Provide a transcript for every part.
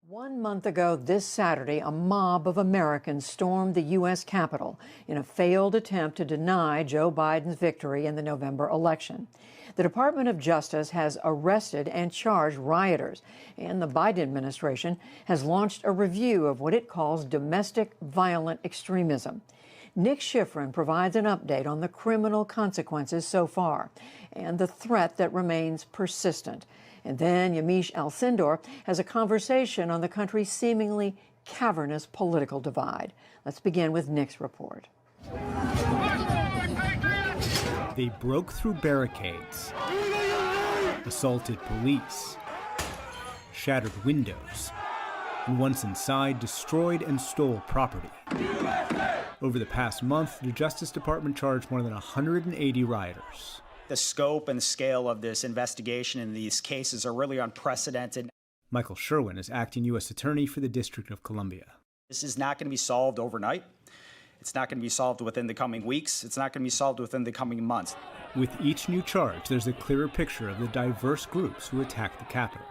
1 month ago this Saturday, a mob of Americans stormed the U.S. Capitol in a failed attempt to deny Joe Biden's victory in the November election. The Department of Justice has arrested and charged rioters, and the Biden administration has launched a review of what it calls domestic violent extremism. Nick Schifrin provides an update on the criminal consequences so far and the threat that remains persistent. And then Yamiche Alcindor has a conversation on the country's seemingly cavernous political divide. Let's begin with Nick's report. They broke through barricades, assaulted police, shattered windows, and once inside, destroyed and stole property. Over the past month, the Justice Department charged more than 180 rioters. The scope and scale of this investigation in these cases are really unprecedented. Michael Sherwin is acting U.S. Attorney for the District of Columbia. This is not going to be solved overnight. It's not going to be solved within the coming weeks. It's not going to be solved within the coming months. With each new charge, there's a clearer picture of the diverse groups who attacked the Capitol.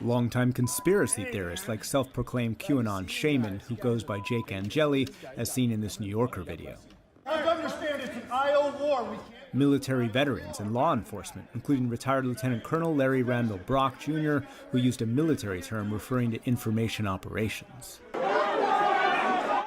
Longtime conspiracy theorists like self-proclaimed QAnon shaman who goes by Jake Angeli, as seen in this New Yorker video. Understand it's an IO war. Military veterans and law enforcement, including retired Lieutenant Colonel Larry Randall Brock Jr., who used a military term referring to information operations.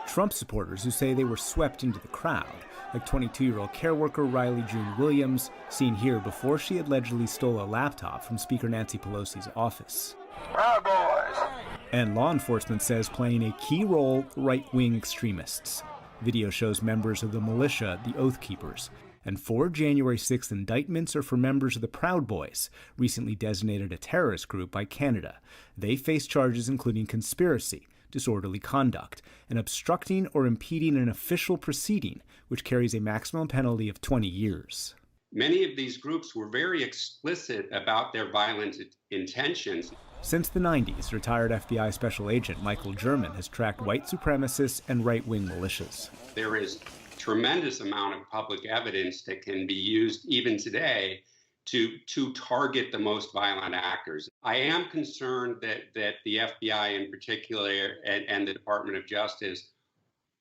Trump supporters who say they were swept into the crowd, like 22-year-old care worker Riley June Williams, seen here before she allegedly stole a laptop from Speaker Nancy Pelosi's office. Proud boys. And law enforcement says playing a key role, right-wing extremists. Video shows members of the militia, the Oath Keepers, and 4 January 6th indictments are for members of the Proud Boys, recently designated a terrorist group by Canada. They face charges including conspiracy, disorderly conduct, and obstructing or impeding an official proceeding, which carries a maximum penalty of 20 years. Many of these groups were very explicit about their violent intentions. Since the 90s, retired FBI Special Agent Michael German has tracked white supremacists and right-wing militias. There is a tremendous amount of public evidence that can be used even today to target the most violent actors. I am concerned that the FBI in particular and the Department of Justice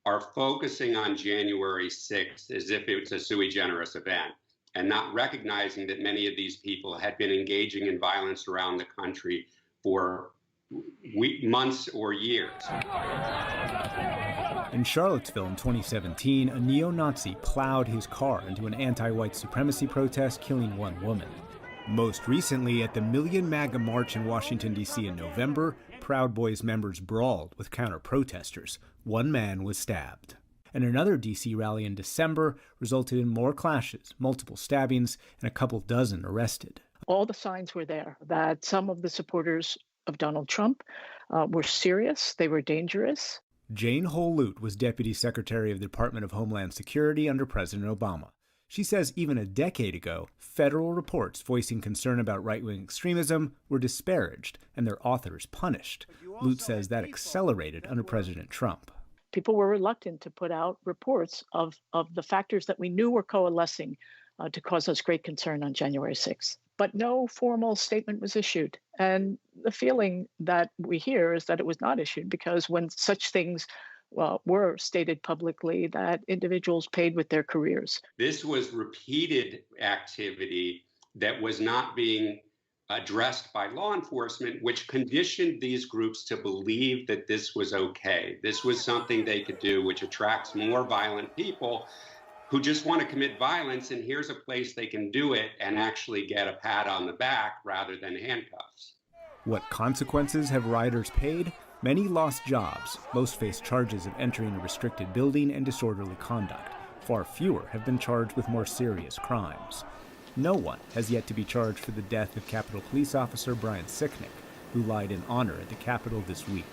are focusing on January 6th as if it's a sui generis event, and not recognizing that many of these people had been engaging in violence around the country for months or years. In Charlottesville in 2017, a neo-Nazi plowed his car into an anti-white supremacy protest, killing 1 woman. Most recently, at the Million MAGA March in Washington, D.C. in November, Proud Boys members brawled with counter-protesters. 1 man was stabbed. And another D.C. rally in December resulted in more clashes, multiple stabbings, and a couple dozen arrested. All the signs were there that some of the supporters of Donald Trump were serious, they were dangerous. Jane Holt was Deputy Secretary of the Department of Homeland Security under President Obama. She says even a decade ago, federal reports voicing concern about right-wing extremism were disparaged and their authors punished. Lute says that accelerated under President Trump. People were reluctant to put out reports of the factors that we knew were coalescing to cause us great concern on January 6th. But no formal statement was issued. And the feeling that we hear is that it was not issued because when such things were stated publicly, that individuals paid with their careers. This was repeated activity that was not being addressed by law enforcement, which conditioned these groups to believe that this was okay. This was something they could do, which attracts more violent people who just want to commit violence, and here's a place they can do it and actually get a pat on the back rather than handcuffs. What consequences have rioters paid? Many lost jobs. Most face charges of entering a restricted building and disorderly conduct. Far fewer have been charged with more serious crimes. No one has yet to be charged for the death of Capitol Police Officer Brian Sicknick, who lied in honor at the Capitol this week.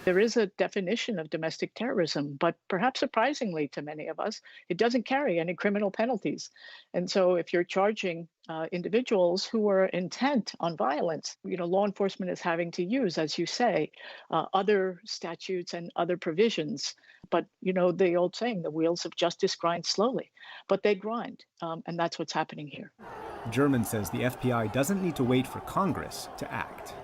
There is a definition of domestic terrorism, but perhaps surprisingly to many of us, it doesn't carry any criminal penalties. And so if you're charging individuals who are intent on violence, law enforcement is having to use, as you say, other statutes and other provisions. But, the old saying, the wheels of justice grind slowly, but they grind. And that's what's happening here. German says the FBI doesn't need to wait for Congress to act.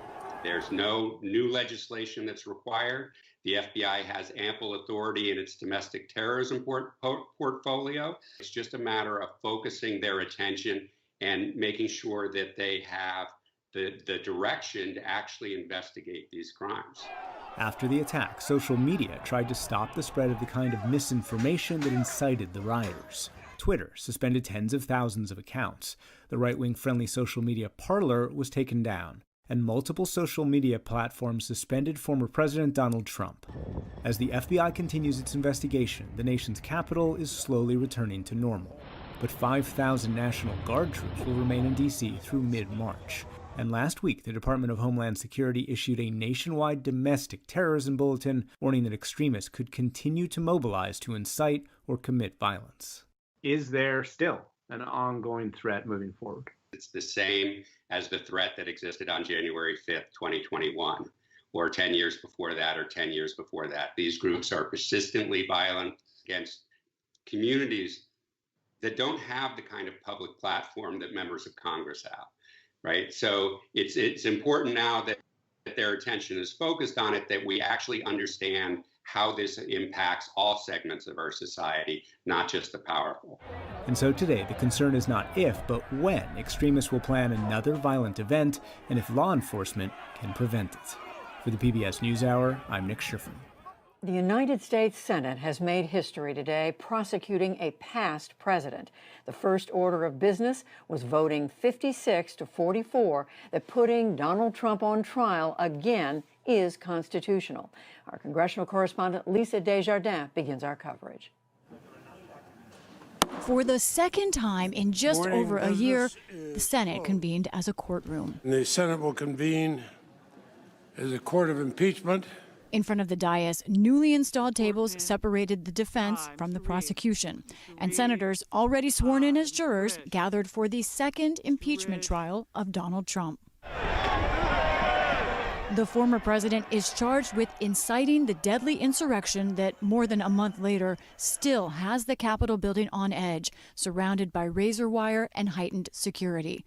There's no new legislation that's required. The FBI has ample authority in its domestic terrorism portfolio. It's just a matter of focusing their attention and making sure that they have the direction to actually investigate these crimes. After the attack, social media tried to stop the spread of the kind of misinformation that incited the rioters. Twitter suspended tens of thousands of accounts. The right-wing friendly social media Parler was taken down, and multiple social media platforms suspended former President Donald Trump. As the FBI continues its investigation, the nation's capital is slowly returning to normal. But 5,000 National Guard troops will remain in D.C. through mid-March. And last week, the Department of Homeland Security issued a nationwide domestic terrorism bulletin warning that extremists could continue to mobilize to incite or commit violence. Is there still an ongoing threat moving forward? It's the same as the threat that existed on January 5th, 2021, or 10 years before that, or 10 years before that. These groups are persistently violent against communities that don't have the kind of public platform that members of Congress have, right? So it's important now that their attention is focused on it, that we actually understand how this impacts all segments of our society, not just the powerful. And so today, the concern is not if, but when extremists will plan another violent event, and if law enforcement can prevent it. For the PBS NewsHour, I'm Nick Schiffern. The United States Senate has made history today prosecuting a past president. The first order of business was voting 56-44 that putting Donald Trump on trial again is constitutional. Our congressional correspondent Lisa Desjardins begins our coverage. For the second time in just over a year, the Senate convened as a courtroom. The Senate will convene as a court of impeachment. In front of the dais, newly installed tables separated the defense from the prosecution. And senators already sworn in as jurors gathered for the second impeachment trial of Donald Trump. The former president is charged with inciting the deadly insurrection that more than a month later still has the Capitol building on edge, surrounded by razor wire and heightened security.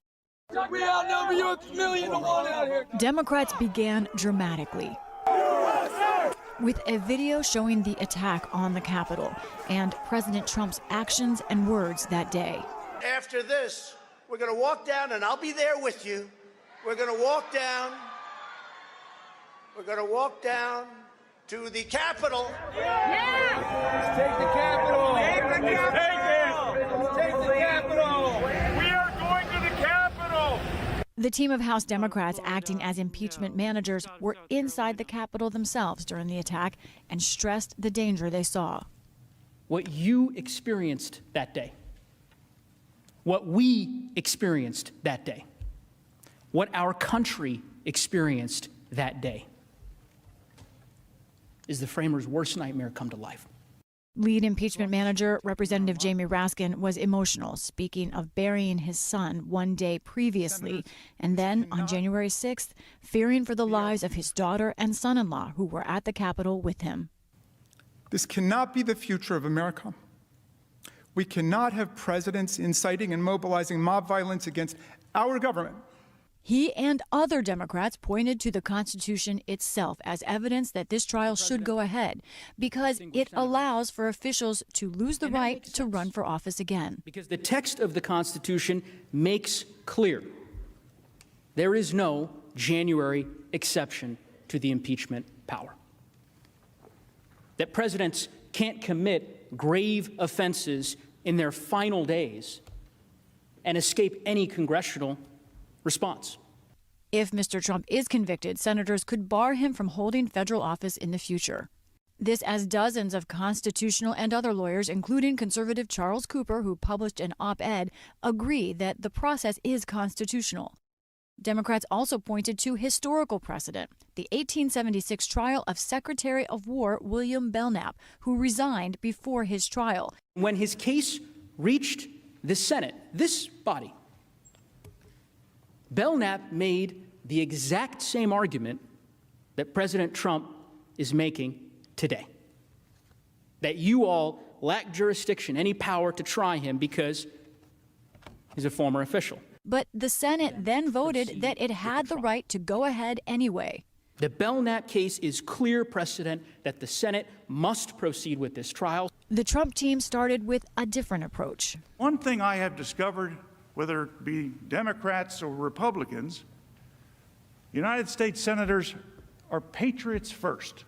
We outnumber you 1,000,000 out here. Democrats began dramatically with a video showing the attack on the Capitol and President Trump's actions and words that day. After this, we're going to walk down, and I'll be there with you. We're going to walk down. We're going to walk down to the Capitol. Yeah! Let's take the Capitol. Take the Capitol. Let's take the Capitol. We are going to the Capitol. The team of House Democrats acting as impeachment managers were inside the Capitol themselves during the attack and stressed the danger they saw. What you experienced that day, what we experienced that day, what our country experienced that day is the framers' worst nightmare come to life. Lead impeachment manager Representative Jamie Raskin was emotional, speaking of burying his son one day previously, and then on January 6th, fearing for the lives of his daughter and son-in-law who were at the Capitol with him. This cannot be the future of America. We cannot have presidents inciting and mobilizing mob violence against our government. He and other Democrats pointed to the Constitution itself as evidence that this trial should go ahead because it allows for officials to lose the right to run for office again. Because the text of the Constitution makes clear there is no January exception to the impeachment power. That presidents can't commit grave offenses in their final days and escape any congressional response. If Mr. Trump is convicted, senators could bar him from holding federal office in the future. This as dozens of constitutional and other lawyers, including conservative Charles Cooper, who published an op-ed, agree that the process is constitutional. Democrats also pointed to historical precedent, the 1876 trial of Secretary of War William Belknap, who resigned before his trial. When his case reached the Senate, this body, Belknap made the exact same argument that President Trump is making today, that you all lack jurisdiction, any power to try him because he's a former official. But the Senate then voted that it had the right to go ahead anyway. The Belknap case is clear precedent that the Senate must proceed with this trial. The Trump team started with a different approach. One thing I have discovered, whether it be Democrats or Republicans, United States senators are patriots first.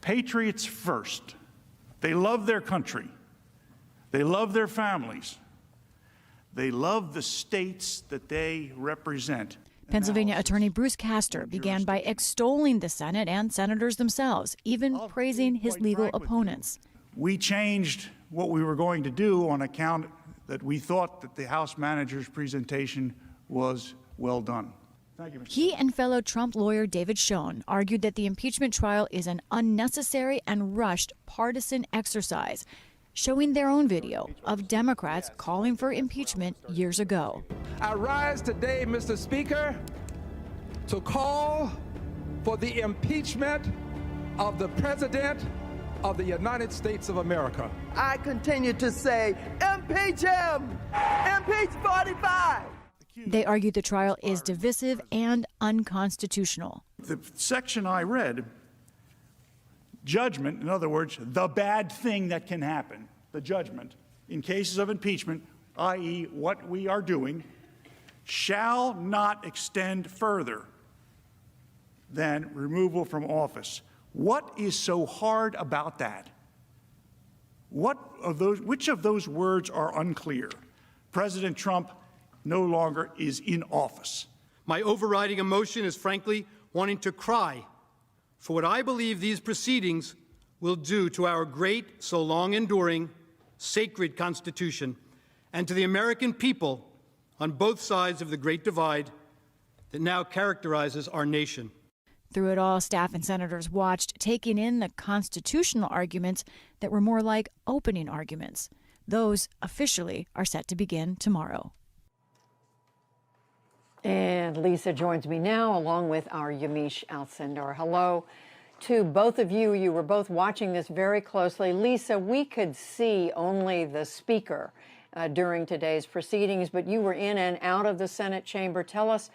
Patriots first. They love their country. They love their families. They love the states that they represent. Pennsylvania Attorney Bruce Castor began by extolling the Senate and senators themselves, even praising his legal opponents. We changed what we were going to do on account that we thought that the House manager's presentation was well done. Thank you, Mr. He and fellow Trump lawyer David Schoen argued that the impeachment trial is an unnecessary and rushed partisan exercise, showing their own video of Democrats calling for impeachment years ago. I rise today, Mr. Speaker, to call for the impeachment of the President of the United States of America. I continue to say, impeach him! Impeach 45! They argued the trial is divisive and unconstitutional. The section I read, judgment, in other words, the bad thing that can happen, the judgment, in cases of impeachment, i.e. what we are doing, shall not extend further than removal from office. What is so hard about that? Which of those words are unclear? President Trump no longer is in office. My overriding emotion is frankly wanting to cry for what I believe these proceedings will do to our great, so long enduring, sacred Constitution and to the American people on both sides of the great divide that now characterizes our nation. Through it all, staff and senators watched, taking in the constitutional arguments that were more like opening arguments. Those officially are set to begin tomorrow. And Lisa joins me now, along with our Yamiche Alcindor. Hello to both of you. You were both watching this very closely. Lisa, we could see only the speaker during today's proceedings, but you were in and out of the Senate chamber. Tell us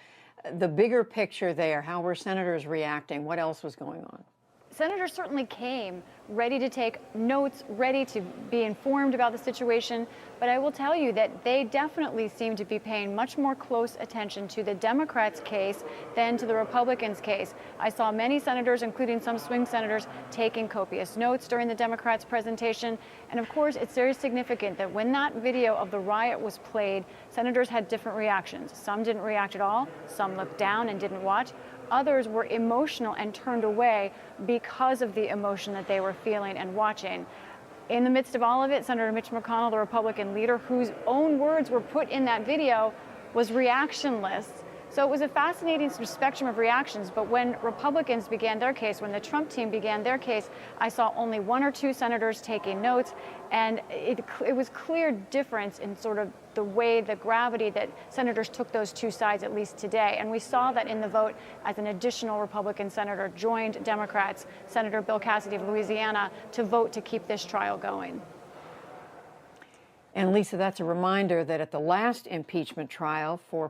the bigger picture there. How were senators reacting? What else was going on? Senators certainly came ready to take notes, ready to be informed about the situation. But I will tell you that they definitely seem to be paying much more close attention to the Democrats' case than to the Republicans' case. I saw many senators, including some swing senators, taking copious notes during the Democrats' presentation. And of course, it's very significant that when that video of the riot was played, senators had different reactions. Some didn't react at all. Some looked down and didn't watch. Others were emotional and turned away because of the emotion that they were feeling and watching. In the midst of all of it, Senator Mitch McConnell, the Republican leader, whose own words were put in that video, was reactionless. So it was a fascinating sort of spectrum of reactions. But when Republicans began their case, when the Trump team began their case, I saw only one or two senators taking notes. And it was clear difference in sort of the way, the gravity that senators took those two sides, at least today. And we saw that in the vote as an additional Republican senator joined Democrats, Senator Bill Cassidy of Louisiana, to vote to keep this trial going. And Lisa, that's a reminder that at the last impeachment trial for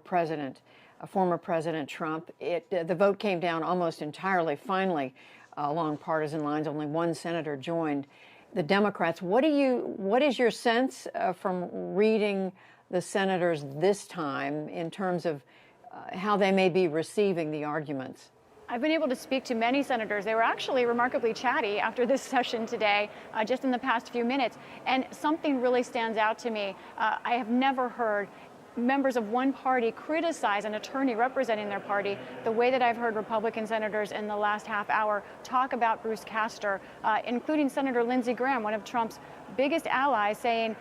former President Trump, the vote came down almost entirely, finally, along partisan lines. Only one senator joined the Democrats. What is your sense from reading the senators this time in terms of how they may be receiving the arguments? I've been able to speak to many senators. They were actually remarkably chatty after this session today, just in the past few minutes. And something really stands out to me. I have never heard members of one party criticize an attorney representing their party the way that I've heard Republican senators in the last half hour talk about Bruce Castor, including Senator Lindsey Graham, one of Trump's biggest allies, saying,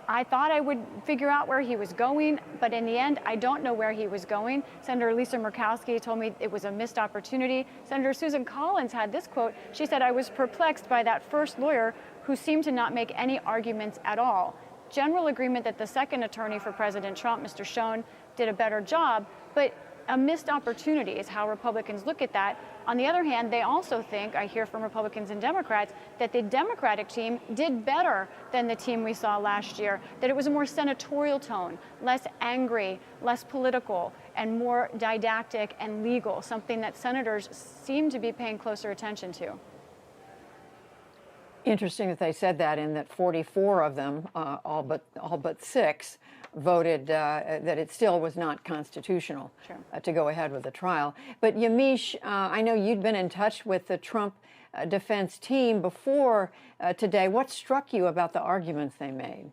I thought I would figure out where he was going, but in the end, I don't know where he was going. Senator Lisa Murkowski told me it was a missed opportunity. Senator Susan Collins had this quote. She said, I was perplexed by that first lawyer who seemed to not make any arguments at all. General agreement that the second attorney for President Trump, Mr. Schoen, did a better job, but a missed opportunity is how Republicans look at that. On the other hand, they also think, I hear from Republicans and Democrats, that the Democratic team did better than the team we saw last year, that it was a more senatorial tone, less angry, less political, and more didactic and legal, something that senators seem to be paying closer attention to. Interesting that they said that, in that 44 of them, all but 6, voted that it still was not constitutional to go ahead with the trial. But Yamiche, I know you'd been in touch with the Trump defense team before today. What struck you about the arguments they made?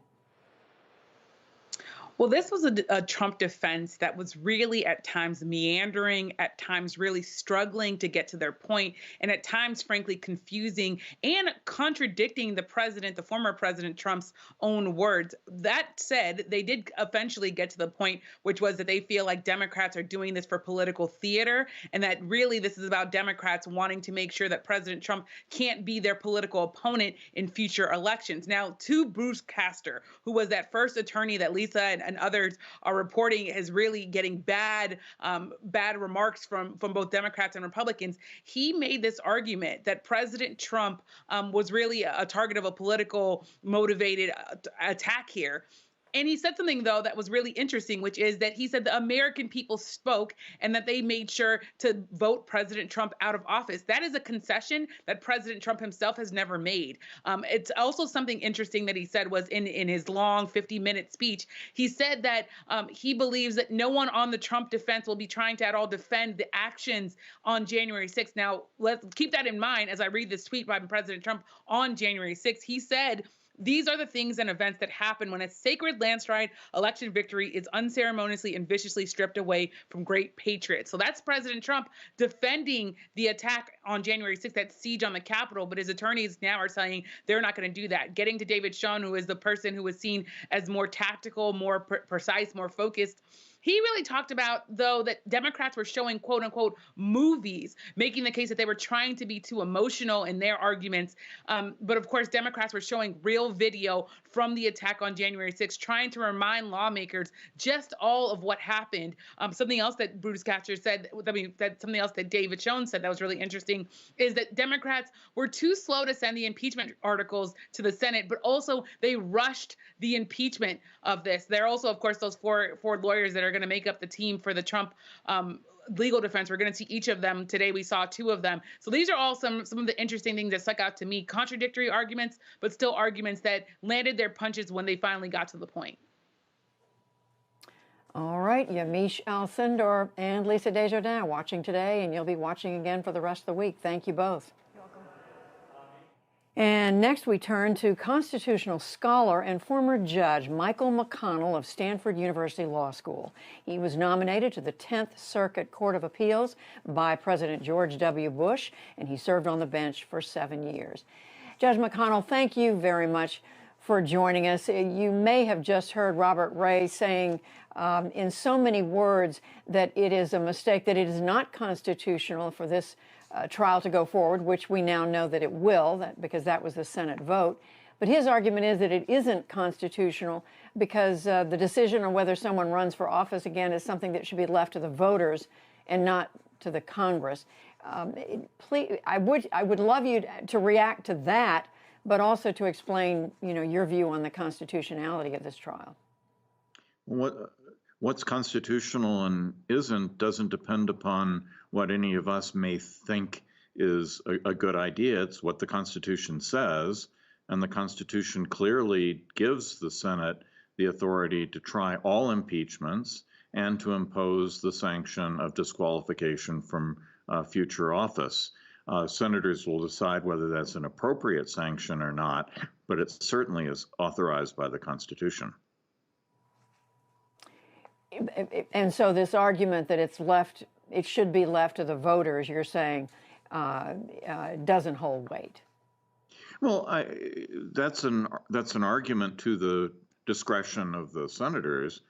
Well, this was a Trump defense that was really at times meandering, at times really struggling to get to their point, and at times, frankly, confusing and contradicting the former President Trump's own words. That said, they did eventually get to the point, which was that they feel like Democrats are doing this for political theater, and that really this is about Democrats wanting to make sure that President Trump can't be their political opponent in future elections. Now, to Bruce Castor, who was that first attorney that Lisa and others are reporting is really getting bad remarks from both Democrats and Republicans. He made this argument that President Trump was really a target of a political motivated attack here. And he said something, though, that was really interesting, which is that he said the American people spoke and that they made sure to vote President Trump out of office. That is a concession that President Trump himself has never made. It's also something interesting that he said was in his long 50-minute speech. He said that he believes that no one on the Trump defense will be trying to at all defend the actions on January 6th. Now, let's keep that in mind as I read this tweet by President Trump on January 6th. He said, "These are the things and events that happen when a sacred landslide election victory is unceremoniously and viciously stripped away from great patriots." So that's President Trump defending the attack on January 6th, that siege on the Capitol. But his attorneys now are saying they're not going to do that. Getting to David Schoen, who is the person who was seen as more tactical, more precise, more focused. He really talked about, though, that Democrats were showing, quote unquote, movies, making the case that they were trying to be too emotional in their arguments. But of course, Democrats were showing real video from the attack on January 6th, trying to remind lawmakers just all of what happened. Something else that Bruce Castor said, something else that David Schoen said that was really interesting is that Democrats were too slow to send the impeachment articles to the Senate, but also they rushed the impeachment of this. There are also, of course, those four lawyers that are going to make up the team for the Trump legal defense. We're going to see each of them today. We saw 2 of them. So these are all some of the interesting things that stuck out to me. Contradictory arguments, but still arguments that landed their punches when they finally got to the point. All right, Yamiche Alcindor and Lisa Desjardins watching today, and you'll be watching again for the rest of the week. Thank you both. And next we turn to constitutional scholar and former judge Michael McConnell of Stanford University Law School. He was nominated to the 10th Circuit Court of Appeals by President George W. Bush, and he served on the bench for 7 years. Judge McConnell, thank you very much for joining us. You may have just heard Robert Ray saying in so many words that it is a mistake, that it is not constitutional for this trial to go forward, which we now know that it will, because that was the Senate vote. But his argument is that it isn't constitutional because the decision on whether someone runs for office again is something that should be left to the voters and not to the Congress. Please, I would love you to react to that, but also to explain, your view on the constitutionality of this trial. What's constitutional and isn't doesn't depend upon what any of us may think is a good idea. It's what the Constitution says, and the Constitution clearly gives the Senate the authority to try all impeachments and to impose the sanction of disqualification from future office. Senators will decide whether that's an appropriate sanction or not, but it certainly is authorized by the Constitution. And so this argument that it should be left to the voters, you're saying, doesn't hold weight. Well, that's an argument to the discretion of the senators,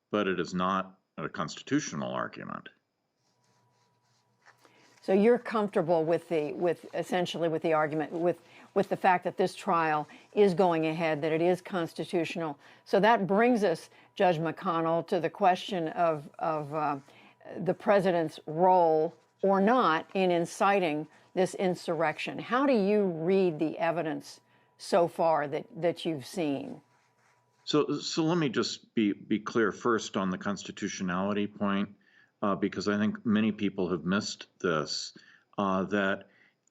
but it is not a constitutional argument. So you're comfortable with essentially with the argument, with the fact that this trial is going ahead, that it is constitutional. So that brings us, Judge McConnell, to the question of the president's role or not in inciting this insurrection. How do you read the evidence so far that you've seen? So let me just be clear first on the constitutionality point, because I think many people have missed this, that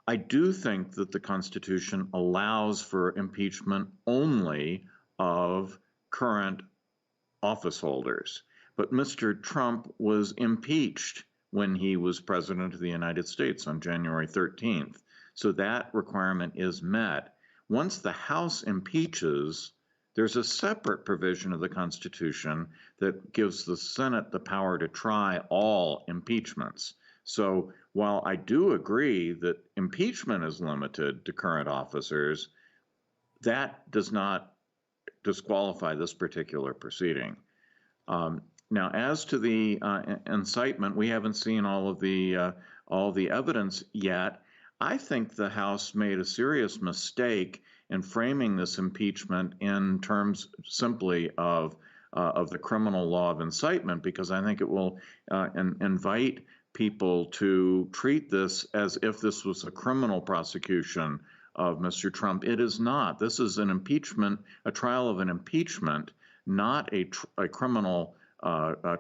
I do think that the Constitution allows for impeachment only of current office holders. But Mr. Trump was impeached when he was president of the United States on January 13th. So that requirement is met. Once the House impeaches, there's a separate provision of the Constitution that gives the Senate the power to try all impeachments. So while I do agree that impeachment is limited to current officers, that does not disqualify this particular proceeding. Now, as to the incitement, we haven't seen all the evidence yet. I think the House made a serious mistake in framing this impeachment in terms simply of the criminal law of incitement, because I think it will invite people to treat this as if this was a criminal prosecution of Mr. Trump. It is not. This is an impeachment, a trial of an impeachment, not a criminal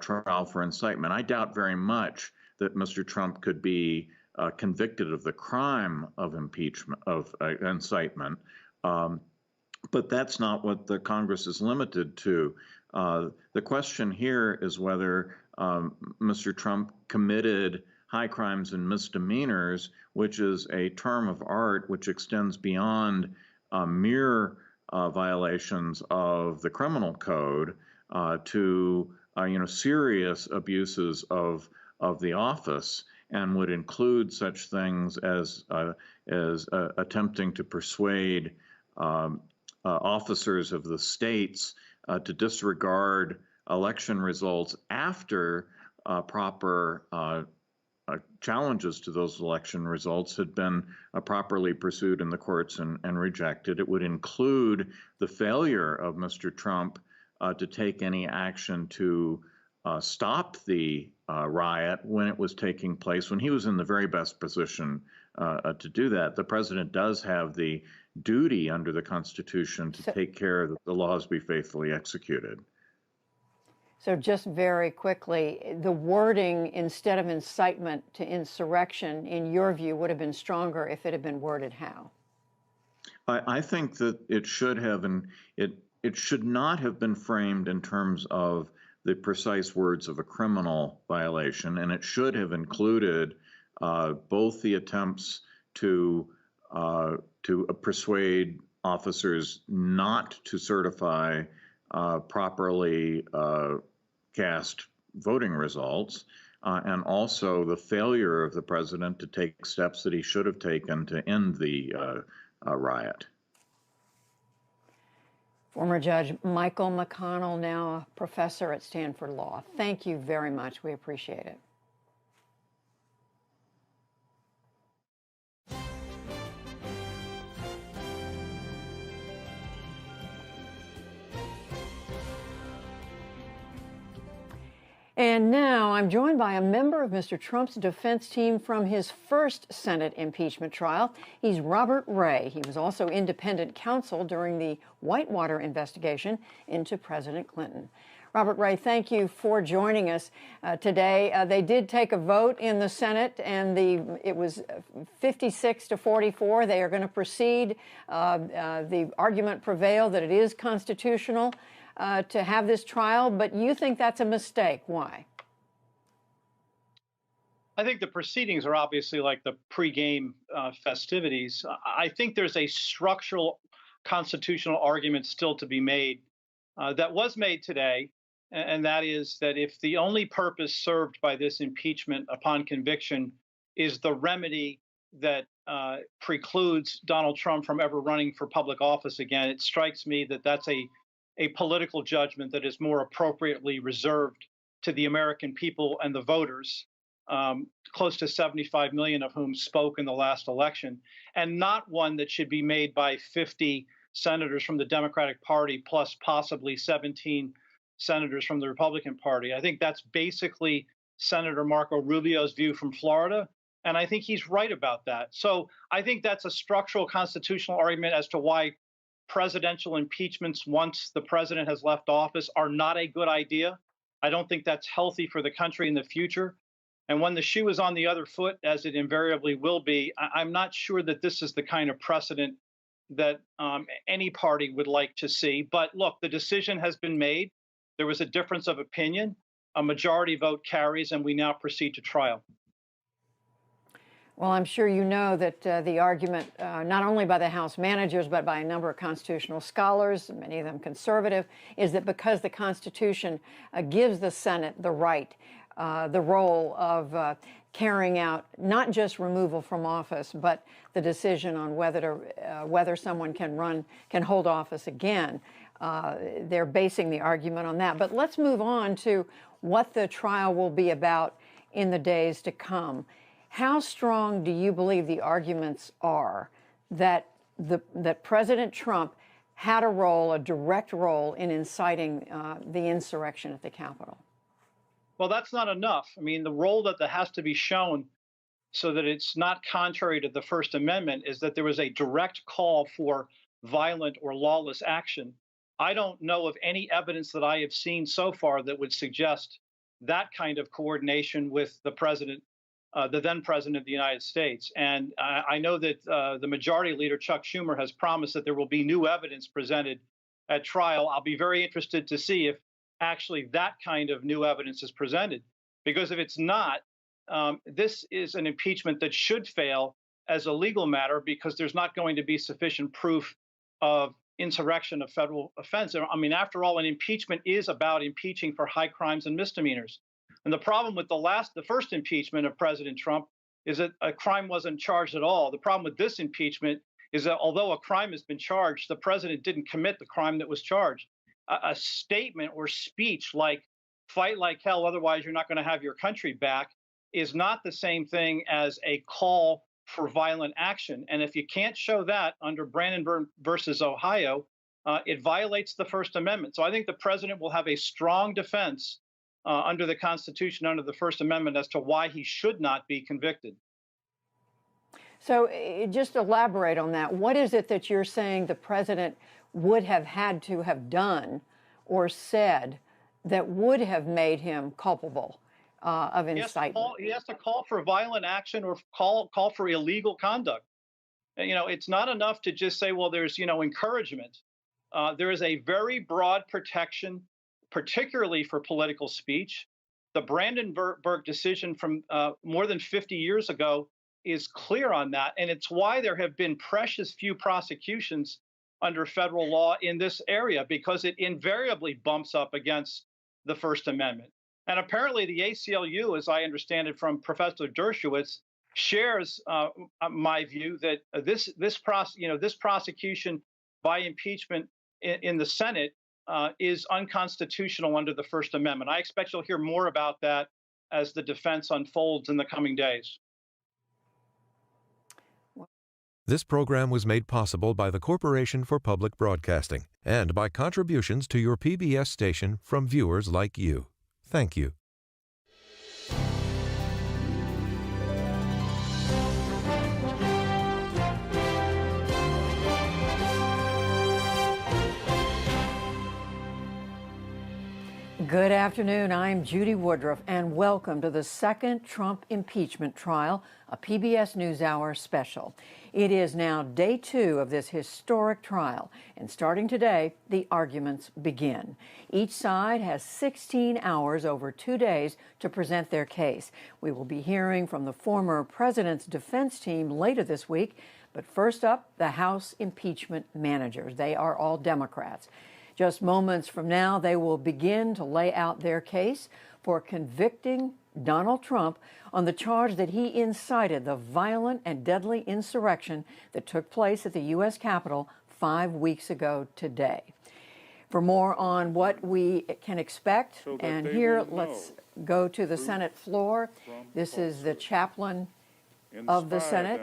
trial for incitement. I doubt very much that Mr. Trump could be convicted of the crime of impeachment, of incitement, but that's not what the Congress is limited to. The question here is whether Mr. Trump committed high crimes and misdemeanors, which is a term of art which extends beyond mere violations of the criminal code to serious abuses of the office, and would include such things as attempting to persuade officers of the states to disregard election results after proper challenges to those election results had been properly pursued in the courts and rejected. It would include the failure of Mr. Trump to take any action to stop the riot when it was taking place, when he was in the very best position to do that. The president does have the duty under the Constitution to take care that the laws be faithfully executed. So just very quickly, the wording instead of incitement to insurrection, in your view, would have been stronger if it had been worded how? I think that it should have, and it should not have been framed in terms of the precise words of a criminal violation, and it should have included both the attempts to persuade officers not to certify properly cast voting results, and also the failure of the president to take steps that he should have taken to end the riot. Former Judge Michael McConnell, now a professor at Stanford Law. Thank you very much. We appreciate it. And now I'm joined by a member of Mr. Trump's defense team from his first Senate impeachment trial. He's Robert Ray. He was also independent counsel during the Whitewater investigation into President Clinton. Robert Ray, thank you for joining us today. They did take a vote in the Senate, and it was 56-44. They are going to proceed. The argument prevailed that it is constitutional to have this trial, but you think that's a mistake. Why? I think the proceedings are obviously like the pregame festivities. I think there's a structural constitutional argument still to be made that was made today, and that is that if the only purpose served by this impeachment upon conviction is the remedy that precludes Donald Trump from ever running for public office again, it strikes me that that's a political judgment that is more appropriately reserved to the American people and the voters, close to 75 million of whom spoke in the last election, and not one that should be made by 50 senators from the Democratic Party plus possibly 17 senators from the Republican Party. I think that's basically Senator Marco Rubio's view from Florida. And I think he's right about that. So I think that's a structural constitutional argument as to why presidential impeachments once the president has left office are not a good idea. I don't think that's healthy for the country in the future. And when the shoe is on the other foot, as it invariably will be, I'm not sure that this is the kind of precedent that any party would like to see. But look, the decision has been made. There was a difference of opinion. A majority vote carries, and we now proceed to trial. Well, I'm sure you know that the argument, not only by the House managers, but by a number of constitutional scholars, many of them conservative, is that because the Constitution gives the Senate the right, the role of carrying out not just removal from office, but the decision on whether someone can hold office again. They're basing the argument on that. But let's move on to what the trial will be about in the days to come. How strong do you believe the arguments are that that President Trump had a direct role in inciting the insurrection at the Capitol? Well, that's not enough. I mean, the role that has to be shown so that it's not contrary to the First Amendment is that there was a direct call for violent or lawless action. I don't know of any evidence that I have seen so far that would suggest that kind of coordination with the president, the then president of the United States. And I know that the majority leader, Chuck Schumer, has promised that there will be new evidence presented at trial. I'll be very interested to see if actually that kind of new evidence is presented. Because if it's not, this is an impeachment that should fail as a legal matter because there's not going to be sufficient proof of insurrection of federal offense. I mean, after all, an impeachment is about impeaching for high crimes and misdemeanors. And the problem with the first impeachment of President Trump is that a crime wasn't charged at all. The problem with this impeachment is that although a crime has been charged, the president didn't commit the crime that was charged. A statement or speech like "fight like hell, otherwise you're not going to have your country back" is not the same thing as a call for violent action. And if you can't show that under Brandon versus Ohio, it violates the First Amendment. So I think the president will have a strong defense under the Constitution, under the First Amendment, as to why he should not be convicted. So just elaborate on that. What is it that you're saying the president would have had to have done or said that would have made him culpable of incitement? He has to call for violent action or call for illegal conduct. It's not enough to just say, well, there's, encouragement. There is a very broad protection, particularly for political speech. The Brandenburg decision from more than 50 years ago is clear on that. And it's why there have been precious few prosecutions under federal law in this area, because it invariably bumps up against the First Amendment. And apparently the ACLU, as I understand it from Professor Dershowitz, shares my view that this prosecution by impeachment in the Senate is unconstitutional under the First Amendment. I expect you'll hear more about that as the defense unfolds in the coming days. This program was made possible by the Corporation for Public Broadcasting and by contributions to your PBS station from viewers like you. Thank you. Good afternoon. I'm Judy Woodruff, and welcome to the second Trump impeachment trial, a PBS NewsHour special. It is now day 2 of this historic trial, and starting today, the arguments begin. Each side has 16 hours over 2 days to present their case. We will be hearing from the former president's defense team later this week, but first up, the House impeachment managers. They are all Democrats. Just moments from now, they will begin to lay out their case for convicting Donald Trump on the charge that he incited the violent and deadly insurrection that took place at the U.S. Capitol 5 weeks ago today. For more on what we can expect and hear, let's go to the Senate floor. This is the chaplain of the Senate.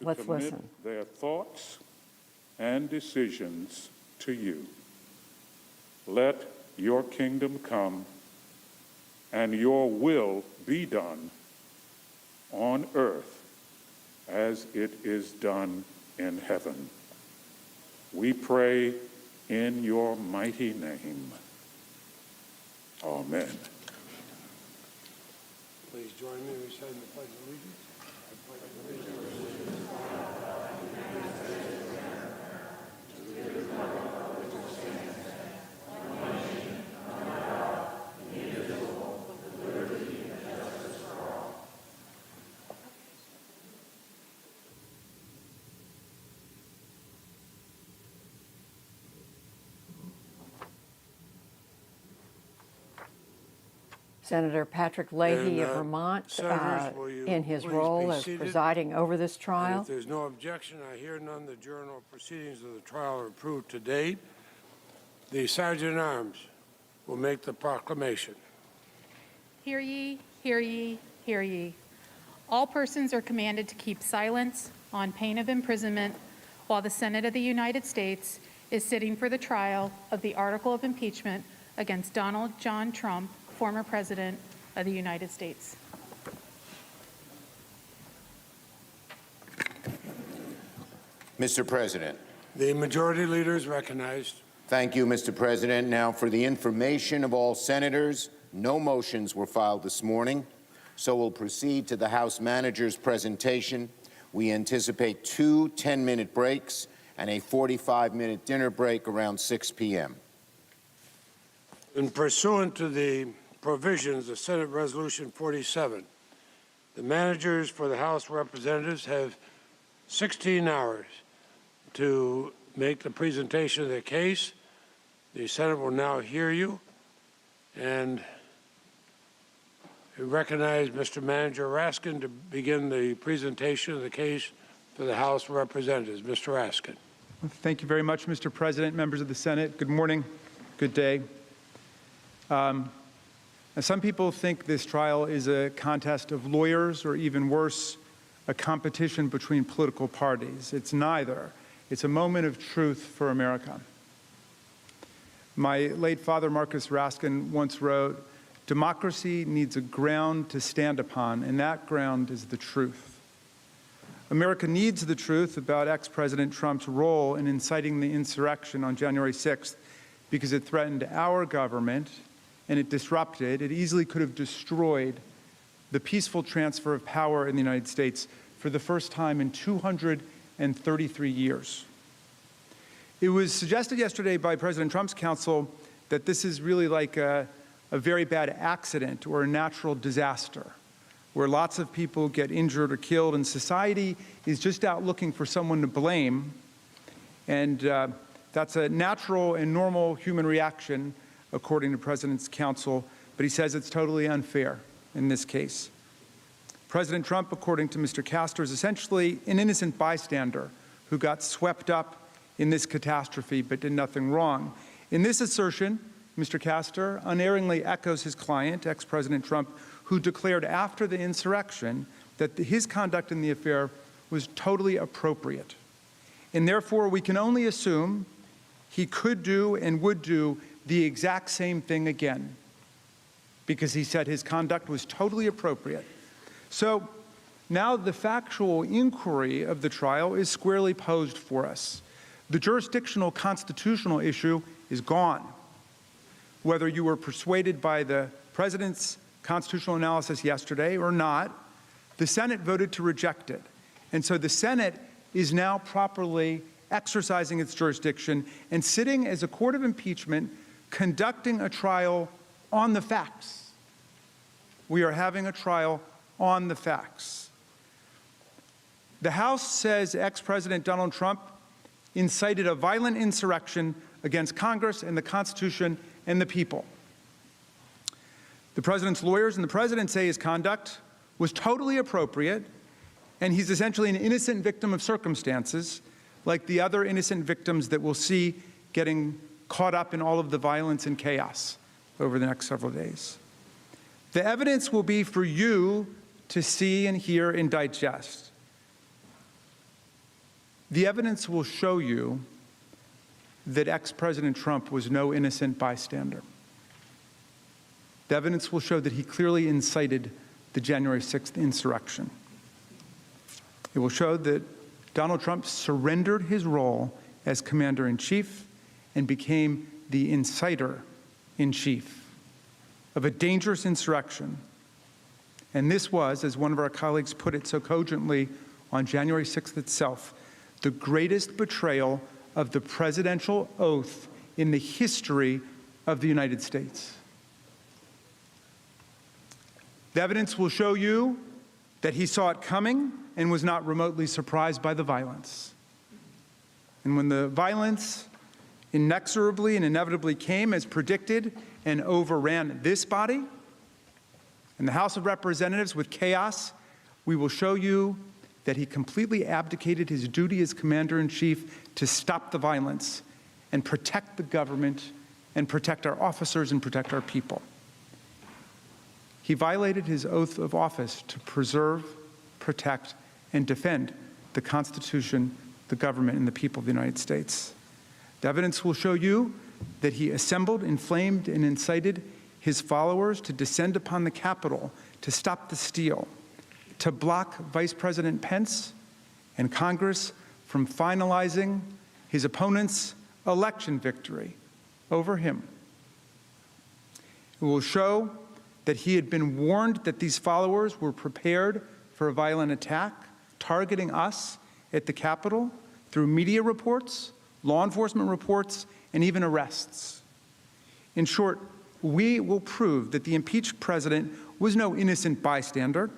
Let's listen. Their thoughts and decisions to you. Let your kingdom come and your will be done on earth as it is done in heaven. We pray in your mighty name. Amen. Please join me in reciting the Pledge of Allegiance. Senator Patrick Leahy of Vermont, in his role as presiding over this trial. If there's no objection, I hear none. The journal of proceedings of the trial are approved to date. The Sergeant-at-Arms will make the proclamation. Hear ye, hear ye, hear ye. All persons are commanded to keep silence on pain of imprisonment while the Senate of the United States is sitting for the trial of the article of impeachment against Donald John Trump, former President of the United States. Mr. President. The Majority Leader is recognized. Thank you, Mr. President. Now, for the information of all senators, no motions were filed this morning, so we'll proceed to the House Manager's presentation. We anticipate 2 10-minute breaks and a 45-minute dinner break around 6 p.m. In pursuant to the provisions of Senate Resolution 47, the managers for the House of Representatives have 16 hours to make the presentation of their case. The Senate will now hear you, and I recognize Mr. Manager Raskin to begin the presentation of the case for the House of Representatives. Mr. Raskin. Thank you very much, Mr. President, members of the Senate. Good morning. Good day. Some people think this trial is a contest of lawyers, or even worse, a competition between political parties. It's neither. It's a moment of truth for America. My late father, Marcus Raskin, once wrote, "Democracy needs a ground to stand upon, and that ground is the truth." America needs the truth about ex-President Trump's role in inciting the insurrection on January 6th because it threatened our government and it disrupted, it easily could have destroyed the peaceful transfer of power in the United States for the first time in 233 years. It was suggested yesterday by President Trump's counsel that this is really like a very bad accident or a natural disaster, where lots of people get injured or killed, and society is just out looking for someone to blame. And that's a natural and normal human reaction, according to President's counsel, but he says it's totally unfair in this case. President Trump, according to Mr. Castor, is essentially an innocent bystander who got swept up in this catastrophe but did nothing wrong. In this assertion, Mr. Castor unerringly echoes his client, ex-President Trump, who declared after the insurrection that his conduct in the affair was totally appropriate. And therefore, we can only assume he could do and would do the exact same thing again, because he said his conduct was totally appropriate. So now the factual inquiry of the trial is squarely posed for us. The jurisdictional constitutional issue is gone. Whether you were persuaded by the President's constitutional analysis yesterday or not, the Senate voted to reject it. And so the Senate is now properly exercising its jurisdiction and sitting as a court of impeachment, conducting a trial on the facts. We are having a trial on the facts. The House says ex-President Donald Trump incited a violent insurrection against Congress and the Constitution and the people. The President's lawyers and the President say his conduct was totally appropriate, and he's essentially an innocent victim of circumstances, like the other innocent victims that we'll see getting caught up in all of the violence and chaos over the next several days. The evidence will be for you to see and hear and digest. The evidence will show you that ex-President Trump was no innocent bystander, The evidence will show that he clearly incited the January 6th insurrection. It will show that Donald Trump surrendered his role as commander-in-chief and became the inciter-in-chief of a dangerous insurrection. And this was, as one of our colleagues put it so cogently on January 6th itself, the greatest betrayal of the presidential oath in the history of the United States. The evidence will show you that he saw it coming and was not remotely surprised by the violence. And when the violence inexorably and inevitably came as predicted and overran this body and the House of Representatives with chaos, we will show you that he completely abdicated his duty as commander-in-chief to stop the violence and protect the government and protect our officers and protect our people. He violated his oath of office to preserve, protect, and defend the Constitution, the government, and the people of the United States. The evidence will show you that he assembled, inflamed, and incited his followers to descend upon the Capitol to stop the steal, to block Vice President Pence and Congress from finalizing his opponent's election victory over him. It will show that he had been warned that these followers were prepared for a violent attack, targeting us at the Capitol through media reports, law enforcement reports, and even arrests. In short, we will prove that the impeached president was no innocent bystander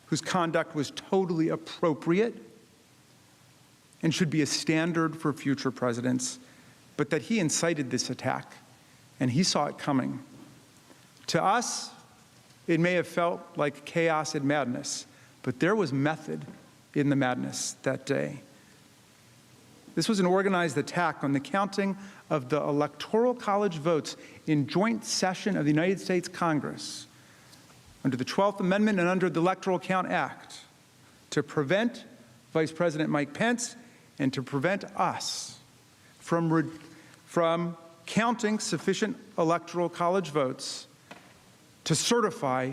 whose conduct was totally appropriate and should be a standard for future presidents, but that he incited this attack and he saw it coming. To us, it may have felt like chaos and madness, but there was method in the madness that day. This was an organized attack on the counting of the Electoral College votes in joint session of the United States Congress under the 12th Amendment and under the Electoral Count Act to prevent Vice President Mike Pence and to prevent us from counting sufficient Electoral College votes to certify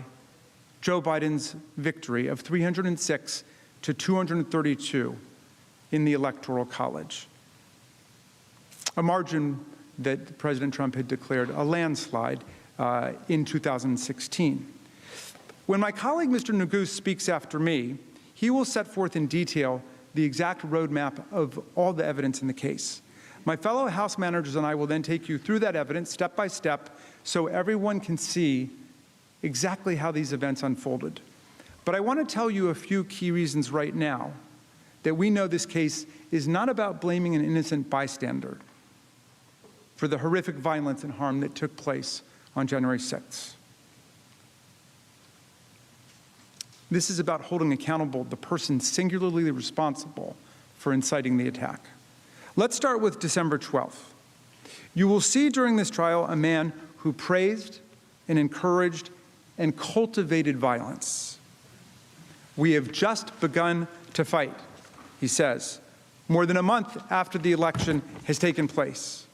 Joe Biden's victory of 306 to 232 in the Electoral College, a margin that President Trump had declared a landslide in 2016. When my colleague, Mr. Neguse, speaks after me, he will set forth in detail the exact roadmap of all the evidence in the case. My fellow House managers and I will then take you through that evidence step by step so everyone can see exactly how these events unfolded. But I want to tell you a few key reasons right now that we know this case is not about blaming an innocent bystander for the horrific violence and harm that took place on January 6th. This is about holding accountable the person singularly responsible for inciting the attack. Let's start with December 12th. You will see during this trial a man who praised and encouraged and cultivated violence. We have just begun to fight, he says, more than a month after the election has taken place.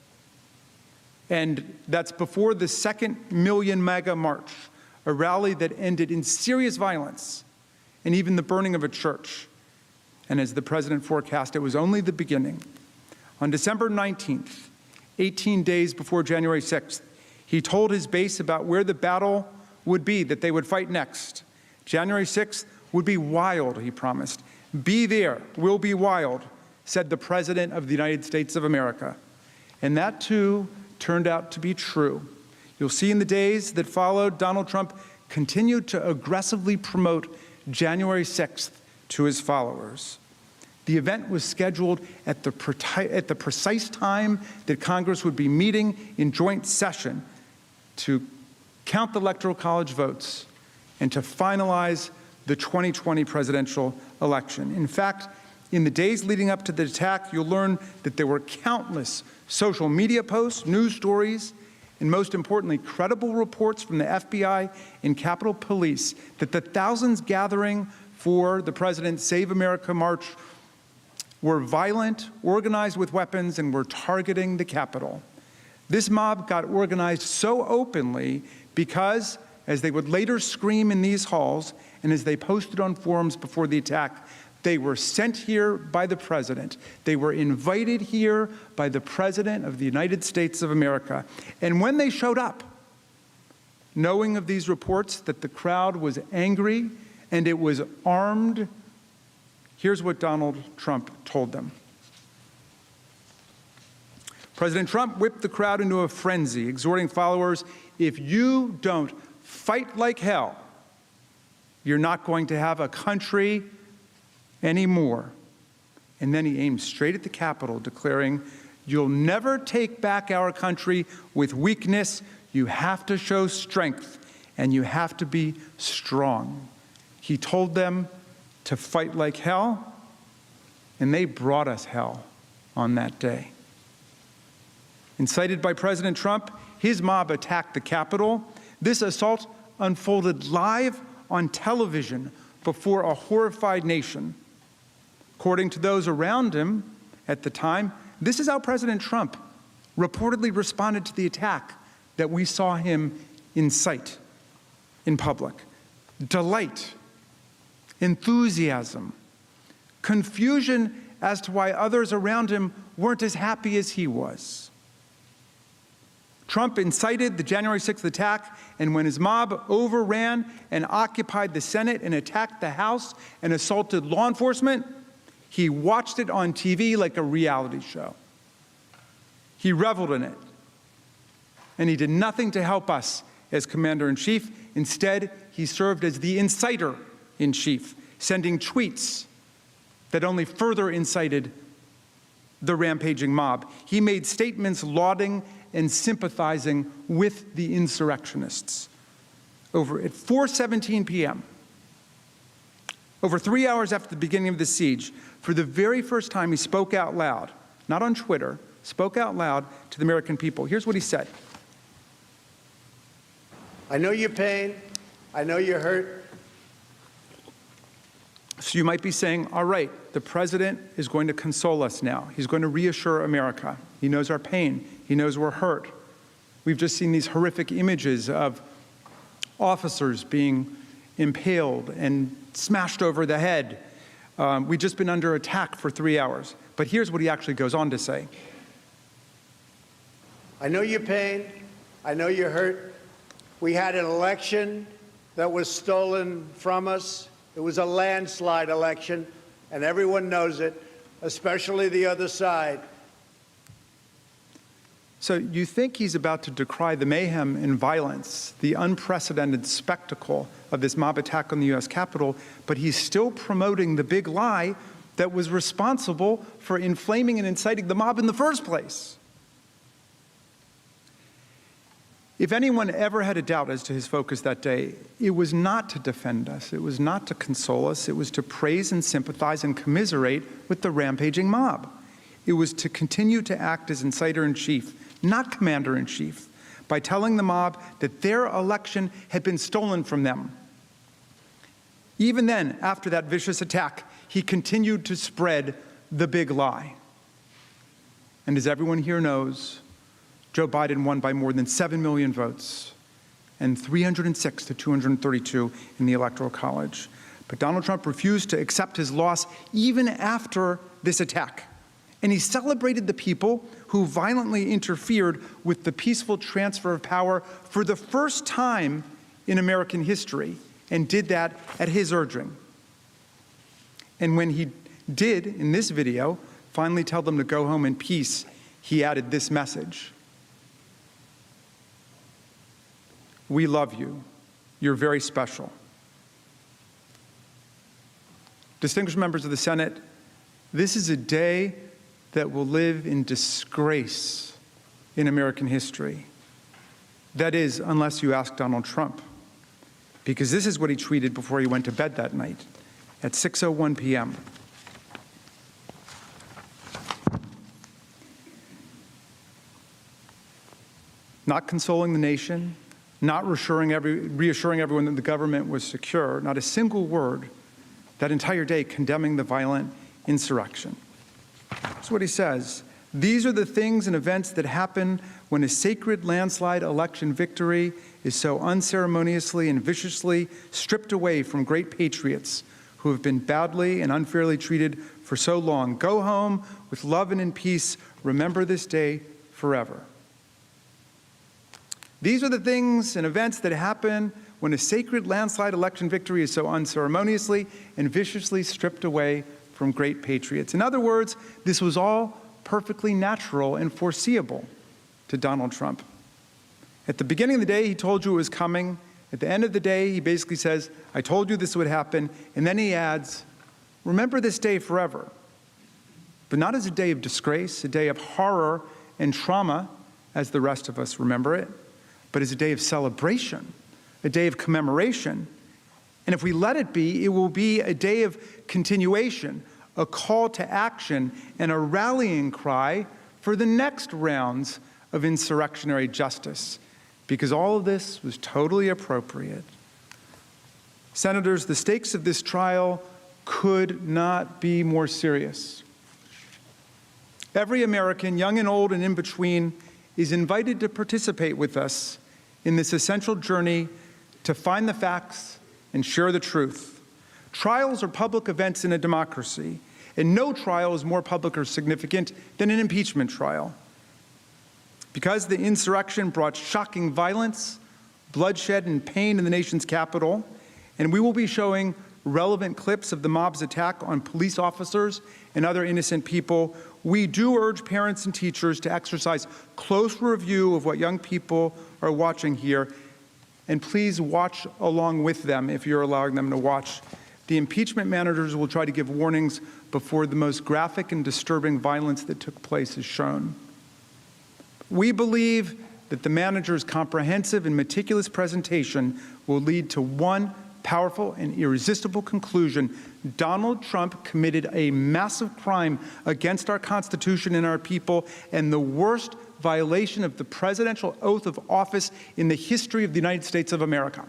And that's before the second Million MAGA March, a rally that ended in serious violence and even the burning of a church. And as the president forecast, it was only the beginning. On December 19th, 18 days before January 6th, he told his base about where the battle would be that they would fight next. January 6th would be wild, he promised. Be there, we'll be wild, said the President of the United States of America. And that, too, turned out to be true. You'll see in the days that followed, Donald Trump continued to aggressively promote January 6th to his followers. The event was scheduled at the precise time that Congress would be meeting in joint session to count the Electoral College votes and to finalize the 2020 presidential election. In fact, in the days leading up to the attack, you'll learn that there were countless social media posts, news stories, and most importantly, credible reports from the FBI and Capitol Police that the thousands gathering for the President's Save America March were violent, organized with weapons, and were targeting the Capitol. This mob got organized so openly because, as they would later scream in these halls and as they posted on forums before the attack, they were sent here by the president. They were invited here by the President of the United States of America. And when they showed up, knowing of these reports that the crowd was angry and it was armed, here's what Donald Trump told them. President Trump whipped the crowd into a frenzy, exhorting followers, if you don't fight like hell, you're not going to have a country anymore. And then he aimed straight at the Capitol, declaring, you'll never take back our country with weakness. You have to show strength, and you have to be strong. He told them to fight like hell, and they brought us hell on that day. Incited by President Trump, his mob attacked the Capitol. This assault unfolded live on television before a horrified nation. According to those around him at the time, this is how President Trump reportedly responded to the attack that we saw him incite in public. Delight, enthusiasm, confusion as to why others around him weren't as happy as he was. Trump incited the January 6th attack, and when his mob overran and occupied the Senate and attacked the House and assaulted law enforcement, he watched it on TV like a reality show. He reveled in it. And he did nothing to help us as commander-in-chief. Instead, he served as the inciter-in-chief, sending tweets that only further incited the rampaging mob. He made statements lauding and sympathizing with the insurrectionists. Over at 4:17 p.m., over 3 hours after the beginning of the siege, for the very first time he spoke out loud, not on Twitter, spoke out loud to the American people. Here's what he said. I know your pain. I know you're hurt. So you might be saying, all right, the president is going to console us now. He's going to reassure America. He knows our pain. He knows we're hurt. We've just seen these horrific images of officers being impaled and smashed over the head. We've just been under attack for 3 hours. But here's what he actually goes on to say. I know your pain. I know you're hurt. We had an election that was stolen from us. It was a landslide election, and everyone knows it, especially the other side. So you think he's about to decry the mayhem and violence, the unprecedented spectacle of this mob attack on the U.S. Capitol, but he's still promoting the big lie that was responsible for inflaming and inciting the mob in the first place. If anyone ever had a doubt as to his focus that day, it was not to defend us, it was not to console us, it was to praise and sympathize and commiserate with the rampaging mob. It was to continue to act as inciter-in-chief, not commander-in-chief, by telling the mob that their election had been stolen from them. Even then, after that vicious attack, he continued to spread the big lie. And as everyone here knows, Joe Biden won by more than 7 million votes and 306 to 232 in the Electoral College. But Donald Trump refused to accept his loss even after this attack. And he celebrated the people who violently interfered with the peaceful transfer of power for the first time in American history, and did that at his urging. And when he did, in this video, finally tell them to go home in peace, he added this message. We love you. You're very special. Distinguished members of the Senate, this is a day that will live in disgrace in American history. That is, unless you ask Donald Trump, because this is what he tweeted before he went to bed that night at 6:01 p.m. Not consoling the nation, not reassuring everyone that the government was secure, not a single word that entire day condemning the violent insurrection. That's what he says. These are the things and events that happen when a sacred landslide election victory is so unceremoniously and viciously stripped away from great patriots who have been badly and unfairly treated for so long. Go home with love and in peace. Remember this day forever. These are the things and events that happen when a sacred landslide election victory is so unceremoniously and viciously stripped away from great patriots. In other words, this was all perfectly natural and foreseeable to Donald Trump. At the beginning of the day, he told you it was coming. At the end of the day, he basically says, I told you this would happen. And then he adds, remember this day forever. But not as a day of disgrace, a day of horror and trauma, as the rest of us remember it, but as a day of celebration, a day of commemoration. And if we let it will be a day of continuation, a call to action, and a rallying cry for the next rounds of insurrectionary justice, because all of this was totally appropriate. Senators, the stakes of this trial could not be more serious. Every American, young and old and in between, is invited to participate with us in this essential journey to find the facts and share the truth. Trials are public events in a democracy, and no trial is more public or significant than an impeachment trial. Because the insurrection brought shocking violence, bloodshed, and pain in the nation's capital, and we will be showing relevant clips of the mob's attack on police officers and other innocent people, we do urge parents and teachers to exercise close review of what young people are watching here, and please watch along with them if you're allowing them to watch. The impeachment managers will try to give warnings before the most graphic and disturbing violence that took place is shown. We believe that the manager's comprehensive and meticulous presentation will lead to one powerful and irresistible conclusion. Donald Trump committed a massive crime against our Constitution and our people, and the worst violation of the presidential oath of office in the history of the United States of America.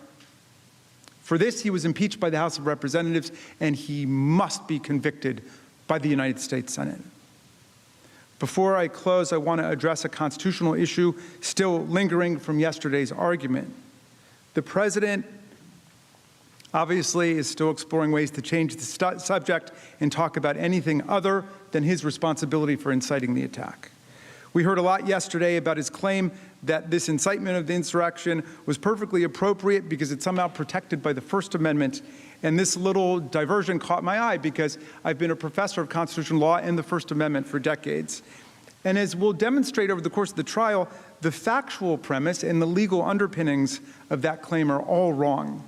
For this, he was impeached by the House of Representatives, and he must be convicted by the United States Senate. Before I close, I want to address a constitutional issue still lingering from yesterday's argument. The president obviously is still exploring ways to change the subject and talk about anything other than his responsibility for inciting the attack. We heard a lot yesterday about his claim that this incitement of the insurrection was perfectly appropriate because it's somehow protected by the First Amendment. And this little diversion caught my eye because I've been a professor of constitutional law and the First Amendment for decades. And as we'll demonstrate over the course of the trial, the factual premise and the legal underpinnings of that claim are all wrong.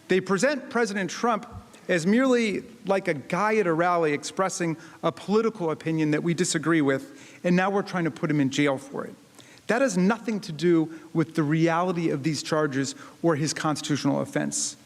They present President Trump as merely like a guy at a rally expressing a political opinion that we disagree with, and now we're trying to put him in jail for it. That has nothing to do with the reality of these charges or his constitutional offense.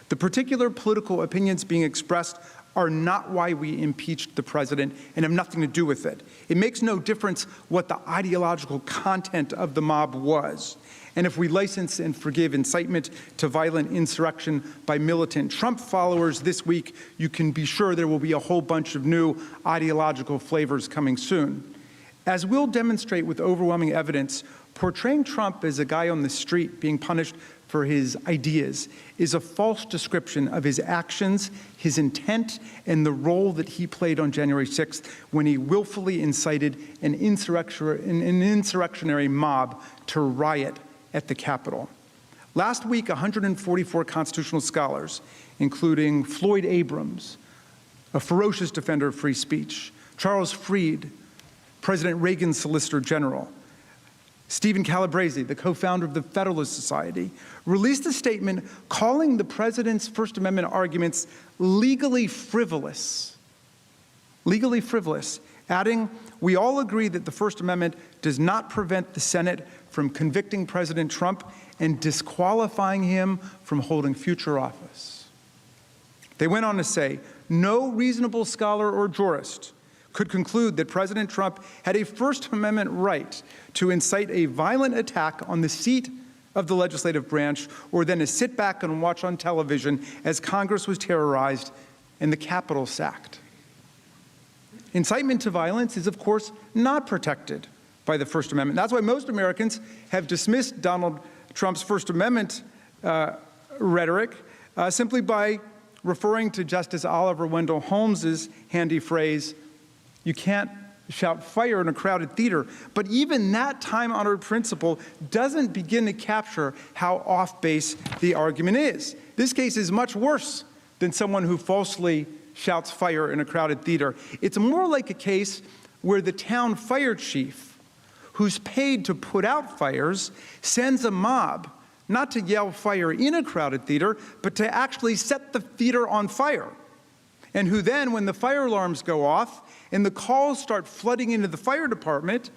The particular political opinions being expressed are not why we impeached the president and have nothing to do with it. It makes no difference what the ideological content of the mob was. And if we license and forgive incitement to violent insurrection by militant Trump followers this week, you can be sure there will be a whole bunch of new ideological flavors coming soon. As we'll demonstrate with overwhelming evidence, portraying Trump as a guy on the street being punished for his ideas is a false description of his actions, his intent, and the role that he played on January 6th when he willfully incited an insurrectionary mob to riot at the Capitol. Last week, 144 constitutional scholars, including Floyd Abrams, a ferocious defender of free speech, Charles Fried, President Reagan's Solicitor General, Stephen Calabrese, the co-founder of the Federalist Society, released a statement calling the president's First Amendment arguments legally frivolous, adding, "We all agree that the First Amendment does not prevent the Senate from convicting President Trump and disqualifying him from holding future office." They went on to say, "No reasonable scholar or jurist could conclude that President Trump had a First Amendment right to incite a violent attack on the seat of the legislative branch or then to sit back and watch on television as Congress was terrorized and the Capitol sacked." Incitement to violence is, of course, not protected by the First Amendment. That's why most Americans have dismissed Donald Trump's First Amendment rhetoric simply by referring to Justice Oliver Wendell Holmes's handy phrase, "You can't shout fire in a crowded theater." But even that time-honored principle doesn't begin to capture how off-base the argument is. This case is much worse than someone who falsely shouts fire in a crowded theater. It's more like a case where the town fire chief, who's paid to put out fires, sends a mob not to yell fire in a crowded theater, but to actually set the theater on fire. And who then, when the fire alarms go off and the calls start flooding into the fire department,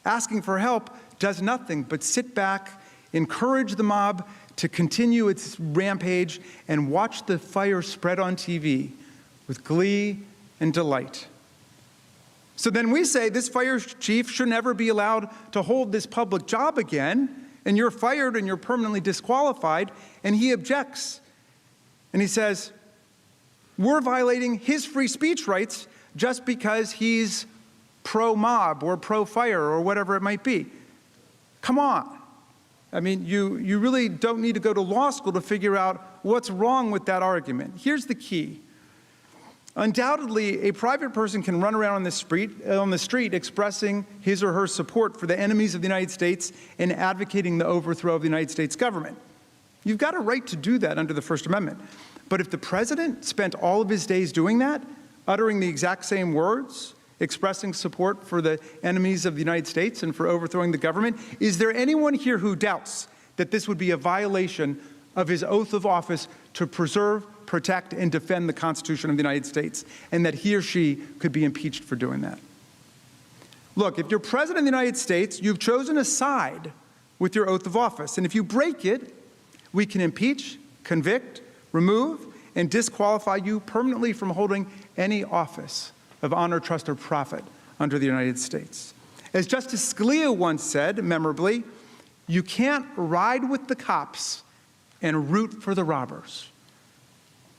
asking for help, does nothing but sit back, encourage the mob to continue its rampage, and watch the fire spread on TV with glee and delight. So then we say this fire chief should never be allowed to hold this public job again, and you're fired and you're permanently disqualified, and he objects. And he says, we're violating his free speech rights just because he's pro-mob or pro-fire or whatever it might be. Come on. I mean, you really don't need to go to law school to figure out what's wrong with that argument. Here's the key. Undoubtedly, a private person can run around on the street expressing his or her support for the enemies of the United States and advocating the overthrow of the United States government. You've got a right to do that under the First Amendment. But if the president spent all of his days doing that, uttering the exact same words, expressing support for the enemies of the United States and for overthrowing the government, is there anyone here who doubts that this would be a violation of his oath of office to preserve, protect, and defend the Constitution of the United States, and that he or she could be impeached for doing that? Look, if you're president of the United States, you've chosen a side with your oath of office, and if you break it, we can impeach, convict, remove, and disqualify you permanently from holding any office of honor, trust, or profit under the United States. As Justice Scalia once said, memorably, you can't ride with the cops and root for the robbers.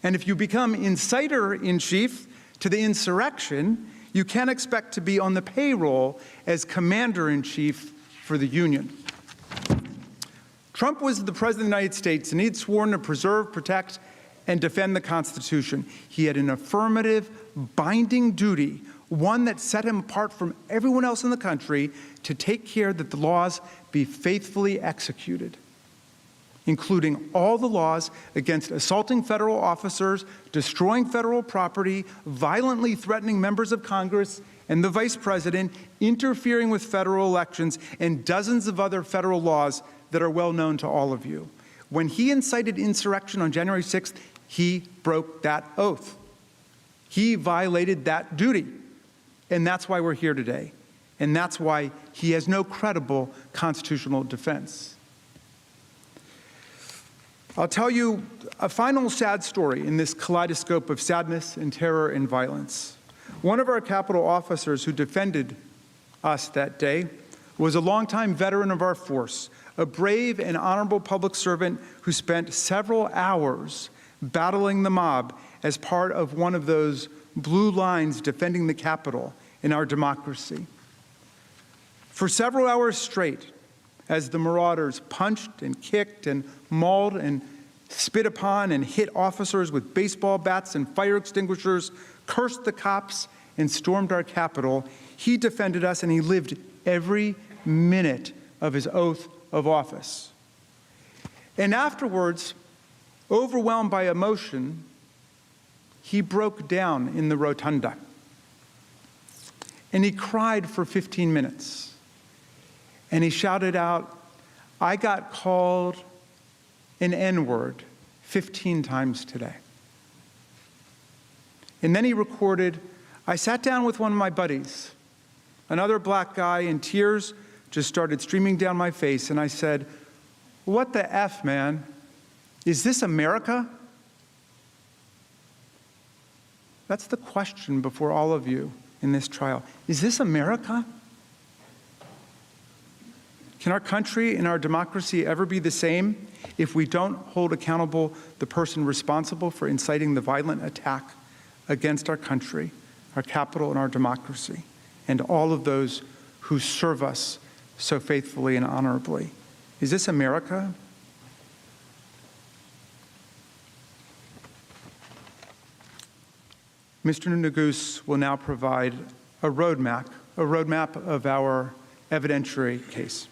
And if you become inciter-in-chief to the insurrection, you can't expect to be on the payroll as commander-in-chief for the Union. Trump was the president of the United States, and he'd sworn to preserve, protect, and defend the Constitution. He had an affirmative, binding duty, one that set him apart from everyone else in the country, to take care that the laws be faithfully executed, including all the laws against assaulting federal officers, destroying federal property, violently threatening members of Congress and the vice president, interfering with federal elections, and dozens of other federal laws that are well known to all of you. When he incited insurrection on January 6th, he broke that oath. He violated that duty. And that's why we're here today. And that's why he has no credible constitutional defense. I'll tell you a final sad story in this kaleidoscope of sadness and terror and violence. One of our Capitol officers who defended us that day was a longtime veteran of our force, a brave and honorable public servant who spent several hours battling the mob as part of one of those blue lines defending the Capitol in our democracy. For several hours straight, as the marauders punched and kicked and mauled and spit upon and hit officers with baseball bats and fire extinguishers, cursed the cops, and stormed our Capitol, he defended us, and he lived every minute of his oath of office. And afterwards, overwhelmed by emotion, he broke down in the rotunda. And he cried for 15 minutes. And he shouted out, "I got called an N-word 15 times today." And then he recorded, "I sat down with one of my buddies, another black guy, and tears just started streaming down my face, and I said, 'What the F, man? Is this America?'" That's the question before all of you in this trial. Is this America? Can our country and our democracy ever be the same if we don't hold accountable the person responsible for inciting the violent attack against our country, our capital, and our democracy, and all of those who serve us so faithfully and honorably? Is this America? Mr. Neguse will now provide a roadmap of our evidentiary case.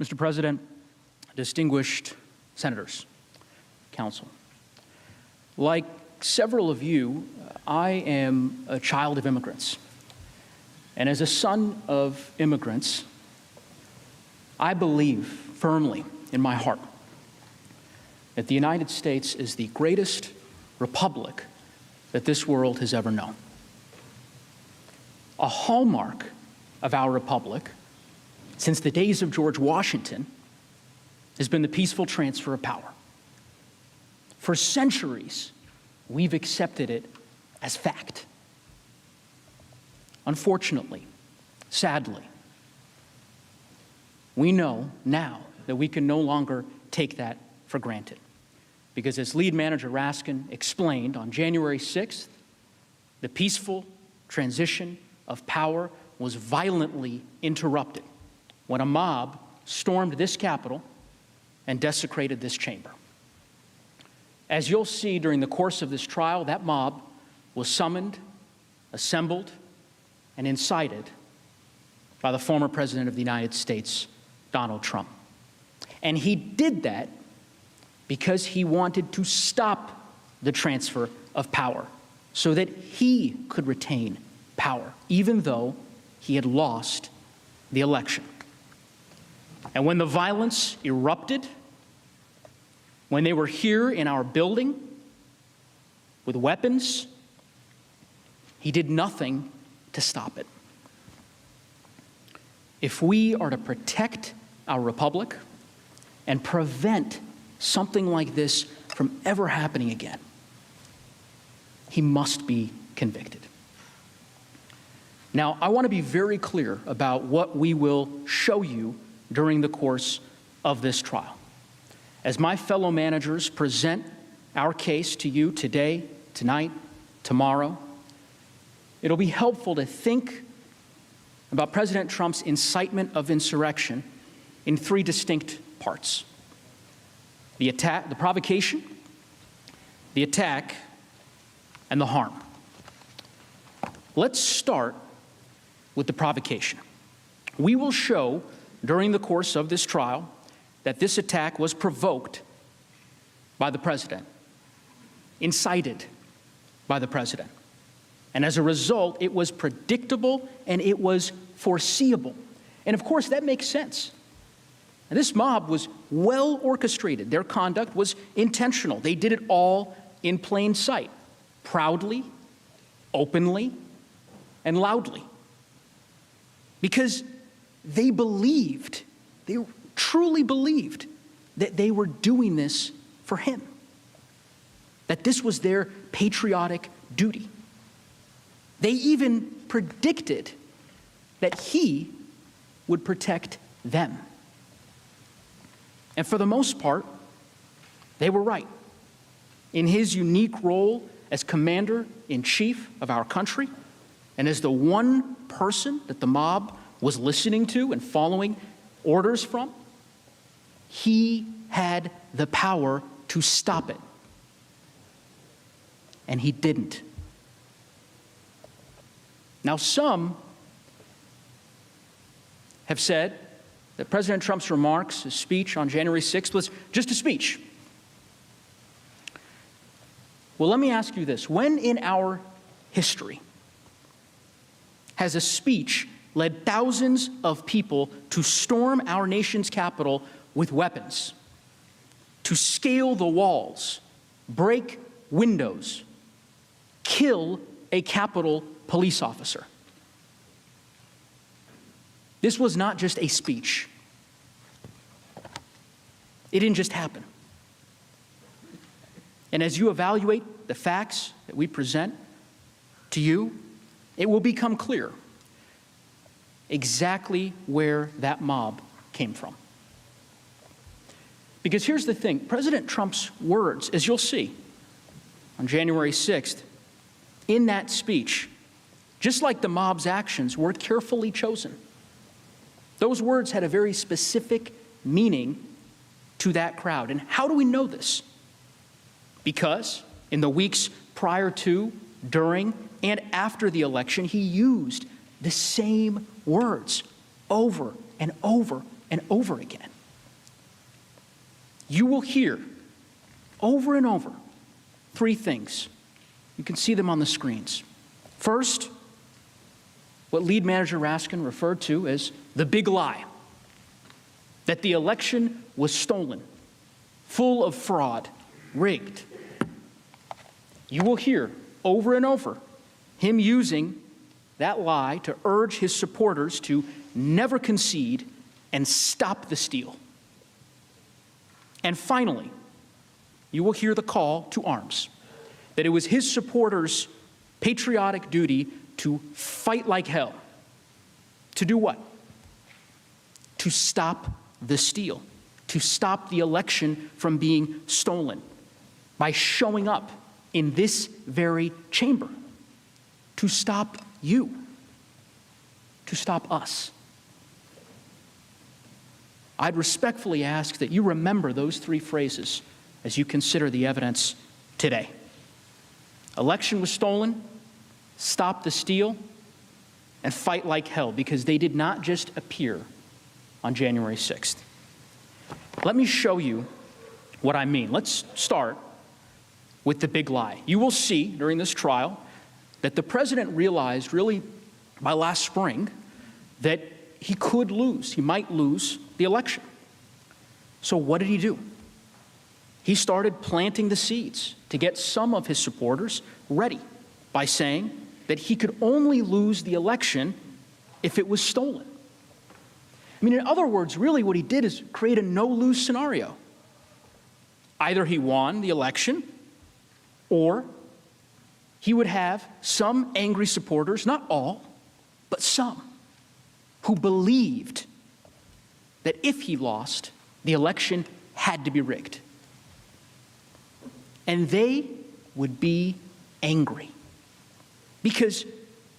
Mr. President, distinguished senators, counsel, like several of you, I am a child of immigrants. And as a son of immigrants, I believe firmly in my heart that the United States is the greatest republic that this world has ever known. A hallmark of our republic since the days of George Washington has been the peaceful transfer of power. For centuries, we've accepted it as fact. Unfortunately, sadly, we know now that we can no longer take that for granted. Because as lead manager Raskin explained on January 6th, the peaceful transition of power was violently interrupted when a mob stormed this Capitol and desecrated this chamber. As you'll see during the course of this trial, that mob was summoned, assembled, and incited by the former President of the United States, Donald Trump. And he did that because he wanted to stop the transfer of power so that he could retain power, even though he had lost the election. And when the violence erupted, when they were here in our building with weapons, he did nothing to stop it. If we are to protect our republic and prevent something like this from ever happening again, he must be convicted. Now, I want to be very clear about what we will show you during the course of this trial. As my fellow managers present our case to you today, tonight, tomorrow, it'll be helpful to think about President Trump's incitement of insurrection in three distinct parts: the attack, the provocation, the attack, and the harm. Let's start with the provocation. We will show during the course of this trial that this attack was provoked by the president, incited by the president. And as a result, it was predictable and it was foreseeable. And of course, that makes sense. And this mob was well orchestrated. Their conduct was intentional. They did it all in plain sight, proudly, openly, and loudly. Because they believed, they truly believed that they were doing this for him, that this was their patriotic duty. They even predicted that he would protect them. And for the most part, they were right. In his unique role as commander-in-chief of our country, and as the one person that the mob was listening to and following orders from, he had the power to stop it. And he didn't. Now, some have said that President Trump's remarks, his speech on January 6th, was just a speech. Well, let me ask you this. When in our history has a speech led thousands of people to storm our nation's capital with weapons, to scale the walls, break windows, kill a Capitol police officer? This was not just a speech. It didn't just happen. And as you evaluate the facts that we present to you, it will become clear exactly where that mob came from. Because here's the thing, President Trump's words, as you'll see on January 6th, in that speech, just like the mob's actions, were carefully chosen. Those words had a very specific meaning to that crowd. And how do we know this? Because in the weeks prior to, during, and after the election, he used the same words over and over and over again. You will hear over and over three things. You can see them on the screens. First, what lead manager Raskin referred to as the big lie, that the election was stolen, full of fraud, rigged. You will hear over and over him using that lie to urge his supporters to never concede and stop the steal. And finally, you will hear the call to arms, that it was his supporters' patriotic duty to fight like hell. To do what? To stop the steal, to stop the election from being stolen by showing up in this very chamber, to stop you, to stop us. I'd respectfully ask that you remember those three phrases as you consider the evidence today. Election was stolen, stop the steal, and fight like hell, because they did not just appear on January 6th. Let me show you what I mean. Let's start with the big lie. You will see during this trial that the president realized really by last spring that he could lose, he might lose the election. So what did he do? He started planting the seeds to get some of his supporters ready by saying that he could only lose the election if it was stolen. I mean, in other words, really what he did is create a no-lose scenario. Either he won the election, or he would have some angry supporters, not all, but some, who believed that if he lost, the election had to be rigged. And they would be angry because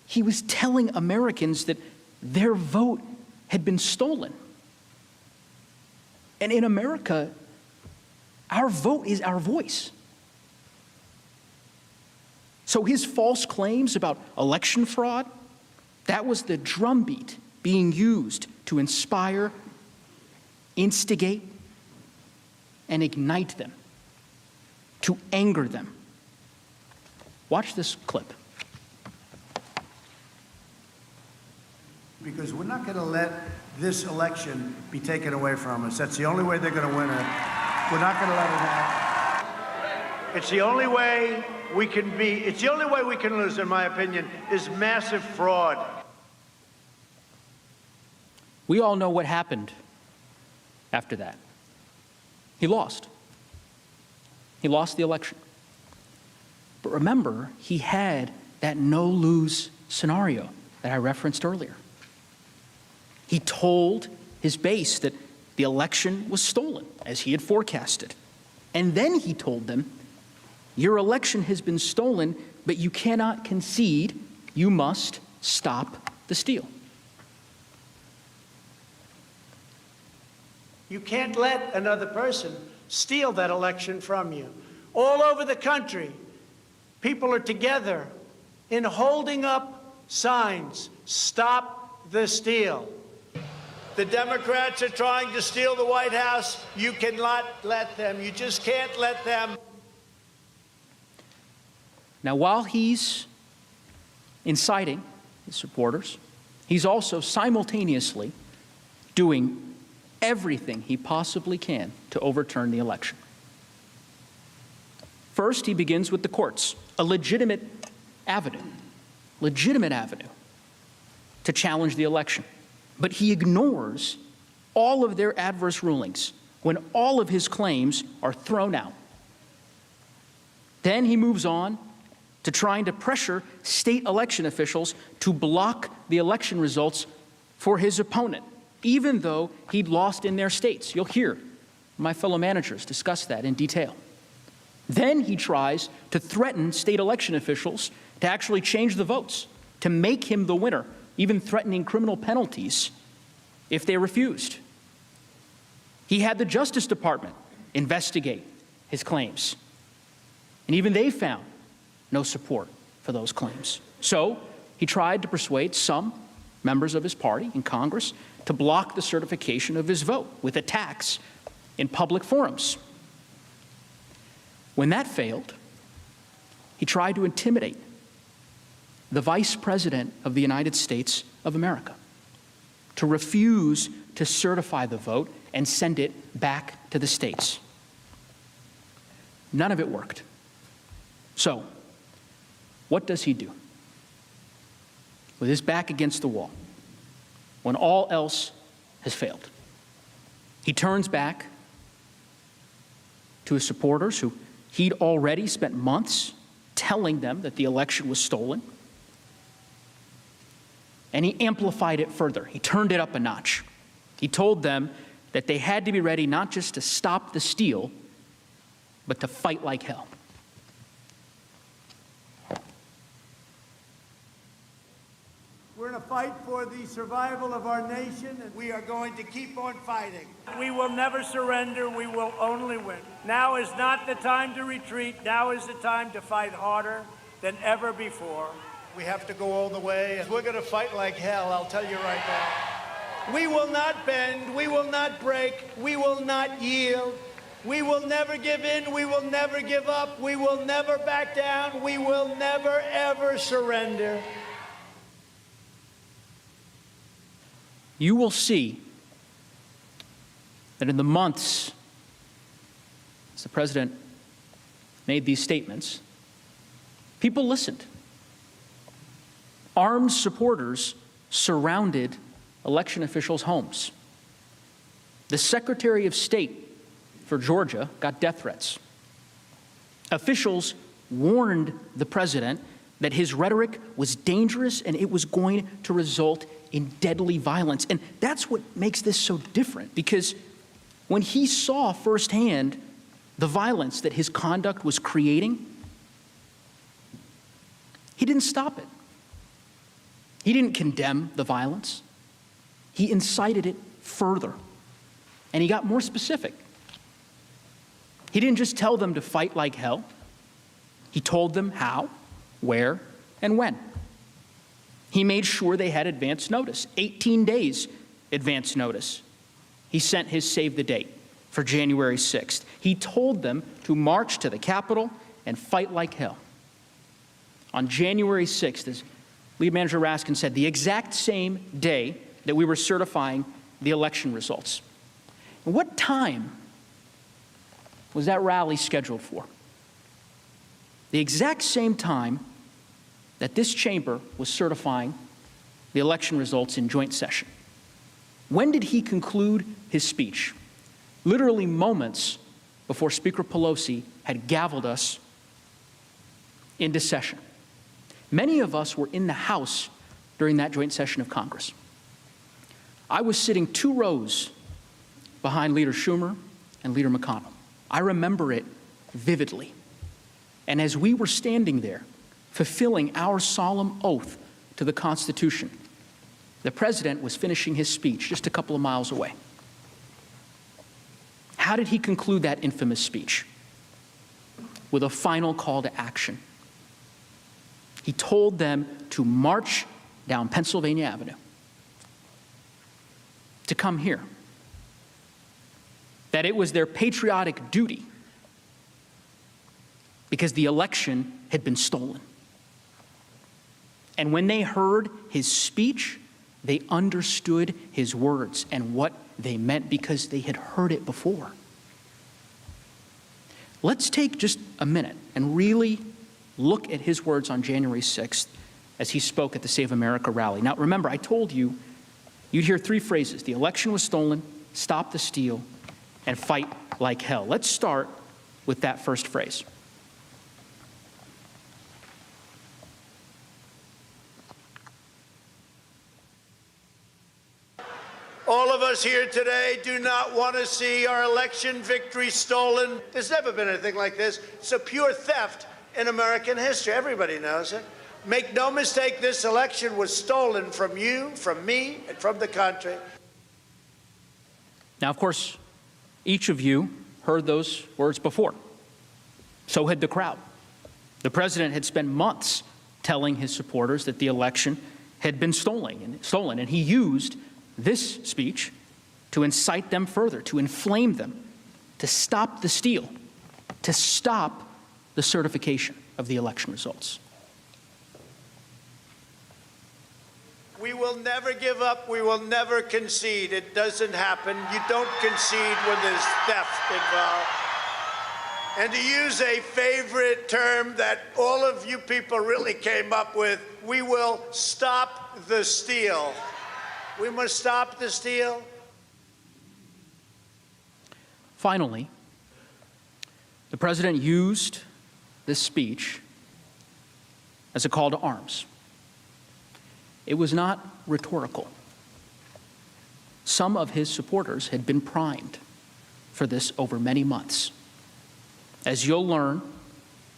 he was telling Americans that their vote had been stolen. And in America, our vote is our voice. So his false claims about election fraud, that was the drumbeat being used to inspire, instigate, and ignite them, to anger them. Watch this clip. Because we're not going to let this election be taken away from us. That's the only way they're going to win it. We're not going to let it happen. It's the only way we can it's the only way we can lose, in my opinion, is massive fraud. We all know what happened after that. He lost. He lost the election. But remember, he had that no-lose scenario that I referenced earlier. He told his base that the election was stolen, as he had forecasted. And then he told them, your election has been stolen, but you cannot concede. You must stop the steal. You can't let another person steal that election from you. All over the country, people are together in holding up signs, stop the steal. The Democrats are trying to steal the White House. You cannot let them. You just can't let them. Now, while he's inciting his supporters, he's also simultaneously doing everything he possibly can to overturn the election. First, he begins with the courts, a legitimate avenue to challenge the election. But he ignores all of their adverse rulings when all of his claims are thrown out. Then he moves on to trying to pressure state election officials to block the election results for his opponent, even though he'd lost in their states. You'll hear my fellow managers discuss that in detail. Then he tries to threaten state election officials to actually change the votes, to make him the winner, even threatening criminal penalties if they refused. He had the Justice Department investigate his claims, and even they found no support for those claims. So he tried to persuade some members of his party in Congress to block the certification of his vote with attacks in public forums. When that failed, he tried to intimidate the Vice President of the United States of America to refuse to certify the vote and send it back to the states. None of it worked. So, what does he do? With his back against the wall, when all else has failed, he turns back to his supporters who he'd already spent months telling them that the election was stolen. And he amplified it further. He turned it up a notch. He told them that they had to be ready not just to stop the steal, but to fight like hell. We're in a fight for the survival of our nation, and we are going to keep on fighting. We will never surrender. We will only win. Now is not the time to retreat. Now is the time to fight harder than ever before. We have to go all the way, and we're going to fight like hell, I'll tell you right now. We will not bend. We will not break. We will not yield. We will never give in. We will never give up. We will never back down. We will never, ever surrender. You will see that in the months as the president made these statements, people listened. Armed supporters surrounded election officials' homes. The Secretary of State for Georgia got death threats. Officials warned the president that his rhetoric was dangerous and it was going to result in deadly violence. And that's what makes this so different, because when he saw firsthand the violence that his conduct was creating, he didn't stop it. He didn't condemn the violence. He incited it further. And he got more specific. He didn't just tell them to fight like hell. He told them how, where, and when. He made sure they had advance notice, 18 days advance notice. He sent his save the date for January 6th. He told them to march to the Capitol and fight like hell. On January 6th, as Lead Manager Raskin said, the exact same day that we were certifying the election results. And what time was that rally scheduled for? The exact same time that this chamber was certifying the election results in joint session. When did he conclude his speech? Literally moments before Speaker Pelosi had gavelled us into session. Many of us were in the House during that joint session of Congress. I was sitting 2 rows behind Leader Schumer and Leader McConnell. I remember it vividly. And as we were standing there, fulfilling our solemn oath to the Constitution, the president was finishing his speech just a couple of miles away. How did he conclude that infamous speech? With a final call to action. He told them to march down Pennsylvania Avenue, to come here, that it was their patriotic duty because the election had been stolen. And when they heard his speech, they understood his words and what they meant because they had heard it before. Let's take just a minute and really look at his words on January 6th as he spoke at the Save America rally. Now, remember, I told you, you'd hear 3 phrases: the election was stolen, stop the steal, and fight like hell. Let's start with that first phrase. of us here today do not want to see our election victory stolen. There's never been anything like this. It's a pure theft in American history. Everybody knows it. Make no mistake, this election was stolen from you, from me, and from the country. Now, of course, each of you heard those words before. So had the crowd. The president had spent months telling his supporters that the election had been stolen, and he used this speech to incite them further, to inflame them, to stop the steal, to stop the certification of the election results. We will never give up. We will never concede. It doesn't happen. You don't concede when there's theft involved. And to use a favorite term that all of you people really came up with, we will stop the steal. We must stop the steal. Finally, the president used this speech as a call to arms. It was not rhetorical. Some of his supporters had been primed for this over many months. As you'll learn,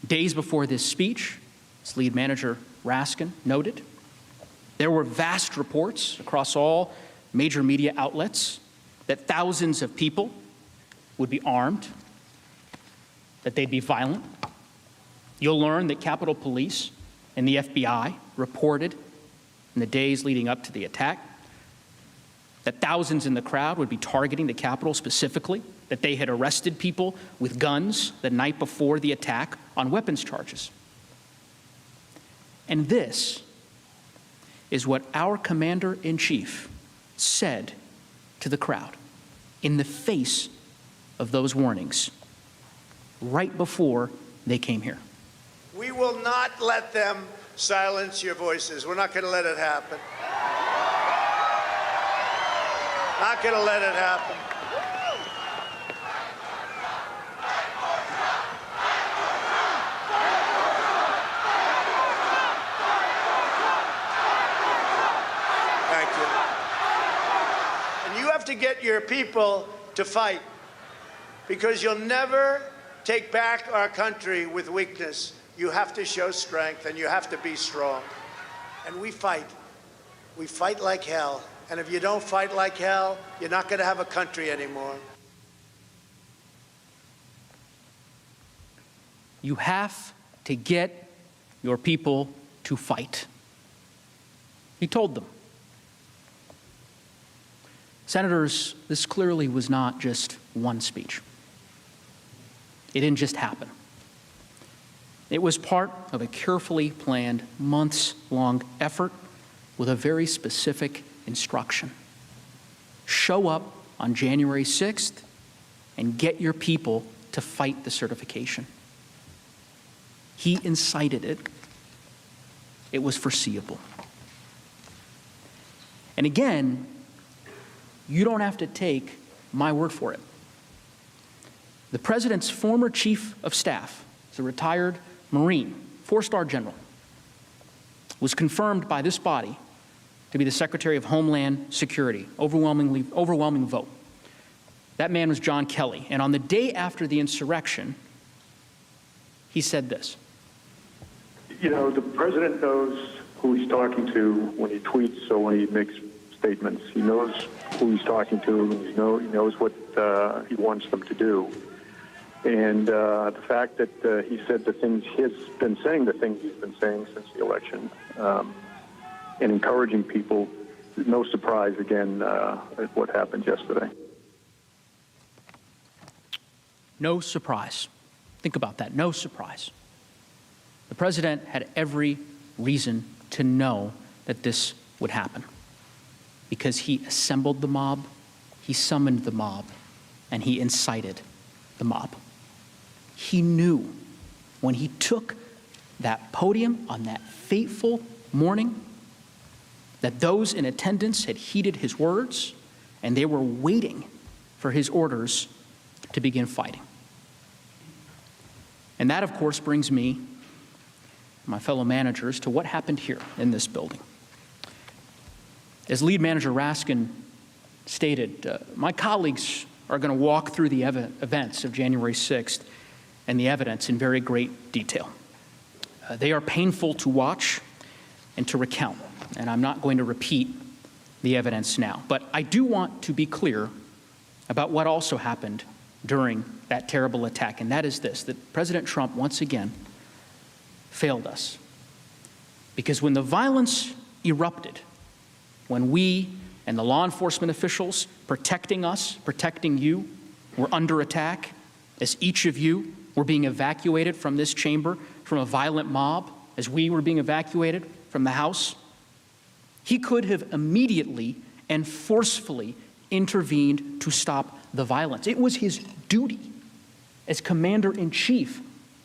days before this speech, as lead manager Raskin noted, there were vast reports across all major media outlets that thousands of people would be armed, that they'd be violent. You'll learn that Capitol Police and the FBI reported in the days leading up to the attack that thousands in the crowd would be targeting the Capitol specifically, that they had arrested people with guns the night before the attack on weapons charges. And this is what our commander-in-chief said to the crowd in the face of those warnings right before they came here. We will not let them silence your voices. We're not going to let it happen. Not going to let it happen. Thank you. And you have to get your people to fight, because you'll never take back our country with weakness. You have to show strength, and you have to be strong. And we fight. We fight like hell. And if you don't fight like hell, you're not going to have a country anymore. You have to get your people to fight. He told them. Senators, this clearly was not just one speech. It didn't just happen. It was part of a carefully planned, months-long effort with a very specific instruction. Show up on January 6th and get your people to fight the certification. He incited it. It was foreseeable. And again, you don't have to take my word for it. The president's former chief of staff, is a retired Marine, 4-star general, was confirmed by this body to be the Secretary of Homeland Security, overwhelming vote. That man was John Kelly. And on the day after the insurrection, he said this. You know, the president knows who he's talking to when he tweets or when he makes statements. He knows who he's talking to. He knows what he wants them to do. And the fact that he said the things he's been saying, since the election, and encouraging people, no surprise, again, at what happened yesterday. No surprise. Think about that. No surprise. The president had every reason to know that this would happen because he assembled the mob, he summoned the mob, and he incited the mob. He knew when he took that podium on that fateful morning that those in attendance had heeded his words and they were waiting for his orders to begin fighting. And that, of course, brings me, my fellow managers, to what happened here in this building. As lead manager Raskin stated, my colleagues are going to walk through the events of January 6th and the evidence in very great detail. They are painful to watch and to recount, and I'm not going to repeat the evidence now. But I do want to be clear about what also happened during that terrible attack, and that is this, that President Trump once again failed us. Because when the violence erupted, when we and the law enforcement officials protecting us, protecting you, were under attack, as each of you were being evacuated from this chamber, from a violent mob, as we were being evacuated from the House, he could have immediately and forcefully intervened to stop the violence. It was his duty as commander-in-chief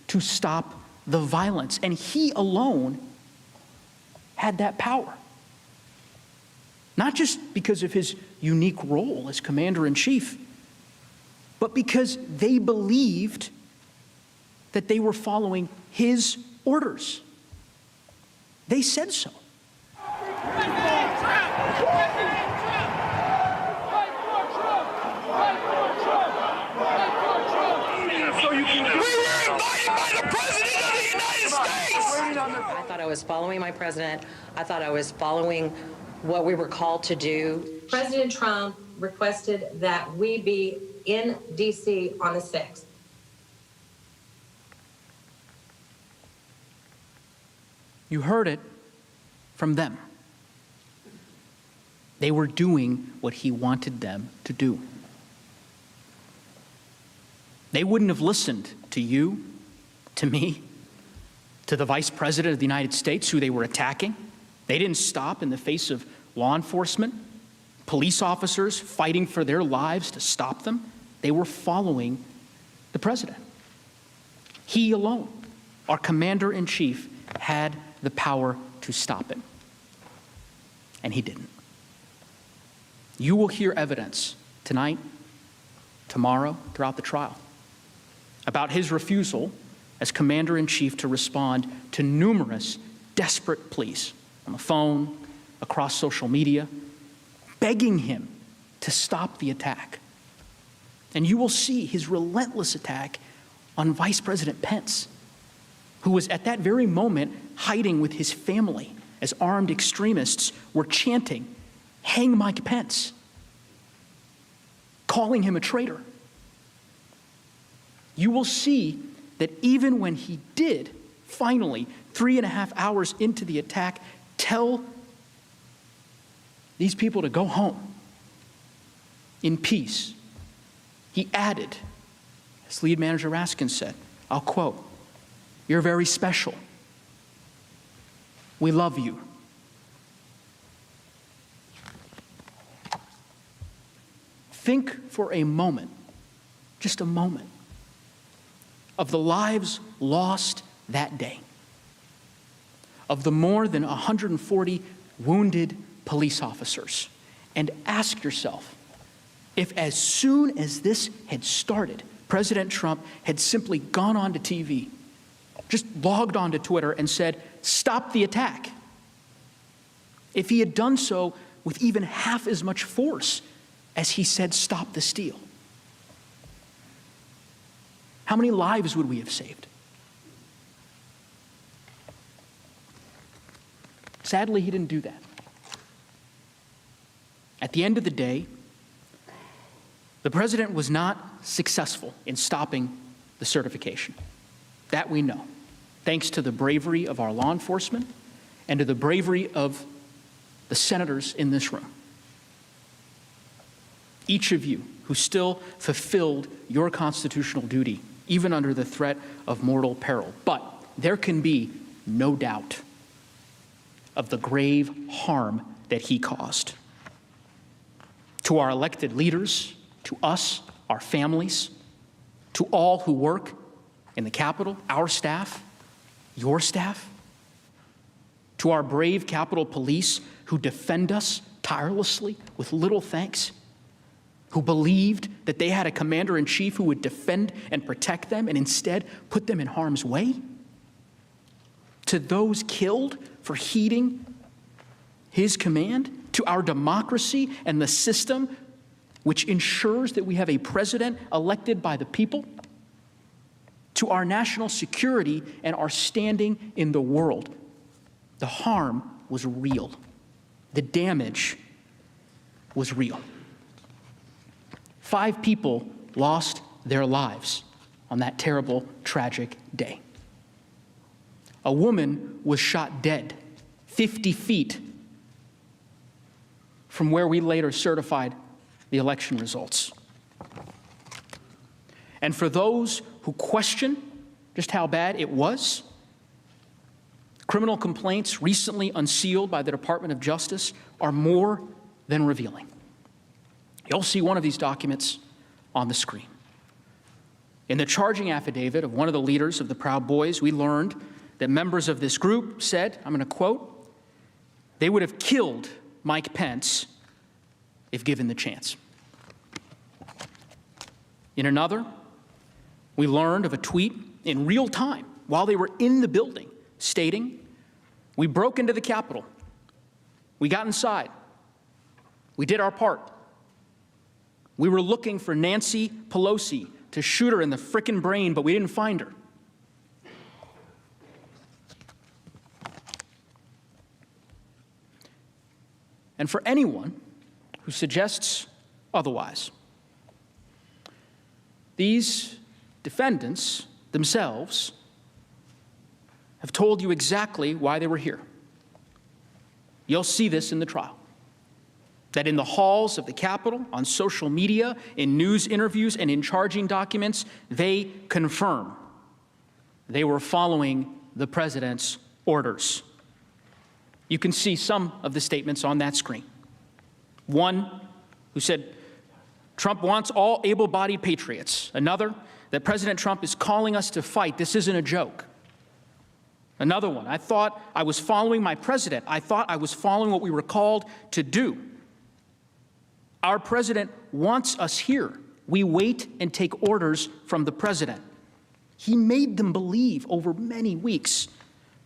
to stop the violence, and he alone had that power. Not just because of his unique role as commander-in-chief, but because they believed that they were following his orders. They said so. I thought I was following my president. I thought I was following what we were called to do. President Trump requested that we be in D.C. on the 6th. You heard it from them. They were doing what he wanted them to do. They wouldn't have listened to you, to me, to the Vice President of the United States, who they were attacking. They didn't stop in the face of law enforcement, police officers fighting for their lives to stop them. They were following the president. He alone, our commander-in-chief, had the power to stop it. And he didn't. You will hear evidence tonight, tomorrow, throughout the trial, about his refusal as commander-in-chief to respond to numerous desperate pleas on the phone, across social media, begging him to stop the attack. And you will see his relentless attack on Vice President Pence, who was at that very moment hiding with his family as armed extremists were chanting, "Hang Mike Pence," calling him a traitor. You will see that even when he did, finally, 3.5 hours into the attack, tell these people to go home in peace, he added, as lead manager Raskin said, I'll quote, "You're very special. We love you." Think for a moment, just a moment, of the lives lost that day, of the more than 140 wounded police officers, and ask yourself if as soon as this had started, President Trump had simply gone onto TV, just logged onto Twitter and said, "Stop the attack." If he had done so with even half as much force as he said, "Stop the steal," how many lives would we have saved? Sadly, he didn't do that. At the end of the day, the president was not successful in stopping the certification. That we know, thanks to the bravery of our law enforcement and to the bravery of the senators in this room. Each of you who still fulfilled your constitutional duty, even under the threat of mortal peril. But there can be no doubt of the grave harm that he caused. To our elected leaders, to us, our families, to all who work in the Capitol, our staff, your staff, to our brave Capitol Police who defend us tirelessly with little thanks, who believed that they had a commander-in-chief who would defend and protect them and instead put them in harm's way, to those killed for heeding his command, to our democracy and the system which ensures that we have a president elected by the people, to our national security and our standing in the world. The harm was real. The damage was real. 5 people lost their lives on that terrible, tragic day. A woman was shot dead 50 feet from where we later certified the election results. And for those who question just how bad it was, criminal complaints recently unsealed by the Department of Justice are more than revealing. You'll see one of these documents on the screen. In the charging affidavit of one of the leaders of the Proud Boys, we learned that members of this group said, I'm going to quote, they would have killed Mike Pence if given the chance. In another, we learned of a tweet in real time while they were in the building stating, we broke into the Capitol. We got inside. We did our part. We were looking for Nancy Pelosi to shoot her in the frickin' brain, but we didn't find her. And for anyone who suggests otherwise, these defendants themselves have told you exactly why they were here. You'll see this in the trial. That in the halls of the Capitol, on social media, in news interviews, and in charging documents, they confirm they were following the president's orders. You can see some of the statements on that screen. One who said, Trump wants all able-bodied patriots. Another, that President Trump is calling us to fight. This isn't a joke. Another one, I thought I was following my president. I thought I was following what we were called to do. Our president wants us here. We wait and take orders from the president. He made them believe over many weeks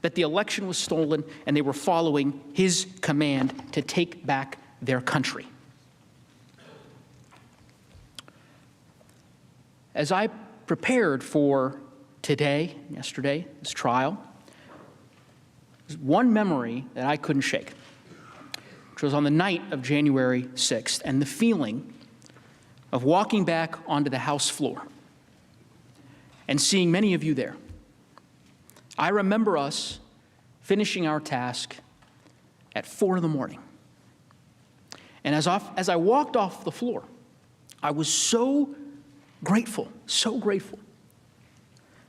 that the election was stolen and they were following his command to take back their country. As I prepared for today, yesterday, this trial, there's one memory that I couldn't shake, which was on the night of January 6th, and the feeling of walking back onto the House floor and seeing many of you there. I remember us finishing our task at 4 in the morning. And as I walked off the floor, I was so grateful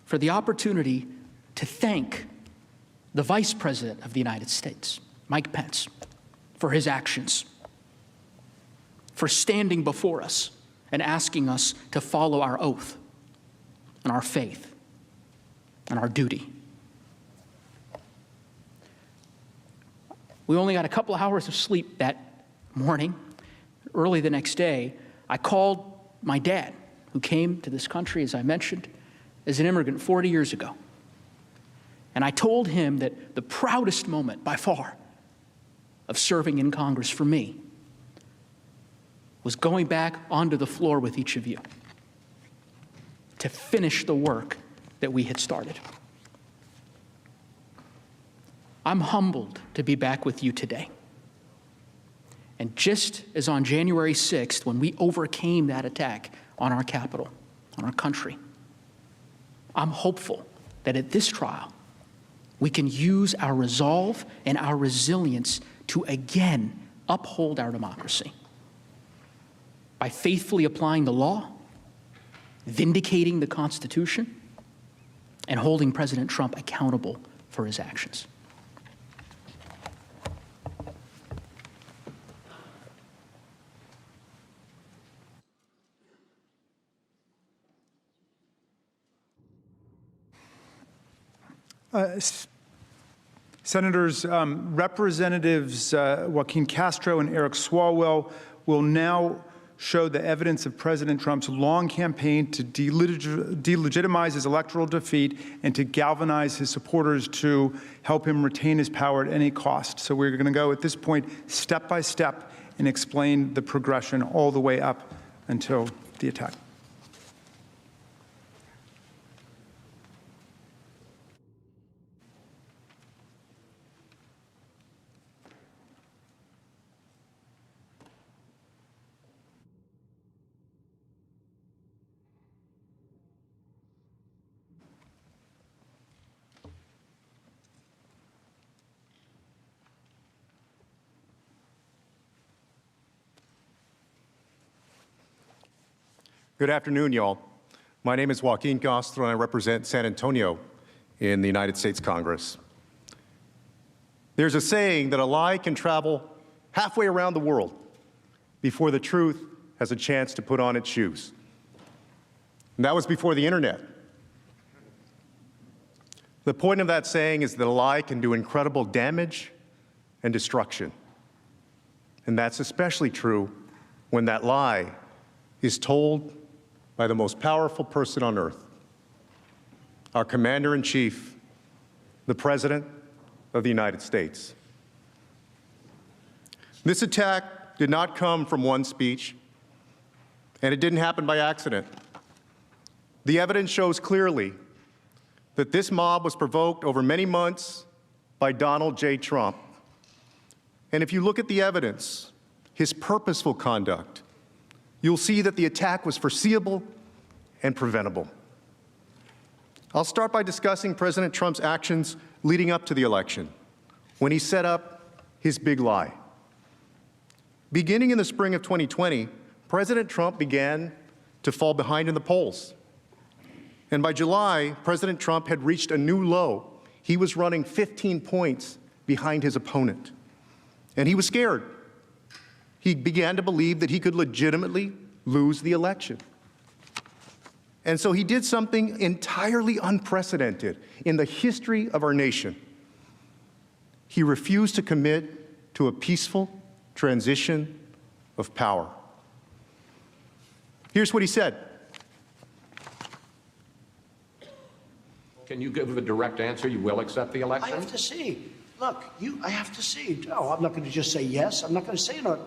for the opportunity to thank the Vice President of the United States, Mike Pence, for his actions, for standing before us and asking us to follow our oath and our faith and our duty. We only got a couple of hours of sleep that morning. Early the next day, I called my dad, who came to this country, as I mentioned, as an immigrant 40 years ago. And I told him that the proudest moment, by far, of serving in Congress for me was going back onto the floor with each of you to finish the work that we had started. I'm humbled to be back with you today. And just as on January 6th, when we overcame that attack on our Capitol, on our country, I'm hopeful that at this trial, we can use our resolve and our resilience to again uphold our democracy by faithfully applying the law, vindicating the Constitution, and holding President Trump accountable for his actions. Senators, Representatives Joaquin Castro and Eric Swalwell will now show the evidence of President Trump's long campaign to delegitimize his electoral defeat and to galvanize his supporters to help him retain his power at any cost. So we're going to go at this point step by step and explained the progression all the way up until the attack. Good afternoon, y'all. My name is Joaquin Castro, and I represent San Antonio in the United States Congress. There's a saying that a lie can travel halfway around the world before the truth has a chance to put on its shoes. And that was before the internet. The point of that saying is that a lie can do incredible damage and destruction. And that's especially true when that lie is told by the most powerful person on earth, our Commander-in-Chief, the President of the United States. This attack did not come from one speech, and it didn't happen by accident. The evidence shows clearly that this mob was provoked over many months by Donald J. Trump. And if you look at the evidence, his purposeful conduct, you'll see that the attack was foreseeable and preventable. I'll start by discussing President Trump's actions leading up to the election, when he set up his big lie. Beginning in the spring of 2020, President Trump began to fall behind in the polls. And by July, President Trump had reached a new low. He was running 15 points behind his opponent. And he was scared. He began to believe that he could legitimately lose the election. And so he did something entirely unprecedented in the history of our nation. He refused to commit to a peaceful transition of power. Here's what he said. Can you give a direct answer? You will accept the election? I have to see. Look, I have to see. No, I'm not going to just say yes. I'm not going to say no.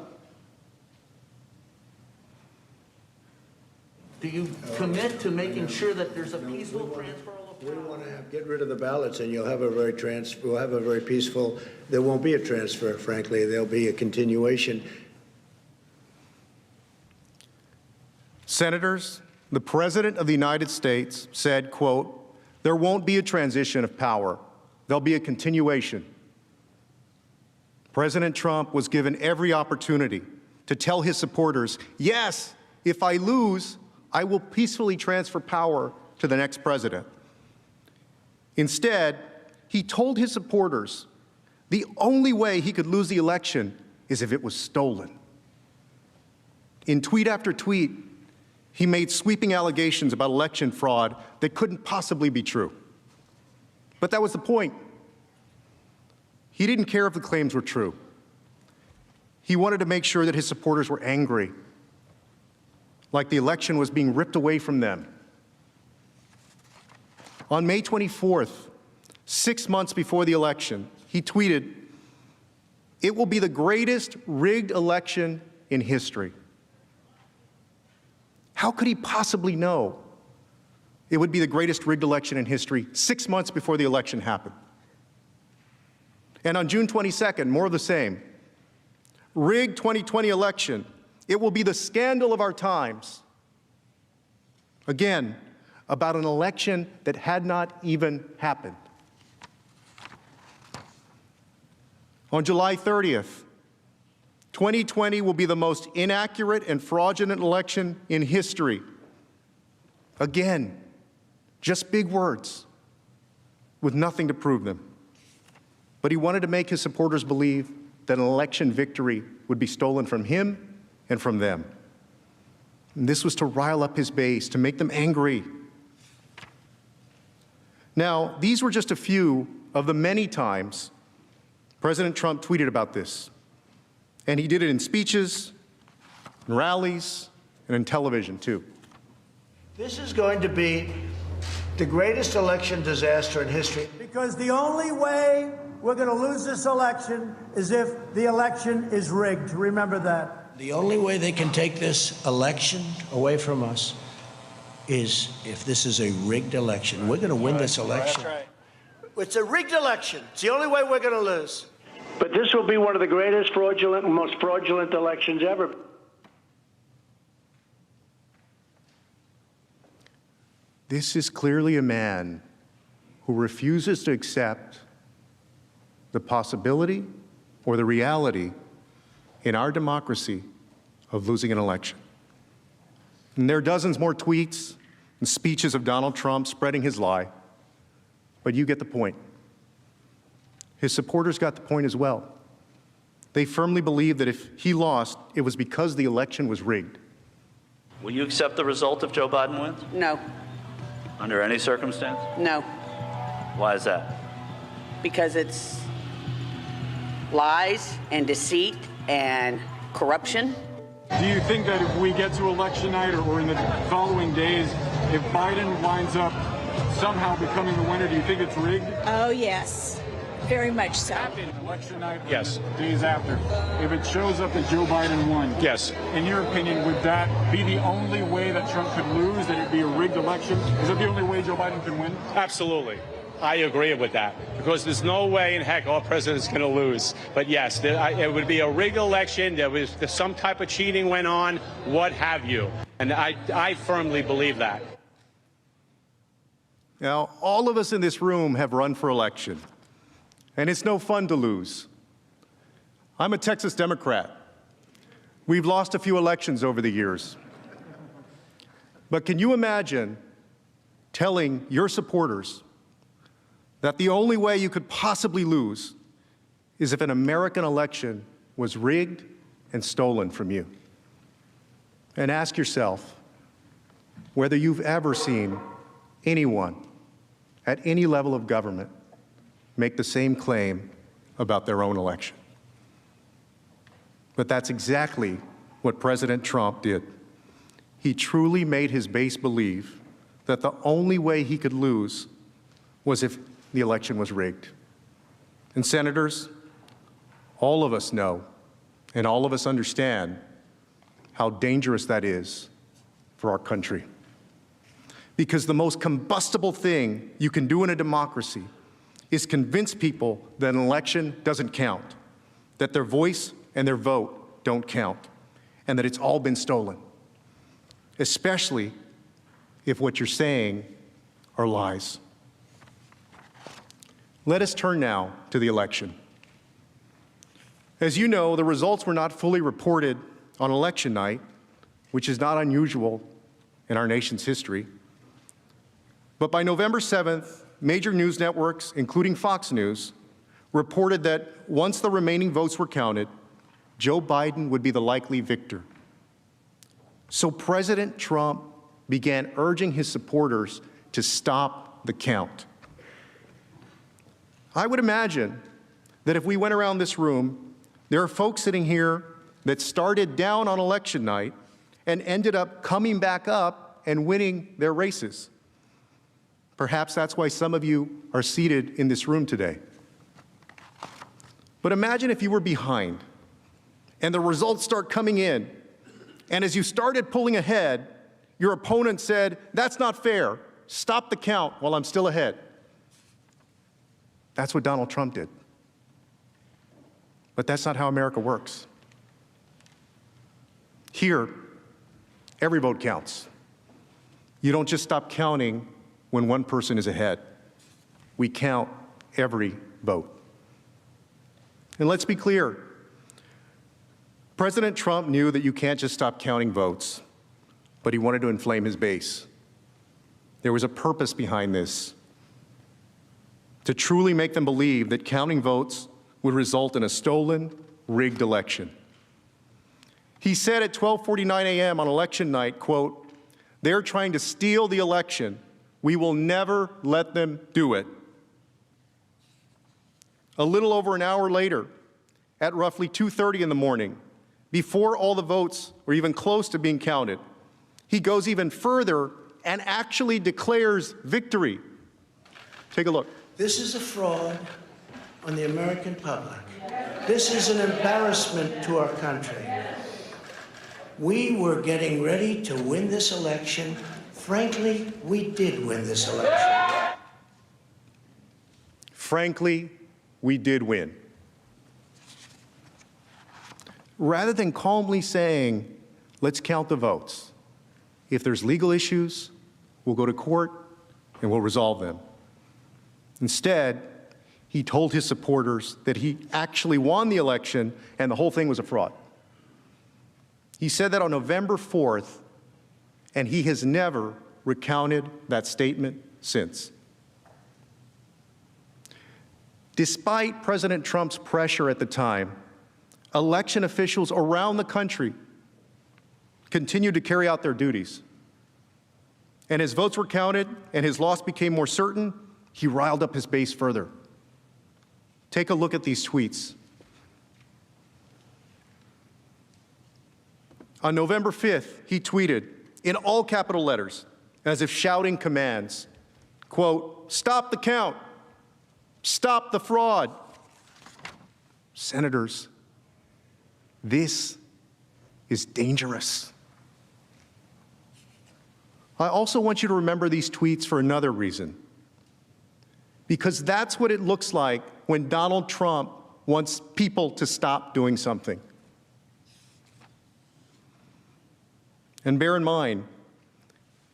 Do you commit to making sure that there's a peaceful transfer of power? We want to get rid of the ballots, and we'll have a very peaceful. There won't be a transfer, frankly. There'll be a continuation. Senators, the President of the United States said, quote, "There won't be a transition of power. There'll be a continuation." President Trump was given every opportunity to tell his supporters, yes, if I lose, I will peacefully transfer power to the next president. Instead, he told his supporters the only way he could lose the election is if it was stolen. In tweet after tweet, he made sweeping allegations about election fraud that couldn't possibly be true. But that was the point. He didn't care if the claims were true. He wanted to make sure that his supporters were angry, like the election was being ripped away from them. On May 24th, 6 months before the election, he tweeted, "It will be the greatest rigged election in history." How could he possibly know it would be the greatest rigged election in history 6 months before the election happened? And on June 22nd, more of the same. Rigged 2020 election. It will be the scandal of our times. Again, about an election that had not even happened. On July 30th, 2020 will be the most inaccurate and fraudulent election in history. Again, just big words with nothing to prove them. But he wanted to make his supporters believe that an election victory would be stolen from him and from them. And this was to rile up his base, to make them angry. Now, these were just a few of the many times President Trump tweeted about this. And he did it in speeches, in rallies, and in television, too. This is going to be the greatest election disaster in history. Because the only way we're going to lose this election is if the election is rigged. Remember that. The only way they can take this election away from us is if this is a rigged election. We're going to win this election. That's right. It's a rigged election. It's the only way we're going to lose. But this will be one of the greatest fraudulent, most fraudulent elections ever. This is clearly a man who refuses to accept the possibility or the reality in our democracy of losing an election. And there are dozens more tweets and speeches of Donald Trump spreading his lie, but you get the point. His supporters got the point as well. They firmly believe that if he lost, it was because the election was rigged. Will you accept the result if Joe Biden wins? No. Under any circumstance? No. Why is that? Because it's lies and deceit and corruption. Do you think that if we get to election night or in the following days, if Biden winds up somehow becoming the winner, do you think it's rigged? Oh, yes. Very much so. Election night, yes. Days after, if it shows up that Joe Biden won, yes. In your opinion, would that be the only way that Trump could lose, that it'd be a rigged election? Is that the only way Joe Biden can win? Absolutely. I agree with that, because there's no way in heck our president's going to lose. But yes, it would be a rigged election. There's some type of cheating went on, what have you. And I firmly believe that. Now, all of us in this room have run for election, and it's no fun to lose. I'm a Texas Democrat. We've lost a few elections over the years. But can you imagine telling your supporters that the only way you could possibly lose is if an American election was rigged and stolen from you? And ask yourself whether you've ever seen anyone at any level of government make the same claim about their own election. But that's exactly what President Trump did. He truly made his base believe that the only way he could lose was if the election was rigged. And senators, all of us know and all of us understand how dangerous that is for our country. Because the most combustible thing you can do in a democracy is convince people that an election doesn't count, that their voice and their vote don't count, and that it's all been stolen, especially if what you're saying are lies. Let us turn now to the election. As you know, the results were not fully reported on election night, which is not unusual in our nation's history. But by November 7th, major news networks, including Fox News, reported that once the remaining votes were counted, Joe Biden would be the likely victor. So President Trump began urging his supporters to stop the count. I would imagine that if we went around this room, there are folks sitting here that started down on election night and ended up coming back up and winning their races. Perhaps that's why some of you are seated in this room today. But imagine if you were behind and the results start coming in, and as you started pulling ahead, your opponent said, "That's not fair. Stop the count while I'm still ahead." That's what Donald Trump did. But that's not how America works. Here, every vote counts. You don't just stop counting when one person is ahead. We count every vote. And let's be clear. President Trump knew that you can't just stop counting votes, but he wanted to inflame his base. There was a purpose behind this, to truly make them believe that counting votes would result in a stolen, rigged election. He said at 12:49 a.m. on election night, quote, "They're trying to steal the election. We will never let them do it." A little over an hour later, at roughly 2:30 in the morning, before all the votes were even close to being counted, he goes even further and actually declares victory. Take a look. This is a fraud on the American public. This is an embarrassment to our country. We were getting ready to win this election. Frankly, we did win this election. Frankly, we did win. Rather than calmly saying, let's count the votes. If there's legal issues, we'll go to court and we'll resolve them. Instead, he told his supporters that he actually won the election and the whole thing was a fraud. He said that on November 4th, and he has never recounted that statement since. Despite President Trump's pressure at the time, election officials around the country continued to carry out their duties. And as votes were counted and his loss became more certain, he riled up his base further. Take a look at these tweets. On November 5th, he tweeted in all capital letters, as if shouting commands, quote, "Stop the count, stop the fraud." Senators, this is dangerous. I also want you to remember these tweets for another reason. Because that's what it looks like when Donald Trump wants people to stop doing something. And bear in mind,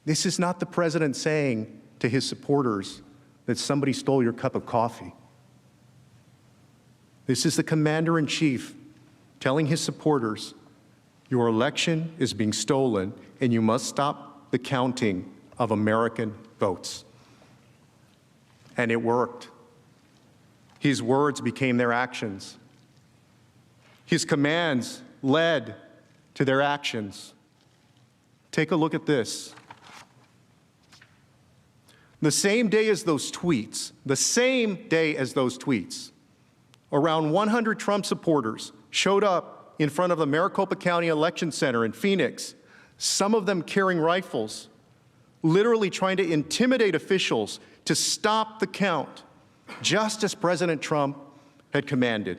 this is not the president saying to his supporters that somebody stole your cup of coffee. This is the commander-in-chief telling his supporters, your election is being stolen and you must stop the counting of American votes. And it worked. His words became their actions. His commands led to their actions. Take a look at this. The same day as those tweets, around 100 Trump supporters showed up in front of the Maricopa County Election Center in Phoenix, some of them carrying rifles, literally trying to intimidate officials to stop the count, just as President Trump had commanded.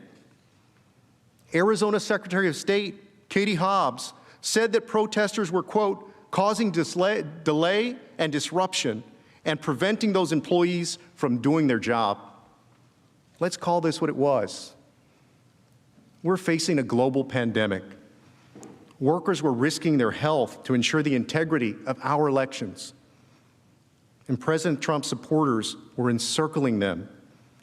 Arizona Secretary of State Katie Hobbs said that protesters were, quote, causing delay and disruption and preventing those employees from doing their job. Let's call this what it was. We're facing a global pandemic. Workers were risking their health to ensure the integrity of our elections. And President Trump's supporters were encircling them,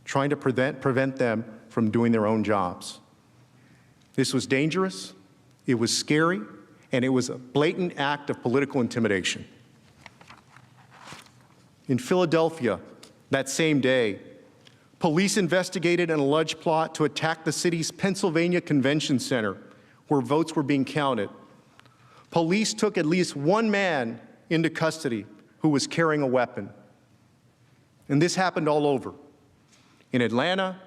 trying to prevent them from doing their own jobs. This was dangerous, it was scary, and it was a blatant act of political intimidation. In Philadelphia, that same day, police investigated an alleged plot to attack the city's Pennsylvania Convention Center, where votes were being counted. Police took at least one man into custody who was carrying a weapon. And this happened all over, in Atlanta,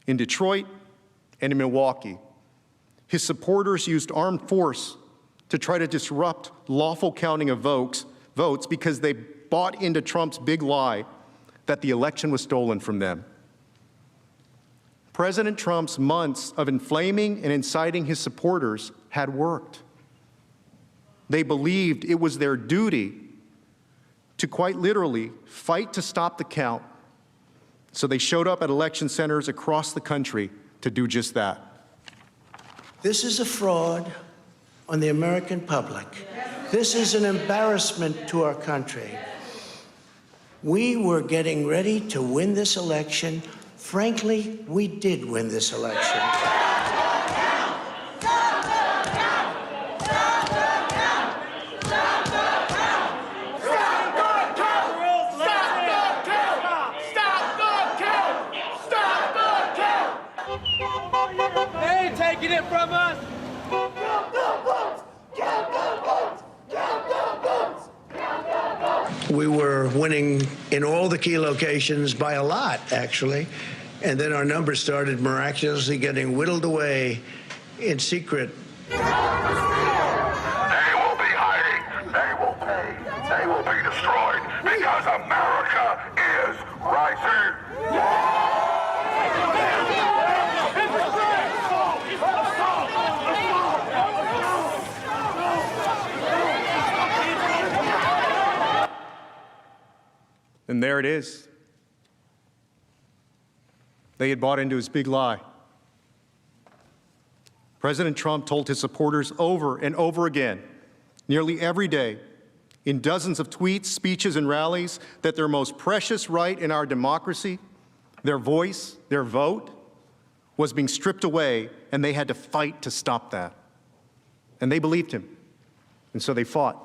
in Detroit, and in Milwaukee. His supporters used armed force to try to disrupt lawful counting of votes because they bought into Trump's big lie that the election was stolen from them. President Trump's months of inflaming and inciting his supporters had worked. They believed it was their duty to quite literally fight to stop the count, so they showed up at election centers across the country to do just that. This is a fraud on the American public. This is an embarrassment to our country. We were getting ready to win this election. Frankly, we did win this election. They ain't taking it from us. We were winning in all the key locations by a lot, actually. And then our numbers started miraculously getting whittled away in secret. They will be hiding. They will pay. They will be destroyed because America is rising. it is. They had bought into his big lie. President Trump told his supporters over and over again, nearly every day, in dozens of tweets, speeches, and rallies, that their most precious right in our democracy, their voice, their vote, was being stripped away, and they had to fight to stop that. And they believed him, and so they fought.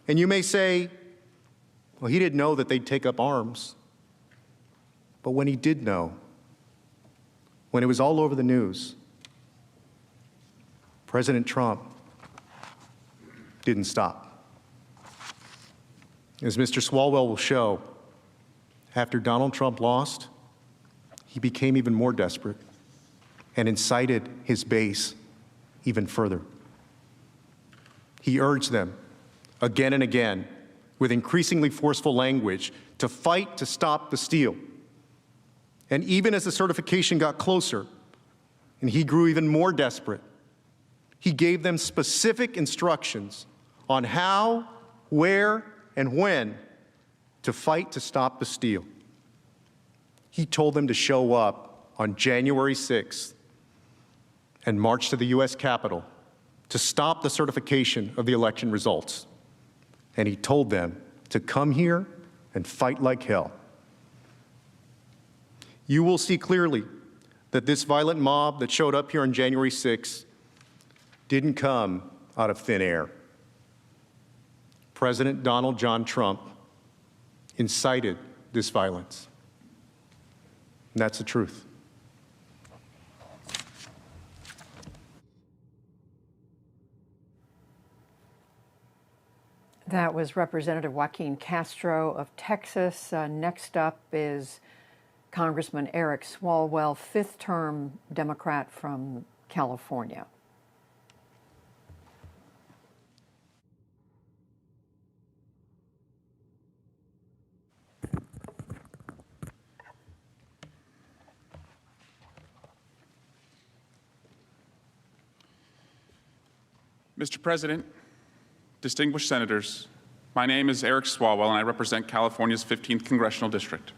And you may say, well, he didn't know that they'd take up arms. But when he did know, when it was all over the news, President Trump didn't stop. As Mr. Swalwell will show, after Donald Trump lost, he became even more desperate and incited his base even further. He urged them again and again with increasingly forceful language to fight to stop the steal. And even as the certification got closer and he grew even more desperate, he gave them specific instructions on how, where, and when to fight to stop the steal. He told them to show up on January 6th and march to the U.S. Capitol to stop the certification of the election results. And he told them to come here and fight like hell. You will see clearly that this violent mob that showed up here on January 6th didn't come out of thin air. President Donald John Trump incited this violence. And that's the truth. That was Representative Joaquin Castro of Texas. Next up is Congressman Eric Swalwell, fifth-term Democrat from California. Mr. President, distinguished senators, my name is Eric Swalwell, and I represent California's 15th Congressional District.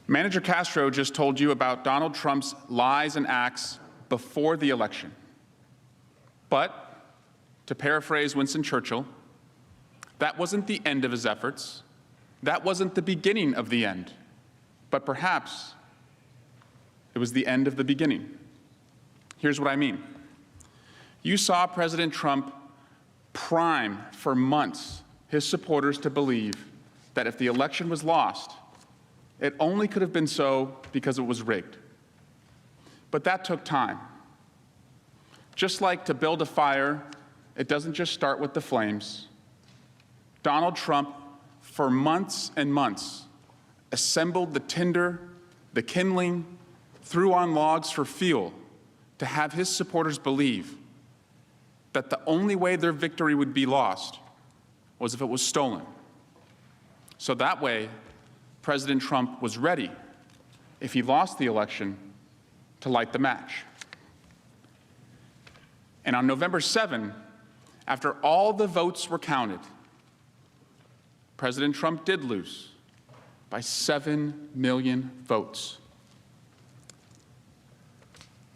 Manager Castro just told you about Donald Trump's lies and acts before the election. But, to paraphrase Winston Churchill, that wasn't the end of his efforts. That wasn't the beginning of the end. But perhaps it was the end of the beginning. Here's what I mean. You saw President Trump prime for months his supporters to believe that if the election was lost, it only could have been so because it was rigged. But that took time. Just like to build a fire, it doesn't just start with the flames. Donald Trump, for months and months, assembled the tinder, the kindling, threw on logs for fuel to have his supporters believe that the only way their victory would be lost was if it was stolen. So that way, President Trump was ready, if he lost the election, to light the match. And on November 7, after all the votes were counted, President Trump did lose by 7 million votes.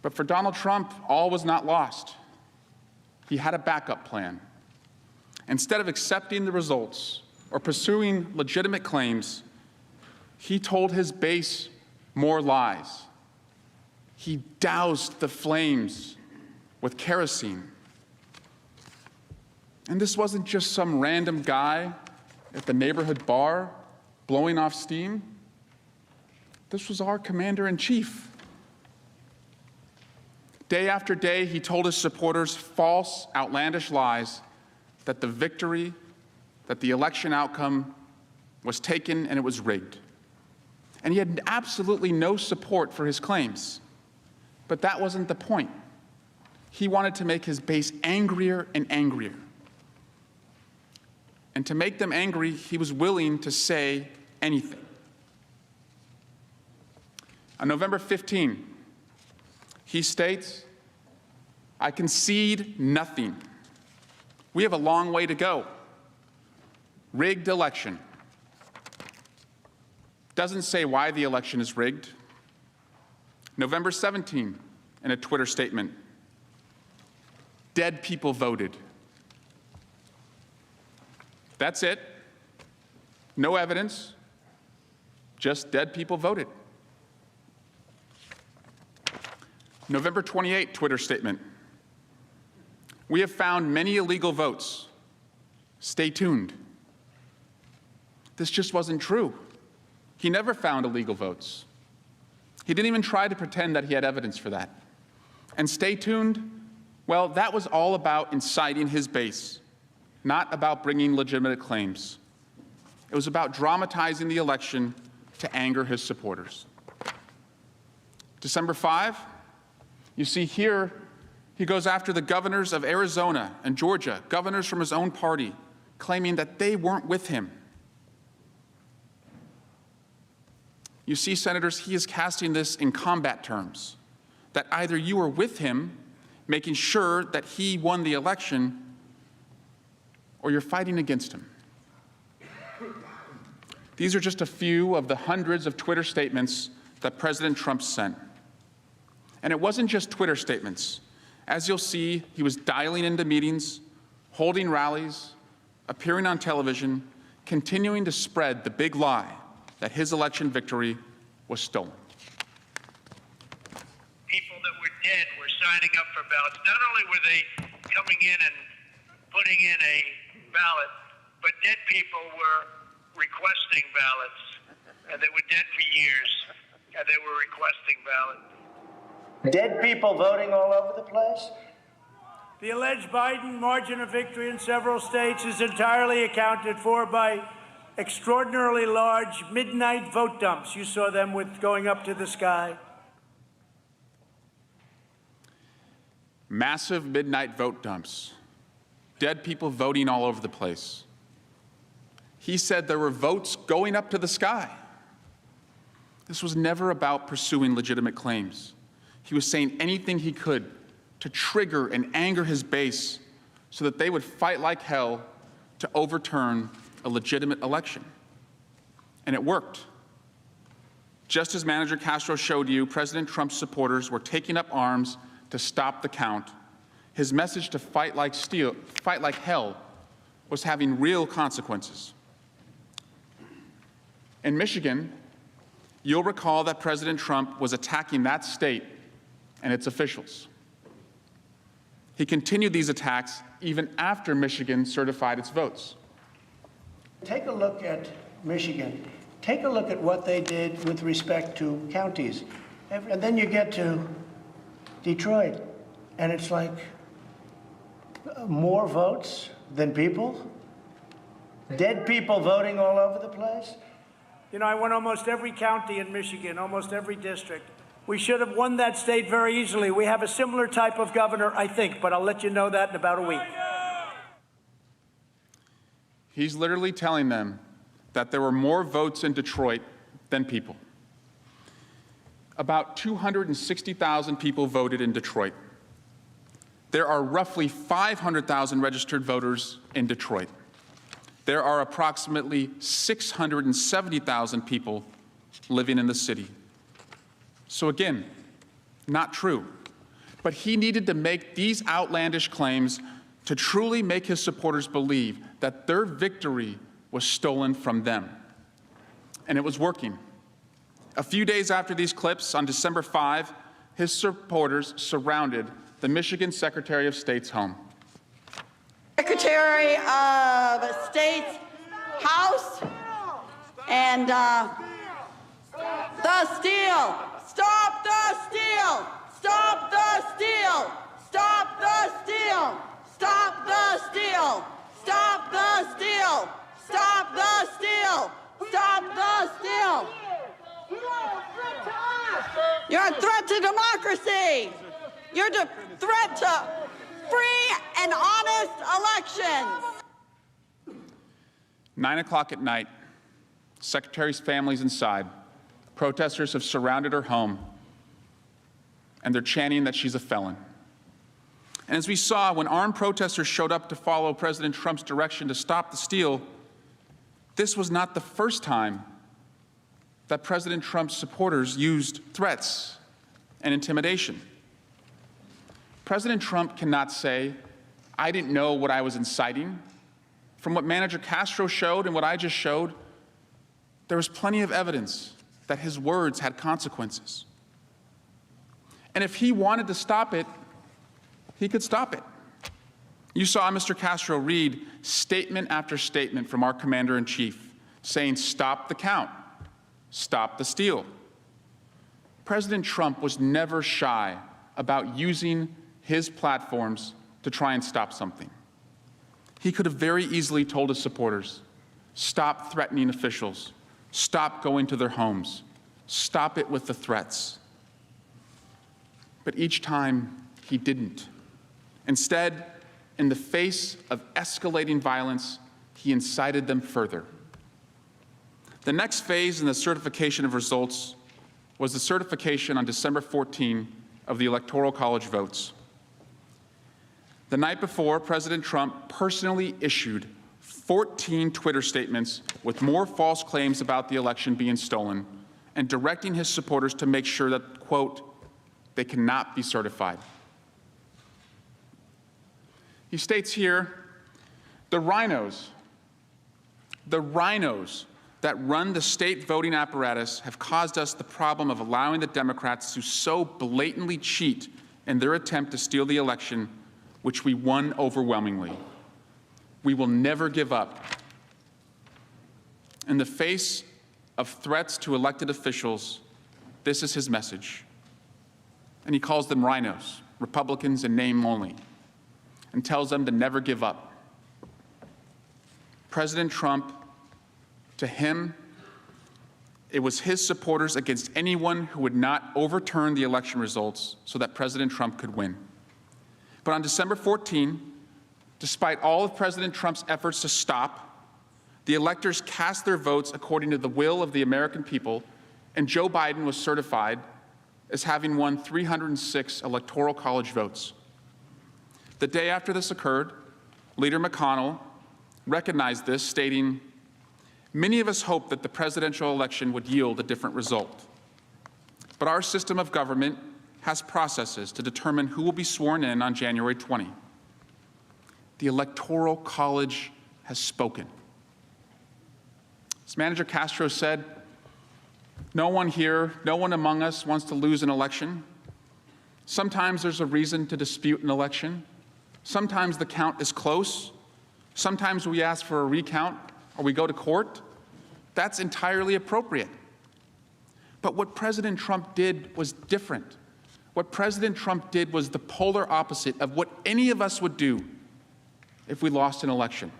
But for Donald Trump, all was not lost. He had a backup plan. Instead of accepting the results or pursuing legitimate claims, he told his base more lies. He doused the flames with kerosene. And this wasn't just some random guy at the neighborhood bar blowing off steam. This was our commander-in-chief. Day after day, he told his supporters false, outlandish lies that the victory, that the election outcome was taken and it was rigged. And he had absolutely no support for his claims. But that wasn't the point. He wanted to make his base angrier and angrier. And to make them angry, he was willing to say anything. On November 15, he states, "I concede nothing. We have a long way to go. Rigged election. doesn't say why the election is rigged. November 17, in a Twitter statement, dead people voted. That's it. No evidence, just dead people voted. November 28, Twitter statement. We have found many illegal votes. Stay tuned. This just wasn't true. He never found illegal votes. He didn't even try to pretend that he had evidence for that. And stay tuned, well, that was all about inciting his base, not about bringing legitimate claims. It was about dramatizing the election to anger his supporters. December 5, you see here, he goes after the governors of Arizona and Georgia, governors from his own party, claiming that they weren't with him. You see, senators, he is casting this in combat terms, that either you are with him, making sure that he won the election, or you're fighting against him. These are just a few of the hundreds of Twitter statements that President Trump sent. And it wasn't just Twitter statements. As you'll see, he was dialing into meetings, holding rallies, appearing on television, continuing to spread the big lie that his election victory was stolen. People that were dead were signing up for ballots. Not only were they coming in and putting in a ballot, but dead people were requesting ballots, and they were dead for years, and they were requesting ballots. Dead people voting all over the place? The alleged Biden margin of victory in several states is entirely accounted for by extraordinarily large midnight vote dumps. You saw them with going up to the sky. Massive midnight vote dumps. Dead people voting all over the place. He said there were votes going up to the sky. This was never about pursuing legitimate claims. He was saying anything he could to trigger and anger his base so that they would fight like hell to overturn a legitimate election. And it worked. Just as Manager Castro showed you, President Trump's supporters were taking up arms to stop the count. His message to fight like hell was having real consequences. In Michigan, you'll recall that President Trump was attacking that state and its officials. He continued these attacks even after Michigan certified its votes. Take a look at Michigan. Take a look at what they did with respect to counties. And then you get to Detroit, and it's like more votes than people? Dead people voting all over the place? You know, I won almost every county in Michigan, almost every district. We should have won that state very easily. We have a similar type of governor, I think, but I'll let you know that in about a week. He's literally telling them that there were more votes in Detroit than people. About 260,000 people voted in Detroit. There are roughly 500,000 registered voters in Detroit. There are approximately 670,000 people living in the city. So again, not true. But he needed to make these outlandish claims to truly make his supporters believe that their victory was stolen from them. And it was working. A few days after these clips, on December 5, his supporters surrounded the Michigan Secretary of State's home. Secretary of State's house and the steal. Stop the steal! Stop the steal! Stop the steal! Stop the steal! Stop the steal! Stop the steal! Stop the steal! You're a threat to democracy! You're a threat to free and honest elections! 9 o'clock at night, Secretary's family's inside. Protesters have surrounded her home, and they're chanting that she's a felon. And as we saw, when armed protesters showed up to follow President Trump's direction to stop the steal, this was not the first time that President Trump's supporters used threats and intimidation. President Trump cannot say, I didn't know what I was inciting. From what Manager Castro showed and what I just showed, there was plenty of evidence that his words had consequences. And if he wanted to stop it, he could stop it. You saw Mr. Castro read statement after statement from our commander-in-chief saying, stop the count, stop the steal. President Trump was never shy about using his platforms to try and stop something. He could have very easily told his supporters, stop threatening officials, stop going to their homes, stop it with the threats. But each time, he didn't. Instead, in the face of escalating violence, he incited them further. The next phase in the certification of results was the certification on December 14 of the Electoral College votes. The night before, President Trump personally issued 14 Twitter statements with more false claims about the election being stolen and directing his supporters to make sure that, quote, they cannot be certified. He states here, the rhinos that run the state voting apparatus have caused us the problem of allowing the Democrats to so blatantly cheat in their attempt to steal the election, which we won overwhelmingly. We will never give up. In the face of threats to elected officials, this is his message. And he calls them rhinos, Republicans in name only, and tells them to never give up. President Trump, to him, it was his supporters against anyone who would not overturn the election results so that President Trump could win. But on December 14, despite all of President Trump's efforts to stop, the electors cast their votes according to the will of the American people, and Joe Biden was certified as having won 306 Electoral College votes. The day after this occurred, Leader McConnell recognized this, stating, many of us hoped that the presidential election would yield a different result. But our system of government has processes to determine who will be sworn in on January 20. The Electoral College has spoken. As Manager Castro said, no one here, no one among us wants to lose an election. Sometimes there's a reason to dispute an election. Sometimes the count is close. Sometimes we ask for a recount or we go to court. That's entirely appropriate. But what President Trump did was different. What President Trump did was the polar opposite of what any of us would do if we lost an election.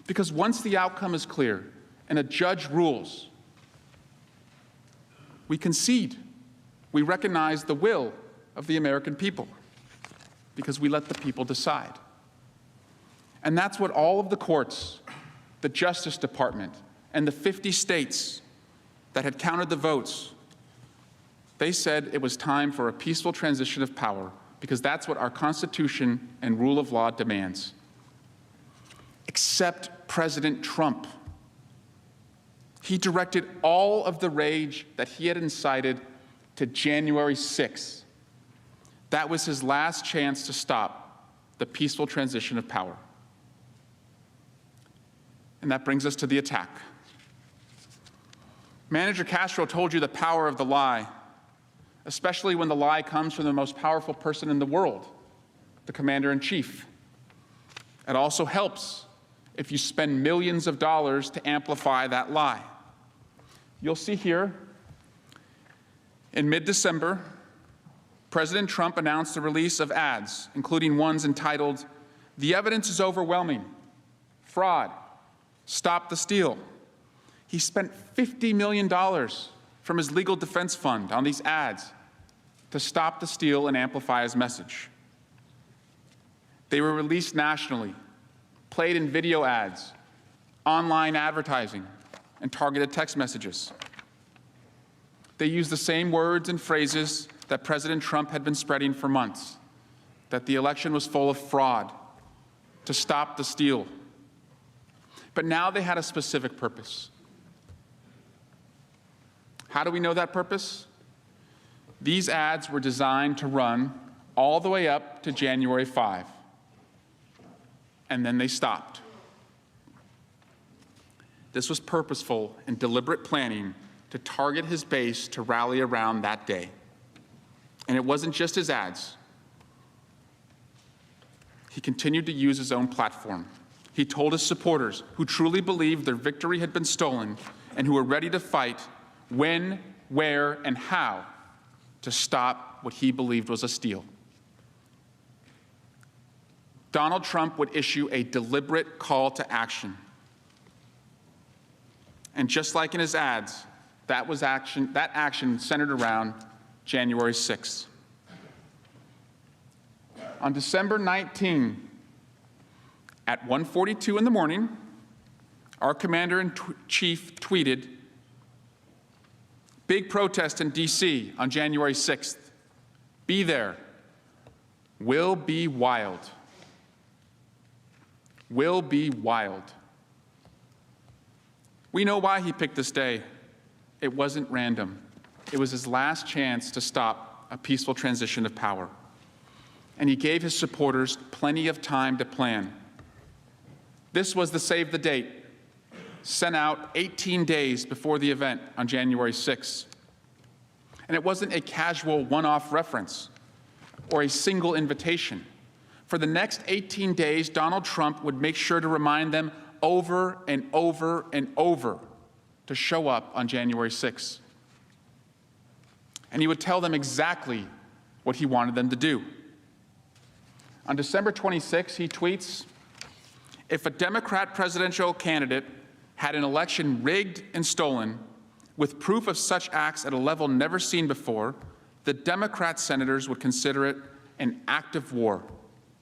Because once the outcome is clear and a judge rules, we concede. We recognize the will of the American people because we let the people decide. And that's what all of the courts, the Justice Department, and the 50 states that had counted the votes, they said it was time for a peaceful transition of power because that's what our Constitution and rule of law demands. Except President Trump. He directed all of the rage that he had incited to January 6th. That was his last chance to stop the peaceful transition of power. And that brings us to the attack. Manager Castro told you the power of the lie, especially when the lie comes from the most powerful person in the world, the commander-in-chief. It also helps if you spend millions of dollars to amplify that lie. You'll see here, in mid-December, President Trump announced the release of ads, including ones entitled, "The evidence is overwhelming," "Fraud," "Stop the steal." He spent $50 million from his legal defense fund on these ads to stop the steal and amplify his message. They were released nationally, played in video ads, online advertising, and targeted text messages. They used the same words and phrases that President Trump had been spreading for months, that the election was full of fraud, to stop the steal. But now they had a specific purpose. How do we know that purpose? These ads were designed to run all the way up to January 5, and then they stopped. This was purposeful and deliberate planning to target his base to rally around that day. And it wasn't just his ads. He continued to use his own platform. He told his supporters, who truly believed their victory had been stolen and who were ready to fight, when, where, and how to stop what he believed was a steal. Donald Trump would issue a deliberate call to action. And just like in his ads, that action centered around January 6th. On December 19, at 1:42 in the morning, our commander-in-chief tweeted, "Big protest in D.C. on January 6th. Be there. Will be wild. Will be wild." We know why he picked this day. It wasn't random. It was his last chance to stop a peaceful transition of power. And he gave his supporters plenty of time to plan. This was the save the date, sent out 18 days before the event on January 6th. And it wasn't a casual one-off reference or a single invitation. For the next 18 days, Donald Trump would make sure to remind them over and over and over to show up on January 6th. And he would tell them exactly what he wanted them to do. On December 26, he tweets, "If a Democrat presidential candidate had an election rigged and stolen, with proof of such acts at a level never seen before, the Democrat senators would consider it an act of war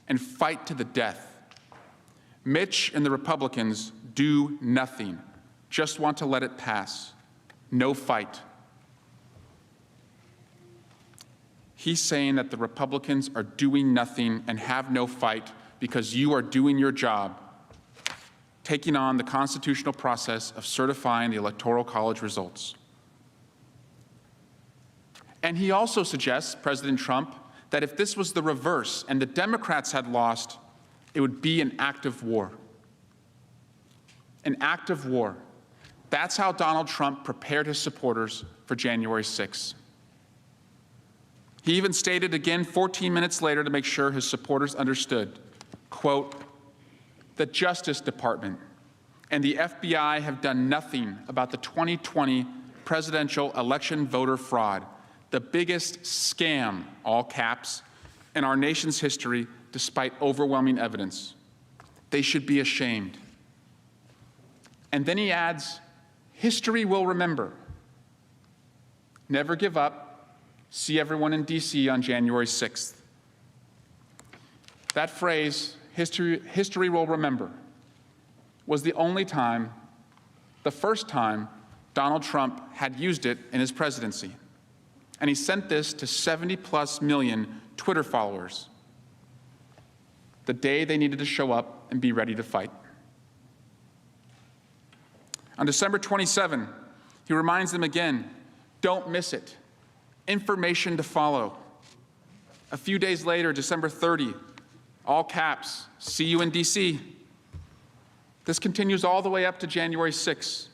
and fight to the death. Mitch and the Republicans do nothing, just want to let it pass. No fight." He's saying that the Republicans are doing nothing and have no fight because you are doing your job, taking on the constitutional process of certifying the Electoral College results. And he also suggests, President Trump, that if this was the reverse and the Democrats had lost, it would be an act of war. An act of war. That's how Donald Trump prepared his supporters for January 6th. He even stated again 14 minutes later to make sure his supporters understood, quote, "The Justice Department and the FBI have done nothing about the 2020 presidential election voter fraud, the biggest scam, all caps, in our nation's history, despite overwhelming evidence. They should be ashamed." And then he adds, "History will remember. Never give up. See everyone in D.C. on January 6th. That phrase, history will remember, was the first time Donald Trump had used it in his presidency. And he sent this to 70+ million Twitter followers the day they needed to show up and be ready to fight. On December 27, he reminds them again, don't miss it. Information to follow. A few days later, December 30, all caps, see you in D.C. This continues all the way up to January 6.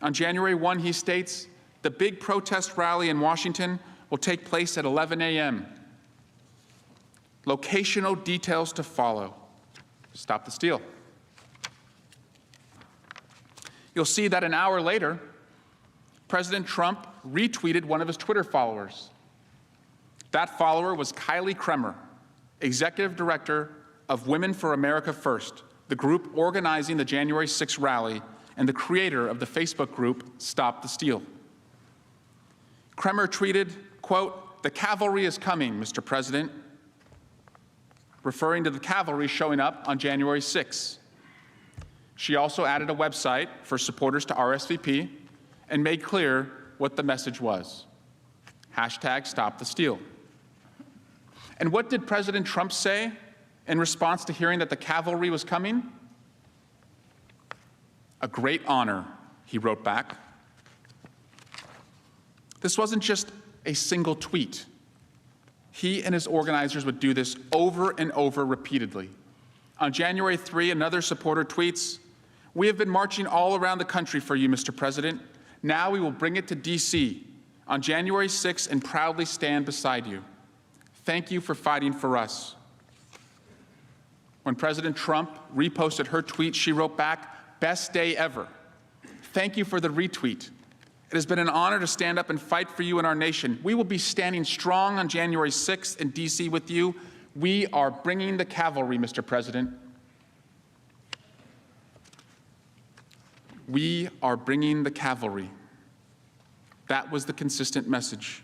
On January 1, he states, the big protest rally in Washington will take place at 11 a.m. Locational details to follow. Stop the steal. You'll see that an hour later, President Trump retweeted one of his Twitter followers. That follower was Kylie Kremer, Executive Director of Women for America First, the group organizing the January 6 rally and the creator of the Facebook group Stop the Steal. Kremer tweeted, quote, "The cavalry is coming, Mr. President," referring to the cavalry showing up on January 6. She also added a website for supporters to RSVP and made clear what the message was. Hashtag Stop the Steal. And what did President Trump say in response to hearing that the cavalry was coming? A great honor, he wrote back. This wasn't just a single tweet. He and his organizers would do this over and over repeatedly. On January 3, another supporter tweets, "We have been marching all around the country for you, Mr. President. Now we will bring it to D.C. on January 6 and proudly stand beside you. Thank you for fighting for us." When President Trump reposted her tweet, she wrote back, "Best day ever. Thank you for the retweet. It has been an honor to stand up and fight for you and our nation. We will be standing strong on January 6th in D.C. with you. We are bringing the cavalry, Mr. President. We are bringing the cavalry." That was the consistent message.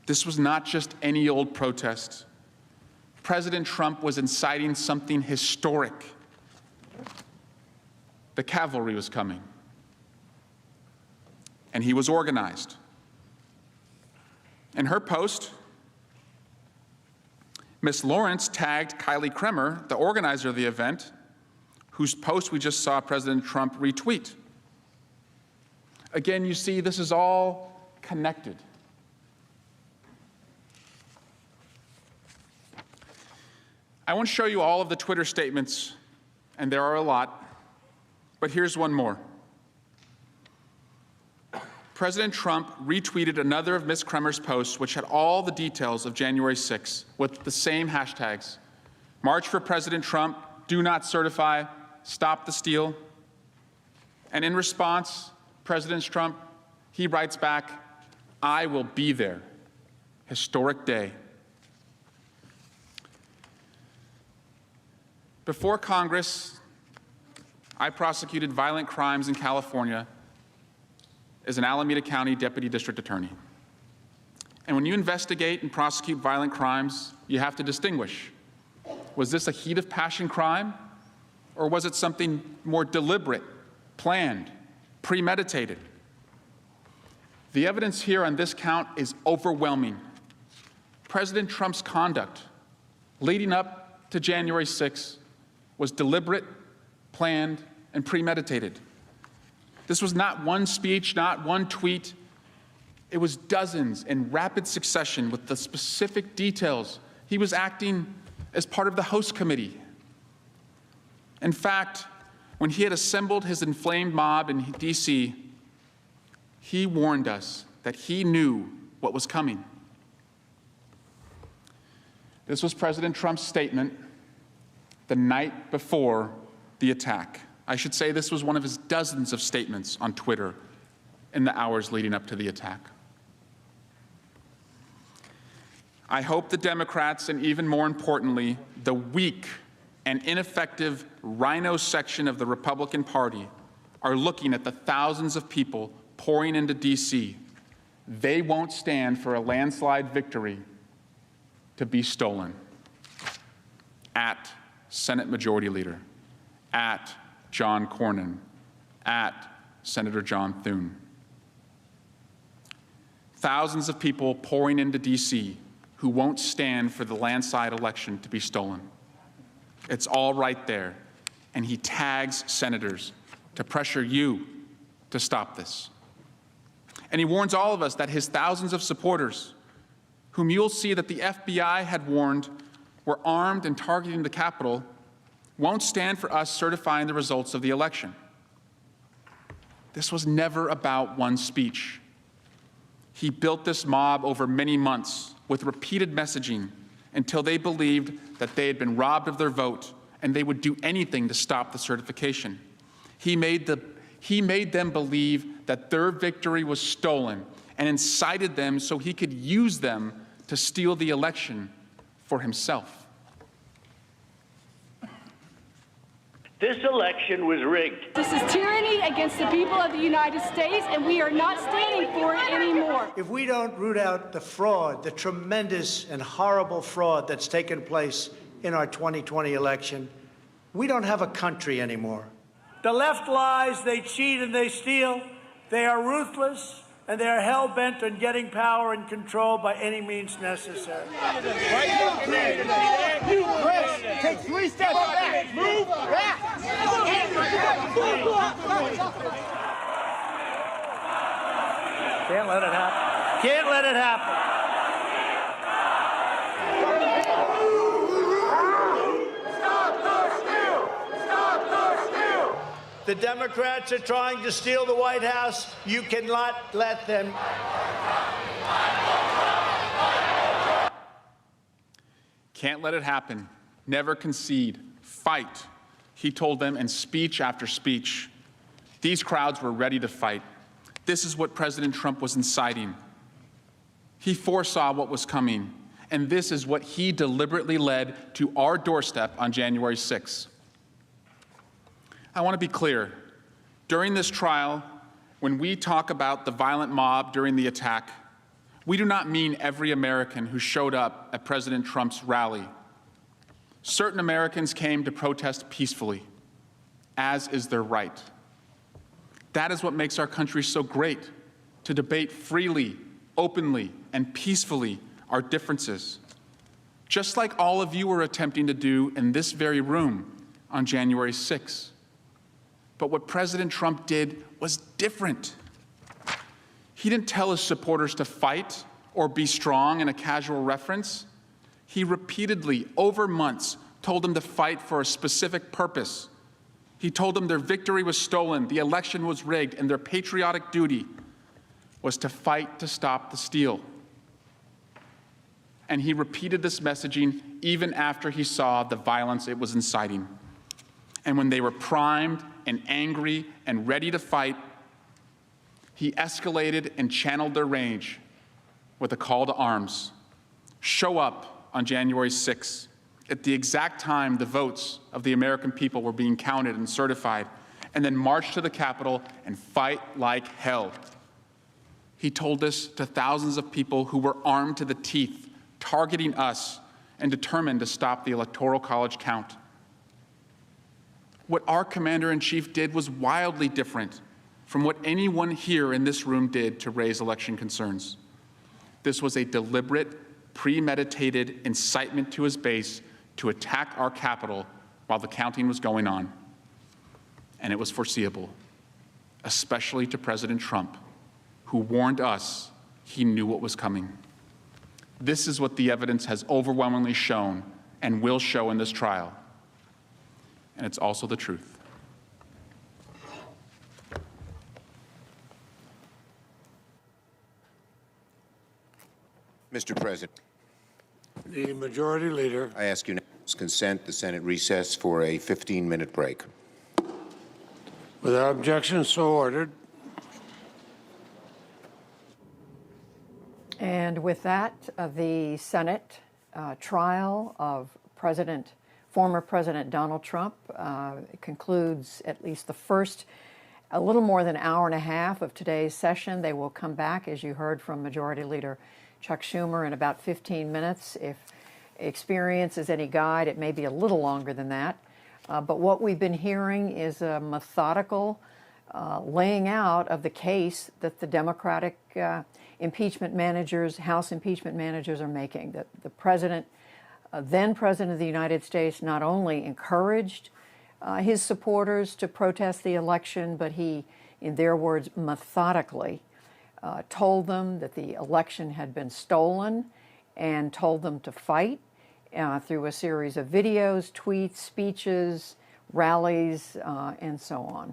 This was not just any old protest. President Trump was inciting something historic. The cavalry was coming. And he was organized. In her post, Ms. Lawrence tagged Kylie Kremer, the organizer of the event, whose post we just saw President Trump retweet. Again, you see, this is all connected. I won't show you all of the Twitter statements, and there are a lot, but here's one more. President Trump retweeted another of Ms. Kremer's posts, which had all the details of January 6th with the same hashtags: March for President Trump, do not certify, stop the steal. And in response, President Trump, he writes back, "I will be there. Historic day." Before Congress, I prosecuted violent crimes in California as an Alameda County Deputy District Attorney. And when you investigate and prosecute violent crimes, you have to distinguish. Was this a heat of passion crime, or was it something more deliberate, planned, premeditated? The evidence here on this count is overwhelming. President Trump's conduct leading up to January 6th was deliberate, planned, and premeditated. This was not one speech, not one tweet. It was dozens in rapid succession with the specific details. He was acting as part of the host committee. In fact, when he had assembled his inflamed mob in D.C., he warned us that he knew what was coming. This was President Trump's statement the night before the attack. I should say this was one of his dozens of statements on Twitter in the hours leading up to the attack. I hope the Democrats, and even more importantly, the weak and ineffective rhino section of the Republican Party, are looking at the thousands of people pouring into D.C. They won't stand for a landslide victory to be stolen. At Senate Majority Leader, at John Cornyn, at Senator John Thune. Thousands of people pouring into D.C. who won't stand for the landslide election to be stolen. It's all right there. And he tags senators to pressure you to stop this. And he warns all of us that his thousands of supporters, whom you'll see that the FBI had warned were armed and targeting the Capitol, won't stand for us certifying the results of the election. This was never about one speech. He built this mob over many months with repeated messaging until they believed that they had been robbed of their vote and they would do anything to stop the certification. He made them believe that their victory was stolen and incited them so he could use them to steal the election for himself. This election was rigged. This is tyranny against the people of the United States, and we are not standing for it anymore. If we don't root out the fraud, the tremendous and horrible fraud that's taken place in our 2020 election, we don't have a country anymore. The left lies, they cheat and they steal. They are ruthless, and they are hell-bent on getting power and control by any means necessary. You, Chris, take 3 steps back. Move back. Can't let it happen. Can't let it happen. The Democrats are trying to steal the White House. You cannot let them. Can't let it happen. Never concede. Fight, he told them in speech after speech. These crowds were ready to fight. This is what President Trump was inciting. He foresaw what was coming, and this is what he deliberately led to our doorstep on January 6th. I want to be clear. During this trial, when we talk about the violent mob during the attack, we do not mean every American who showed up at President Trump's rally. Certain Americans came to protest peacefully, as is their right. That is what makes our country so great, to debate freely, openly, and peacefully our differences, just like all of you were attempting to do in this very room on January 6th. But what President Trump did was different. He didn't tell his supporters to fight or be strong in a casual reference. He repeatedly, over months, told them to fight for a specific purpose. He told them their victory was stolen, the election was rigged, and their patriotic duty was to fight to stop the steal. And he repeated this messaging even after he saw the violence it was inciting. And when they were primed and angry and ready to fight, he escalated and channeled their rage with a call to arms. Show up on January 6th, at the exact time the votes of the American people were being counted and certified, and then march to the Capitol and fight like hell. He told this to thousands of people who were armed to the teeth, targeting us and determined to stop the Electoral College count. What our commander-in-chief did was wildly different from what anyone here in this room did to raise election concerns. This was a deliberate, premeditated incitement to his base to attack our Capitol while the counting was going on. And it was foreseeable, especially to President Trump, who warned us he knew what was coming. This is what the evidence has overwhelmingly shown and will show in this trial. And it's also the truth. Mr. President. The Majority Leader. I ask unanimous consent the Senate recess for a 15-minute break. Without objection, so ordered. And with that, the Senate trial of former President Donald Trump concludes at least the first, a little more than an hour and a half of today's session. They will come back, as you heard from Majority Leader Chuck Schumer, in about 15 minutes. If experience is any guide, it may be a little longer than that. But what we've been hearing is a methodical laying out of the case that the Democratic impeachment managers, House impeachment managers, are making. That the president, then President of the United States, not only encouraged his supporters to protest the election, but he, in their words, methodically told them that the election had been stolen and told them to fight through a series of videos, tweets, speeches, rallies, and so on.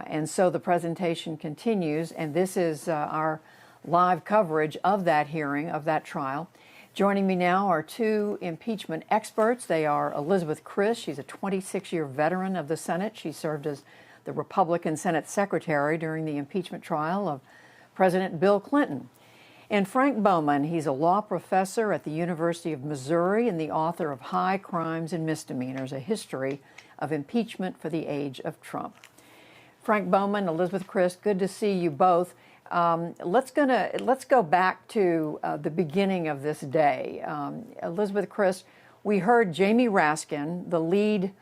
And so the presentation continues, and this is our live coverage of that hearing, of that trial. Joining me now are two impeachment experts. They are Elizabeth Chris. She's a 26-year veteran of the Senate. She served as the Republican Senate Secretary during the impeachment trial of President Bill Clinton. And Frank Bowman, he's a law professor at the University of Missouri and the author of High Crimes and Misdemeanors, a history of impeachment for the age of Trump. Frank Bowman, Elizabeth Chris, good to see you both. Let's go back to the beginning of this day. Elizabeth Chris, we heard Jamie Raskin, the lead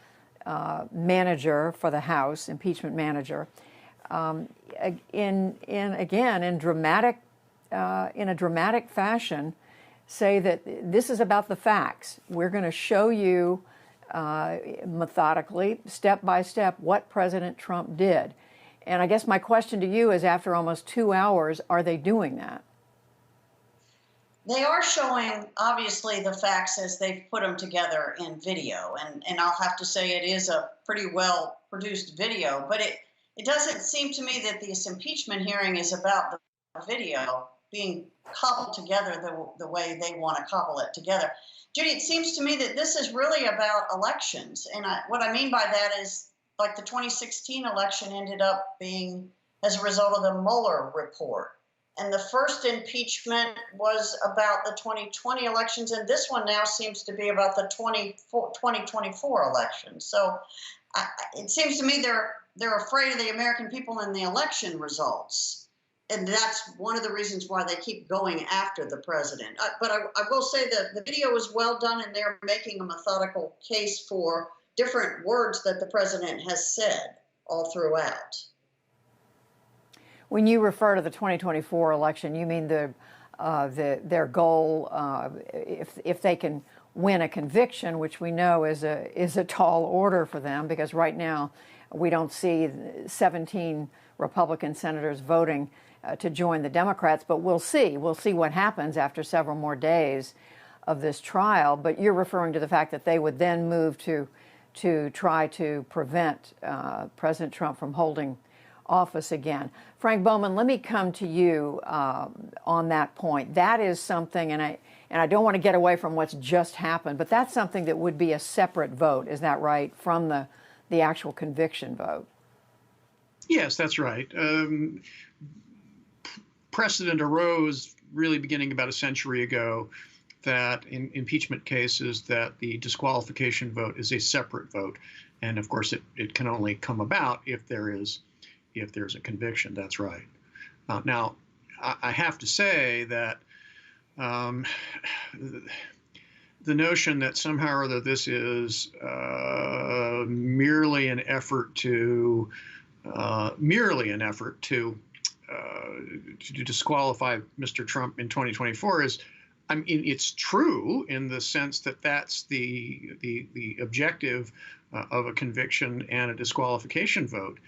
manager for the House, impeachment manager, in a dramatic fashion, say that this is about the facts. We're going to show you methodically, step by step, what President Trump did. And I guess my question to you is, after almost 2 hours, are they doing that? They are showing, obviously, the facts as they've put them together in video. And I'll have to say it is a pretty well-produced video. But it doesn't seem to me that this impeachment hearing is about the video being cobbled together the way they want to cobble it together. Judy, it seems to me that this is really about elections. And what I mean by that is, like, the 2016 election ended up being as a result of the Mueller report. And the first impeachment was about the 2020 elections, and this one now seems to be about the 2024 election. So it seems to me they're afraid of the American people and the election results. And that's one of the reasons why they keep going after the president. But I will say that the video is well done, and they're making a methodical case for different words that the president has said all throughout. When you refer to the 2024 election, you mean their goal, if they can win a conviction, which we know is a tall order for them, because right now we don't see 17 Republican senators voting to join the Democrats, but we'll see. We'll see what happens after several more days of this trial. But you're referring to the fact that they would then move to try to prevent President Trump from holding office again. Frank Bowman, let me come to you on that point. That is something, and I don't want to get away from what's just happened, but that's something that would be a separate vote, is that right, from the actual conviction vote? Yes, that's right. Precedent arose really beginning about a century ago that in impeachment cases that the disqualification vote is a separate vote. And of course, it can only come about if there's a conviction. That's right. Now, I have to say that the notion that somehow or other this is merely an effort to disqualify Mr. Trump in 2024 is, I mean, it's true in the sense that that's the objective of a conviction and a disqualification vote.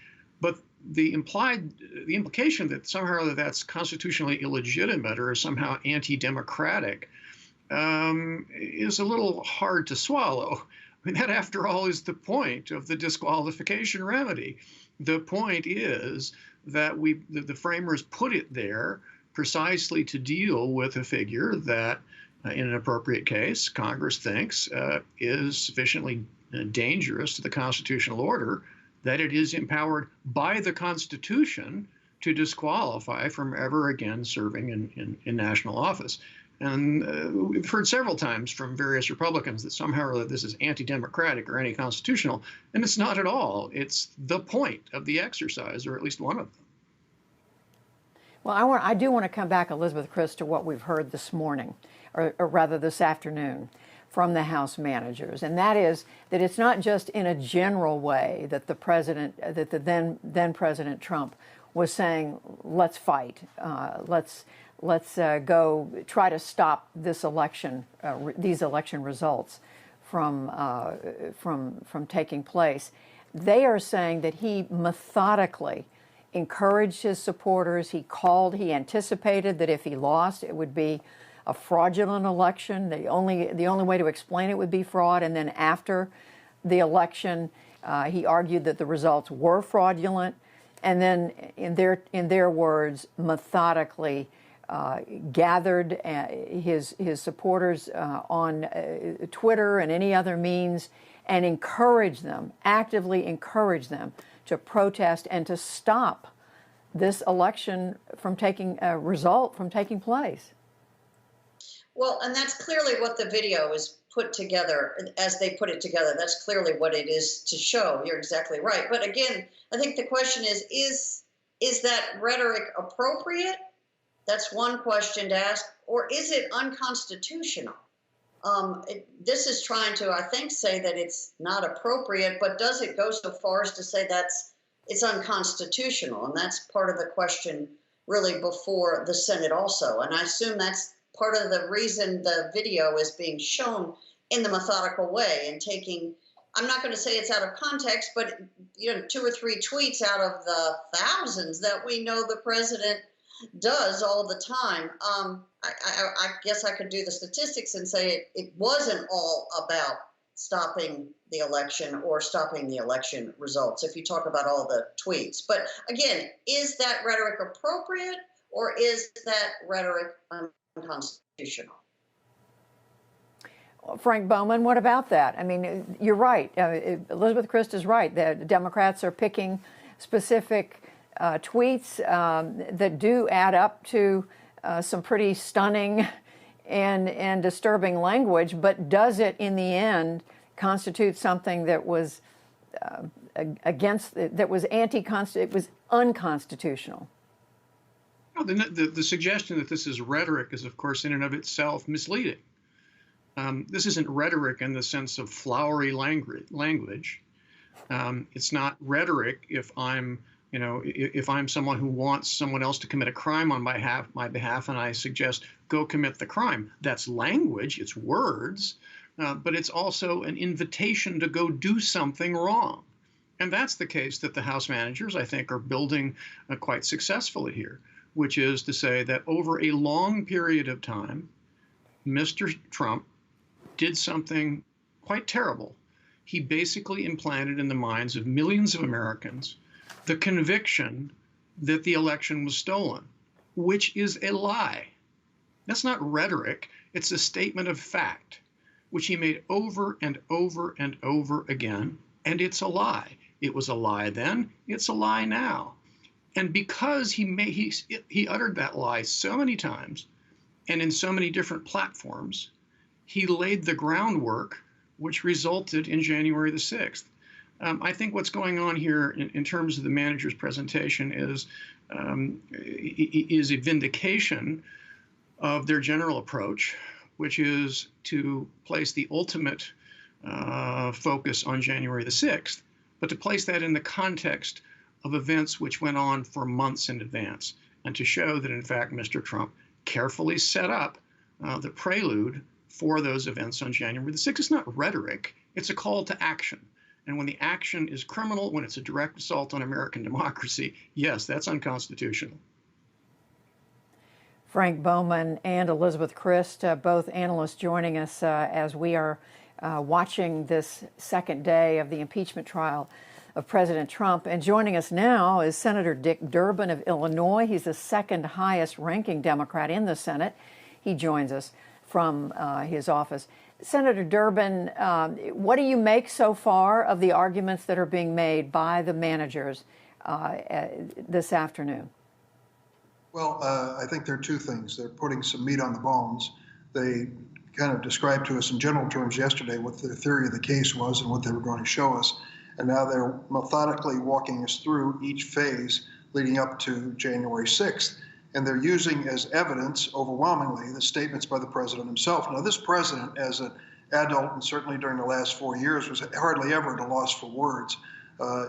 But the implication that somehow or other that's constitutionally illegitimate or somehow anti-democratic is a little hard to swallow. I mean, that, after all, is the point of the disqualification remedy. The point is that the framers put it there precisely to deal with a figure that, in an appropriate case, Congress thinks is sufficiently dangerous to the constitutional order that it is empowered by the Constitution to disqualify from ever again serving in national office. And we've heard several times from various Republicans that somehow or other this is anti-democratic or anti-constitutional, and it's not at all. It's the point of the exercise, or at least one of them. Well, I do want to come back, Elizabeth Chris, to what we've heard this morning, or rather this afternoon, from the House managers, and that is that it's not just in a general way that the president, that the then President Trump was saying, let's fight, let's go try to stop this election, these election results from taking place. They are saying that he methodically encouraged his supporters. He anticipated that if he lost, it would be a fraudulent election. The only way to explain it would be fraud. And then after the election, he argued that the results were fraudulent. And then, in their words, methodically gathered his supporters on Twitter and any other means and actively encouraged them to protest and to stop this election from taking place. Well, and that's clearly what the video is put together, as they put it together. That's clearly what it is to show. You're exactly right. But again, I think the question is that rhetoric appropriate? That's one question to ask. Or is it unconstitutional? This is trying to, I think, say that it's not appropriate, but does it go so far as to say it's unconstitutional? And that's part of the question really before the Senate also. And I assume that's part of the reason the video is being shown in the methodical way and taking I'm not going to say it's out of context, but 2 or 3 tweets out of the thousands that we know the president does all the time. I guess I could do the statistics and say it wasn't all about stopping the election or stopping the election results, if you talk about all the tweets. But again, is that rhetoric appropriate or is that rhetoric unconstitutional? Frank Bowman, what about that? I mean, you're right. Elizabeth Christ is right. The Democrats are picking specific tweets that do add up to some pretty stunning and disturbing language, but does it in the end constitute something that was it was unconstitutional? No, the suggestion that this is rhetoric is, of course, in and of itself misleading. This isn't rhetoric in the sense of flowery language. It's not rhetoric if I'm someone who wants someone else to commit a crime on my behalf, and I suggest go commit the crime. That's language, it's words, but it's also an invitation to go do something wrong. And that's the case that the House managers, I think, are building quite successfully here, which is to say that over a long period of time, Mr. Trump did something quite terrible. He basically implanted in the minds of millions of Americans the conviction that the election was stolen, which is a lie. That's not rhetoric. It's a statement of fact, which he made over and over and over again, and it's a lie. It was a lie then, it's a lie now. And because he uttered that lie so many times and in so many different platforms, he laid the groundwork which resulted in January the 6th. I think what's going on here in terms of the manager's presentation is a vindication of their general approach, which is to place the ultimate focus on January the 6th, but to place that in the context of events which went on for months in advance, and to show that, in fact, Mr. Trump carefully set up the prelude for those events on January the 6th. It's not rhetoric, it's a call to action. And when the action is criminal, when it's a direct assault on American democracy, yes, that's unconstitutional. Frank Bowman and Elizabeth Christ, both analysts joining us as we are watching this second day of the impeachment trial of President Trump. And joining us now is Senator Dick Durbin of Illinois. He's the second highest ranking Democrat in the Senate. He joins us from his office. Senator Durbin, what do you make so far of the arguments that are being made by the managers this afternoon? Well, I think there are two things. They're putting some meat on the bones. They kind of described to us in general terms yesterday what their theory of the case was and what they were going to show us. And now they're methodically walking us through each phase leading up to January 6th. And they're using as evidence, overwhelmingly, the statements by the president himself. Now, this president, as an adult, and certainly during the last 4 years, was hardly ever at a loss for words.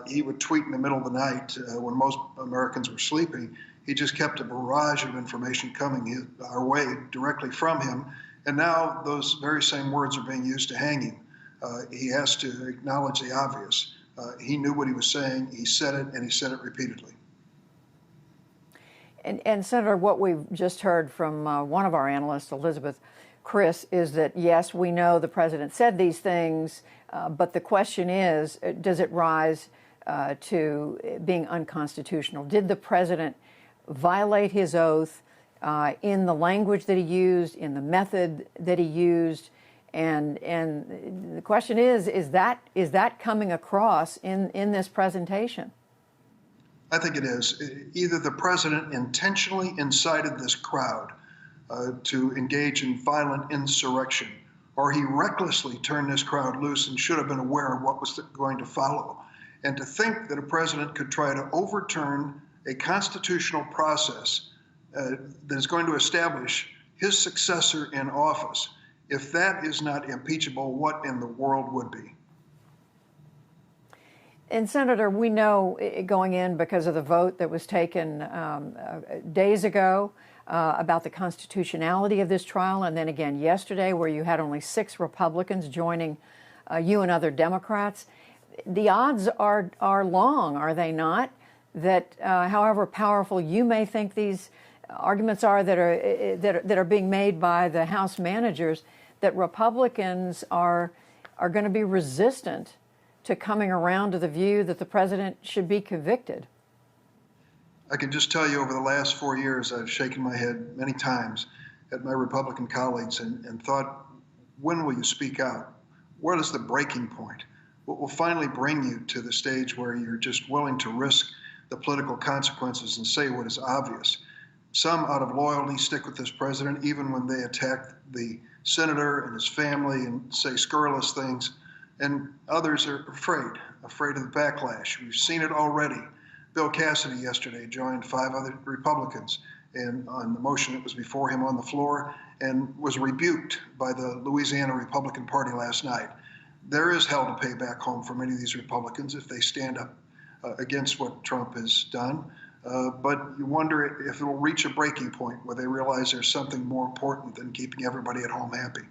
He would tweet in the middle of the night when most Americans were sleeping. He just kept a barrage of information coming our way directly from him. And now those very same words are being used to hang him. He has to acknowledge the obvious. He knew what he was saying. He said it, and he said it repeatedly. And Senator, what we've just heard from one of our analysts, Elizabeth Christ, is that, yes, we know the president said these things, but the question is, does it rise to being unconstitutional? Did the president violate his oath in the language that he used, in the method that he used? And the question is that coming across in this presentation? I think it is. Either the president intentionally incited this crowd to engage in violent insurrection, or he recklessly turned this crowd loose and should have been aware of what was going to follow. And to think that a president could try to overturn a constitutional process that is going to establish his successor in office, if that is not impeachable, what in the world would be? And Senator, we know going in, because of the vote that was taken days ago about the constitutionality of this trial, and then again yesterday where you had only 6 Republicans joining you and other Democrats. The odds are long, are they not, that however powerful you may think these arguments are that are being made by the House managers, that Republicans are going to be resistant to coming around to the view that the president should be convicted? I can just tell you over the last 4 years, I've shaken my head many times at my Republican colleagues and thought, when will you speak out? What is the breaking point? What will finally bring you to the stage where you're just willing to risk the political consequences and say what is obvious? Some, out of loyalty, stick with this president, even when they attack the senator and his family and say scurrilous things. And others are afraid of the backlash. We've seen it already. Bill Cassidy yesterday joined 5 other Republicans and on the motion that was before him on the floor and was rebuked by the Louisiana Republican Party last night. There is hell to pay back home for many of these Republicans if they stand up against what Trump has done. But you wonder if it will reach a breaking point where they realize there's something more important than keeping everybody at home happy.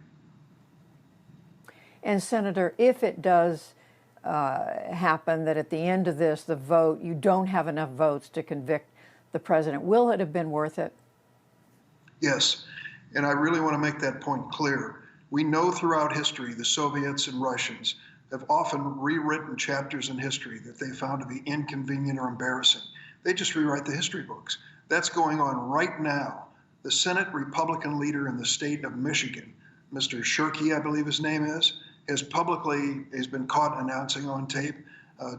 And Senator, if it does happen that at the end of this, the vote, you don't have enough votes to convict the president, will it have been worth it? Yes, and I really want to make that point clear. We know throughout history the Soviets and Russians have often rewritten chapters in history that they found to be inconvenient or embarrassing. They just rewrite the history books. That's going on right now. The Senate Republican leader in the state of Michigan, Mr. Shirkey, I believe his name is, has been caught announcing on tape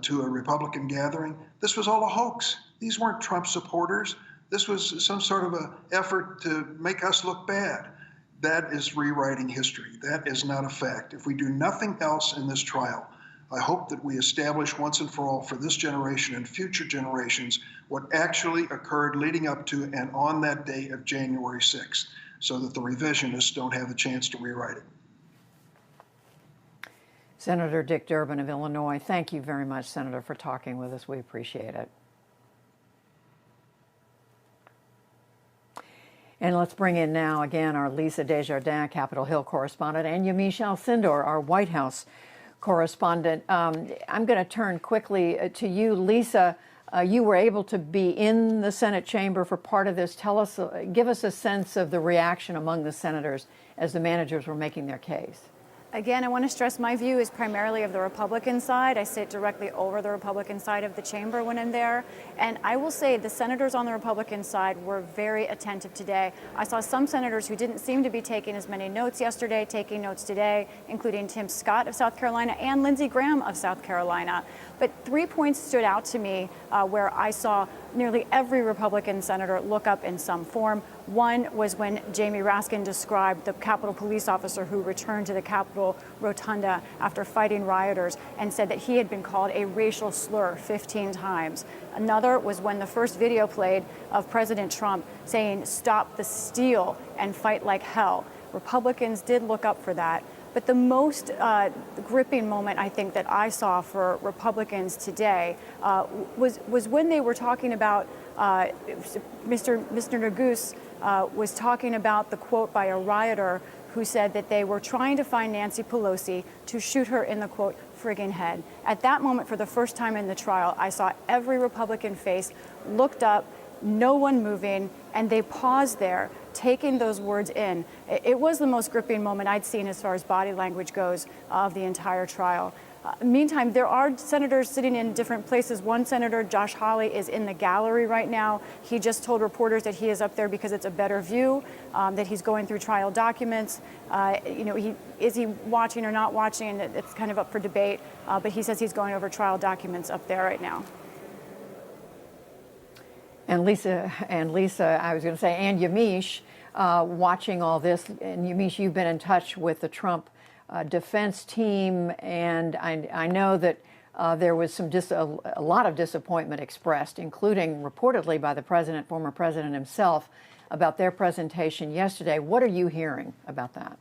to a Republican gathering, this was all a hoax. These weren't Trump supporters. This was some sort of an effort to make us look bad. That is rewriting history. That is not a fact. If we do nothing else in this trial, I hope that we establish once and for all for this generation and future generations what actually occurred leading up to and on that day of January 6th, so that the revisionists don't have the chance to rewrite it. Senator Dick Durbin of Illinois, thank you very much, Senator, for talking with us. We appreciate it. And let's bring in now, again, our Lisa Desjardins, Capitol Hill correspondent, and Yamiche Alcindor, our White House correspondent. I'm going to turn quickly to you, Lisa. You were able to be in the Senate chamber for part of this. Give us a sense of the reaction among the senators as the managers were making their case. Again, I want to stress my view is primarily of the Republican side. I sit directly over the Republican side of the chamber when I'm there. And I will say the senators on the Republican side were very attentive today. I saw some senators who didn't seem to be taking as many notes yesterday, taking notes today, including Tim Scott of South Carolina and Lindsey Graham of South Carolina. But 3 points stood out to me where I saw nearly every Republican senator look up in some form. One was when Jamie Raskin described the Capitol police officer who returned to the Capitol Rotunda after fighting rioters and said that he had been called a racial slur 15 times. Another was when the first video played of President Trump saying, "Stop the steal and fight like hell." Republicans did look up for that. But the most gripping moment, I think, that I saw for Republicans today was when they were talking about Mr. Neguse was talking about the quote by a rioter who said that they were trying to find Nancy Pelosi to shoot her in the, quote, friggin' head. At that moment, for the first time in the trial, I saw every Republican face looked up, no one moving, and they paused there, taking those words in. It was the most gripping moment I'd seen as far as body language goes of the entire trial. Meantime, there are senators sitting in different places. One senator, Josh Hawley, is in the gallery right now. He just told reporters that he is up there because it's a better view, that he's going through trial documents. Is he watching or not watching? It's kind of up for debate, but he says he's going over trial documents up there right now. And Lisa, I was going to say, and Yamiche, watching all this, and Yamiche, you've been in touch with the Trump defense team, and I know that there was a lot of disappointment expressed, including reportedly by the president, former president himself, about their presentation yesterday. What are you hearing about that?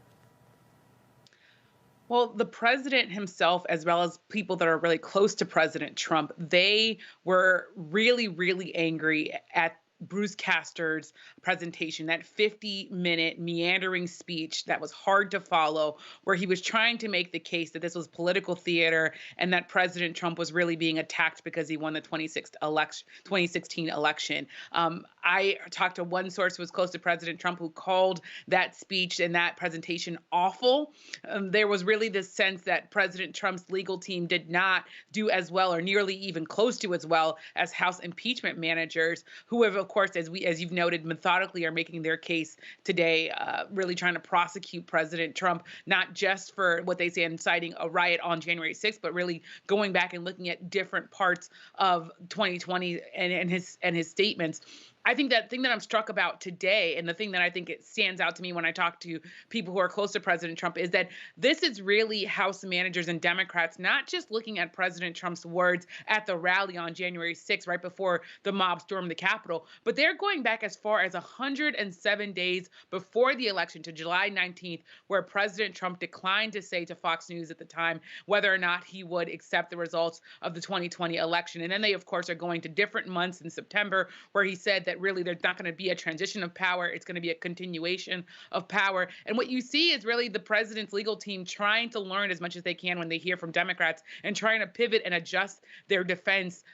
Well, the president himself, as well as people that are really close to President Trump, they were really, really angry at Bruce Castor's presentation, that 50-minute meandering speech that was hard to follow, where he was trying to make the case that this was political theater and that President Trump was really being attacked because he won the 2016 election. I talked to one source who was close to President Trump who called that speech and that presentation awful. There was really this sense that President Trump's legal team did not do as well or nearly even close to as well as House impeachment managers, who have, of course, as you've noted, methodically are making their case today, really trying to prosecute President Trump, not just for what they say inciting a riot on January 6th, but really going back and looking at different parts of 2020 and his statements. I think that thing that I'm struck about today, and the thing that I think it stands out to me when I talk to people who are close to President Trump, is that this is really House managers and Democrats not just looking at President Trump's words at the rally on January 6th, right before the mob stormed the Capitol, but they're going back as far as 107 days before the election to July 19th, where President Trump declined to say to Fox News at the time whether or not he would accept the results of the 2020 election. And then they, of course, are going to different months in September where he said that really there's not going to be a transition of power. It's going to be a continuation of power. And what you see is really the president's legal team trying to learn as much as they can when they hear from Democrats and trying to pivot and adjust their defense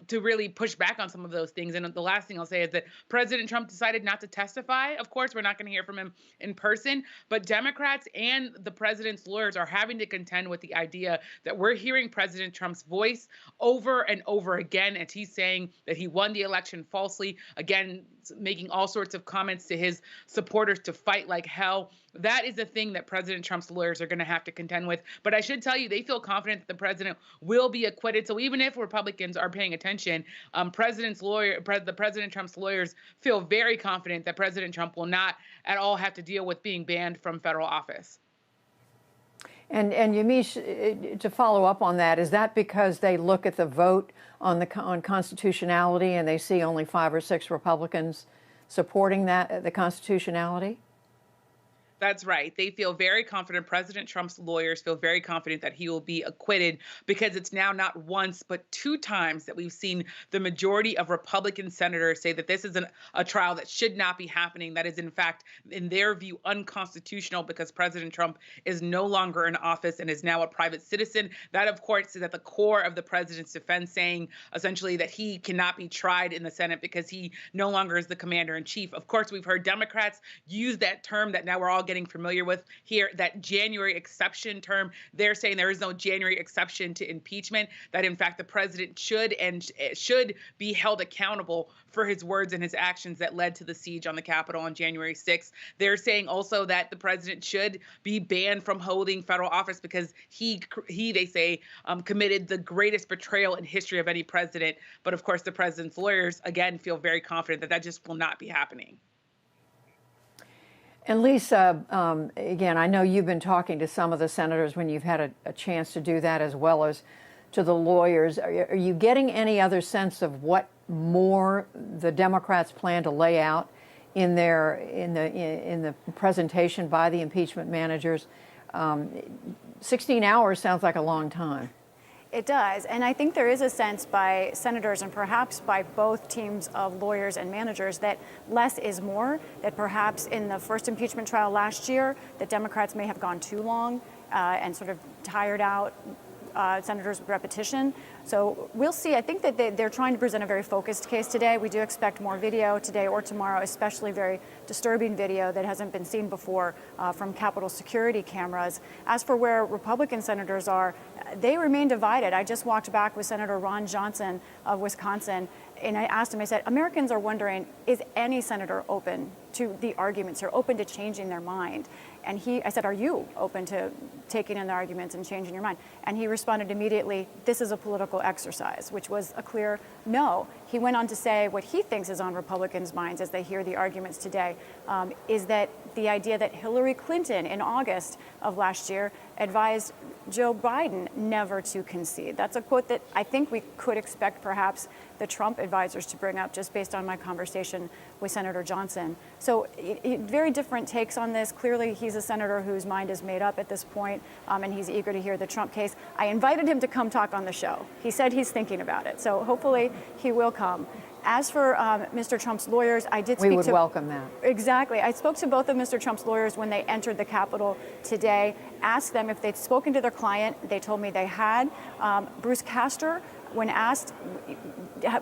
to really push back on some of those things. And the last thing I'll say is that President Trump decided not to testify. Of course, we're not going to hear from him in person, but Democrats and the president's lawyers are having to contend with the idea that we're hearing President Trump's voice over and over again as he's saying that he won the election falsely, again, making all sorts of comments to his supporters to fight like hell. That is the thing that President Trump's lawyers are going to have to contend with. But I should tell you, they feel confident that the president will be acquitted. So even if Republicans are paying attention, the President Trump's lawyers feel very confident that President Trump will not at all have to deal with being banned from federal office. And Yamiche, to follow up on that, is that because they look at the vote on constitutionality and they see only 5 or 6 Republicans supporting the constitutionality? That's right. They feel very confident. President Trump's lawyers feel very confident that he will be acquitted because it's now not once but 2 times that we've seen the majority of Republican senators say that this is a trial that should not be happening. That is, in fact, in their view, unconstitutional because President Trump is no longer in office and is now a private citizen. That, of course, is at the core of the president's defense, saying essentially that he cannot be tried in the Senate because he no longer is the commander in chief. Of course, we've heard Democrats use that term that now we're all getting familiar with here, that January exception term. They're saying there is no January exception to impeachment, that in fact the president should be held accountable for his words and his actions that led to the siege on the Capitol on January 6th. They're saying also that the president should be banned from holding federal office because he they say, committed the greatest betrayal in history of any president. But of course, the president's lawyers, again, feel very confident that that just will not be happening. And Lisa, again, I know you've been talking to some of the senators when you've had a chance to do that, as well as to the lawyers. Are you getting any other sense of what more the Democrats plan to lay out in the presentation by the impeachment managers? 16 hours sounds like a long time. It does, and I think there is a sense by senators and perhaps by both teams of lawyers and managers that less is more, that perhaps in the first impeachment trial last year, the Democrats may have gone too long and sort of tired out senators with repetition. So we'll see. I think that they're trying to present a very focused case today. We do expect more video today or tomorrow, especially very disturbing video that hasn't been seen before from Capitol security cameras. As for where Republican senators are, they remain divided. I just walked back with Senator Ron Johnson of Wisconsin, and I asked him, I said, Americans are wondering, is any senator open to the arguments or open to changing their mind? And I said, are you open to taking in the arguments and changing your mind? And he responded immediately, this is a political exercise, which was a clear no. He went on to say what he thinks is on Republicans' minds as they hear the arguments today, is that the idea that Hillary Clinton in August of last year advised Joe Biden never to concede. That's a quote that I think we could expect perhaps the Trump advisors to bring up just based on my conversation with Senator Johnson. So very different takes on this. Clearly, he's a senator whose mind is made up at this point, and he's eager to hear the Trump case. I invited him to come talk on the show. He said he's thinking about it, so hopefully he will come. As for Mr. Trump's lawyers, I did speak to... We would welcome that. Exactly. I spoke to both of Mr. Trump's lawyers when they entered the Capitol today, asked them if they'd spoken to their client. They told me they had. Bruce Castor, when asked,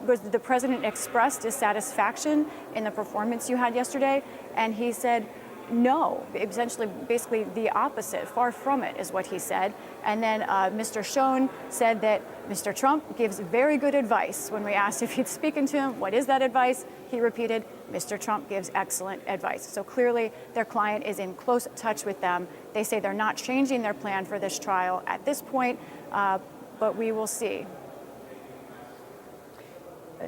was the president expressed dissatisfaction in the performance you had yesterday? And he said, no, essentially, basically the opposite, far from it is what he said. And then Mr. Schoen said that Mr. Trump gives very good advice. When we asked if he'd spoken to him, what is that advice? He repeated, Mr. Trump gives excellent advice. So clearly their client is in close touch with them. They say they're not changing their plan for this trial at this point, but we will see.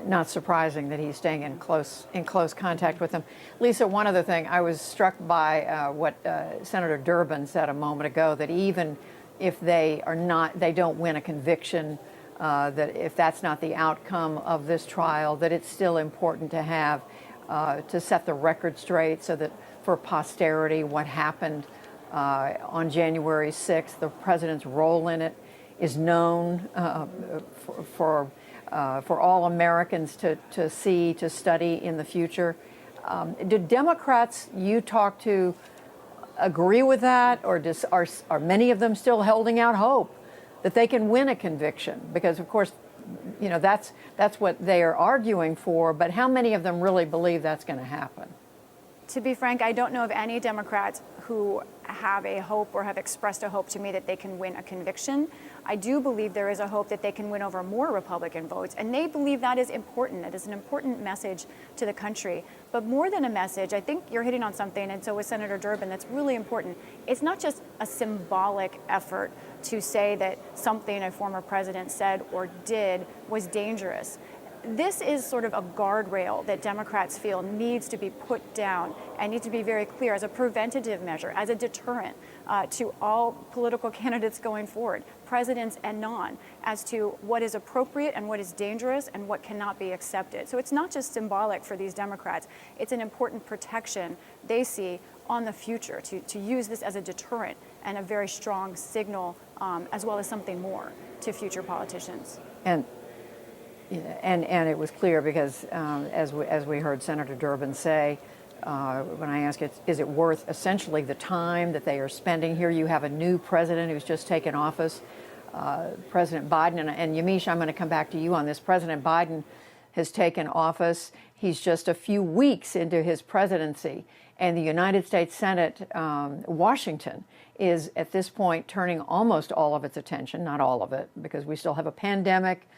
Not surprising that he's staying in close contact with them. Lisa, one other thing, I was struck by what Senator Durbin said a moment ago, that even if they don't win a conviction, that if that's not the outcome of this trial, that it's still important to have to set the record straight so that for posterity, what happened on January 6th, the president's role in it is known for all Americans to see, to study in the future. Do Democrats you talk to agree with that, or are many of them still holding out hope that they can win a conviction? Because, of course, you know, that's what they are arguing for, but how many of them really believe that's going to happen? To be frank, I don't know of any Democrats who have a hope or have expressed a hope to me that they can win a conviction. I do believe there is a hope that they can win over more Republican votes, and they believe that is important. It is an important message to the country. But more than a message, I think you're hitting on something, and so was Senator Durbin, that's really important. It's not just a symbolic effort to say that something a former president said or did was dangerous. This is sort of a guardrail that Democrats feel needs to be put down and needs to be very clear as a preventative measure, as a deterrent to all political candidates going forward, presidents and non, as to what is appropriate and what is dangerous and what cannot be accepted. So it's not just symbolic for these Democrats. It's an important protection they see on the future to use this as a deterrent and a very strong signal, as well as something more to future politicians. And it was clear because, as we heard Senator Durbin say, when I asked it, is it worth essentially the time that they are spending here? You have a new president who's just taken office, President Biden. And Yamiche, I'm going to come back to you on this. President Biden has taken office. He's just a few weeks into his presidency. And the United States Senate, Washington, is at this point turning almost all of its attention, not all of it, because we still have a pandemic.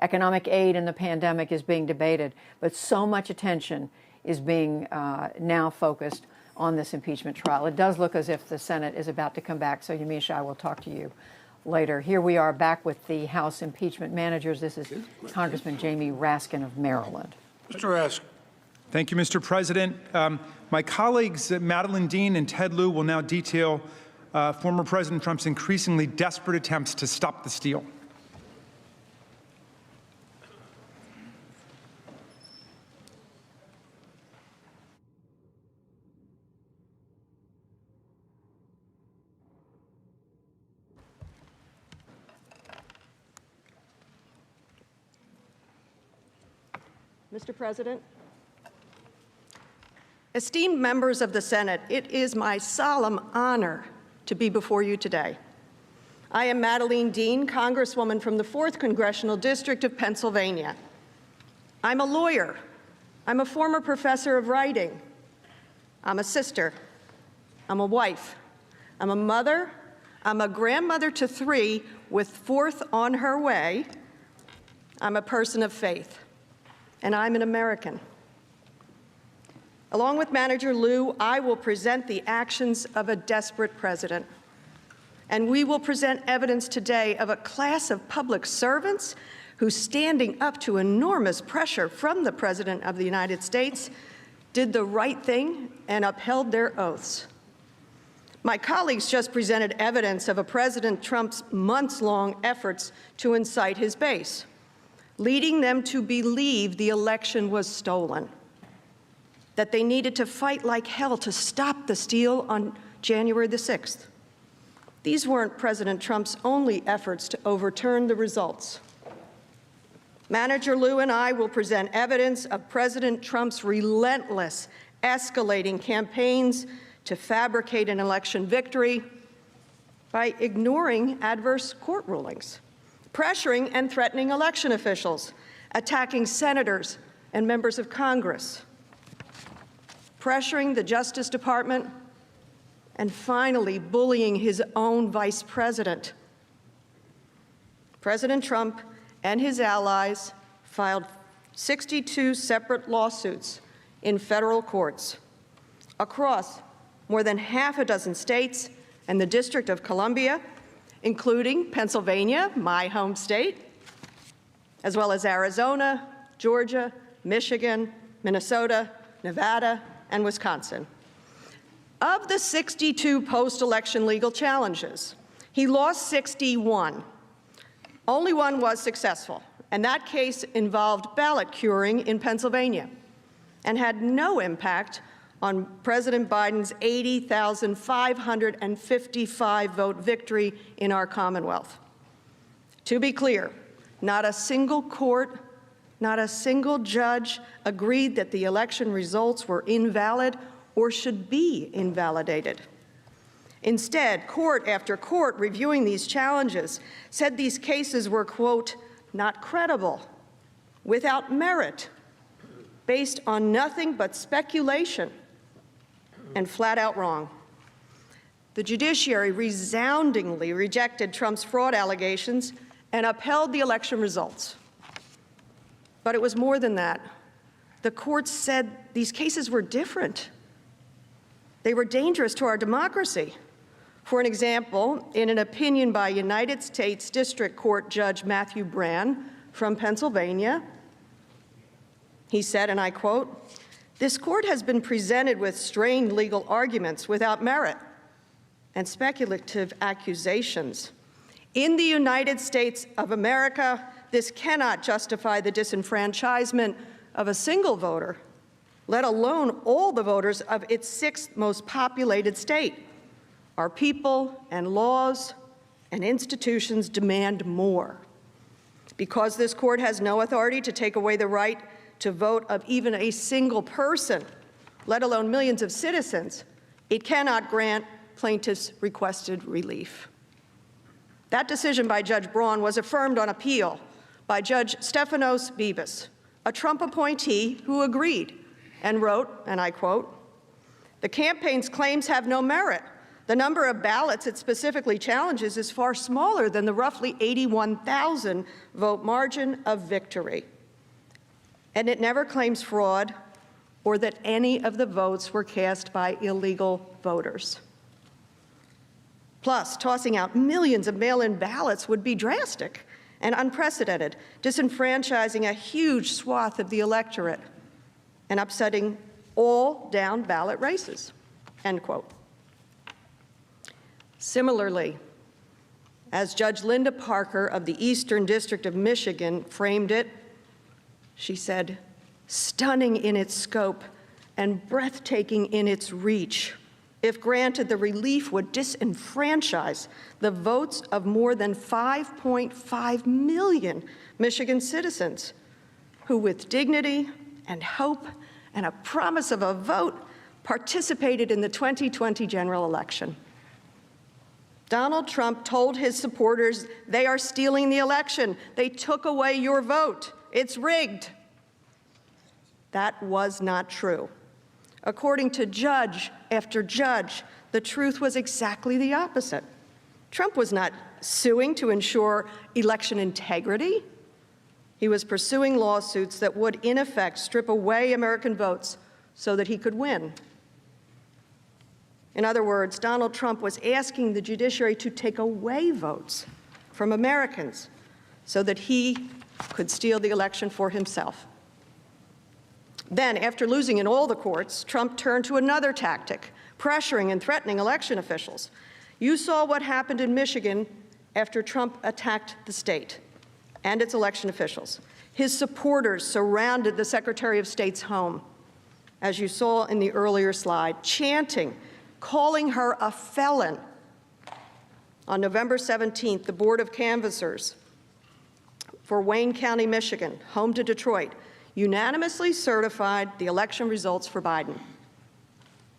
Economic aid in the pandemic is being debated, but so much attention is being now focused on this impeachment trial. It does look as if the Senate is about to come back. So, Yamiche, I will talk to you later. Here we are back with the House impeachment managers. This is Congressman Jamie Raskin of Maryland. Mr. Raskin. Thank you, Mr. President. My colleagues Madeleine Dean and Ted Lieu will now detail former President Trump's increasingly desperate attempts to stop the steal. Mr. President, esteemed members of the Senate, it is my solemn honor to be before you today. I am Madeleine Dean, Congresswoman from the 4th Congressional District of Pennsylvania. I'm a lawyer. I'm a former professor of writing. I'm a sister. I'm a wife. I'm a mother. I'm a grandmother to 3 with 4th on her way. I'm a person of faith. And I'm an American. Along with Manager Lieu, I will present the actions of a desperate president. And we will present evidence today of a class of public servants who, standing up to enormous pressure from the President of the United States, did the right thing and upheld their oaths. My colleagues just presented evidence of a President Trump's months-long efforts to incite his base, leading them to believe the election was stolen, that they needed to fight like hell to stop the steal on January the 6th. These weren't President Trump's only efforts to overturn the results. Manager Lou and I will present evidence of President Trump's relentless, escalating campaigns to fabricate an election victory by ignoring adverse court rulings, pressuring and threatening election officials, attacking senators and members of Congress, pressuring the Justice Department, and finally bullying his own vice president. President Trump and his allies filed 62 separate lawsuits in federal courts across more than half a dozen states and the District of Columbia, including Pennsylvania, my home state, as well as Arizona, Georgia, Michigan, Minnesota, Nevada, and Wisconsin. Of the 62 post-election legal challenges, he lost 61. Only one was successful, and that case involved ballot curing in Pennsylvania and had no impact on President Biden's 80,555 vote victory in our Commonwealth. To be clear, not a single court, not a single judge agreed that the election results were invalid or should be invalidated. Instead, court after court reviewing these challenges said these cases were, quote, not credible, without merit, based on nothing but speculation, and flat out wrong. The judiciary resoundingly rejected Trump's fraud allegations and upheld the election results. But it was more than that. The courts said these cases were different. They were dangerous to our democracy. For an example, in an opinion by United States District Court Judge Matthew Brann from Pennsylvania, he said, and I quote, "This court has been presented with strained legal arguments without merit and speculative accusations. In the United States of America, this cannot justify the disenfranchisement of a single voter, let alone all the voters of its sixth most populated state. Our people and laws and institutions demand more. Because this court has no authority to take away the right to vote of even a single person, let alone millions of citizens, it cannot grant plaintiffs' requested relief." That decision by Judge Braun was affirmed on appeal by Judge Stephanos Bibas, a Trump appointee who agreed and wrote, and I quote, "The campaign's claims have no merit. The number of ballots it specifically challenges is far smaller than the roughly 81,000 vote margin of victory. And it never claims fraud or that any of the votes were cast by illegal voters. Plus, tossing out millions of mail-in ballots would be drastic and unprecedented, disenfranchising a huge swath of the electorate and upsetting all down-ballot races," end quote. Similarly, as Judge Linda Parker of the Eastern District of Michigan framed it, she said, "Stunning in its scope and breathtaking in its reach. If granted, the relief would disenfranchise the votes of more than 5.5 million Michigan citizens who, with dignity and hope and a promise of a vote, participated in the 2020 general election." Donald Trump told his supporters they are stealing the election. They took away your vote. It's rigged. That was not true. According to judge after judge, the truth was exactly the opposite. Trump was not suing to ensure election integrity. He was pursuing lawsuits that would, in effect, strip away American votes so that he could win. In other words, Donald Trump was asking the judiciary to take away votes from Americans so that he could steal the election for himself. Then, after losing in all the courts, Trump turned to another tactic, pressuring and threatening election officials. You saw what happened in Michigan after Trump attacked the state and its election officials. His supporters surrounded the Secretary of State's home, as you saw in the earlier slide, chanting, calling her a felon. On November 17th, the Board of Canvassers for Wayne County, Michigan, home to Detroit, unanimously certified the election results for Biden.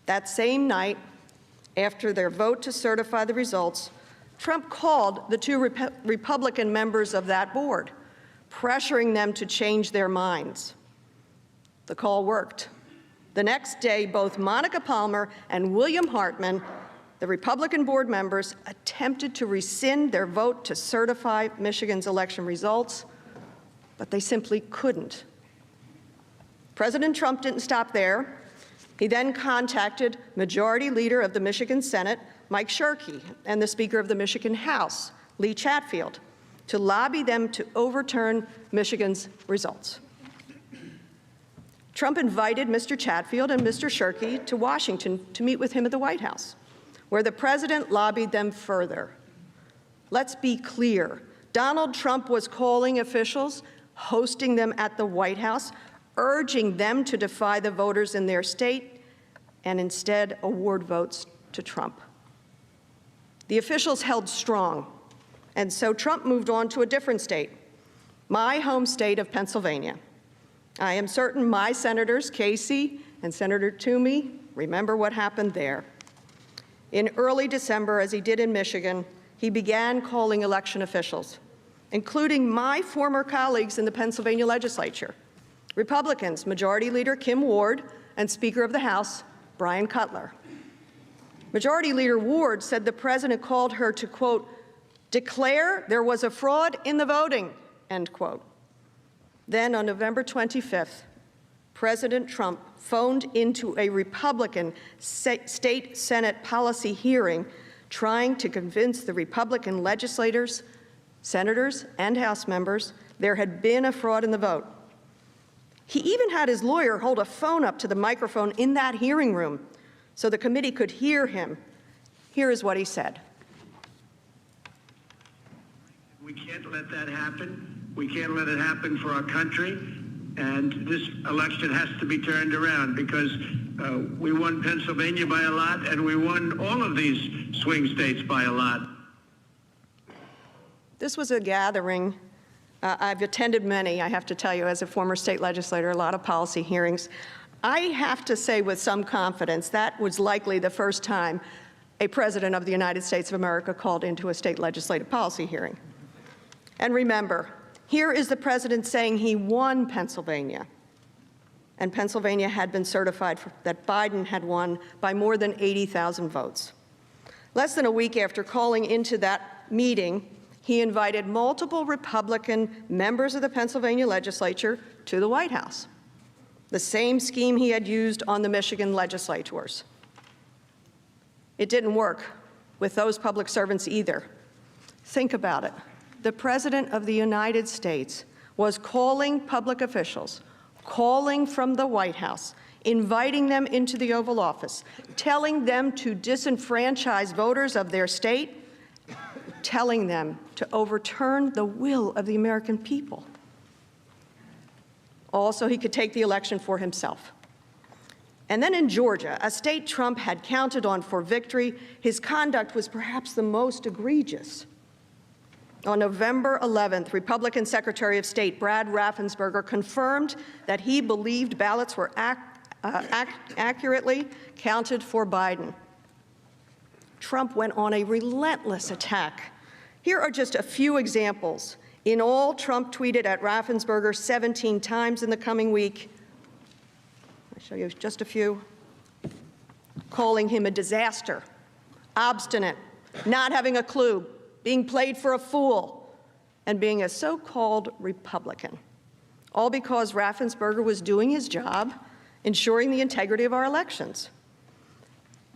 That same night, after their vote to certify the results, Trump called the two Republican members of that board, pressuring them to change their minds. The call worked. The next day, both Monica Palmer and William Hartman, the Republican board members, attempted to rescind their vote to certify Michigan's election results, but they simply couldn't. President Trump didn't stop there. He then contacted Majority Leader of the Michigan Senate, Mike Shirkey, and the Speaker of the Michigan House, Lee Chatfield, to lobby them to overturn Michigan's results. Trump invited Mr. Chatfield and Mr. Shirkey to Washington to meet with him at the White House, where the president lobbied them further. Let's be clear. Donald Trump was calling officials, hosting them at the White House, urging them to defy the voters in their state and instead award votes to Trump. The officials held strong, and so Trump moved on to a different state, my home state of Pennsylvania. I am certain my senators, Casey and Senator Toomey, remember what happened there. In early December, as he did in Michigan, he began calling election officials, including my former colleagues in the Pennsylvania legislature, Republicans, Majority Leader Kim Ward and Speaker of the House, Brian Cutler. Majority Leader Ward said the president called her to, quote, declare there was a fraud in the voting, end quote. Then on November 25th, President Trump phoned into a Republican state Senate policy hearing trying to convince the Republican legislators, senators, and House members there had been a fraud in the vote. He even had his lawyer hold a phone up to the microphone in that hearing room so the committee could hear him. Here is what he said. We can't let that happen. We can't let it happen for our country. And this election has to be turned around because we won Pennsylvania by a lot and we won all of these swing states by a lot. This was a gathering. I've attended many, I have to tell you, as a former state legislator, a lot of policy hearings. I have to say with some confidence that was likely the first time a president of the United States of America called into a state legislative policy hearing. And remember, here is the president saying he won Pennsylvania, and Pennsylvania had been certified that Biden had won by more than 80,000 votes. Less than a week after calling into that meeting, he invited multiple Republican members of the Pennsylvania legislature to the White House, the same scheme he had used on the Michigan legislators. It didn't work with those public servants either. Think about it. The President of the United States was calling public officials, calling from the White House, inviting them into the Oval Office, telling them to disenfranchise voters of their state, telling them to overturn the will of the American people. Also, he could take the election for himself. And then in Georgia, a state Trump had counted on for victory, his conduct was perhaps the most egregious. On November 11th, Republican Secretary of State Brad Raffensperger confirmed that he believed ballots were accurately counted for Biden. Trump went on a relentless attack. Here are just a few examples. In all, Trump tweeted at Raffensperger 17 times in the coming week. I'll show you just a few. Calling him a disaster, obstinate, not having a clue, being played for a fool, and being a so-called Republican, all because Raffensperger was doing his job, ensuring the integrity of our elections.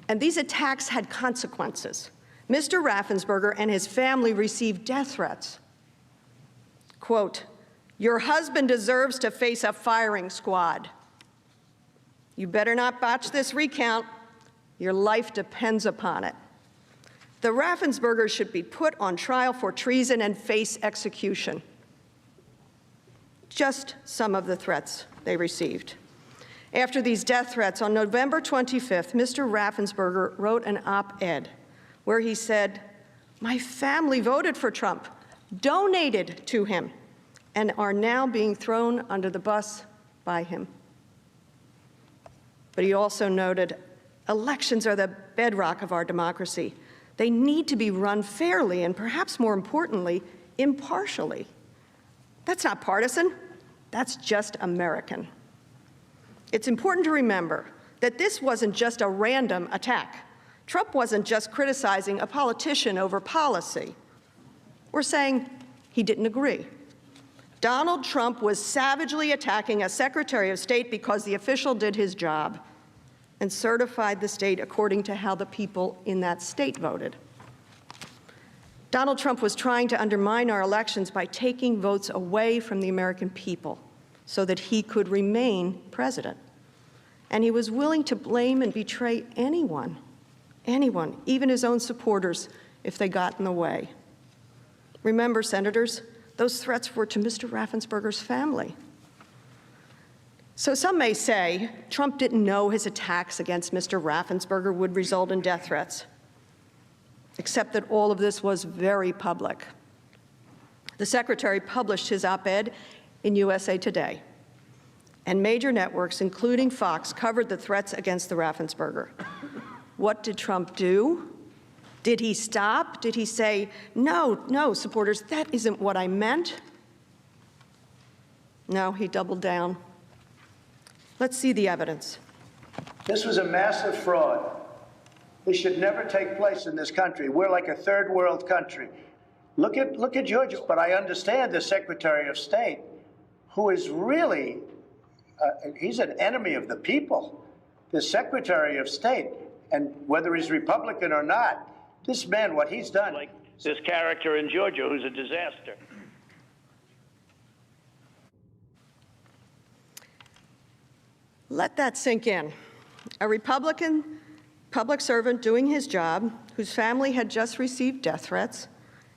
And these attacks had consequences. Mr. Raffensperger and his family received death threats. Quote, your husband deserves to face a firing squad. You better not botch this recount. Your life depends upon it. The Raffenspergers should be put on trial for treason and face execution. Just some of the threats they received. After these death threats, on November 25th, Mr. Raffensperger wrote an op-ed where he said, my family voted for Trump, donated to him, and are now being thrown under the bus by him. But he also noted, elections are the bedrock of our democracy. They need to be run fairly and, perhaps more importantly, impartially. That's not partisan. That's just American. It's important to remember that this wasn't just a random attack. Trump wasn't just criticizing a politician over policy or saying he didn't agree. Donald Trump was savagely attacking a Secretary of State because the official did his job and certified the state according to how the people in that state voted. Donald Trump was trying to undermine our elections by taking votes away from the American people so that he could remain president. And he was willing to blame and betray anyone, even his own supporters, if they got in the way. Remember, senators, those threats were to Mr. Raffensperger's family. So some may say Trump didn't know his attacks against Mr. Raffensperger would result in death threats, except that all of this was very public. The secretary published his op-ed in USA Today, and major networks, including Fox, covered the threats against the Raffensperger. What did Trump do? Did he stop? Did he say, no, supporters, that isn't what I meant? No, he doubled down. Let's see the evidence. This was a massive fraud. This should never take place in this country. We're like a third world country. Look at Georgia. But I understand the Secretary of State, who is really, he's an enemy of the people. The Secretary of State, and whether he's Republican or not, this man, what he's done. Like this character in Georgia who's a disaster. Let that sink in. A Republican public servant doing his job, whose family had just received death threats,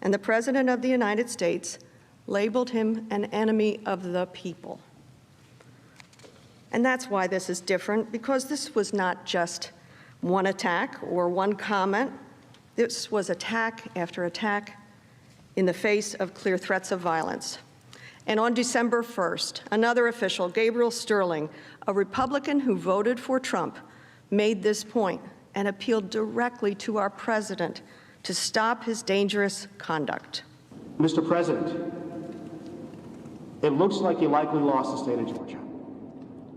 and the President of the United States labeled him an enemy of the people. And that's why this is different, because this was not just one attack or one comment. This was attack after attack in the face of clear threats of violence. And on December 1st, another official, Gabriel Sterling, a Republican who voted for Trump, made this point and appealed directly to our president to stop his dangerous conduct. Mr. President, it looks like you likely lost the state of Georgia.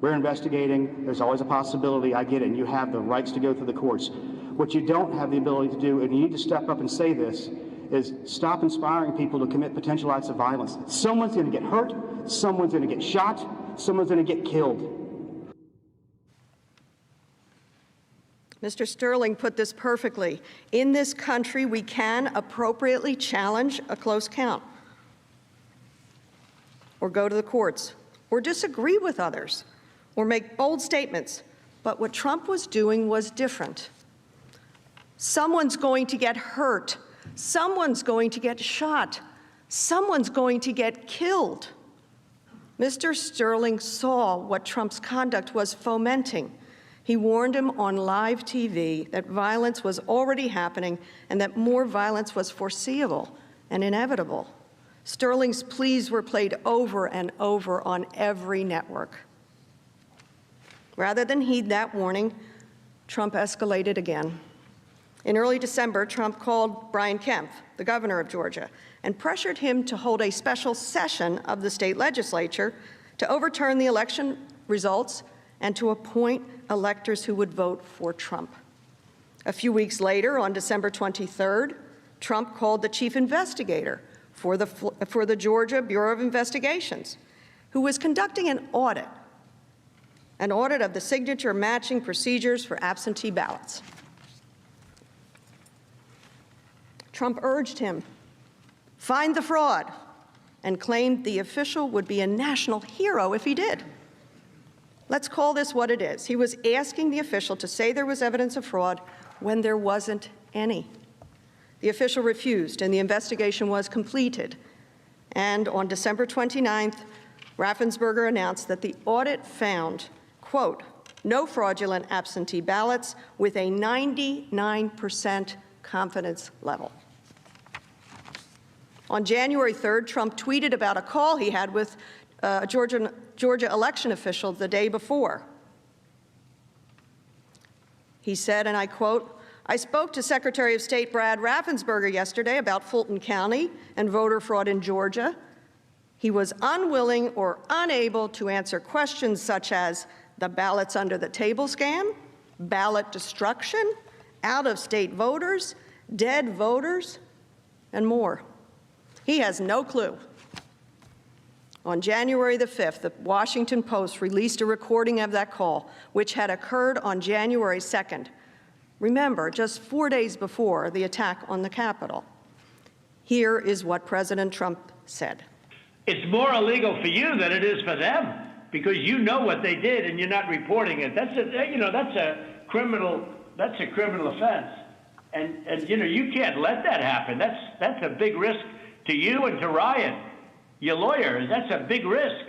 We're investigating. There's always a possibility. I get it. And you have the rights to go through the courts. What you don't have the ability to do, and you need to step up and say this, is stop inspiring people to commit potential acts of violence. Someone's going to get hurt. Someone's going to get shot. Someone's going to get killed. Mr. Sterling put this perfectly. In this country, we can appropriately challenge a close count, or go to the courts, or disagree with others, or make bold statements. But what Trump was doing was different. Someone's going to get hurt. Someone's going to get shot. Someone's going to get killed. Mr. Sterling saw what Trump's conduct was fomenting. He warned him on live TV that violence was already happening and that more violence was foreseeable and inevitable. Sterling's pleas were played over and over on every network. Rather than heed that warning, Trump escalated again. In early December, Trump called Brian Kemp, the governor of Georgia, and pressured him to hold a special session of the state legislature to overturn the election results and to appoint electors who would vote for Trump. A few weeks later, on December 23rd, Trump called the chief investigator for the Georgia Bureau of Investigations, who was conducting an audit of the signature matching procedures for absentee ballots. Trump urged him, find the fraud, and claimed the official would be a national hero if he did. Let's call this what it is. He was asking the official to say there was evidence of fraud when there wasn't any. The official refused, and the investigation was completed. And on December 29th, Raffensperger announced that the audit found, quote, no fraudulent absentee ballots with a 99% confidence level. On January 3rd, Trump tweeted about a call he had with a Georgia election official the day before. He said, and I quote, "I spoke to Secretary of State Brad Raffensperger yesterday about Fulton County and voter fraud in Georgia. He was unwilling or unable to answer questions such as the ballots under the table scam, ballot destruction, out-of-state voters, dead voters, and more. He has no clue." On January the 5th, the Washington Post released a recording of that call, which had occurred on January 2nd. Remember, just 4 days before the attack on the Capitol. Here is what President Trump said. It's more illegal for you than it is for them, because you know what they did and you're not reporting it. That's a criminal offense. And you can't let that happen. That's a big risk to you and to Ryan, your lawyer. That's a big risk.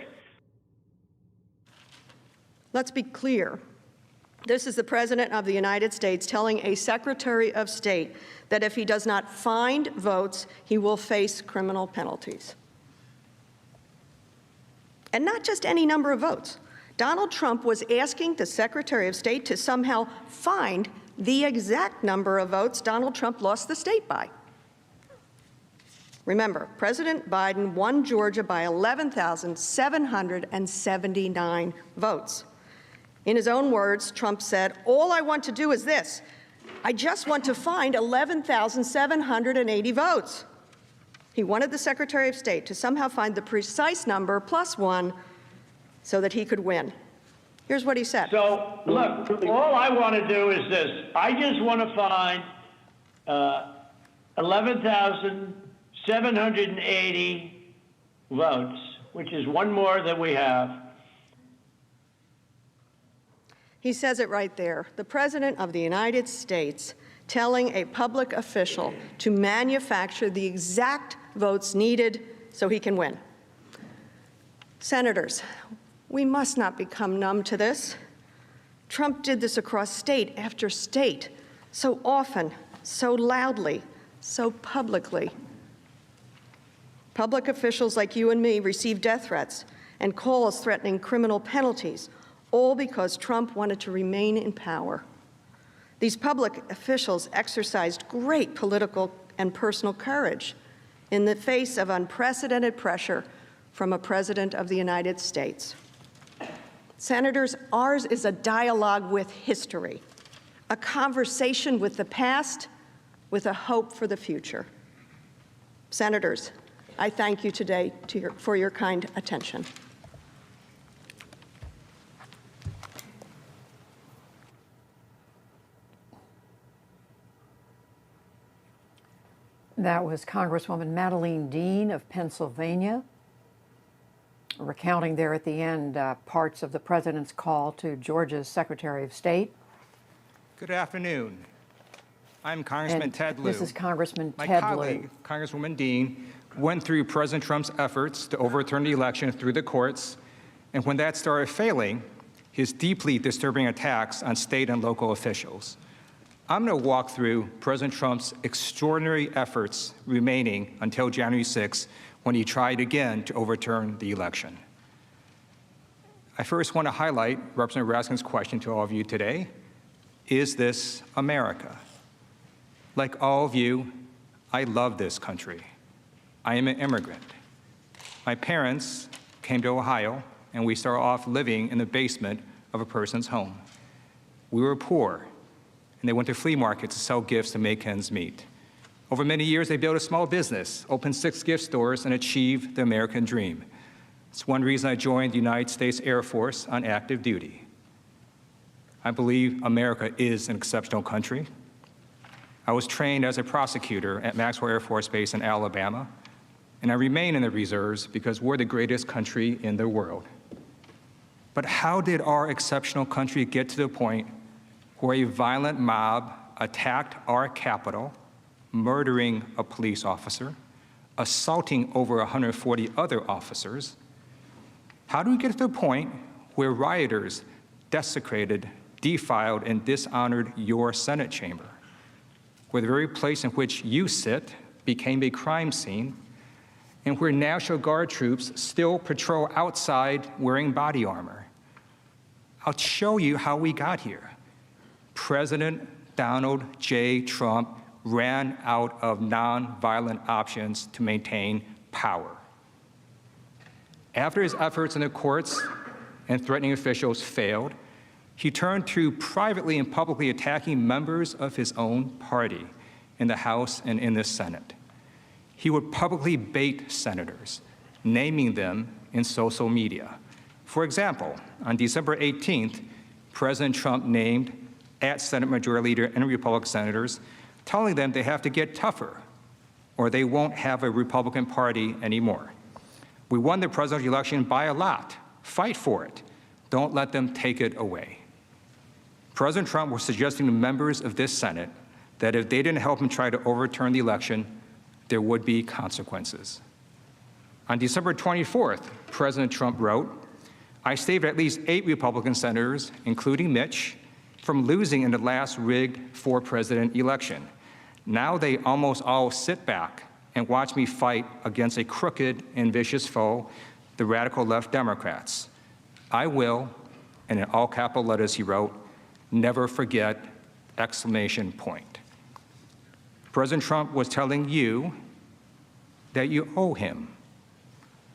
Let's be clear. This is the President of the United States telling a Secretary of State that if he does not find votes, he will face criminal penalties. And not just any number of votes. Donald Trump was asking the Secretary of State to somehow find the exact number of votes Donald Trump lost the state by. Remember, President Biden won Georgia by 11,779 votes. In his own words, Trump said, "All I want to do is this. I just want to find 11,780 votes." He wanted the Secretary of State to somehow find the precise number plus one so that he could win. Here's what he said. So, look, all I want to do is this. I just want to find 11,780 votes, which is one more than we have. He says it right there. The President of the United States telling a public official to manufacture the exact votes needed so he can win. Senators, we must not become numb to this. Trump did this across state after state, so often, so loudly, so publicly. Public officials like you and me receive death threats and calls threatening criminal penalties, all because Trump wanted to remain in power. These public officials exercised great political and personal courage in the face of unprecedented pressure from a President of the United States. Senators, ours is a dialogue with history, a conversation with the past, with a hope for the future. Senators, I thank you today for your kind attention. That was Congresswoman Madeleine Dean of Pennsylvania, recounting there at the end parts of the president's call to Georgia's Secretary of State. Good afternoon. I'm Congressman Ted Lieu. This is Congressman My Ted colleague, Lieu. Congresswoman Dean, went through President Trump's efforts to overturn the election through the courts, and when that started failing, his deeply disturbing attacks on state and local officials. I'm going to walk through President Trump's extraordinary efforts remaining until January 6th, when he tried again to overturn the election. I first want to highlight Representative Raskin's question to all of you today. Is this America? Like all of you, I love this country. I am an immigrant. My parents came to Ohio, and we started off living in the basement of a person's home. We were poor, and they went to flea markets to sell gifts to make ends meet. Over many years, they built a small business, opened 6 gift stores, and achieved the American dream. It's one reason I joined the United States Air Force on active duty. I believe America is an exceptional country. I was trained as a prosecutor at Maxwell Air Force Base in Alabama, and I remain in the reserves because we're the greatest country in the world. But how did our exceptional country get to the point where a violent mob attacked our Capitol, murdering a police officer, assaulting over 140 other officers? How do we get to the point where rioters desecrated, defiled, and dishonored your Senate chamber, where the very place in which you sit became a crime scene, and where National Guard troops still patrol outside wearing body armor. I'll show you how we got here. President Donald J. Trump ran out of nonviolent options to maintain power. After his efforts in the courts and threatening officials failed, he turned to privately and publicly attacking members of his own party in the House and in the Senate. He would publicly bait senators, naming them in social media. For example, on December 18th, President Trump named Senate Majority Leader and Republican senators, telling them they have to get tougher or they won't have a Republican Party anymore. We won the presidential election by a lot. Fight for it. Don't let them take it away. President Trump was suggesting to members of this Senate that if they didn't help him try to overturn the election, there would be consequences. On December 24th, President Trump wrote, "I saved at least 8 Republican senators, including Mitch, from losing in the last rigged for-president election. Now they almost all sit back and watch me fight against a crooked and vicious foe, the radical left Democrats. I will," and in all capital letters he wrote, "never forget!" President Trump was telling you that you owe him,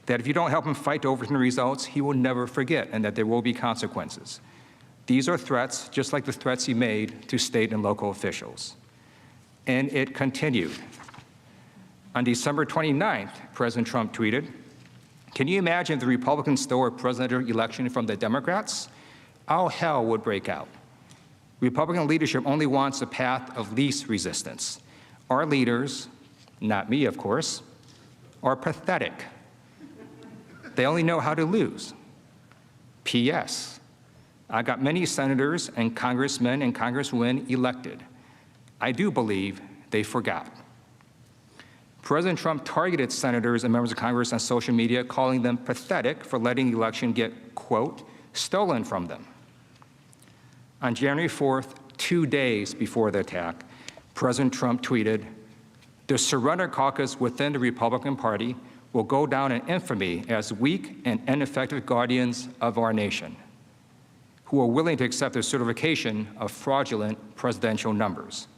that if you don't help him fight to overturn the results, he will never forget, and that there will be consequences. These are threats, just like the threats he made to state and local officials. And it continued. On December 29th, President Trump tweeted, "Can you imagine if the Republicans stole a presidential election from the Democrats? All hell would break out. Republican leadership only wants a path of least resistance. Our leaders, not me, of course, are pathetic. They only know how to lose. P.S. I got many senators and congressmen and congresswomen elected. I do believe they forgot." President Trump targeted senators and members of Congress on social media, calling them pathetic for letting the election get, quote, "stolen from them." On January 4th, 2 days before the attack, President Trump tweeted, "The surrender caucus within the Republican Party will go down in infamy as weak and ineffective guardians of our nation, who are willing to accept the certification of fraudulent presidential numbers."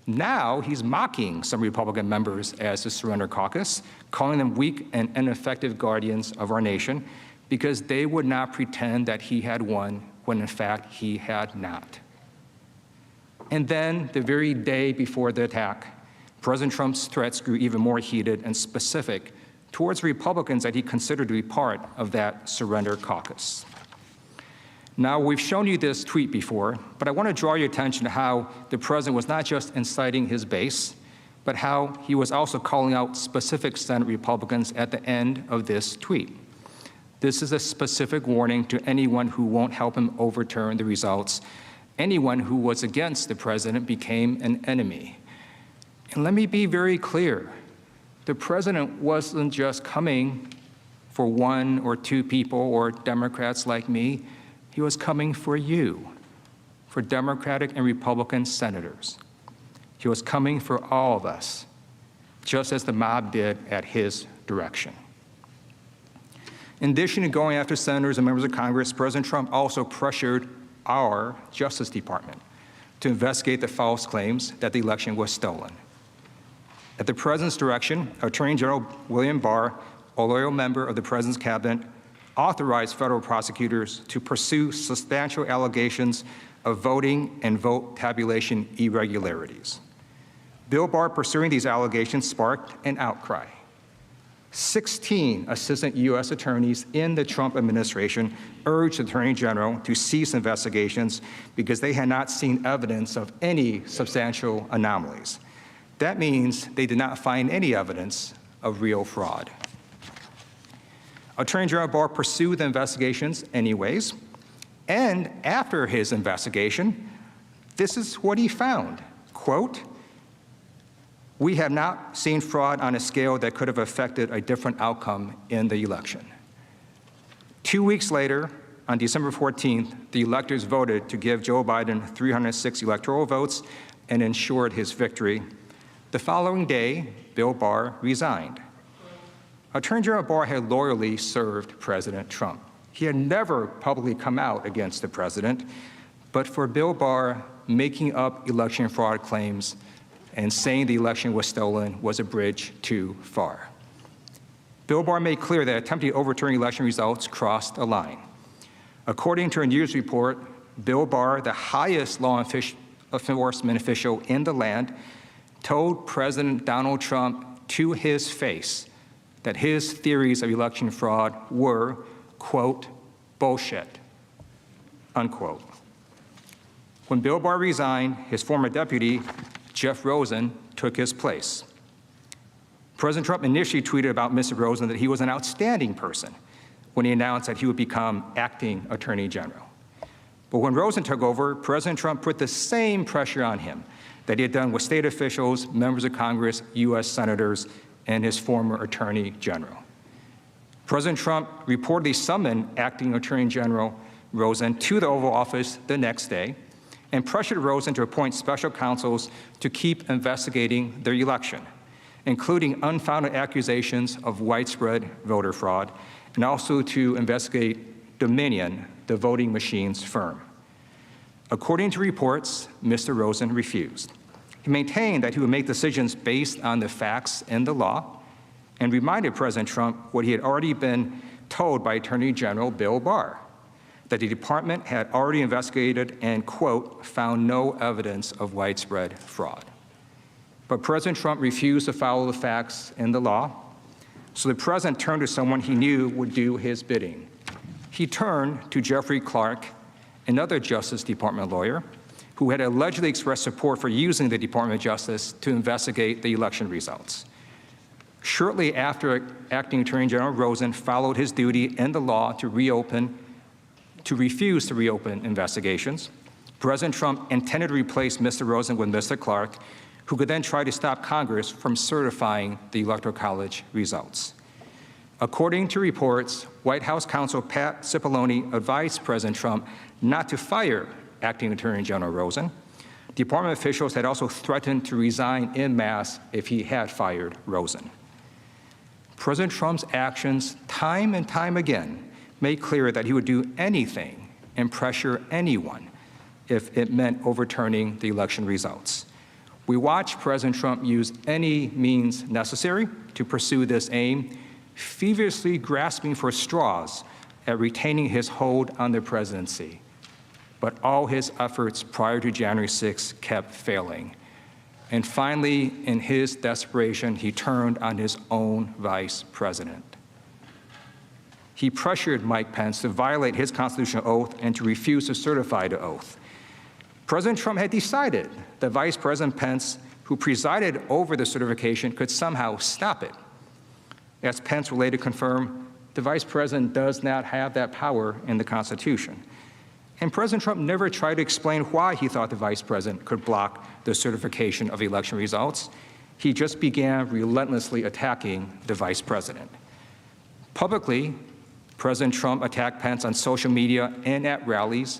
Now he's mocking some Republican members as the surrender caucus, calling them weak and ineffective guardians of our nation because they would not pretend that he had won when in fact he had not. And then the very day before the attack, President Trump's threats grew even more heated and specific towards Republicans that he considered to be part of that surrender caucus. Now, we've shown you this tweet before, but I want to draw your attention to how the president was not just inciting his base, but how he was also calling out specific Senate Republicans at the end of this tweet. This is a specific warning to anyone who won't help him overturn the results. Anyone who was against the president became an enemy. And let me be very clear. The president wasn't just coming for 1 or 2 people or Democrats like me. He was coming for you, for Democratic and Republican senators. He was coming for all of us, just as the mob did at his direction. In addition to going after senators and members of Congress, President Trump also pressured our Justice Department to investigate the false claims that the election was stolen. At the president's direction, Attorney General William Burr, a loyal member of the president's cabinet, authorized federal prosecutors to pursue substantial allegations of voting and vote tabulation irregularities. Bill Barr pursuing these allegations sparked an outcry. 16 assistant U.S. attorneys in the Trump administration urged the Attorney General to cease investigations because they had not seen evidence of any substantial anomalies. That means they did not find any evidence of real fraud. Attorney General Barr pursued the investigations anyways, and after his investigation, this is what he found, quote, "We have not seen fraud on a scale that could have affected a different outcome in the election." 2 weeks later, on December 14th, the electors voted to give Joe Biden 306 electoral votes and ensured his victory. The following day, Bill Barr resigned. Attorney General Barr had loyally served President Trump. He had never publicly come out against the president, but for Bill Barr, making up election fraud claims and saying the election was stolen was a bridge too far. Bill Barr made clear that attempting to overturn election results crossed a line. According to a news report, Bill Barr, the highest law enforcement official in the land, told President Donald Trump to his face that his theories of election fraud were, quote, bullshit, unquote. When Bill Barr resigned, his former deputy, Jeff Rosen, took his place. President Trump initially tweeted about Mr. Rosen that he was an outstanding person when he announced that he would become acting Attorney General. But when Rosen took over, President Trump put the same pressure on him that he had done with state officials, members of Congress, U.S. senators, and his former Attorney General. President Trump reportedly summoned acting Attorney General Rosen to the Oval Office the next day and pressured Rosen to appoint special counsels to keep investigating the election, including unfounded accusations of widespread voter fraud, and also to investigate Dominion, the voting machines firm. According to reports, Mr. Rosen refused. He maintained that he would make decisions based on the facts and the law, and reminded President Trump what he had already been told by Attorney General Bill Barr, that the department had already investigated and, quote, found no evidence of widespread fraud. But President Trump refused to follow the facts and the law, so the president turned to someone he knew would do his bidding. He turned to Jeffrey Clark, another Justice Department lawyer, who had allegedly expressed support for using the Department of Justice to investigate the election results. Shortly after acting Attorney General Rosen followed his duty in the law to refuse to reopen investigations, President Trump intended to replace Mr. Rosen with Mr. Clark, who could then try to stop Congress from certifying the Electoral College results. According to reports, White House counsel Pat Cipollone advised President Trump not to fire acting Attorney General Rosen. Department officials had also threatened to resign en masse if he had fired Rosen. President Trump's actions, time and time again, made clear that he would do anything and pressure anyone if it meant overturning the election results. We watched President Trump use any means necessary to pursue this aim, feverishly grasping for straws at retaining his hold on the presidency. But all his efforts prior to January 6 kept failing. And finally, in his desperation, he turned on his own vice president. He pressured Mike Pence to violate his constitutional oath and to refuse to certify the oath. President Trump had decided that Vice President Pence, who presided over the certification, could somehow stop it. As Pence will later confirm, the Vice President does not have that power in the Constitution. And President Trump never tried to explain why he thought the Vice President could block the certification of election results. He just began relentlessly attacking the Vice President. Publicly, President Trump attacked Pence on social media and at rallies,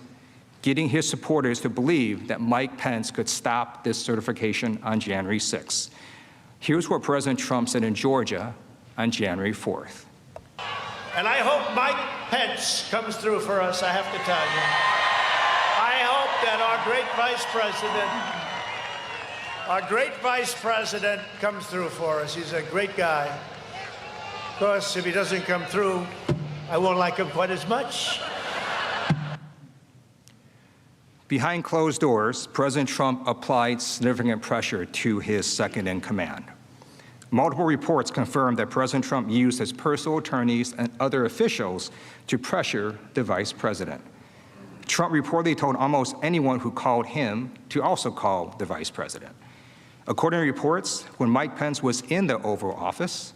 getting his supporters to believe that Mike Pence could stop this certification on January 6th. Here's what President Trump said in Georgia on January 4th. And I hope Mike Pence comes through for us, I have to tell you. I hope that our great vice president comes through for us. He's a great guy. Of course, if he doesn't come through, I won't like him quite as much. Behind closed doors, President Trump applied significant pressure to his second in command. Multiple reports confirmed that President Trump used his personal attorneys and other officials to pressure the vice president. Trump reportedly told almost anyone who called him to also call the vice president. According to reports, when Mike Pence was in the Oval Office,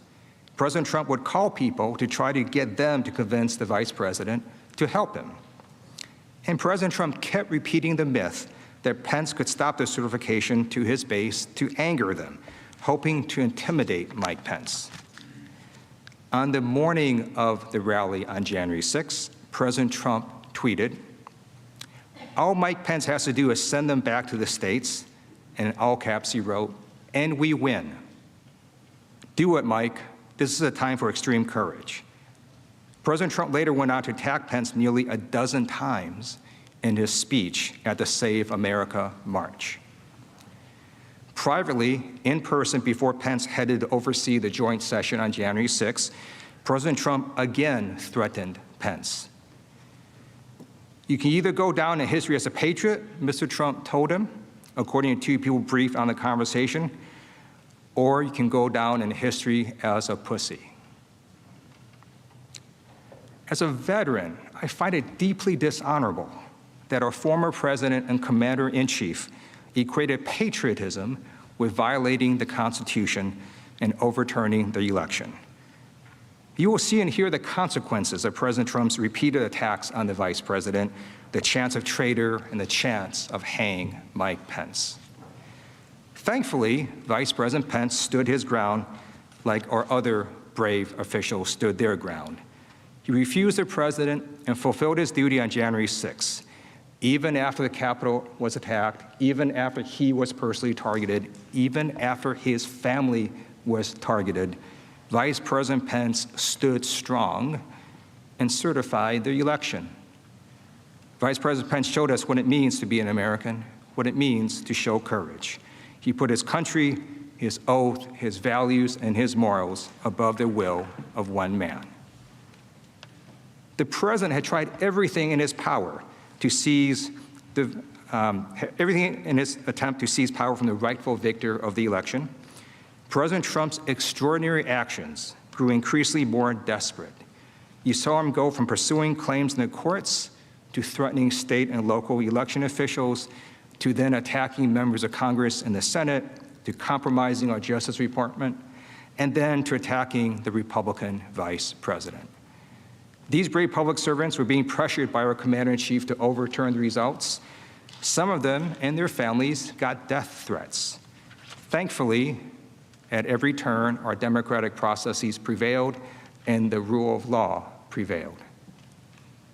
President Trump would call people to try to get them to convince the vice president to help him. And President Trump kept repeating the myth that Pence could stop the certification to his base to anger them, hoping to intimidate Mike Pence. On the morning of the rally on January 6th, President Trump tweeted, "All Mike Pence has to do is send them back to the states," and in all caps he wrote, "and we win. Do it, Mike. this is a time for extreme courage. President Trump later went on to attack Pence nearly a dozen times in his speech at the Save America March. Privately, in person, before Pence headed to oversee the joint session on January 6, President Trump again threatened Pence. You can either go down in history as a patriot, Mr. Trump told him, according to two people briefed on the conversation, or you can go down in history as a pussy. As a veteran, I find it deeply dishonorable that our former president and commander-in-chief equated patriotism with violating the Constitution and overturning the election. You will see and hear the consequences of President Trump's repeated attacks on the vice president, the chance of traitor, and the chance of hanging Mike Pence. Thankfully, Vice President Pence stood his ground like our other brave officials stood their ground. He refused the president and fulfilled his duty on January 6, even after the Capitol was attacked, even after he was personally targeted, even after his family was targeted. Vice President Pence stood strong and certified the election. Vice President Pence showed us what it means to be an American, what it means to show courage. He put his country, his oath, his values, and his morals above the will of one man. The president had tried everything in his power to seize everything in his attempt to seize power from the rightful victor of the election. President Trump's extraordinary actions grew increasingly more desperate. You saw him go from pursuing claims in the courts to threatening state and local election officials, to then attacking members of Congress and the Senate, to compromising our Justice Department, and then to attacking the Republican vice president. These brave public servants were being pressured by our commander-in-chief to overturn the results. Some of them and their families got death threats. Thankfully, at every turn, our democratic processes prevailed and the rule of law prevailed.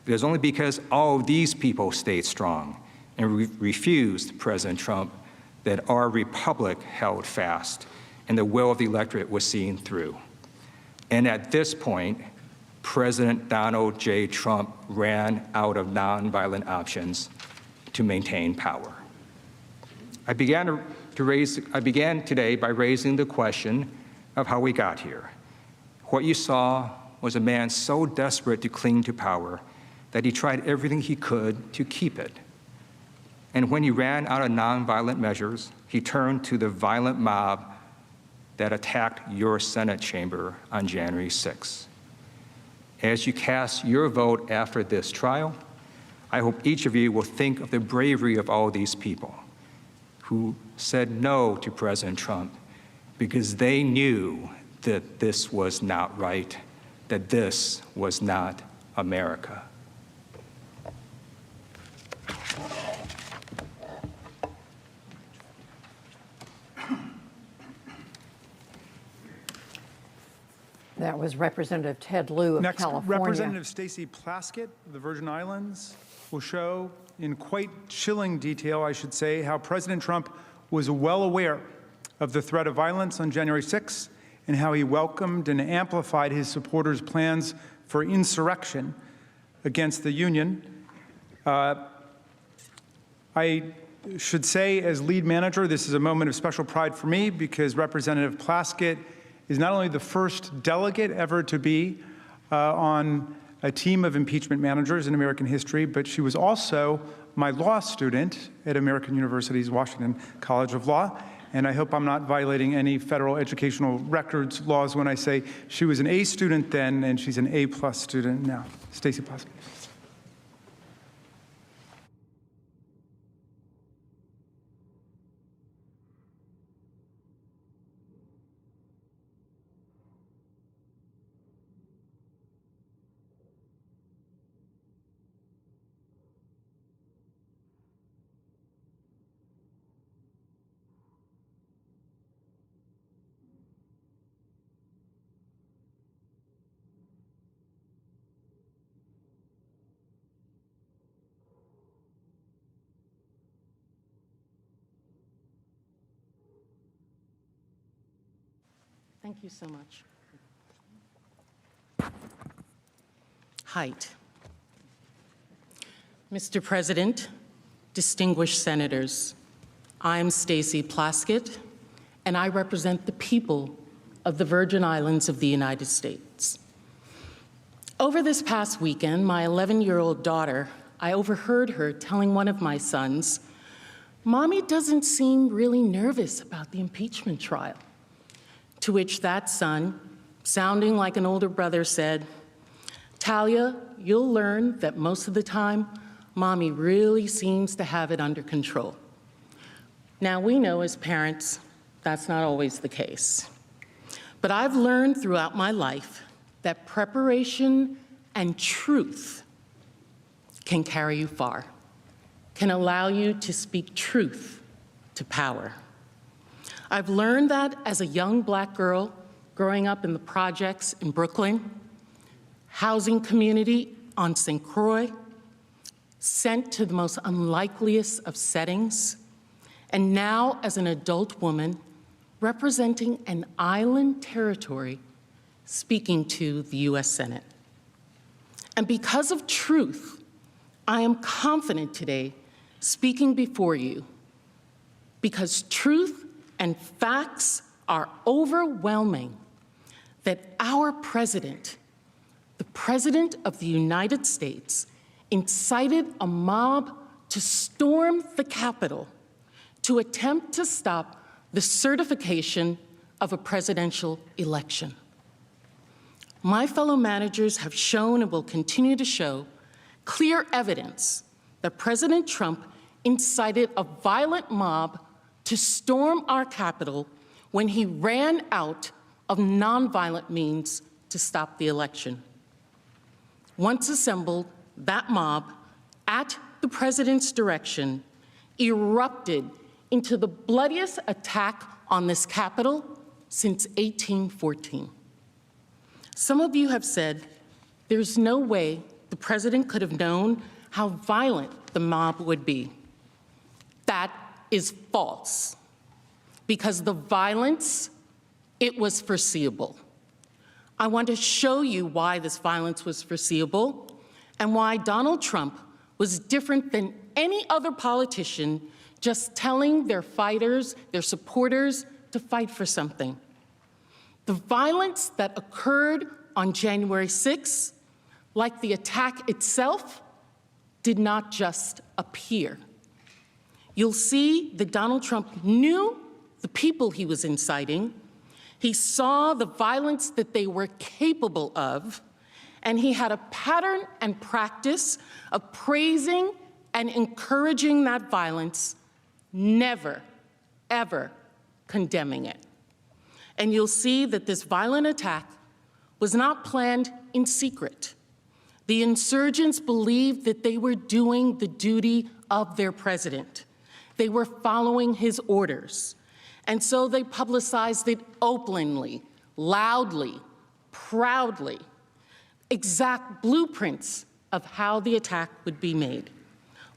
It is only because all of these people stayed strong and refused President Trump that our republic held fast and the will of the electorate was seen through. And at this point, President Donald J. Trump ran out of nonviolent options to maintain power. I began today by raising the question of how we got here. What you saw was a man so desperate to cling to power that he tried everything he could to keep it. And when he ran out of nonviolent measures, he turned to the violent mob that attacked your Senate chamber on January 6. As you cast your vote after this trial, I hope each of you will think of the bravery of all these people who said no to President Trump because they knew that this was not right, that this was not America. That was Representative Ted Lieu of Next, California. Representative Stacey Plaskett of the Virgin Islands will show in quite chilling detail, I should say, how President Trump was well aware of the threat of violence on January 6 and how he welcomed and amplified his supporters' plans for insurrection against the Union. I should say, as lead manager, this is a moment of special pride for me because Representative Plaskett is not only the first delegate ever to be on a team of impeachment managers in American history, but she was also my law student at American University's Washington College of Law. And I hope I'm not violating any federal educational records laws when I say she was an A student then and she's an A+ student now. Stacey Plaskett. Thank you so much. height. Mr. President, distinguished senators, I'm Stacey Plaskett, and I represent the people of the Virgin Islands of the United States. Over this past weekend, my 11-year-old daughter, I overheard her telling one of my sons, "Mommy doesn't seem really nervous about the impeachment trial." To which that son, sounding like an older brother, said, "Talia, you'll learn that most of the time, Mommy really seems to have it under control." Now, we know as parents, that's not always the case. But I've learned throughout my life that preparation and truth can carry you far, can allow you to speak truth to power. I've learned that as a young Black girl growing up in the projects in Brooklyn, housing community on St. Croix, sent to the most unlikeliest of settings, and now as an adult woman representing an island territory speaking to the U.S. Senate. And because of truth, I am confident today speaking before you, because truth and facts are overwhelming, that our president, the President of the United States, incited a mob to storm the Capitol to attempt to stop the certification of a presidential election. My fellow managers have shown and will continue to show clear evidence that President Trump incited a violent mob to storm our Capitol when he ran out of nonviolent means to stop the election. Once assembled, that mob, at the president's direction, erupted into the bloodiest attack on this Capitol since 1814. Some of you have said there's no way the president could have known how violent the mob would be. That is false, because the violence, it was foreseeable. I want to show you why this violence was foreseeable and why Donald Trump was different than any other politician just telling their fighters, their supporters, to fight for something. The violence that occurred on January 6th, like the attack itself, did not just appear. You'll see that Donald Trump knew the people he was inciting. He saw the violence that they were capable of, and he had a pattern and practice of praising and encouraging that violence, never, ever condemning it. And you'll see that this violent attack was not planned in secret. The insurgents believed that they were doing the duty of their president. They were following his orders. And so they publicized it openly, loudly, proudly, exact blueprints of how the attack would be made.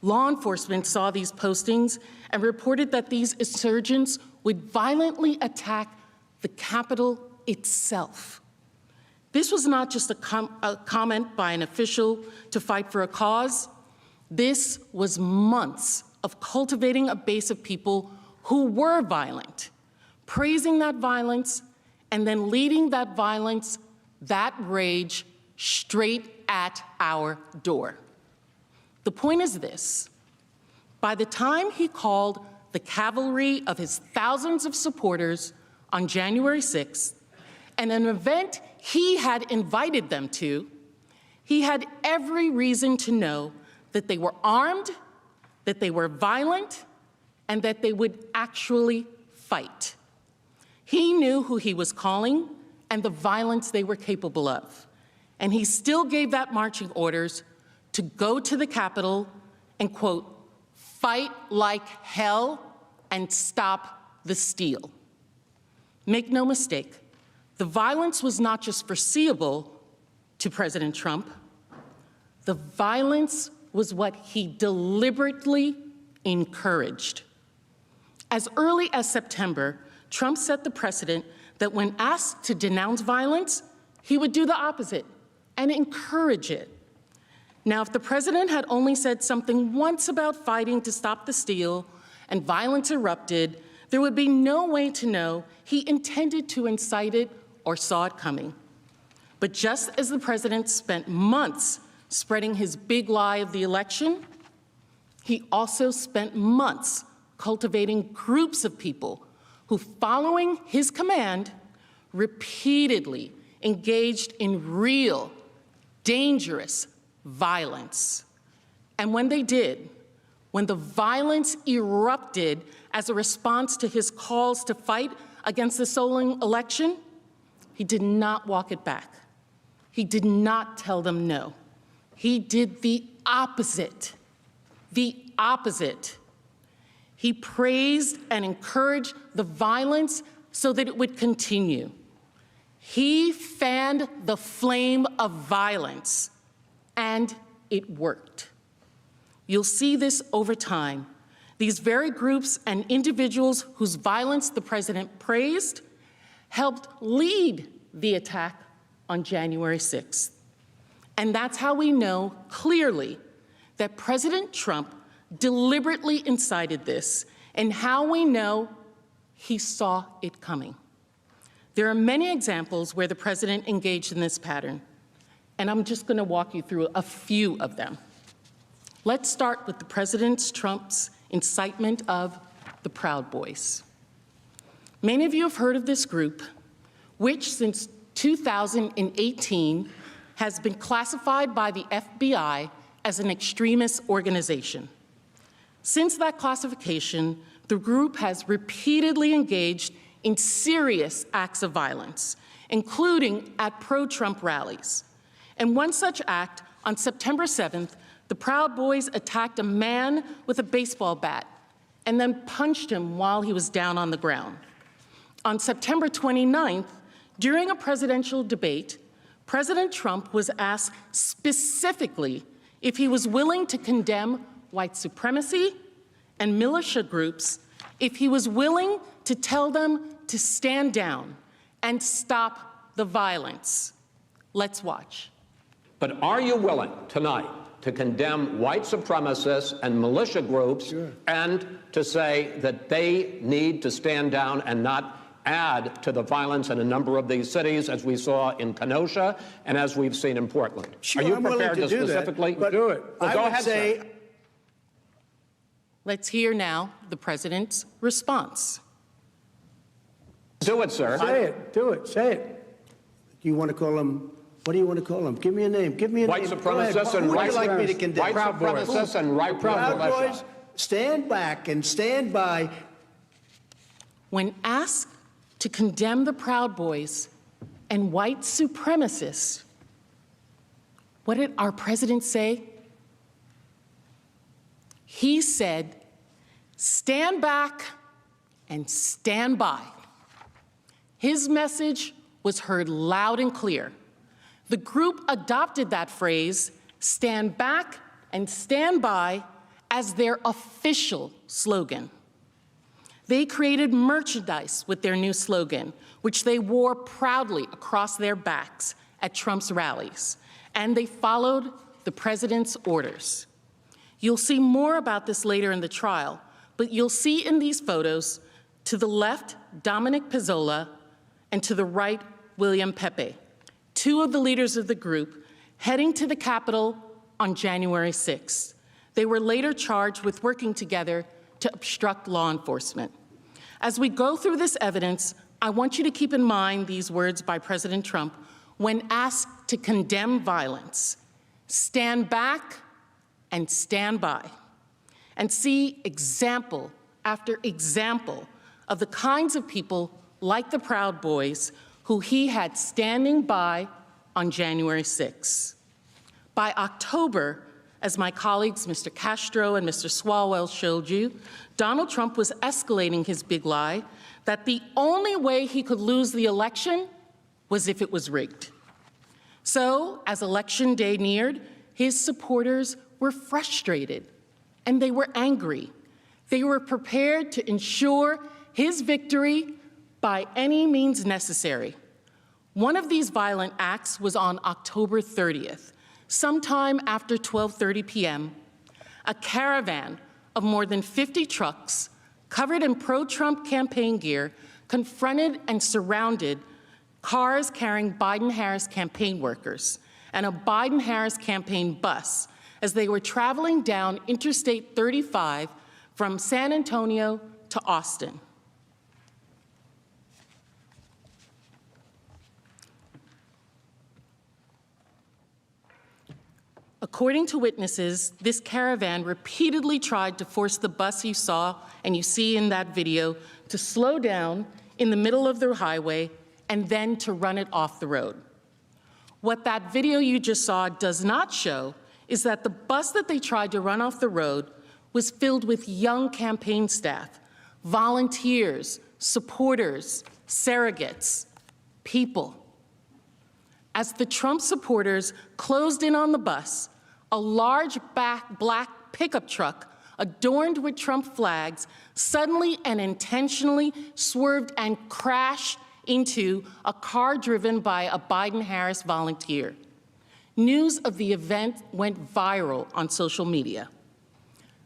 Law enforcement saw these postings and reported that these insurgents would violently attack the Capitol itself. This was not just a comment by an official to fight for a cause. This was months of cultivating a base of people who were violent, praising that violence, and then leading that violence, that rage, straight at our door. The point is this: by the time he called the cavalry of his thousands of supporters on January 6th, and an event he had invited them to, he had every reason to know that they were armed, that they were violent, and that they would actually fight. He knew who he was calling and the violence they were capable of. And he still gave that marching orders to go to the Capitol and, quote, fight like hell and stop the steal. Make no mistake, the violence was not just foreseeable to President Trump. The violence was what he deliberately encouraged. As early as September, Trump set the precedent that when asked to denounce violence, he would do the opposite and encourage it. Now, if the president had only said something once about fighting to stop the steal and violence erupted, there would be no way to know he intended to incite it or saw it coming. But just as the president spent months spreading his big lie of the election, he also spent months cultivating groups of people who, following his command, repeatedly engaged in real, dangerous violence. And when they did, when the violence erupted as a response to his calls to fight against the stolen election, he did not walk it back. He did not tell them no. He did the opposite. The opposite. He praised and encouraged the violence so that it would continue. He fanned the flame of violence, and it worked. You'll see this over time. These very groups and individuals whose violence the president praised helped lead the attack on January 6th. And that's how we know clearly that President Trump deliberately incited this, and how we know he saw it coming. There are many examples where the president engaged in this pattern, and I'm just going to walk you through a few of them. Let's start with the President Trump's incitement of the Proud Boys. Many of you have heard of this group, which since 2018 has been classified by the FBI as an extremist organization. Since that classification, the group has repeatedly engaged in serious acts of violence, including at pro-Trump rallies. In one such act, on September 7th, the Proud Boys attacked a man with a baseball bat and then punched him while he was down on the ground. On September 29th, during a presidential debate, President Trump was asked specifically if he was willing to condemn white supremacy and militia groups, if he was willing to tell them to stand down and stop the violence. Let's watch. But are you willing tonight to condemn white supremacists and militia groups and to say that they need to stand down and not add to the violence in a number of these cities, as we saw in Kenosha and as we've seen in Portland? Sure, are you I'm prepared willing to do specifically that, but do it? Well, go ahead, sir. Let's hear now the president's response. Do it, sir. Say it. Do it. Say it. Do you want to call them? What do you want to call them? Give me a name. Give me a white name. Supremacists and white like me to condemn? White supremacists and right Proud militia. Boys, stand back and stand by. When asked to condemn the Proud Boys and white supremacists, what did our president say? He said, stand back and stand by. His message was heard loud and clear. The group adopted that phrase, stand back and stand by, as their official slogan. They created merchandise with their new slogan, which they wore proudly across their backs at Trump's rallies, and they followed the president's orders. You'll see more about this later in the trial, but you'll see in these photos, to the left, Dominic Pezzola, and to the right, William Pepe, two of the leaders of the group, heading to the Capitol on January 6th. They were later charged with working together to obstruct law enforcement. As we go through this evidence, I want you to keep in mind these words by President Trump when asked to condemn violence. Stand back and stand by, and see example after example of the kinds of people like the Proud Boys who he had standing by on January 6th. By October, as my colleagues Mr. Castro and Mr. Swalwell showed you, Donald Trump was escalating his big lie that the only way he could lose the election was if it was rigged. So, as Election Day neared, his supporters were frustrated and they were angry. They were prepared to ensure his victory by any means necessary. One of these violent acts was on October 30th. sometime after 12:30 p.m., a caravan of more than 50 trucks covered in pro-Trump campaign gear confronted and surrounded cars carrying Biden-Harris campaign workers and a Biden-Harris campaign bus as they were traveling down Interstate 35 from San Antonio to Austin. According to witnesses, this caravan repeatedly tried to force the bus you saw and you see in that video to slow down in the middle of the highway and then to run it off the road. What that video you just saw does not show is that the bus that they tried to run off the road was filled with young campaign staff, volunteers, supporters, surrogates, people. As the Trump supporters closed in on the bus, a large black pickup truck adorned with Trump flags suddenly and intentionally swerved and crashed into a car driven by a Biden-Harris volunteer. News of the event went viral on social media.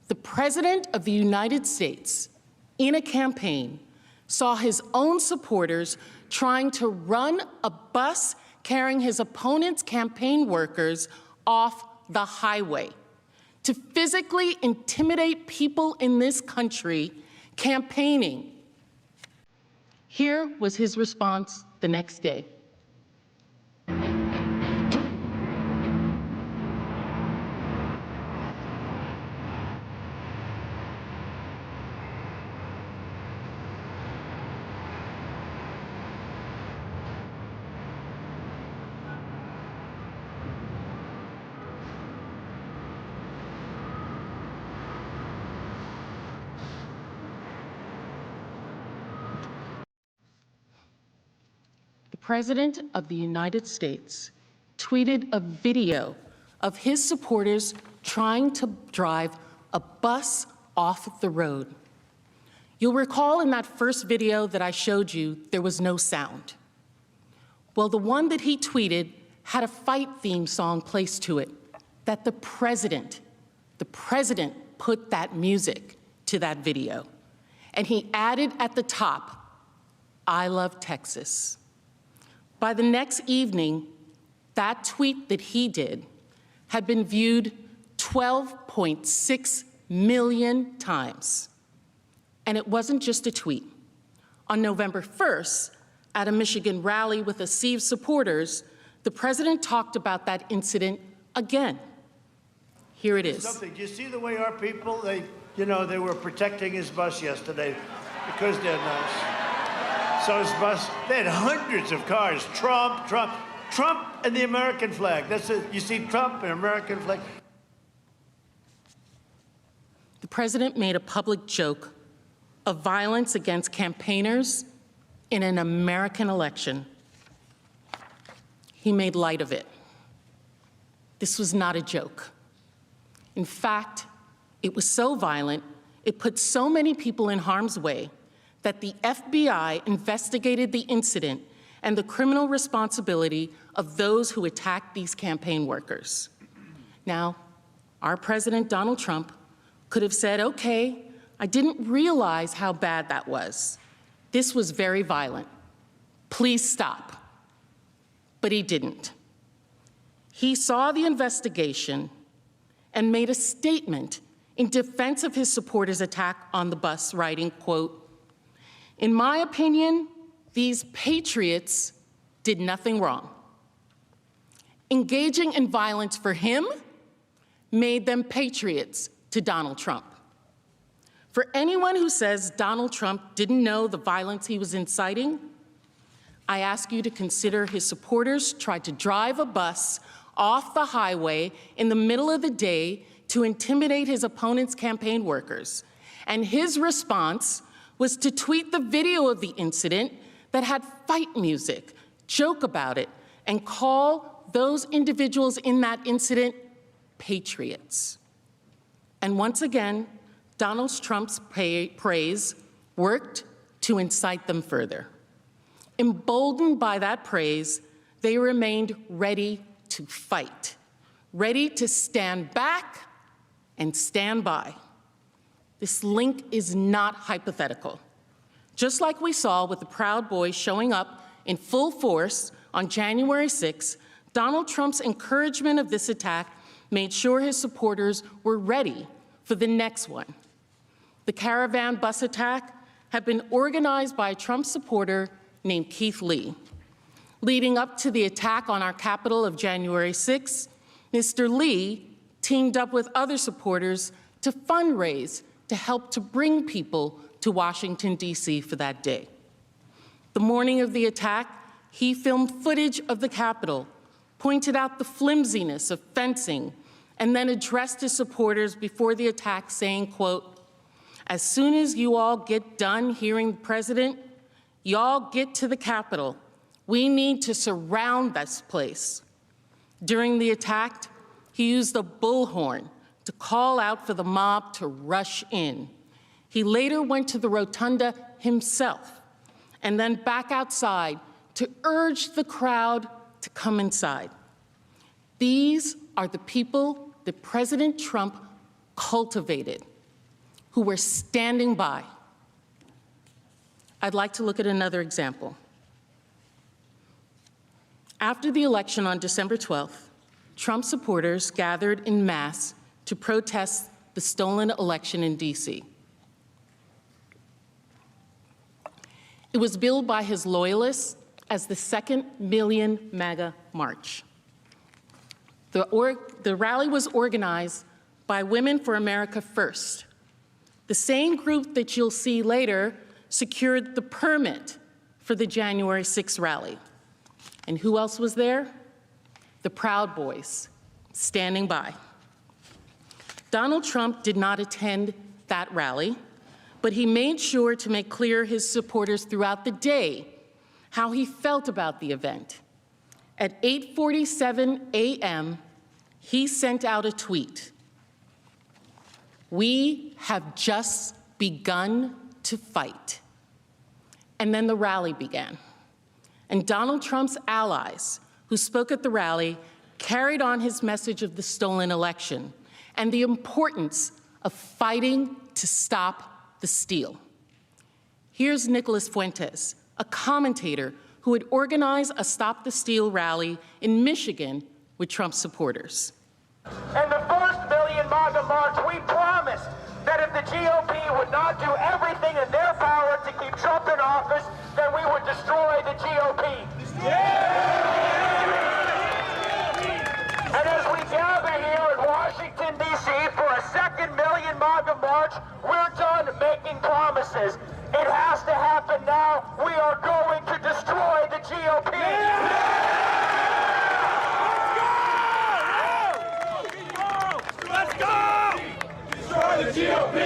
The President of the United States, in a campaign, saw his own supporters trying to run a bus carrying his opponent's campaign workers off the highway to physically intimidate people in this country campaigning. Here was his response the next day. The President of the United States tweeted a video of his supporters trying to drive a bus off the road. You'll recall in that first video that I showed you, there was no sound. Well, the one that he tweeted had a fight theme song placed to it that the president put that music to that video. And he added at the top, "I love Texas." By the next evening, that tweet that he did had been viewed 12.6 million times. And it wasn't just a tweet. On November 1st, at a Michigan rally with a sea of supporters, the president talked about that incident again. Here it is. Do you see the way our people, they were protecting his bus yesterday because they're nice. So his bus, they had hundreds of cars. Trump, and the American flag. That's it. You see Trump and American flag. The president made a public joke of violence against campaigners in an American election. He made light of it. This was not a joke. In fact, it was so violent, it put so many people in harm's way that the FBI investigated the incident and the criminal responsibility of those who attacked these campaign workers. Now, our President Donald Trump could have said, okay, I didn't realize how bad that was. This was very violent. Please stop. But he didn't. He saw the investigation and made a statement in defense of his supporters' attack on the bus, writing, quote, "In my opinion, these patriots did nothing wrong. Engaging in violence for him made them patriots to Donald Trump. For anyone who says Donald Trump didn't know the violence he was inciting, I ask you to consider his supporters tried to drive a bus off the highway in the middle of the day to intimidate his opponent's campaign workers. And his response was to tweet the video of the incident that had fight music, joke about it, and call those individuals in that incident patriots." And once again, Donald Trump's praise worked to incite them further. Emboldened by that praise, they remained ready to fight, ready to stand back and stand by. This link is not hypothetical. Just like we saw with the Proud Boys showing up in full force on January 6, Donald Trump's encouragement of this attack made sure his supporters were ready for the next one. The caravan bus attack had been organized by a Trump supporter named Keith Lee. Leading up to the attack on our Capitol of January 6, Mr. Lee teamed up with other supporters to fundraise to help to bring people to Washington, D.C. for that day. The morning of the attack, he filmed footage of the Capitol, pointed out the flimsiness of fencing, and then addressed his supporters before the attack saying, quote, "As soon as you all get done hearing the president, y'all get to the Capitol. We need to surround this place." During the attack, he used a bullhorn to call out for the mob to rush in. He later went to the rotunda himself and then back outside to urge the crowd to come inside. These are the people that President Trump cultivated, who were standing by. I'd like to look at another example. After the election on December 12th, Trump supporters gathered en masse to protest the stolen election in D.C. It was billed by his loyalists as the second Million MAGA March. The rally was organized by Women for America First. The same group that you'll see later secured the permit for the January 6th rally. And who else was there? The Proud Boys, standing by. Donald Trump did not attend that rally, but he made sure to make clear his supporters throughout the day how he felt about the event. At 8:47 a.m., he sent out a tweet. "We have just begun to fight." And then the rally began. And Donald Trump's allies, who spoke at the rally, carried on his message of the stolen election and the importance of fighting to stop the steal. Here's Nicholas Fuentes, a commentator who had organized a Stop the Steal rally in Michigan with Trump supporters. In the first Million MAGA March, we promised that if the GOP would not do everything in their power to keep Trump in office, then we would destroy the GOP. And as we gather here in Washington, D.C. for a second Million MAGA March, we're done making promises. It has to happen now. We are going to destroy the GOP. Let's go! Destroy the GOP!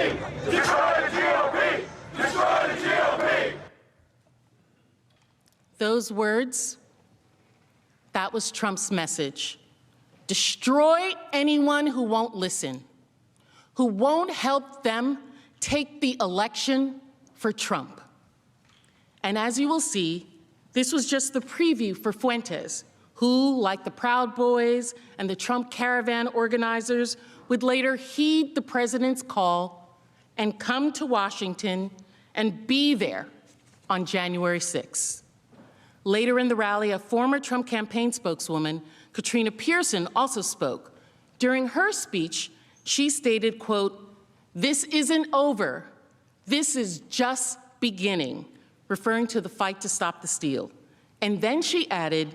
Destroy the GOP! Destroy the GOP! Those words, that was Trump's message. Destroy anyone who won't listen, who won't help them take the election for Trump. And as you will see, this was just the preview for Fuentes, who, like the Proud Boys and the Trump caravan organizers, would later heed the president's call and come to Washington and be there on January 6th. Later in the rally, a former Trump campaign spokeswoman, Katrina Pearson, also spoke. During her speech, she stated, quote, "This isn't over. This is just beginning," referring to the fight to stop the steal. And then she added,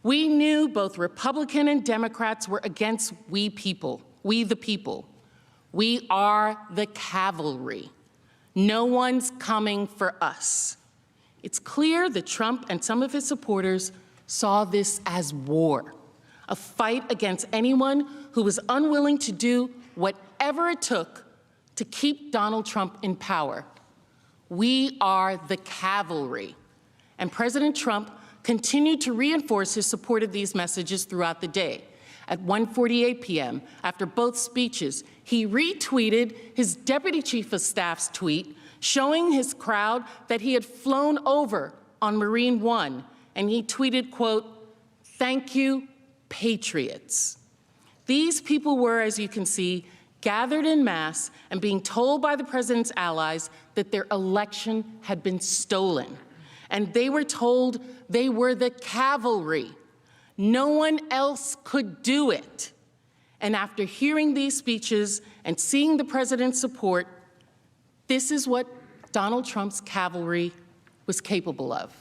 "We knew both Republican and Democrats were against we the people. We are the cavalry. No one's coming for us." It's clear that Trump and some of his supporters saw this as war, a fight against anyone who was unwilling to do whatever it took to keep Donald Trump in power. We are the cavalry. And President Trump continued to reinforce his support of these messages throughout the day. At 1:48 p.m., after both speeches, he retweeted his Deputy Chief of Staff's tweet showing his crowd that he had flown over on Marine One, and he tweeted, quote, "Thank you, Patriots." These people were, as you can see, gathered en masse and being told by the president's allies that their election had been stolen. And they were told they were the cavalry. No one else could do it. And after hearing these speeches and seeing the president's support, this is what Donald Trump's cavalry was capable of.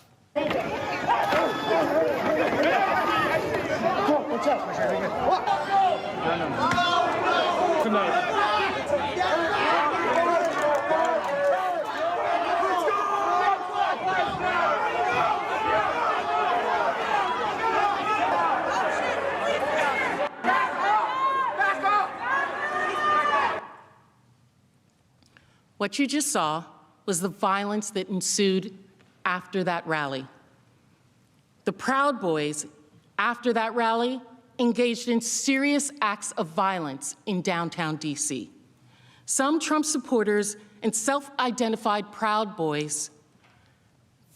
What you just saw was the violence that ensued after that rally. The Proud Boys, after that rally, engaged in serious acts of violence in downtown DC. Some Trump supporters and self-identified Proud Boys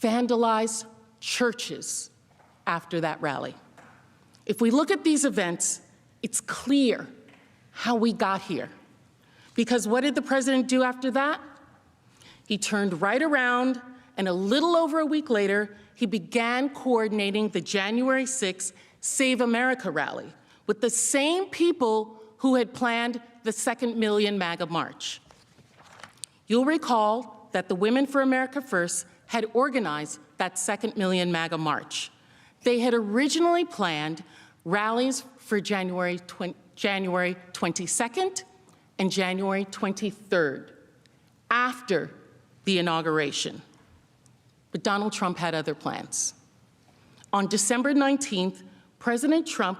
vandalized churches after that rally. If we look at these events, it's clear how we got here. Because what did the president do after that? He turned right around, and a little over a week later, he began coordinating the January 6th Save America rally with the same people who had planned the 2nd Million MAGA March. You'll recall that the Women for America First had organized that 2nd Million MAGA March. They had originally planned rallies for January 22nd and January 23rd, after the inauguration. But Donald Trump had other plans. On December 19th, President Trump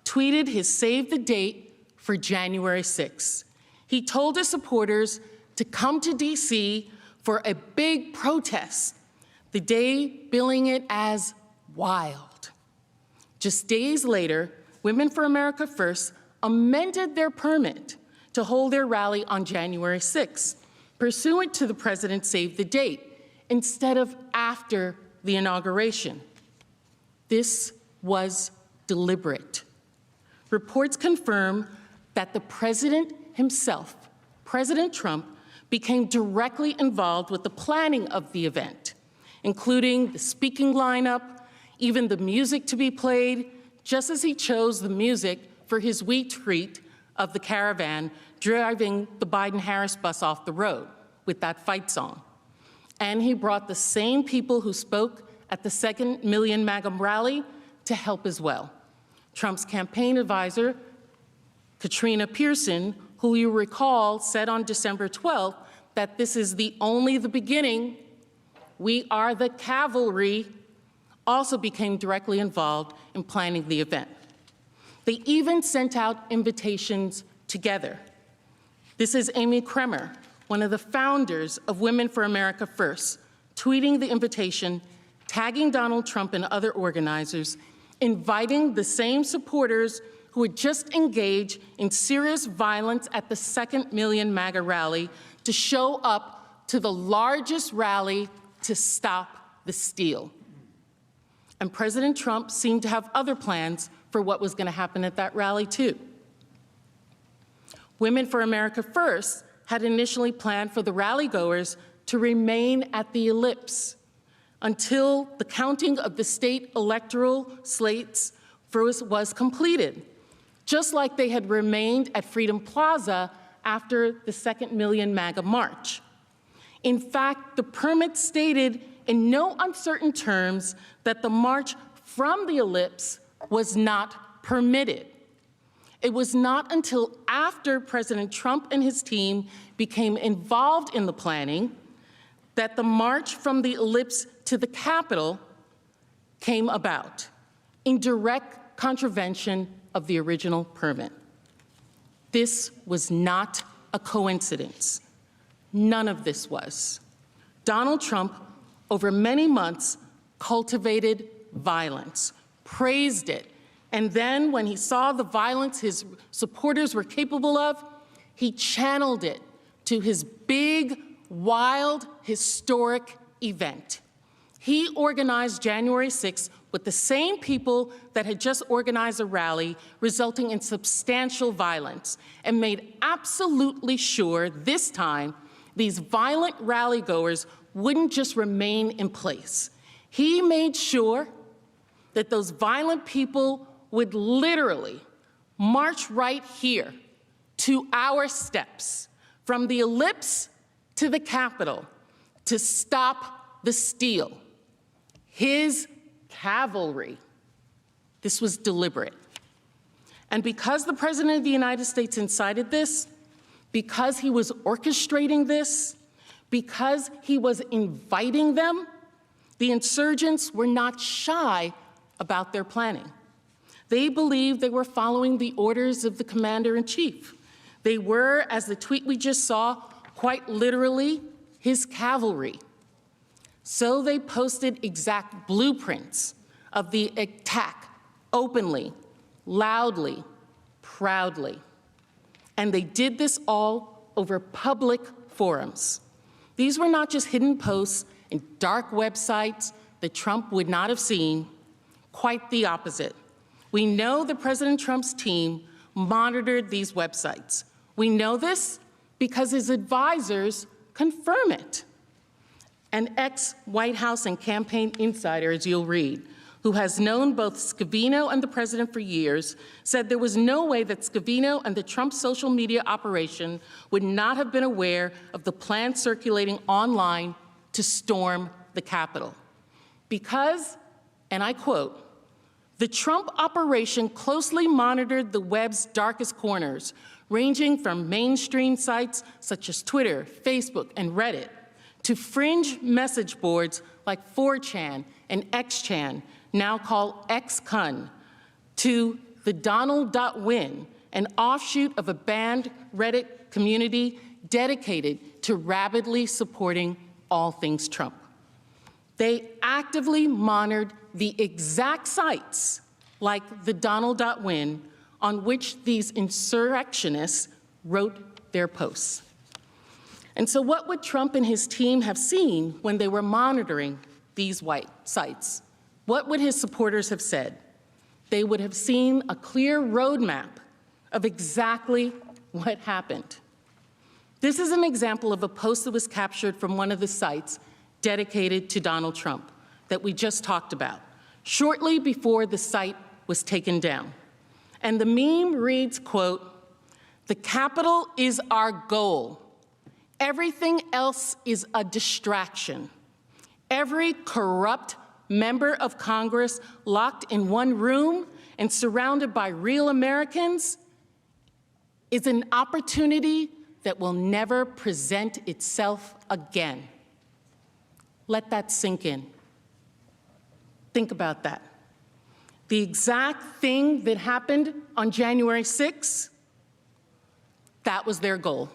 tweeted his save the date for January 6th. He told his supporters to come to DC for a big protest, the day billing it as wild. Just days later, Women for America First amended their permit to hold their rally on January 6th, pursuant to the president's save the date, instead of after the inauguration. This was deliberate. Reports confirm that the president himself, President Trump, became directly involved with the planning of the event, including the speaking lineup, even the music to be played, just as he chose the music for his retreat of the caravan driving the Biden-Harris bus off the road with that fight song. And he brought the same people who spoke at the 2nd Million MAGA rally to help as well. Trump's campaign advisor, Katrina Pearson, who you recall said on December 12th that this is only the beginning, we are the cavalry, also became directly involved in planning the event. They even sent out invitations together. This is Amy Kremer, one of the founders of Women for America First, tweeting the invitation, tagging Donald Trump and other organizers, inviting the same supporters who had just engaged in serious violence at the 2nd Million MAGA rally to show up to the largest rally to stop the steal. And President Trump seemed to have other plans for what was going to happen at that rally, too. Women for America First had initially planned for the rally-goers to remain at the ellipse until the counting of the state electoral slates was completed, just like they had remained at Freedom Plaza after the 2nd Million MAGA March. In fact, the permit stated in no uncertain terms that the march from the ellipse was not permitted. It was not until after President Trump and his team became involved in the planning that the march from the ellipse to the Capitol came about, in direct contravention of the original permit. This was not a coincidence. None of this was. Donald Trump, over many months, cultivated violence, praised it, and then when he saw the violence his supporters were capable of, he channeled it to his big, wild, historic event. He organized January 6th with the same people that had just organized a rally, resulting in substantial violence, and made absolutely sure this time these violent rally-goers wouldn't just remain in place. He made sure that those violent people would literally march right here to our steps, from the ellipse to the Capitol, to stop the steal. His cavalry. This was deliberate. And because the President of the United States incited this, because he was orchestrating this, because he was inviting them, the insurgents were not shy about their planning. They believed they were following the orders of the commander-in-chief. They were, as the tweet we just saw, quite literally his cavalry. So they posted exact blueprints of the attack openly, loudly, proudly. And they did this all over public forums. These were not just hidden posts in dark websites that Trump would not have seen, quite the opposite. We know that President Trump's team monitored these websites. We know this because his advisors confirm it. An ex-White House and campaign insider, as you'll read, who has known both Scavino and the president for years, said there was no way that Scavino and the Trump social media operation would not have been aware of the plan circulating online to storm the Capitol. Because, and I quote, "The Trump operation closely monitored the web's darkest corners, ranging from mainstream sites such as Twitter, Facebook, and Reddit, to fringe message boards like 4chan and XChan, now called XCon, to the Donald.Win, an offshoot of a banned Reddit community dedicated to rabidly supporting all things Trump. They actively monitored the exact sites, like the Donald.Win, on which these insurrectionists wrote their posts. And so what would Trump and his team have seen when they were monitoring these white sites? What would his supporters have said? They would have seen a clear roadmap of exactly what happened. This is an example of a post that was captured from one of the sites dedicated to Donald Trump that we just talked about, shortly before the site was taken down. And the meme reads, quote, "The Capitol is our goal. Everything else is a distraction. Every corrupt member of Congress locked in one room and surrounded by real Americans is an opportunity that will never present itself again." Let that sink in. Think about that. The exact thing that happened on January 6th, that was their goal.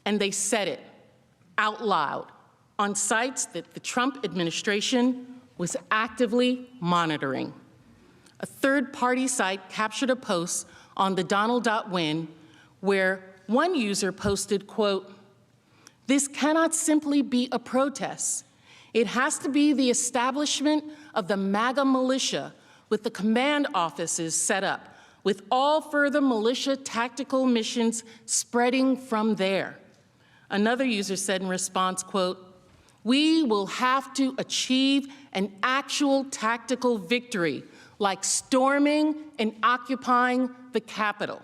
And they said it out loud on sites that the Trump administration was actively monitoring. A third-party site captured a post on the Donald.Win where one user posted, quote, "This cannot simply be a protest. It has to be the establishment of the MAGA militia with the command offices set up, with all further militia tactical missions spreading from there." Another user said in response, quote, "We will have to achieve an actual tactical victory, like storming and occupying the Capitol,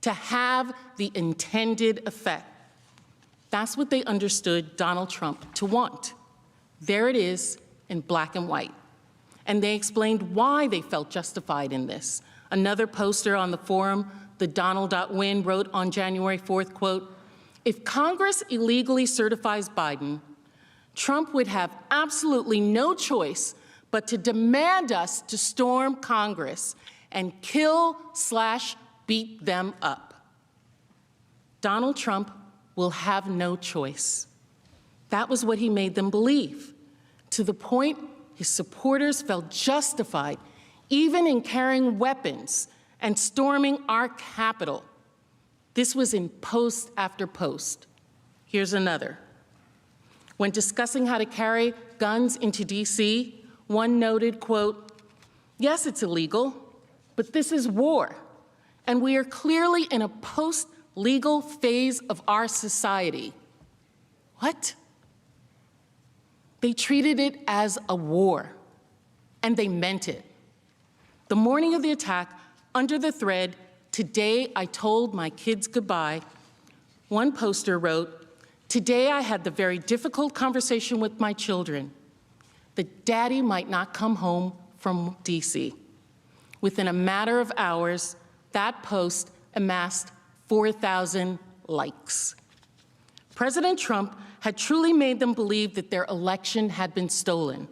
to have the intended effect." That's what they understood Donald Trump to want. There it is in black and white. And they explained why they felt justified in this. Another poster on the forum, the Donald.Win, wrote on January 4th, quote, "If Congress illegally certifies Biden, Trump would have absolutely no choice but to demand us to storm Congress and kill/beat them up." Donald Trump will have no choice. That was what he made them believe, to the point his supporters felt justified even in carrying weapons and storming our Capitol. This was in post after post. Here's another. When discussing how to carry guns into D.C., one noted, quote, "Yes, it's illegal, but this is war, and we are clearly in a post-legal phase of our society." What? They treated it as a war, and they meant it. The morning of the attack, under the thread, "Today I told my kids goodbye," one poster wrote, "Today I had the very difficult conversation with my children that Daddy might not come home from D.C. Within a matter of hours, that post amassed 4,000 likes. President Trump had truly made them believe that their election had been stolen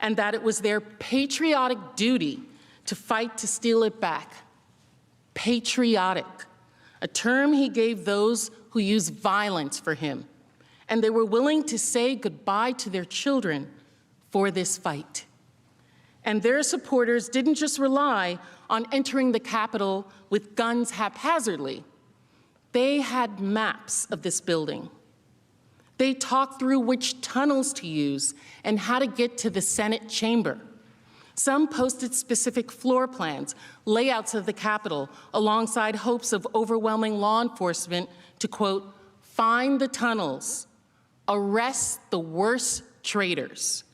and that it was their patriotic duty to fight to steal it back. Patriotic, a term he gave those who use violence for him, and they were willing to say goodbye to their children for this fight. And their supporters didn't just rely on entering the Capitol with guns haphazardly. They had maps of this building. They talked through which tunnels to use and how to get to the Senate chamber. Some posted specific floor plans, layouts of the Capitol, alongside hopes of overwhelming law enforcement to, quote, "find the tunnels, arrest the worst traitors."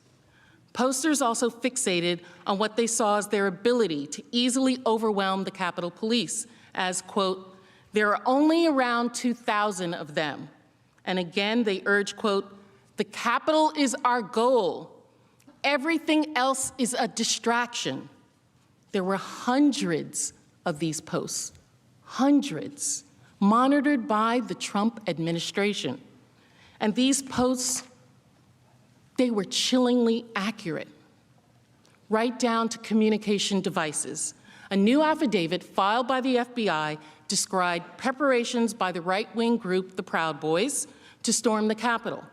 Posters also fixated on what they saw as their ability to easily overwhelm the Capitol Police, as, quote, "there are only around 2,000 of them." And again, they urged, quote, "the Capitol is our goal. Everything else is a distraction." There were hundreds of these posts, hundreds, monitored by the Trump administration. And these posts, they were chillingly accurate, right down to communication devices. A new affidavit filed by the FBI described preparations by the right-wing group, the Proud Boys, to storm the Capitol,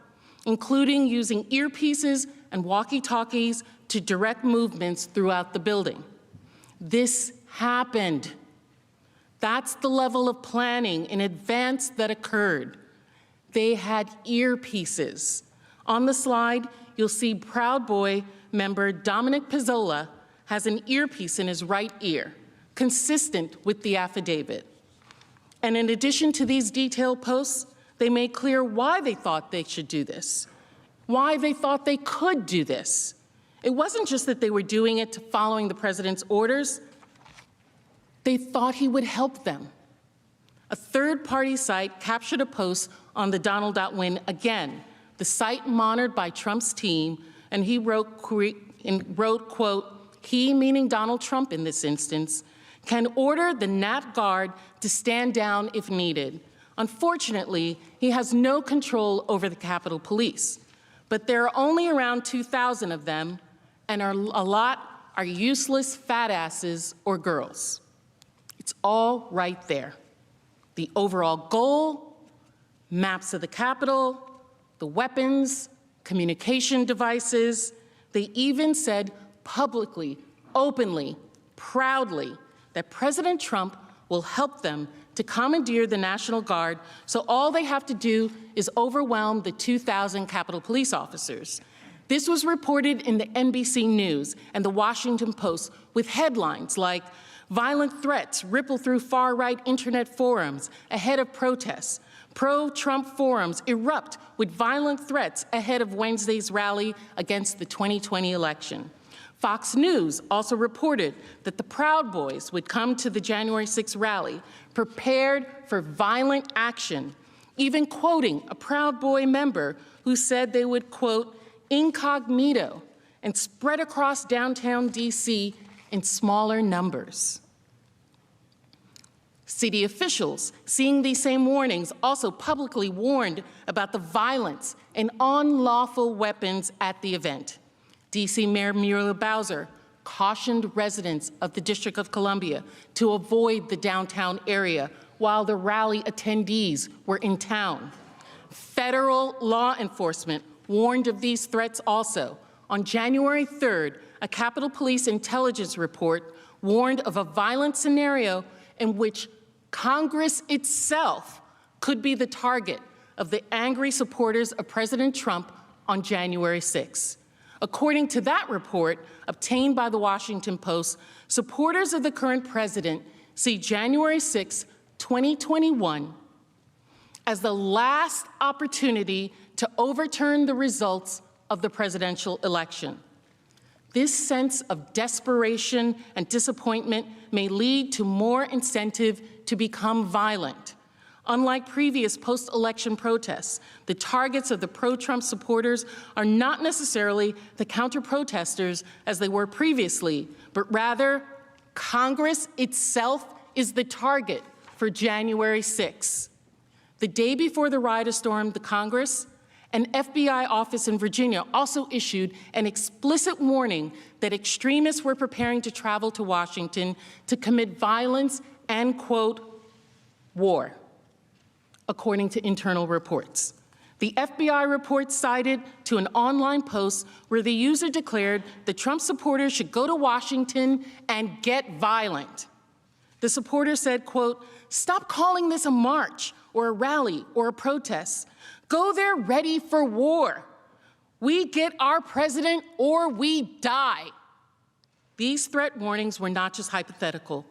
including using earpieces and walkie-talkies to direct movements throughout the building. This happened. That's the level of planning in advance that occurred. They had earpieces. On the slide, you'll see Proud Boy member Dominic Pizzola has an earpiece in his right ear, consistent with the affidavit. And in addition to these detailed posts, they made clear why they thought they should do this, why they thought they could do this. It wasn't just that they were doing it following the president's orders. They thought he would help them. A third-party site captured a post on the Donald.win again, the site monitored by Trump's team, and he wrote, quote, "He," meaning Donald Trump in this instance, "can order the Nat Guard to stand down if needed. Unfortunately, he has no control over the Capitol Police, but there are only around 2,000 of them, and a lot are useless fat asses or girls." It's all right there. The overall goal, maps of the Capitol, the weapons, communication devices. They even said publicly, openly, proudly, that President Trump will help them to commandeer the National Guard, so all they have to do is overwhelm the 2,000 Capitol Police officers. This was reported in the NBC News and the Washington Post with headlines like, "Violent threats ripple through far-right internet forums ahead of protests. Pro-Trump forums erupt with violent threats ahead of Wednesday's rally against the 2020 election." Fox News also reported that the Proud Boys would come to the January 6th rally prepared for violent action, even quoting a Proud Boy member who said they would, quote, "incognito and spread across downtown D.C. in smaller numbers." City officials, seeing these same warnings, also publicly warned about the violence and unlawful weapons at the event. D.C. Mayor Muriel Bowser cautioned residents of the District of Columbia to avoid the downtown area while the rally attendees were in town. Federal law enforcement warned of these threats also. On January 3rd, a Capitol Police intelligence report warned of a violent scenario in which Congress itself could be the target of the angry supporters of President Trump on January 6th. According to that report, obtained by the Washington Post, supporters of the current president see January 6, 2021 as the last opportunity to overturn the results of the presidential election. This sense of desperation and disappointment may lead to more incentive to become violent. Unlike previous post-election protests, the targets of the pro-Trump supporters are not necessarily the counter-protesters as they were previously, but rather Congress itself is the target for January 6. The day before the rioters stormed the Congress, an FBI office in Virginia also issued an explicit warning that extremists were preparing to travel to Washington to commit violence and, quote, war, according to internal reports. The FBI report cited to an online post where the user declared that Trump supporters should go to Washington and get violent. The supporter said, quote, "Stop calling this a march or a rally or a protest. Go there ready for war. We get our president or we die." These threat warnings were not just hypothetical.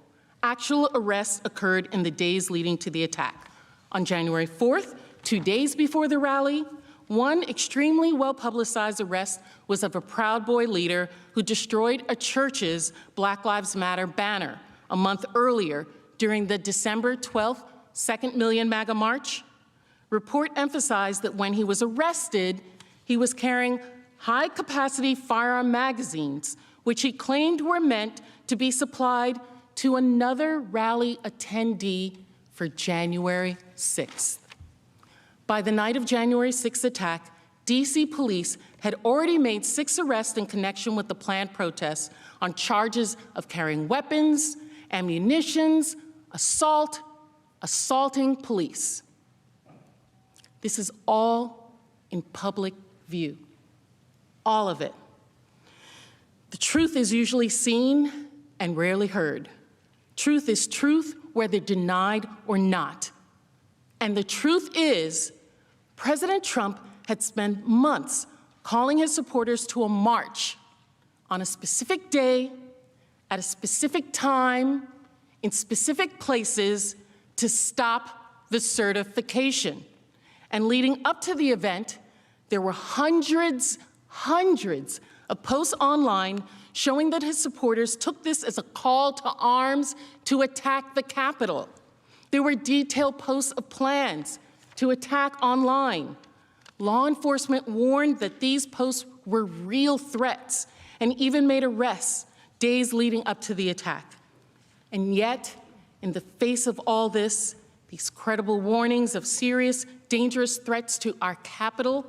Actual arrests occurred in the days leading to the attack. On January 4th, 2 days before the rally, one extremely well-publicized arrest was of a Proud Boy leader who destroyed a church's Black Lives Matter banner a month earlier during the December 12th Second Million MAGA March. Report emphasized that when he was arrested, he was carrying high-capacity firearm magazines, which he claimed were meant to be supplied to another rally attendee for January 6th. By the night of January 6th attack, D.C. police had already made 6 arrests in connection with the planned protests on charges of carrying weapons, ammunitions, assaulting police. This is all in public view, all of it. The truth is usually seen and rarely heard. Truth is truth, whether denied or not. And the truth is, President Trump had spent months calling his supporters to a march on a specific day, at a specific time, in specific places to stop the certification. And leading up to the event, there were hundreds of posts online showing that his supporters took this as a call to arms to attack the Capitol. There were detailed posts of plans to attack online. Law enforcement warned that these posts were real threats and even made arrests days leading up to the attack. And yet, in the face of all this, these credible warnings of serious, dangerous threats to our Capitol,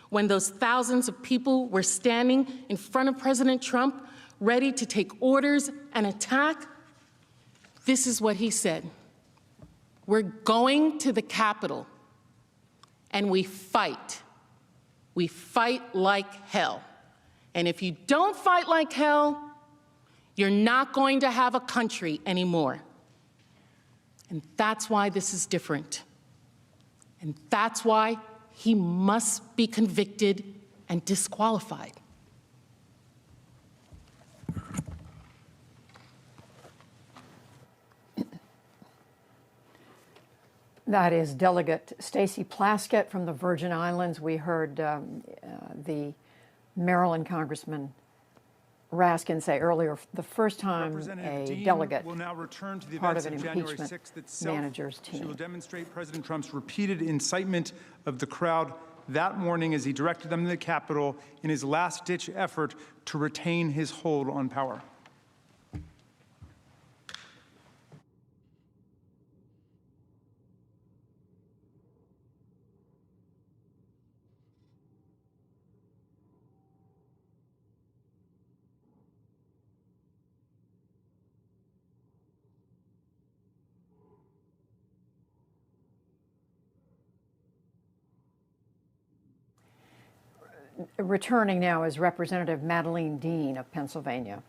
when those thousands of people were standing in front of President Trump, ready to take orders and attack, this is what he said: "We're going to the Capitol, and we fight. We fight like hell. And if you don't fight like hell, you're not going to have a country anymore." And that's why this is different. And that's why he must be convicted and disqualified. That is Delegate Stacey Plaskett from the Virgin Islands. We heard the Maryland Congressman Raskin say earlier, the first time a delegate, will now return to the part events of an January impeachment 6th itself. manager's team. She will demonstrate President Trump's repeated incitement of the crowd that morning as he directed them to the Capitol in his last-ditch effort to retain his hold on power. Returning now is Representative Madeleine Dean of Pennsylvania.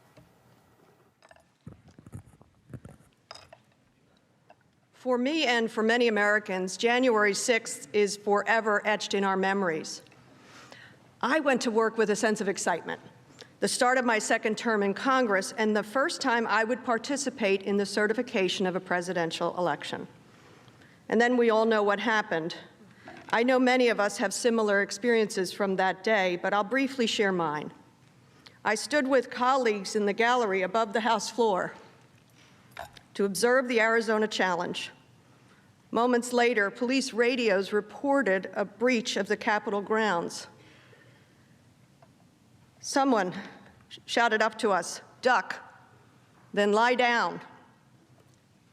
For me and for many Americans, January 6th is forever etched in our memories. I went to work with a sense of excitement. The start of my second term in Congress and the first time I would participate in the certification of a presidential election. And then we all know what happened. I know many of us have similar experiences from that day, but I'll briefly share mine. I stood with colleagues in the gallery above the House floor to observe the Arizona challenge. Moments later, police radios reported a breach of the Capitol grounds. Someone shouted up to us, "Duck, then lie down,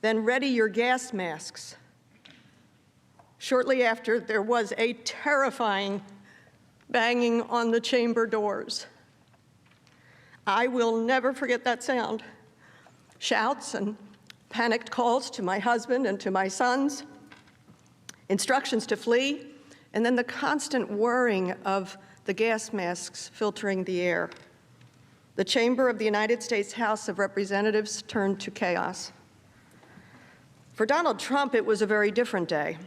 then ready your gas masks." Shortly after, there was a terrifying banging on the chamber doors. I will never forget that sound. Shouts and panicked calls to my husband and to my sons, instructions to flee, and then the constant whirring of the gas masks filtering the air. The chamber of the United States House of Representatives turned to chaos. For Donald Trump, it was a very different day.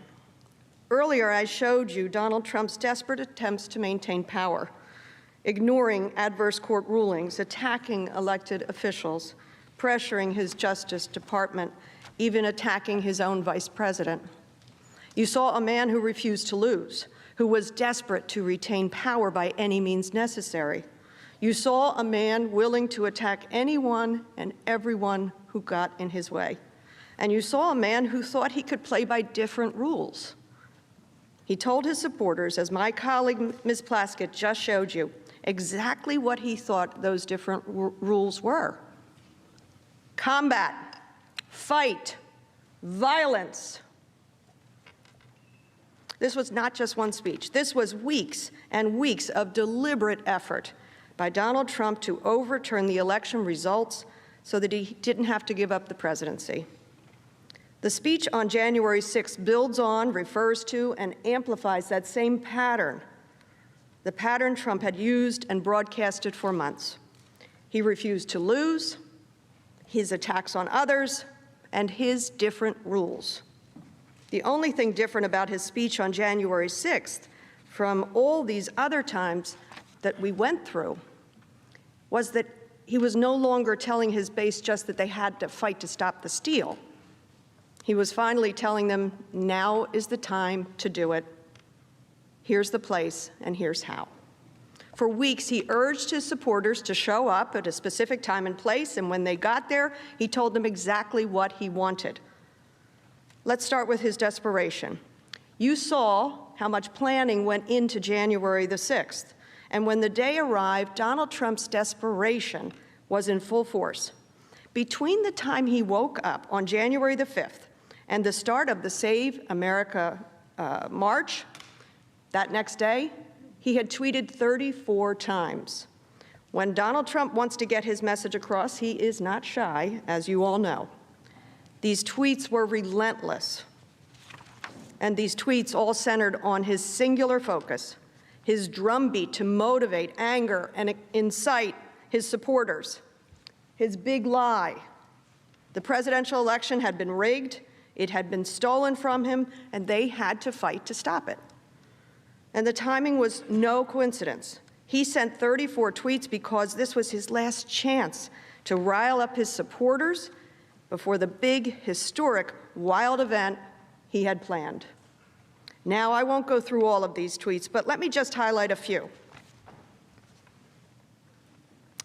Earlier, I showed you Donald Trump's desperate attempts to maintain power, ignoring adverse court rulings, attacking elected officials, pressuring his Justice Department, even attacking his own vice president. You saw a man who refused to lose, who was desperate to retain power by any means necessary. You saw a man willing to attack anyone and everyone who got in his way. And you saw a man who thought he could play by different rules. He told his supporters, as my colleague Ms. Plaskett just showed you, exactly what he thought those different rules were. Combat, fight, violence. This was not just one speech. This was weeks and weeks of deliberate effort by Donald Trump to overturn the election results so that he didn't have to give up the presidency. The speech on January 6th builds on, refers to, and amplifies that same pattern, the pattern Trump had used and broadcasted for months. He refused to lose, his attacks on others, and his different rules. The only thing different about his speech on January 6th from all these other times that we went through was that he was no longer telling his base just that they had to fight to stop the steal. He was finally telling them, now is the time to do it. Here's the place, and here's how. For weeks, he urged his supporters to show up at a specific time and place, and when they got there, he told them exactly what he wanted. Let's start with his desperation. You saw how much planning went into January the 6th, and when the day arrived, Donald Trump's desperation was in full force. Between the time he woke up on January the 5th and the start of the Save America March, that next day, he had tweeted 34 times. When Donald Trump wants to get his message across, he is not shy, as you all know. These tweets were relentless, and these tweets all centered on his singular focus, his drumbeat to motivate, anger, and incite his supporters, his big lie. The presidential election had been rigged, it had been stolen from him, and they had to fight to stop it. And the timing was no coincidence. He sent 34 tweets because this was his last chance to rile up his supporters before the big, historic, wild event he had planned. Now, I won't go through all of these tweets, but let me just highlight a few.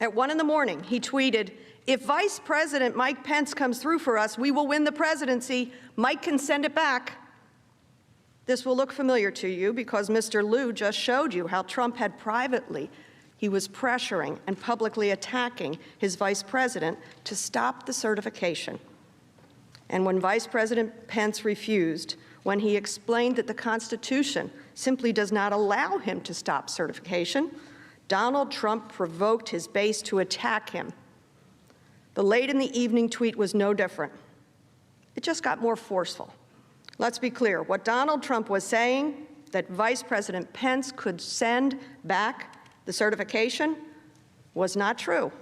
At 1 in the morning, he tweeted, "If Vice President Mike Pence comes through for us, we will win the presidency. Mike can send it back." This will look familiar to you because Mr. Liu just showed you how Trump had privately, he was pressuring and publicly attacking his vice president to stop the certification. And when Vice President Pence refused, when he explained that the Constitution simply does not allow him to stop certification, Donald Trump provoked his base to attack him. The late in the evening tweet was no different. It just got more forceful. Let's be clear. What Donald Trump was saying, that Vice President Pence could send back the certification, was not true.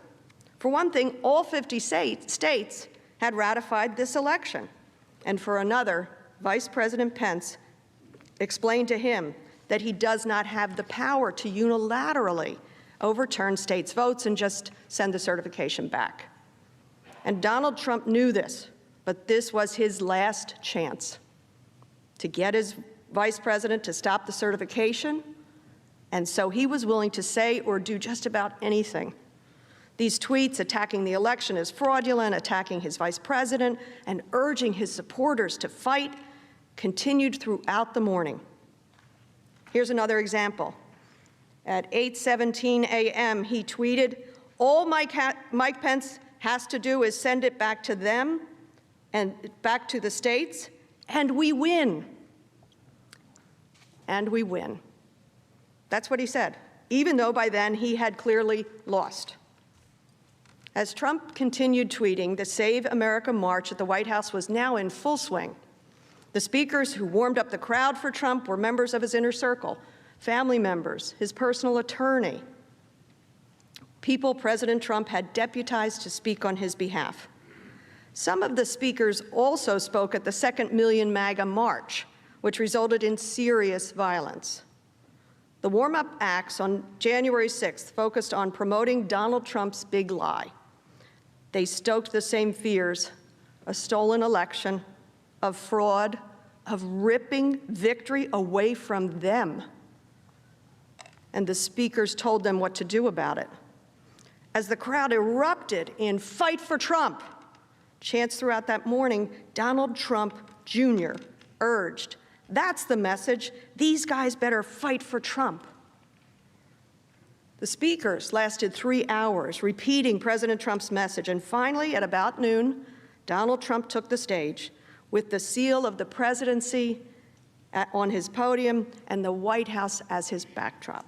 For one thing, all 50 states had ratified this election. And for another, Vice President Pence explained to him that he does not have the power to unilaterally overturn states' votes and just send the certification back. And Donald Trump knew this, but this was his last chance to get his vice president to stop the certification, and so he was willing to say or do just about anything. These tweets attacking the election as fraudulent, attacking his vice president, and urging his supporters to fight continued throughout the morning. Here's another example. At 8:17 a.m., he tweeted, "All Mike Pence has to do is send it back to them and back to the states, and we win." And we win. That's what he said, even though by then he had clearly lost. As Trump continued tweeting, the Save America March at the White House was now in full swing. The speakers who warmed up the crowd for Trump were members of his inner circle, family members, his personal attorney, people President Trump had deputized to speak on his behalf. Some of the speakers also spoke at the Second Million MAGA March, which resulted in serious violence. The warm-up acts on January 6th focused on promoting Donald Trump's big lie. They stoked the same fears: a stolen election, of fraud, of ripping victory away from them. And the speakers told them what to do about it. As the crowd erupted in "Fight for Trump," chants throughout that morning, Donald Trump Jr. urged, "That's the message. These guys better fight for Trump." The speakers lasted 3 hours, repeating President Trump's message, and finally, at about noon, Donald Trump took the stage with the seal of the presidency on his podium and the White House as his backdrop.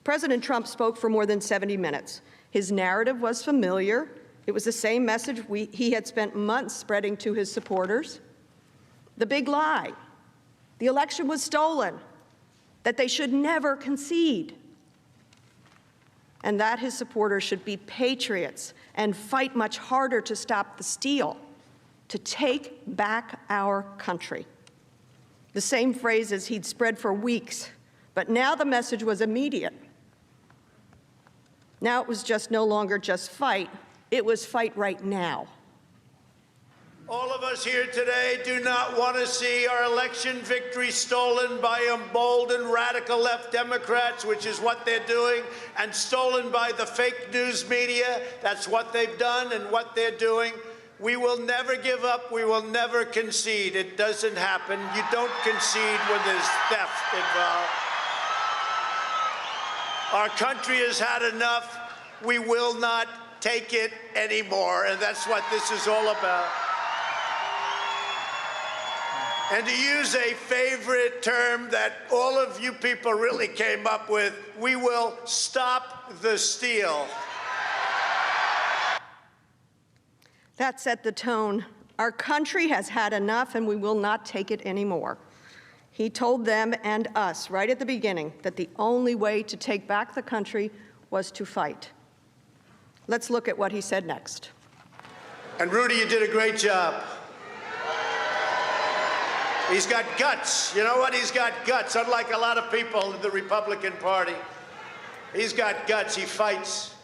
President Trump spoke for more than 70 minutes. His narrative was familiar. It was the same message he had spent months spreading to his supporters. The big lie: the election was stolen, that they should never concede, and that his supporters should be patriots and fight much harder to stop the steal, to take back our country. The same phrases he'd spread for weeks, but now the message was immediate. Now it was just no longer just fight, it was fight right now. All of us here today do not want to see our election victory stolen by emboldened radical left Democrats, which is what they're doing, and stolen by the fake news media. That's what they've done and what they're doing. We will never give up. We will never concede. It doesn't happen. You don't concede when there's theft involved. Our country has had enough. We will not take it anymore, and that's what this is all about. And to use a favorite term that all of you people really came up with, we will stop the steal. That set the tone. Our country has had enough, and we will not take it anymore. He told them and us right at the beginning that the only way to take back the country was to fight. Let's look at what he said next. And Rudy, you did a great job. He's got guts. You know what? He's got guts, unlike a lot of people in the Republican Party. He's got guts. He fights.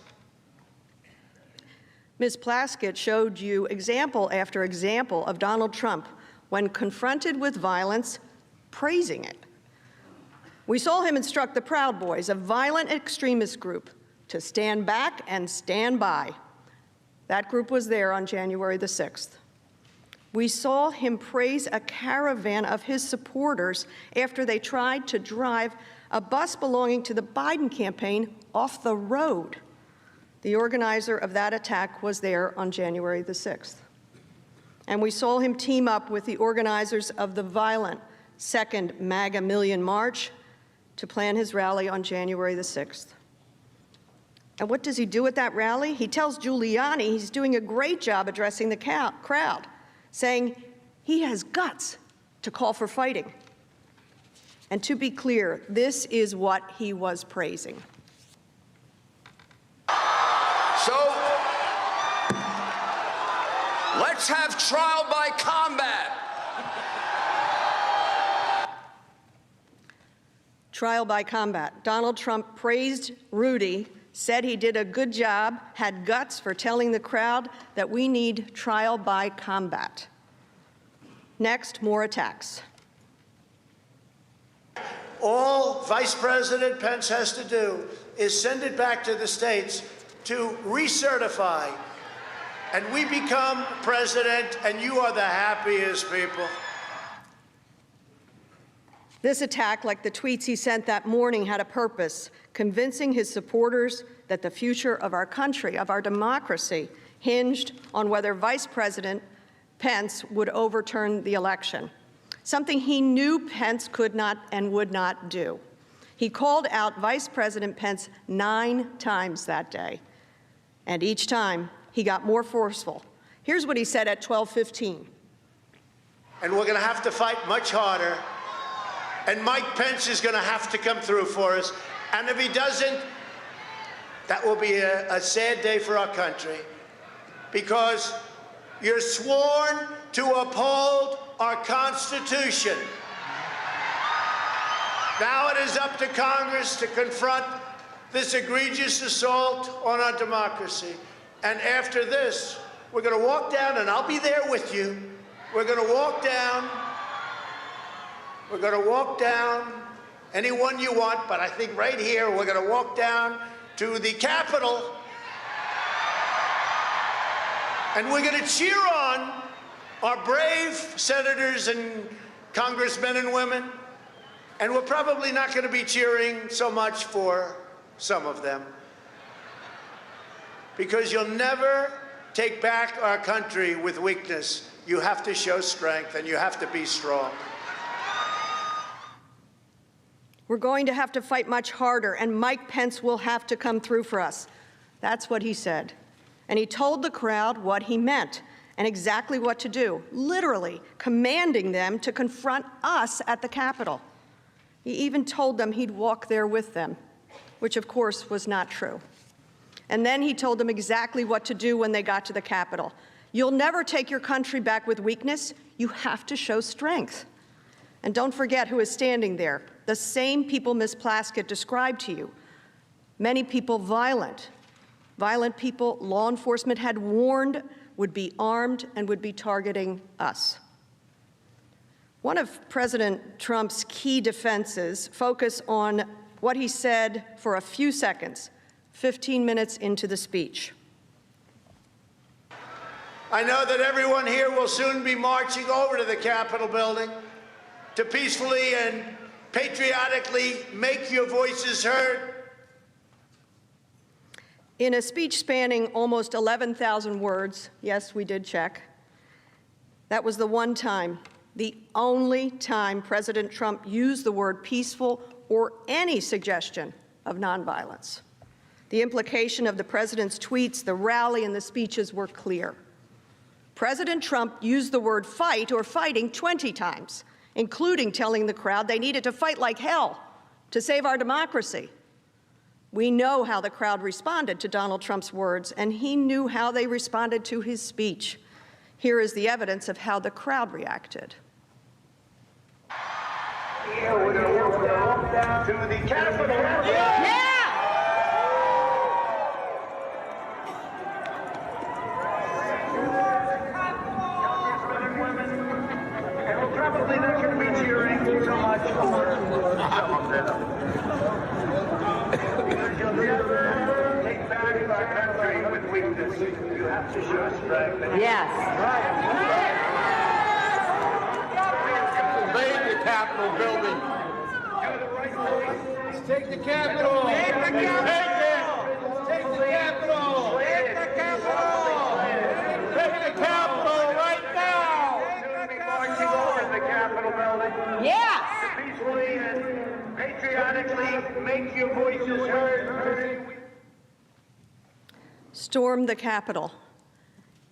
Ms. Plaskett showed you example after example of Donald Trump, when confronted with violence, praising it. We saw him instruct the Proud Boys, a violent extremist group, to stand back and stand by. That group was there on January the 6th. We saw him praise a caravan of his supporters after they tried to drive a bus belonging to the Biden campaign off the road. The organizer of that attack was there on January the 6th. And we saw him team up with the organizers of the violent Second MAGA Million March to plan his rally on January the 6th. And what does he do at that rally? He tells Giuliani he's doing a great job addressing the crowd, saying he has guts to call for fighting. And to be clear, this is what he was praising. So, let's have trial by combat. Trial by combat. Donald Trump praised Rudy, said he did a good job, had guts for telling the crowd that we need trial by combat. Next, more attacks. All Vice President Pence has to do is send it back to the states to recertify, and we become president, and you are the happiest people. This attack, like the tweets he sent that morning, had a purpose: convincing his supporters that the future of our country, of our democracy, hinged on whether Vice President Pence would overturn the election, something he knew Pence could not and would not do. He called out Vice President Pence 9 times that day, and each time he got more forceful. Here's what he said at 12:15. And we're going to have to fight much harder, and Mike Pence is going to have to come through for us, and if he doesn't, that will be a sad day for our country, because you're sworn to uphold our Constitution. Now it is up to Congress to confront this egregious assault on our democracy. And after this, we're going to walk down, and I'll be there with you. We're going to walk down. We're going to walk down anyone you want, but I think right here we're going to walk down to the Capitol, and we're going to cheer on our brave senators and congressmen and women, and we're probably not going to be cheering so much for some of them, because you'll never take back our country with weakness. You have to show strength, and you have to be strong. We're going to have to fight much harder, and Mike Pence will have to come through for us. That's what he said. And he told the crowd what he meant and exactly what to do, literally commanding them to confront us at the Capitol. He even told them he'd walk there with them, which of course was not true. And then he told them exactly what to do when they got to the Capitol. You'll never take your country back with weakness. You have to show strength. And don't forget who is standing there. The same people Ms. Plaskett described to you. Many people violent. Violent people law enforcement had warned would be armed and would be targeting us. One of President Trump's key defenses focus on what he said for a few seconds, 15 minutes into the speech. I know that everyone here will soon be marching over to the Capitol building to peacefully and patriotically make your voices heard. In a speech spanning almost 11,000 words, yes, we did check, that was the one time, the only time President Trump used the word peaceful or any suggestion of nonviolence. The implication of the president's tweets, the rally, and the speeches were clear. President Trump used the word fight or fighting 20 times, including telling the crowd they needed to fight like hell to save our democracy. We know how the crowd responded to Donald Trump's words, and he knew how they responded to his speech. Here is the evidence of how the crowd reacted. We're going to walk down to the Capitol. Yeah! And we're probably not going to be cheering so much for some of them. Because you'll never take back our country with weakness. You have to show strength. Yes. Right. Invade the Capitol building. Let's take the Capitol. Take the Capitol. Take the Capitol. Take the Capitol. Take the Capitol right now. We'll be marching over the Capitol building. Yes. Peacefully and patriotically make your voices heard. Storm the Capitol.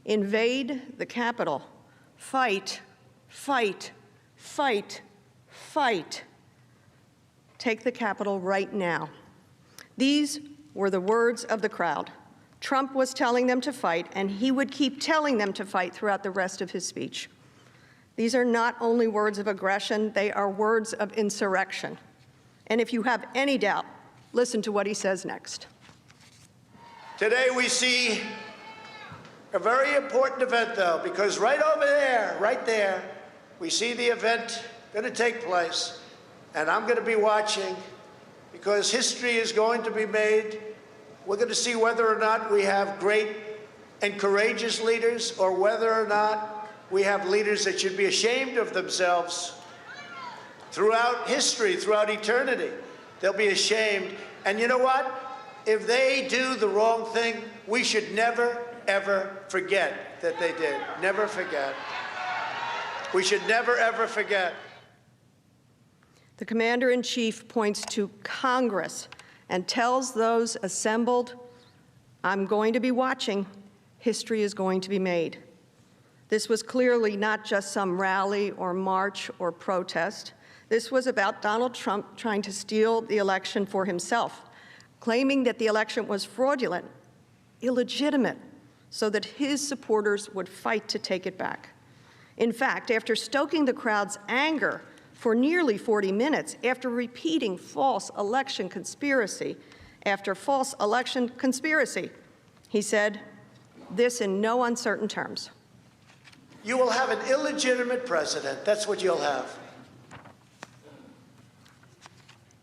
Invade the Capitol. Fight, fight, fight, fight. Take the Capitol right now. These were the words of the crowd. Trump was telling them to fight, and he would keep telling them to fight throughout the rest of his speech. These are not only words of aggression, they are words of insurrection. And if you have any doubt, listen to what he says next. Today we see a very important event, though, because right over there, right there, we see the event going to take place. And I'm going to be watching because history is going to be made. We're going to see whether or not we have great and courageous leaders or whether or not we have leaders that should be ashamed of themselves throughout history, throughout eternity. They'll be ashamed. And you know what? If they do the wrong thing, we should never, ever forget that they did. Never forget. We should never, ever forget. The commander-in-chief points to Congress and tells those assembled, I'm going to be watching. History is going to be made. This was clearly not just some rally or march or protest. This was about Donald Trump trying to steal the election for himself, claiming that the election was fraudulent, illegitimate, so that his supporters would fight to take it back. In fact, after stoking the crowd's anger for nearly 40 minutes, after repeating false election conspiracy after false election conspiracy, he said this in no uncertain terms. You will have an illegitimate president. That's what you'll have.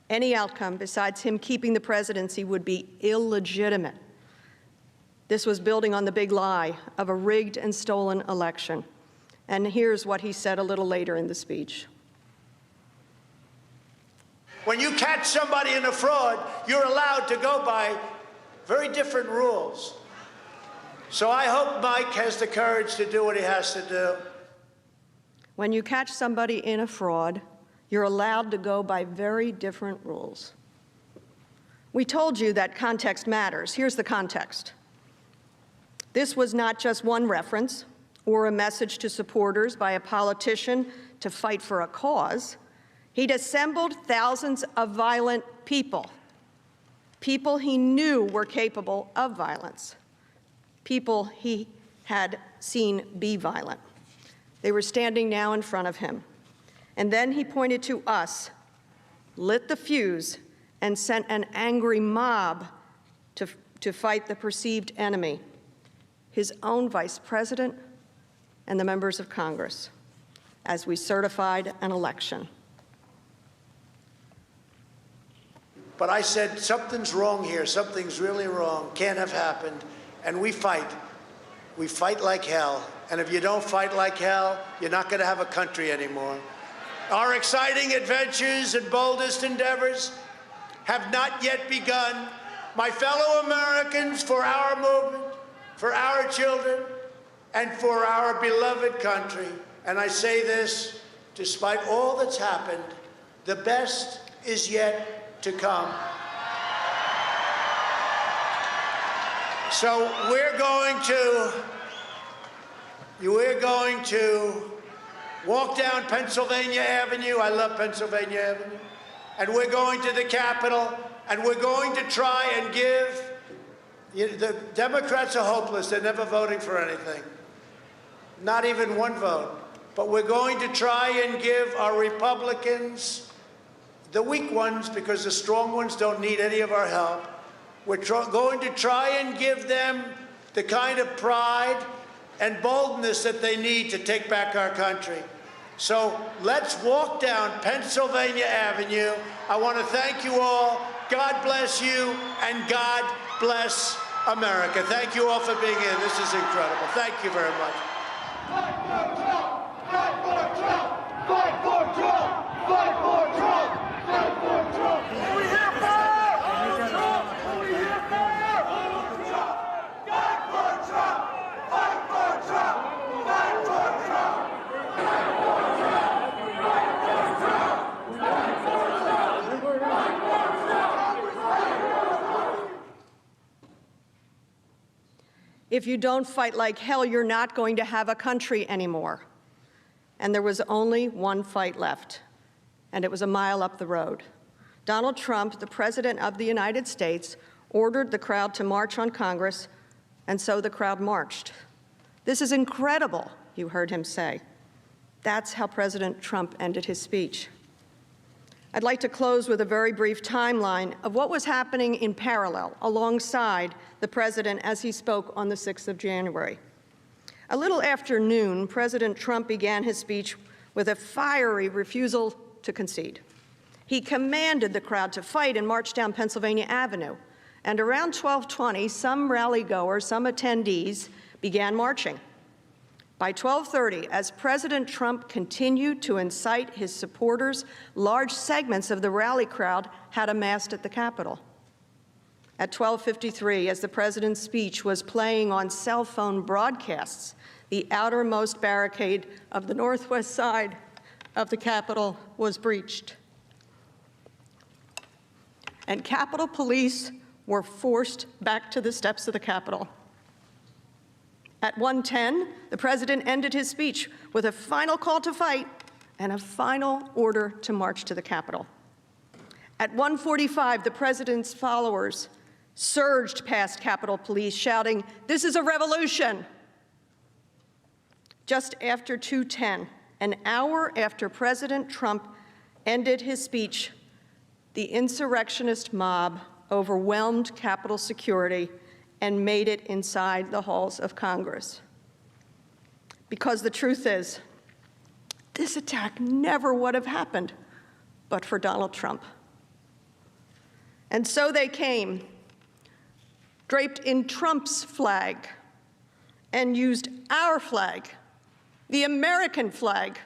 Any outcome besides him keeping the presidency would be illegitimate. This was building on the big lie of a rigged and stolen election. And here's what he said a little later in the speech. When you catch somebody in a fraud, you're allowed to go by very different rules. So I hope Mike has the courage to do what he has to do. When you catch somebody in a fraud, you're allowed to go by very different rules. We told you that context matters. Here's the context. This was not just one reference or a message to supporters by a politician to fight for a cause. He'd assembled thousands of violent people, people he knew were capable of violence, people he had seen be violent. They were standing now in front of him. And then he pointed to us, lit the fuse, and sent an angry mob to fight the perceived enemy, his own vice president and the members of Congress, as we certified an election. But I said, something's wrong here. Something's really wrong. Can't have happened. And we fight. We fight like hell. And if you don't fight like hell, you're not going to have a country anymore. Our exciting adventures and boldest endeavors have not yet begun. My fellow Americans, for our movement, for our children, and for our beloved country. And I say this, despite all that's happened, the best is yet to come. So we're going to walk down Pennsylvania Avenue. I love Pennsylvania Avenue. And we're going to the Capitol, and we're going to try and give, the Democrats are hopeless. They're never voting for anything. Not even one vote. But we're going to try and give our Republicans, the weak ones, because the strong ones don't need any of our help. We're going to try and give them the kind of pride and boldness that they need to take back our country. So let's walk down Pennsylvania Avenue. I want to thank you all. God bless you, and God bless America. Thank you all for being here. This is incredible. Thank you very much. Fight for Trump! Fight for Trump! Fight for Trump! Fight for Trump! Fight for Trump! What are we here for? Trump! What are we here for? Trump! Fight for Trump! Fight for Trump! Fight for Trump! Fight for Trump! Fight for Trump! Fight for Trump! Fight for Trump! If you don't fight like hell, you're not going to have a country anymore. And there was only one fight left, and it was a mile up the road. Donald Trump, the President of the United States, ordered the crowd to march on Congress, and so the crowd marched. This is incredible, you heard him say. That's how President Trump ended his speech. I'd like to close with a very brief timeline of what was happening in parallel alongside the president as he spoke on the 6th of January. A little after noon, President Trump began his speech with a fiery refusal to concede. He commanded the crowd to fight and march down Pennsylvania Avenue. And around 12:20, some rally-goers, some attendees began marching. By 12:30, as President Trump continued to incite his supporters, large segments of the rally crowd had amassed at the Capitol. At 12:53, as the president's speech was playing on cell phone broadcasts, the outermost barricade of the northwest side of the Capitol was breached. And Capitol Police were forced back to the steps of the Capitol. At 1:10, the president ended his speech with a final call to fight and a final order to march to the Capitol. At 1:45, the president's followers surged past Capitol Police, shouting, "This is a revolution!" Just after 2:10, an hour after President Trump ended his speech, the insurrectionist mob overwhelmed Capitol security and made it inside the halls of Congress. Because the truth is, this attack never would have happened but for Donald Trump. And so they came, draped in Trump's flag, and used our flag, the American flag,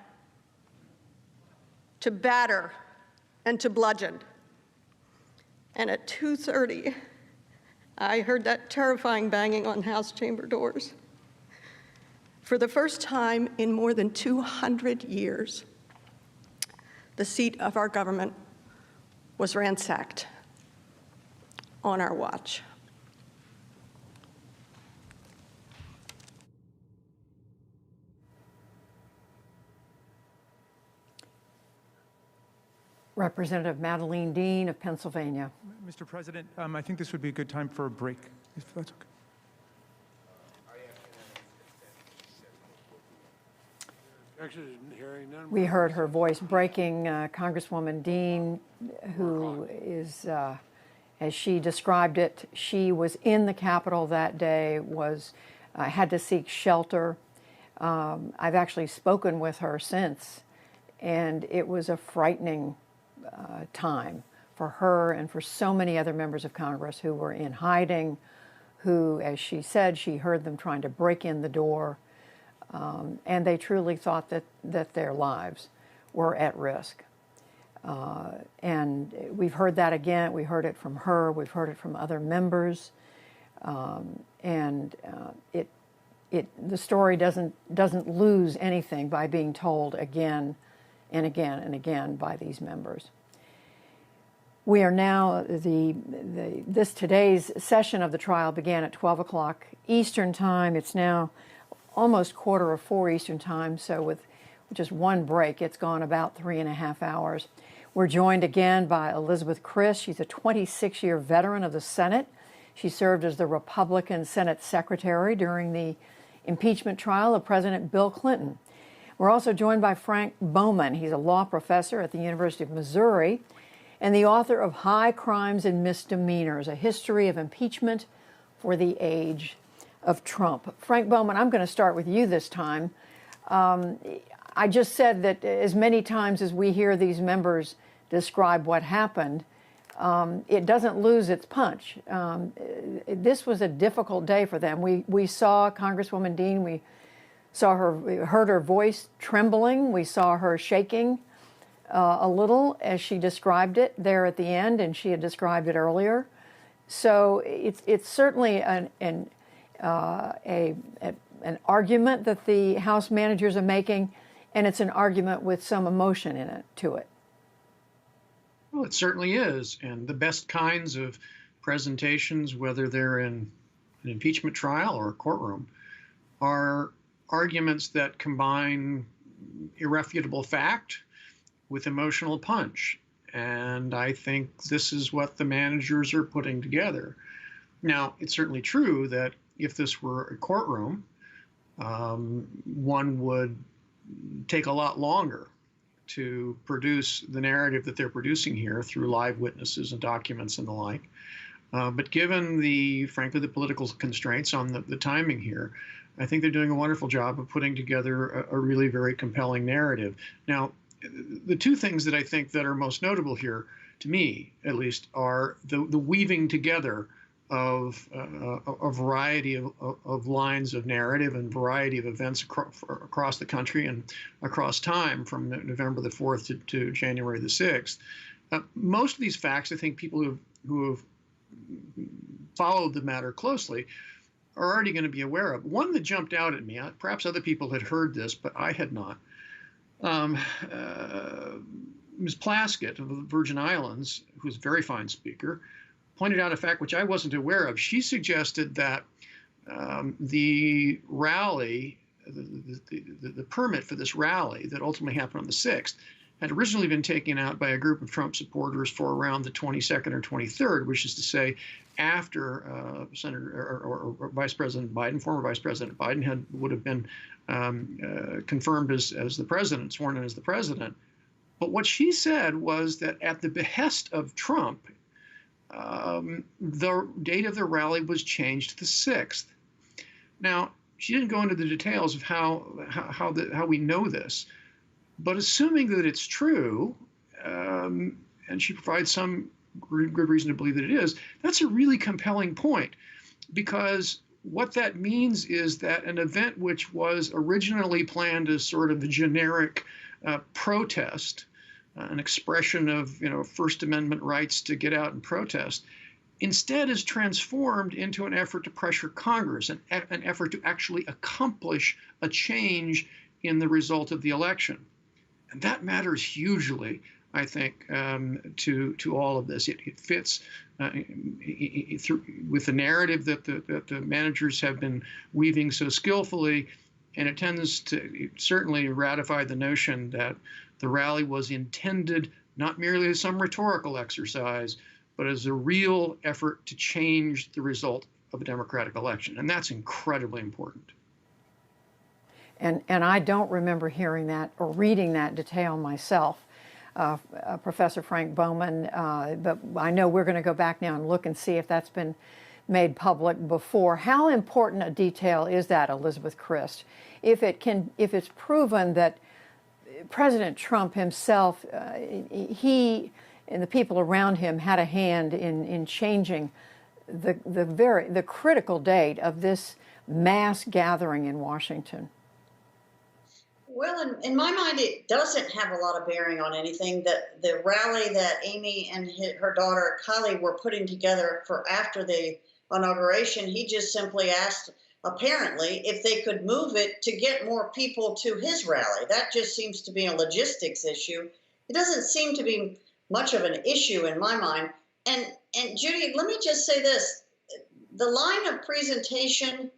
to batter and to bludgeon. And at 2:30, I heard that terrifying banging on House chamber doors. For the first time in more than 200 years, the seat of our government was ransacked on our watch. Representative Madeleine Dean of Pennsylvania. Mr. President, I think this would be a good time for a break, if that's okay. We heard her voice breaking, Congresswoman Dean, who is, as she described it, she was in the Capitol that day, had to seek shelter. I've actually spoken with her since, and it was a frightening time for her and for so many other members of Congress who were in hiding, who, as she said, she heard them trying to break in the door, and they truly thought that their lives were at risk. And we've heard that again. We heard it from her. We've heard it from other members, and the story doesn't lose anything by being told again and again and again by these members. We are now, today's session of the trial began at 12 o'clock Eastern Time. It's now almost 3:45 Eastern Time, so with just one break, it's gone about 3.5 hours. We're joined again by Elizabeth Chris. She's a 26-year veteran of the Senate. She served as the Republican Senate Secretary during the impeachment trial of President Bill Clinton. We're also joined by Frank Bowman. He's a law professor at the University of Missouri and the author of High Crimes and Misdemeanors, A History of Impeachment for the Age of Trump. Frank Bowman, I'm going to start with you this time. I just said that as many times as we hear these members describe what happened, it doesn't lose its punch. This was a difficult day for them. We saw Congresswoman Dean, we heard her voice trembling, we saw her shaking a little as she described it there at the end, and she had described it earlier. So it's certainly an argument that the House managers are making, and it's an argument with some emotion to it. Well, it certainly is. And the best kinds of presentations, whether they're in an impeachment trial or a courtroom, are arguments that combine irrefutable fact with emotional punch. And I think this is what the managers are putting together. Now, it's certainly true that if this were a courtroom, one would take a lot longer to produce the narrative that they're producing here through live witnesses and documents and the like. But given frankly, the political constraints on the timing here, I think they're doing a wonderful job of putting together a really very compelling narrative. Now, the two things that I think that are most notable here, to me at least, are the weaving together of a variety of lines of narrative and variety of events across the country and across time from November the 4th to January the 6th. Most of these facts, I think people who have followed the matter closely are already going to be aware of. One that jumped out at me, perhaps other people had heard this, but I had not. Ms. Plaskett of the Virgin Islands, who's a very fine speaker, pointed out a fact which I wasn't aware of. She suggested that the rally, the permit for this rally that ultimately happened on the 6th, had originally been taken out by a group of Trump supporters for around the 22nd or 23rd, which is to say after Senator or Vice President Biden, former Vice President Biden, would have been confirmed as the president, sworn in as the president. But what she said was that at the behest of Trump, the date of the rally was changed to the 6th. Now, she didn't go into the details of how we know this, but assuming that it's true, and she provides some good reason to believe that it is, that's a really compelling point, because what that means is that an event which was originally planned as sort of a generic protest, an expression of First Amendment rights to get out and protest, instead is transformed into an effort to pressure Congress, an effort to actually accomplish a change in the result of the election. And that matters hugely, I think, to all of this. It fits with the narrative that the managers have been weaving so skillfully, and it tends to certainly ratify the notion that the rally was intended not merely as some rhetorical exercise, but as a real effort to change the result of a democratic election. And that's incredibly important. And I don't remember hearing that or reading that detail myself, Professor Frank Bowman, but I know we're going to go back now and look and see if that's been made public before. How important a detail is that, Elizabeth Christ? If it's proven that President Trump himself, he and the people around him had a hand in changing the critical date of this mass gathering in Washington. Well, in my mind, it doesn't have a lot of bearing on anything. That the rally that Amy and her daughter Kylie were putting together for after the inauguration, he just simply asked, apparently, if they could move it to get more people to his rally. That just seems to be a logistics issue. It doesn't seem to be much of an issue in my mind. And Judy, let me just say this. The line of presentation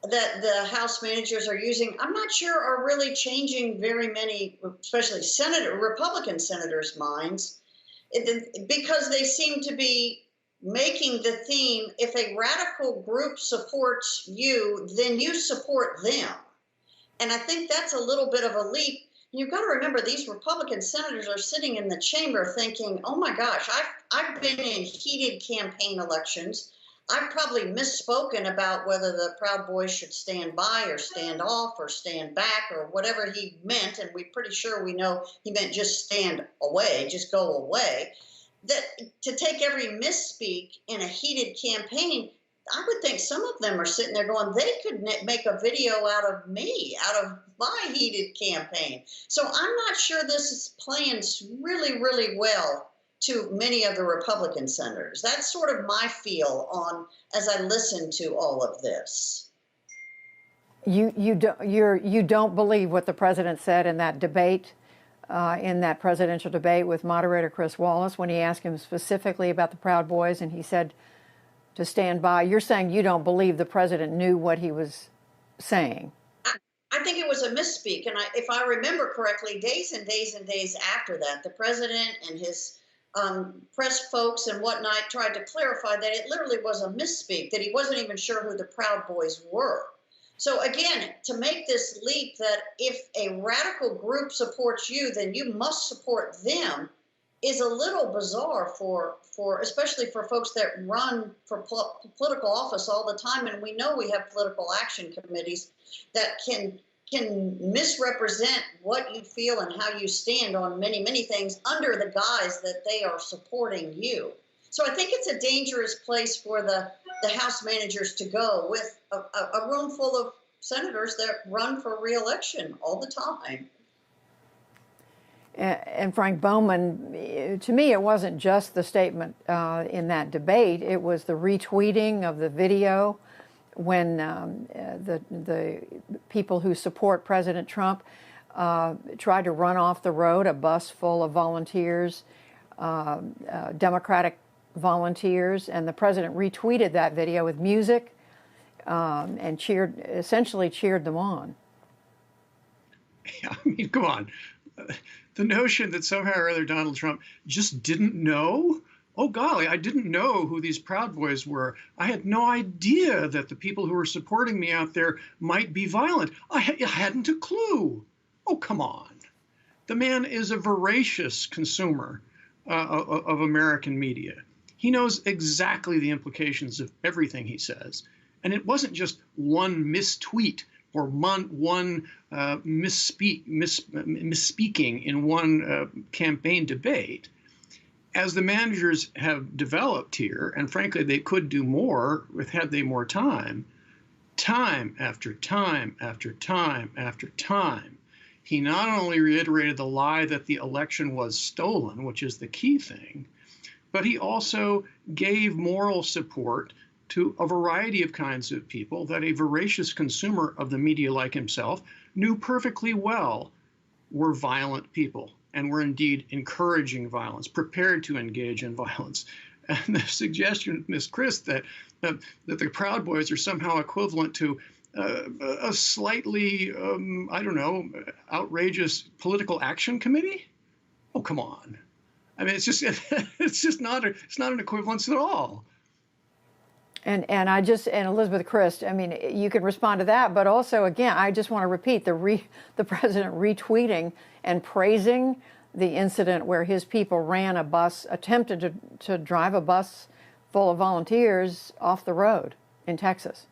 that the House managers are using, I'm not sure are really changing very many, especially Republican senators' minds, because they seem to be making the theme, if a radical group supports you, then you support them. And I think that's a little bit of a leap. You've got to remember, these Republican senators are sitting in the chamber thinking, oh my gosh, I've been in heated campaign elections. I've probably misspoken about whether the Proud Boys should stand by or stand off or stand back or whatever he meant. And we're pretty sure we know he meant just stand away, just go away. That to take every misspeak in a heated campaign, I would think some of them are sitting there going, they could make a video out of me, out of my heated campaign. So I'm not sure this is playing really, really well to many of the Republican senators. That's sort of my feel on as I listen to all of this. You don't believe what the president said in that debate, in that presidential debate with moderator Chris Wallace, when he asked him specifically about the Proud Boys and he said to stand by. You're saying you don't believe the president knew what he was saying? I think it was a misspeak. And if I remember correctly, days and days and days after that, the president and his press folks and whatnot tried to clarify that it literally was a misspeak, that he wasn't even sure who the Proud Boys were. So again, to make this leap that if a radical group supports you, then you must support them is a little bizarre for especially for folks that run for political office all the time. And we know we have political action committees that can misrepresent what you feel and how you stand on many, many things under the guise that they are supporting you. So I think it's a dangerous place for the House managers to go with a room full of senators that run for re-election all the time. And Frank Bowman, to me, it wasn't just the statement in that debate. It was the retweeting of the video when the people who support President Trump tried to run off the road a bus full of volunteers, Democratic volunteers, and the president retweeted that video with music and essentially cheered them on. I mean, come on. The notion that somehow or other Donald Trump just didn't know? Oh, golly, I didn't know who these Proud Boys were. I had no idea that the people who were supporting me out there might be violent. I hadn't a clue. Oh, come on. The man is a voracious consumer of American media. He knows exactly the implications of everything he says. And it wasn't just one mistweet or one misspeaking in one campaign debate. As the managers have developed here, and frankly, they could do more had they more time after time after time after time, he not only reiterated the lie that the election was stolen, which is the key thing, but he also gave moral support to a variety of kinds of people that a voracious consumer of the media like himself knew perfectly well were violent people and were indeed encouraging violence, prepared to engage in violence. And the suggestion, Ms. Chris, that the Proud Boys are somehow equivalent to a slightly, I don't know, outrageous political action committee? Oh, come on. I mean, it's just not an equivalence at all. And Elizabeth Christ, I mean, you can respond to that, but also, again, I just want to repeat the president retweeting and praising the incident where his people attempted to drive a bus full of volunteers off the road in Texas.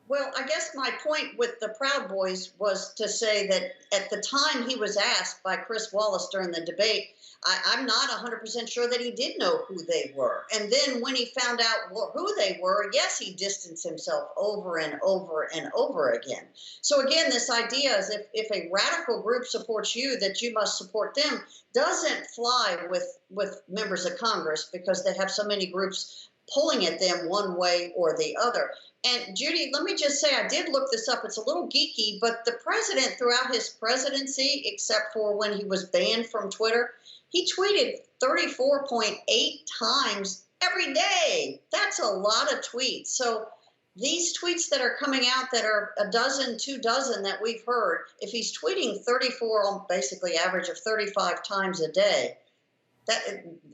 Well, I guess my point with the Proud Boys was to say that at the time he was asked by Chris Wallace during the debate, I'm not 100% sure that he did know who they were. And then when he found out who they were, yes, he distanced himself over and over and over again. So again, this idea is if a radical group supports you, that you must support them, doesn't fly with members of Congress because they have so many groups pulling at them one way or the other. And Judy, let me just say, I did look this up. It's a little geeky, but the president throughout his presidency, except for when he was banned from Twitter, he tweeted 34.8 times every day. That's a lot of tweets. So these tweets that are coming out that are a dozen, 2 dozen that we've heard, if he's tweeting 34 on basically average of 35 times a day, that,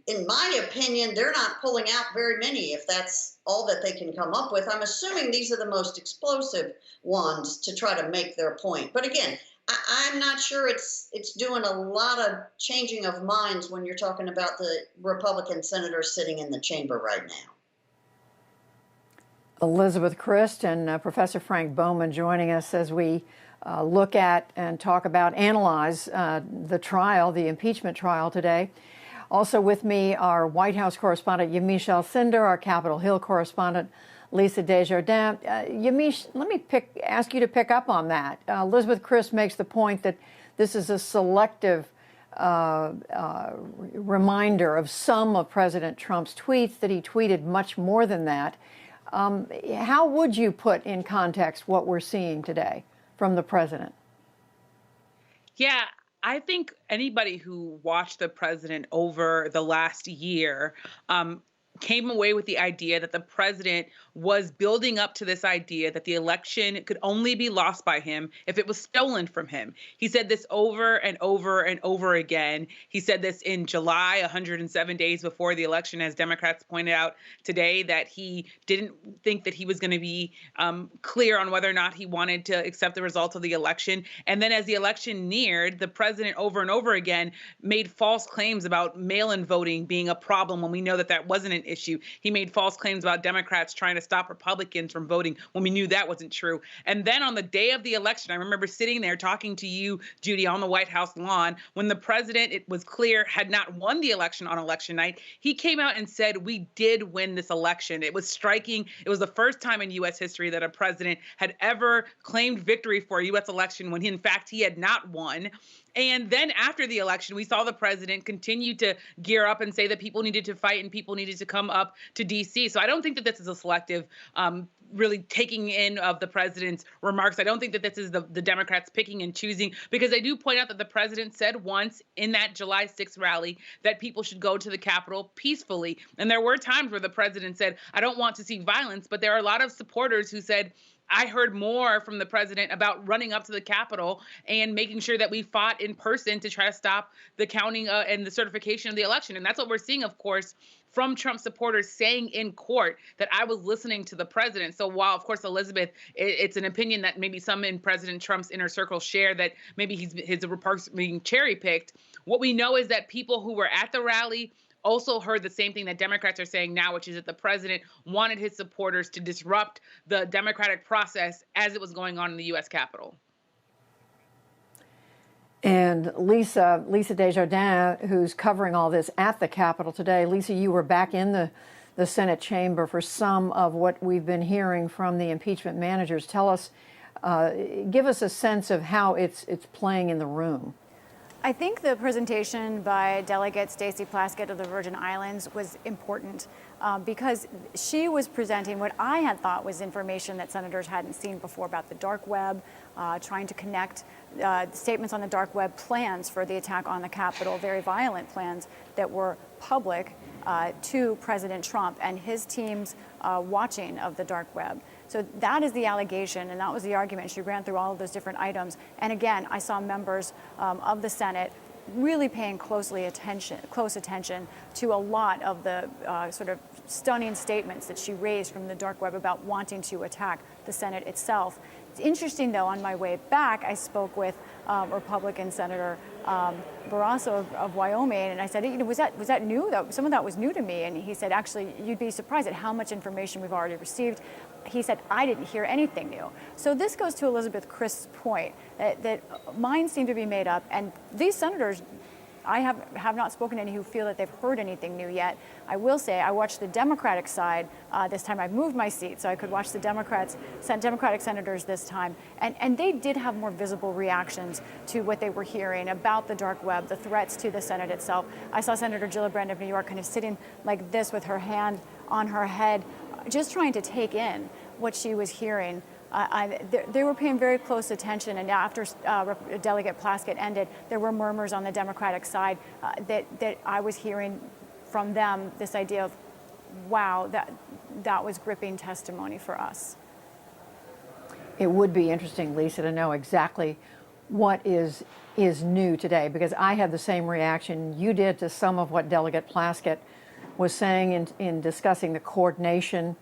in my opinion, they're not pulling out very many if that's all that they can come up with. I'm assuming these are the most explosive ones to try to make their point. But again, I'm not sure it's doing a lot of changing of minds when you're talking about the Republican senators sitting in the chamber right now. Elizabeth Christ and Professor Frank Bowman joining us as we look at and talk about, analyze the trial, the impeachment trial today. Also with me, our White House correspondent, Yamiche Alcindor, our Capitol Hill correspondent, Lisa Desjardins. Yamiche, let me ask you to pick up on that. Elizabeth Christ makes the point that this is a selective reminder of some of President Trump's tweets, that he tweeted much more than that. How would you put in context what we're seeing today from the president? Yeah, I think anybody who watched the president over the last year came away with the idea that the president was building up to this idea that the election could only be lost by him if it was stolen from him. He said this over and over and over again. He said this in July, 107 days before the election, as Democrats pointed out today, that he didn't think that he was going to be clear on whether or not he wanted to accept the results of the election. And then as the election neared, the president over and over again made false claims about mail-in voting being a problem when we know that that wasn't an issue. He made false claims about Democrats trying to stop Republicans from voting when we knew that wasn't true. And then on the day of the election, I remember sitting there talking to you, Judy, on the White House lawn, when the president, it was clear, had not won the election on election night. He came out and said, we did win this election. It was striking. It was the first time in U.S. history that a president had ever claimed victory for a U.S. election when, in fact, he had not won. And then after the election, we saw the president continue to gear up and say that people needed to fight and people needed to come up to D.C. So I don't think that this is a selective really taking in of the president's remarks. I don't think that this is the Democrats picking and choosing, because I do point out that the president said once in that July 6th rally that people should go to the Capitol peacefully. And there were times where the president said, I don't want to see violence, but there are a lot of supporters who said, I heard more from the president about running up to the Capitol and making sure that we fought in person to try to stop the counting and the certification of the election. And that's what we're seeing, of course, from Trump supporters saying in court that I was listening to the president. So while, of course, Elizabeth, it's an opinion that maybe some in President Trump's inner circle share, that maybe his remarks being cherry-picked, what we know is that people who were at the rally also heard the same thing that Democrats are saying now, which is that the president wanted his supporters to disrupt the democratic process as it was going on in the U.S. Capitol. And Lisa Desjardins, who's covering all this at the Capitol today. Lisa, you were back in the Senate chamber for some of what we've been hearing from the impeachment managers. Tell us, give us a sense of how it's playing in the room. I think the presentation by Delegate Stacey Plaskett of the Virgin Islands was important because she was presenting what I had thought was information that senators hadn't seen before about the dark web, trying to connect statements on the dark web, plans for the attack on the Capitol, very violent plans that were public to President Trump and his team's watching of the dark web. So that is the allegation, and that was the argument. She ran through all of those different items. And again, I saw members of the Senate really paying close attention to a lot of the sort of stunning statements that she raised from the dark web about wanting to attack the Senate itself. It's interesting, though, on my way back, I spoke with Republican Senator Barrasso of Wyoming, and I said, was that new? Some of that was new to me. And he said, actually, you'd be surprised at how much information we've already received. He said, I didn't hear anything new. So this goes to Elizabeth Crisp's point that minds seem to be made up, and these senators, I have not spoken to any who feel that they've heard anything new yet. I will say I watched the Democratic side this time. I've moved my seat so I could watch the Democratic senators this time. And they did have more visible reactions to what they were hearing about the dark web, the threats to the Senate itself. I saw Senator Gillibrand of New York kind of sitting like this with her hand on her head, just trying to take in what she was hearing. They were paying very close attention, and after Delegate Plaskett ended, there were murmurs on the Democratic side that I was hearing from them, this idea of, wow, that was gripping testimony for us. It would be interesting, Lisa, to know exactly what is new today, because I had the same reaction you did to some of what Delegate Plaskett was saying in discussing the coordination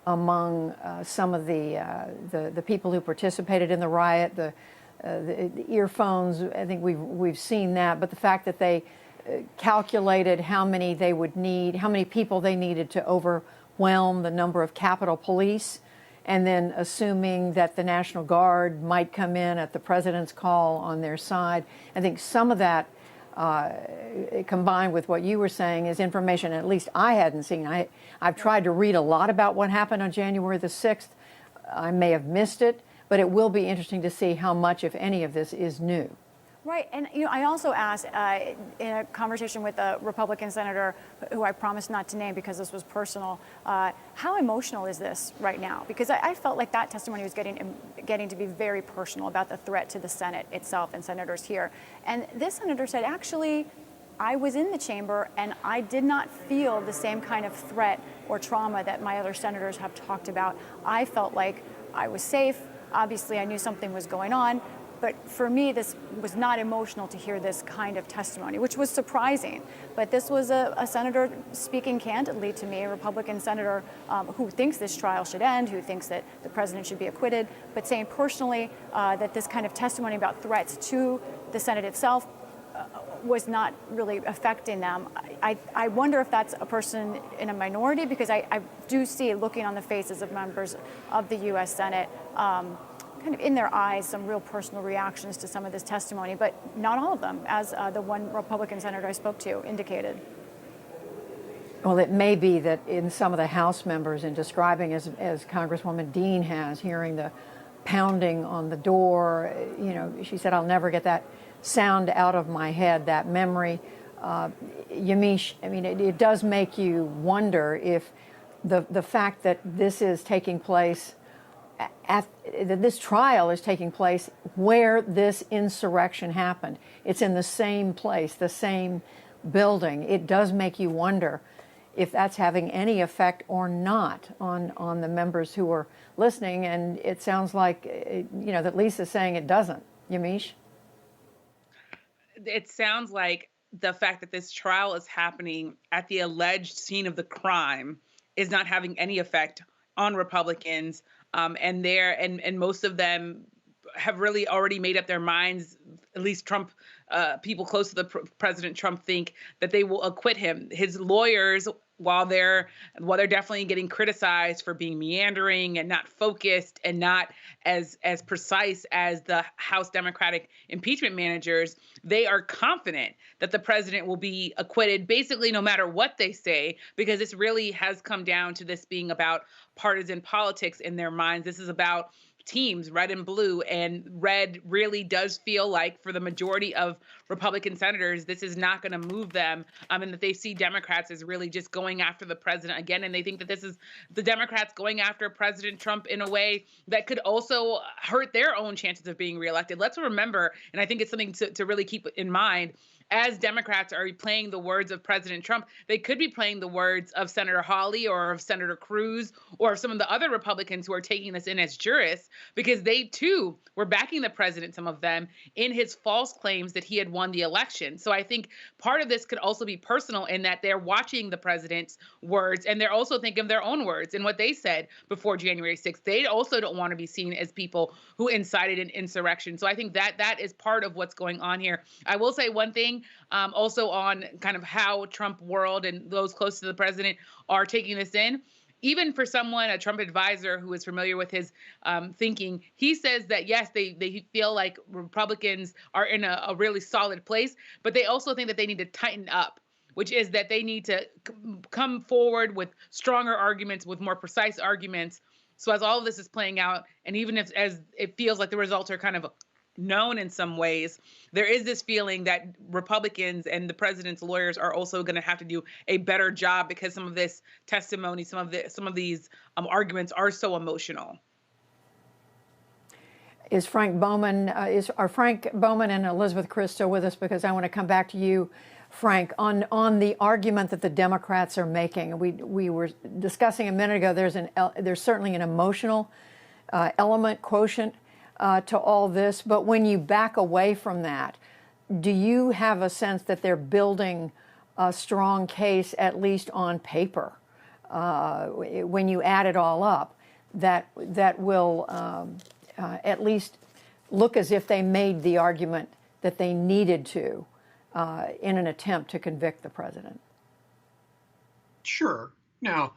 among some of the people who participated in the riot, the earphones. I think we've seen that, but the fact that they calculated how many they would need, how many people they needed to overwhelm the number of Capitol Police, and then assuming that the National Guard might come in at the president's call on their side. I think some of that combined with what you were saying is information at least I hadn't seen. I've tried to read a lot about what happened on January the 6th. I may have missed it, but it will be interesting to see how much, if any, of this is new. Right, and I also asked in a conversation with a Republican senator who I promised not to name because this was personal, how emotional is this right now? Because I felt like that testimony was getting to be very personal about the threat to the Senate itself and senators here. And this senator said, actually, I was in the chamber and I did not feel the same kind of threat or trauma that my other senators have talked about. I felt like I was safe. Obviously, I knew something was going on. But for me, this was not emotional to hear this kind of testimony, which was surprising. But this was a senator speaking candidly to me, a Republican senator who thinks this trial should end, who thinks that the president should be acquitted, but saying personally that this kind of testimony about threats to the Senate itself was not really affecting them. I wonder if that's a person in a minority, because I do see, looking on the faces of members of the U.S. Senate, kind of in their eyes, some real personal reactions to some of this testimony, but not all of them, as the one Republican senator I spoke to indicated. Well, it may be that in some of the House members, in describing, as Congresswoman Dean has, hearing the pounding on the door, she said, "I'll never get that sound out of my head, that memory." Yamiche, I mean, it does make you wonder if the fact that this is taking place, that this trial is taking place where this insurrection happened. It's in the same place, the same building. It does make you wonder if that's having any effect or not on the members who are listening. And it sounds like, that Lisa's saying it doesn't. Yamiche? It sounds like the fact that this trial is happening at the alleged scene of the crime is not having any effect on Republicans. And most of them have really already made up their minds. At least Trump, people close to the President Trump, think that they will acquit him. His lawyers, while they're definitely getting criticized for being meandering and not focused and not as precise as the House Democratic impeachment managers, they are confident that the president will be acquitted basically no matter what they say, because this really has come down to this being about partisan politics in their minds. This is about teams, red and blue, and red really does feel like, for the majority of Republican senators, this is not going to move them, and that they see Democrats as really just going after the president again, and they think that this is the Democrats going after President Trump in a way that could also hurt their own chances of being reelected. Let's remember, and I think it's something to really keep in mind, as Democrats are playing the words of President Trump, they could be playing the words of Senator Hawley or of Senator Cruz or of some of the other Republicans who are taking this in as jurists, because they too were backing the president, some of them, in his false claims that he had won the election. So I think part of this could also be personal, in that they're watching the president's words and they're also thinking of their own words and what they said before January 6th. They also don't want to be seen as people who incited an insurrection. So I think that is part of what's going on here. I will say one thing, also on kind of how Trump world and those close to the president are taking this in. Even for someone, a Trump advisor who is familiar with his thinking, he says that, yes, they feel like Republicans are in a really solid place, but they also think that they need to tighten up, which is that they need to come forward with stronger arguments, with more precise arguments. So as all of this is playing out, and even if as it feels like the results are kind of known in some ways, there is this feeling that Republicans and the president's lawyers are also going to have to do a better job, because some of this testimony, some of these arguments are so emotional. Are Frank Bowman and Elizabeth Chris still with us? Because I want to come back to you, Frank, on the argument that the Democrats are making. We were discussing a minute ago. There's certainly an emotional element, quotient to all this, but when you back away from that, do you have a sense that they're building a strong case, at least on paper, when you add it all up, that will at least look as if they made the argument that they needed to in an attempt to convict the president? Sure. Now,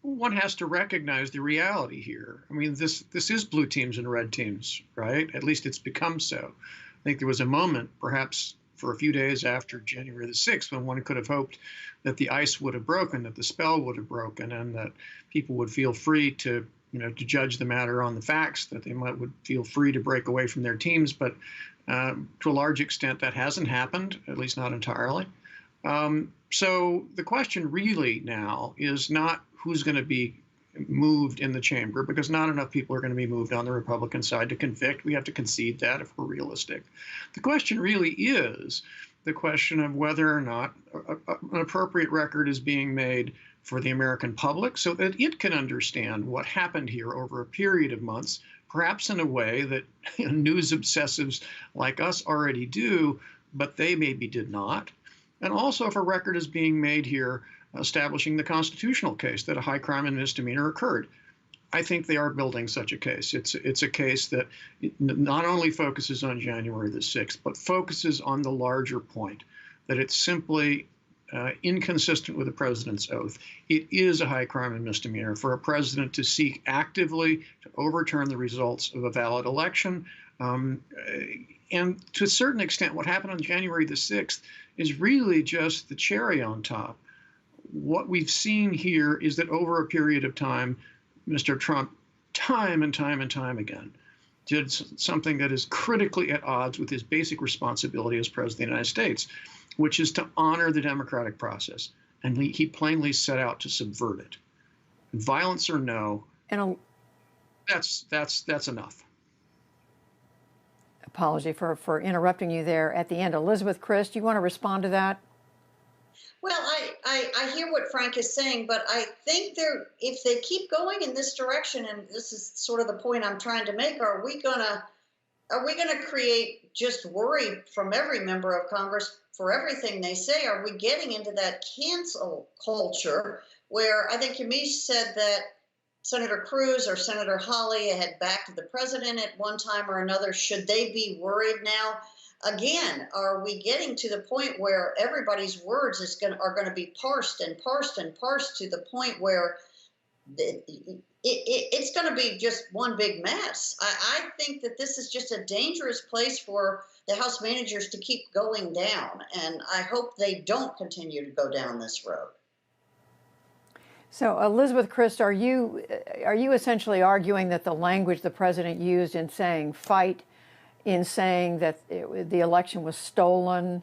one has to recognize the reality here. I mean, this is blue teams and red teams, right? At least it's become so. I think there was a moment, perhaps for a few days after January the 6th, when one could have hoped that the ice would have broken, that the spell would have broken, and that people would feel free to judge the matter on the facts, that they would feel free to break away from their teams. But to a large extent, that hasn't happened, at least not entirely. So the question really now is not who's going to be moved in the chamber, because not enough people are going to be moved on the Republican side to convict. We have to concede that if we're realistic. The question really is the question of whether or not an appropriate record is being made for the American public so that it can understand what happened here over a period of months, perhaps in a way that news obsessives like us already do, but they maybe did not. And also if a record is being made here establishing the constitutional case that a high crime and misdemeanor occurred. I think they are building such a case. It's a case that not only focuses on January the 6th, but focuses on the larger point, that it's simply inconsistent with the president's oath. It is a high crime and misdemeanor for a president to seek actively to overturn the results of a valid election. And to a certain extent, what happened on January the 6th is really just the cherry on top. What we've seen here is that over a period of time, Mr. Trump, time and time and time again, did something that is critically at odds with his basic responsibility as president of the United States, which is to honor the democratic process. And he plainly set out to subvert it. Violence or no, that's enough. Apology for interrupting you there at the end. Elizabeth Chris, do you want to respond to that? Well, I hear what Frank is saying, but I think if they keep going in this direction, and this is sort of the point I'm trying to make, are we gonna create just worry from every member of Congress for everything they say? Are we getting into that cancel culture where I think Yamiche said that Senator Cruz or Senator Hawley had backed the president at one time or another? Should they be worried now? Again, are we getting to the point where everybody's words are going to be parsed and parsed and parsed to the point where it's going to be just one big mess? I think that this is just a dangerous place for the House managers to keep going down, and I hope they don't continue to go down this road. So, Elizabeth Chris, are you essentially arguing that the language the president used in saying fight, in saying that the election was stolen,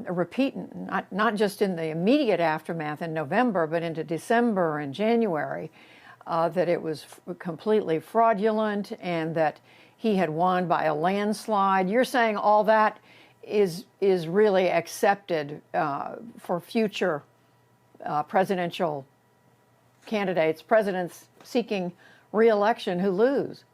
repeating, not just in the immediate aftermath in November, but into December and January, that it was completely fraudulent and that he had won by a landslide? You're saying all that is really accepted for future presidential candidates, presidents seeking re-election who lose?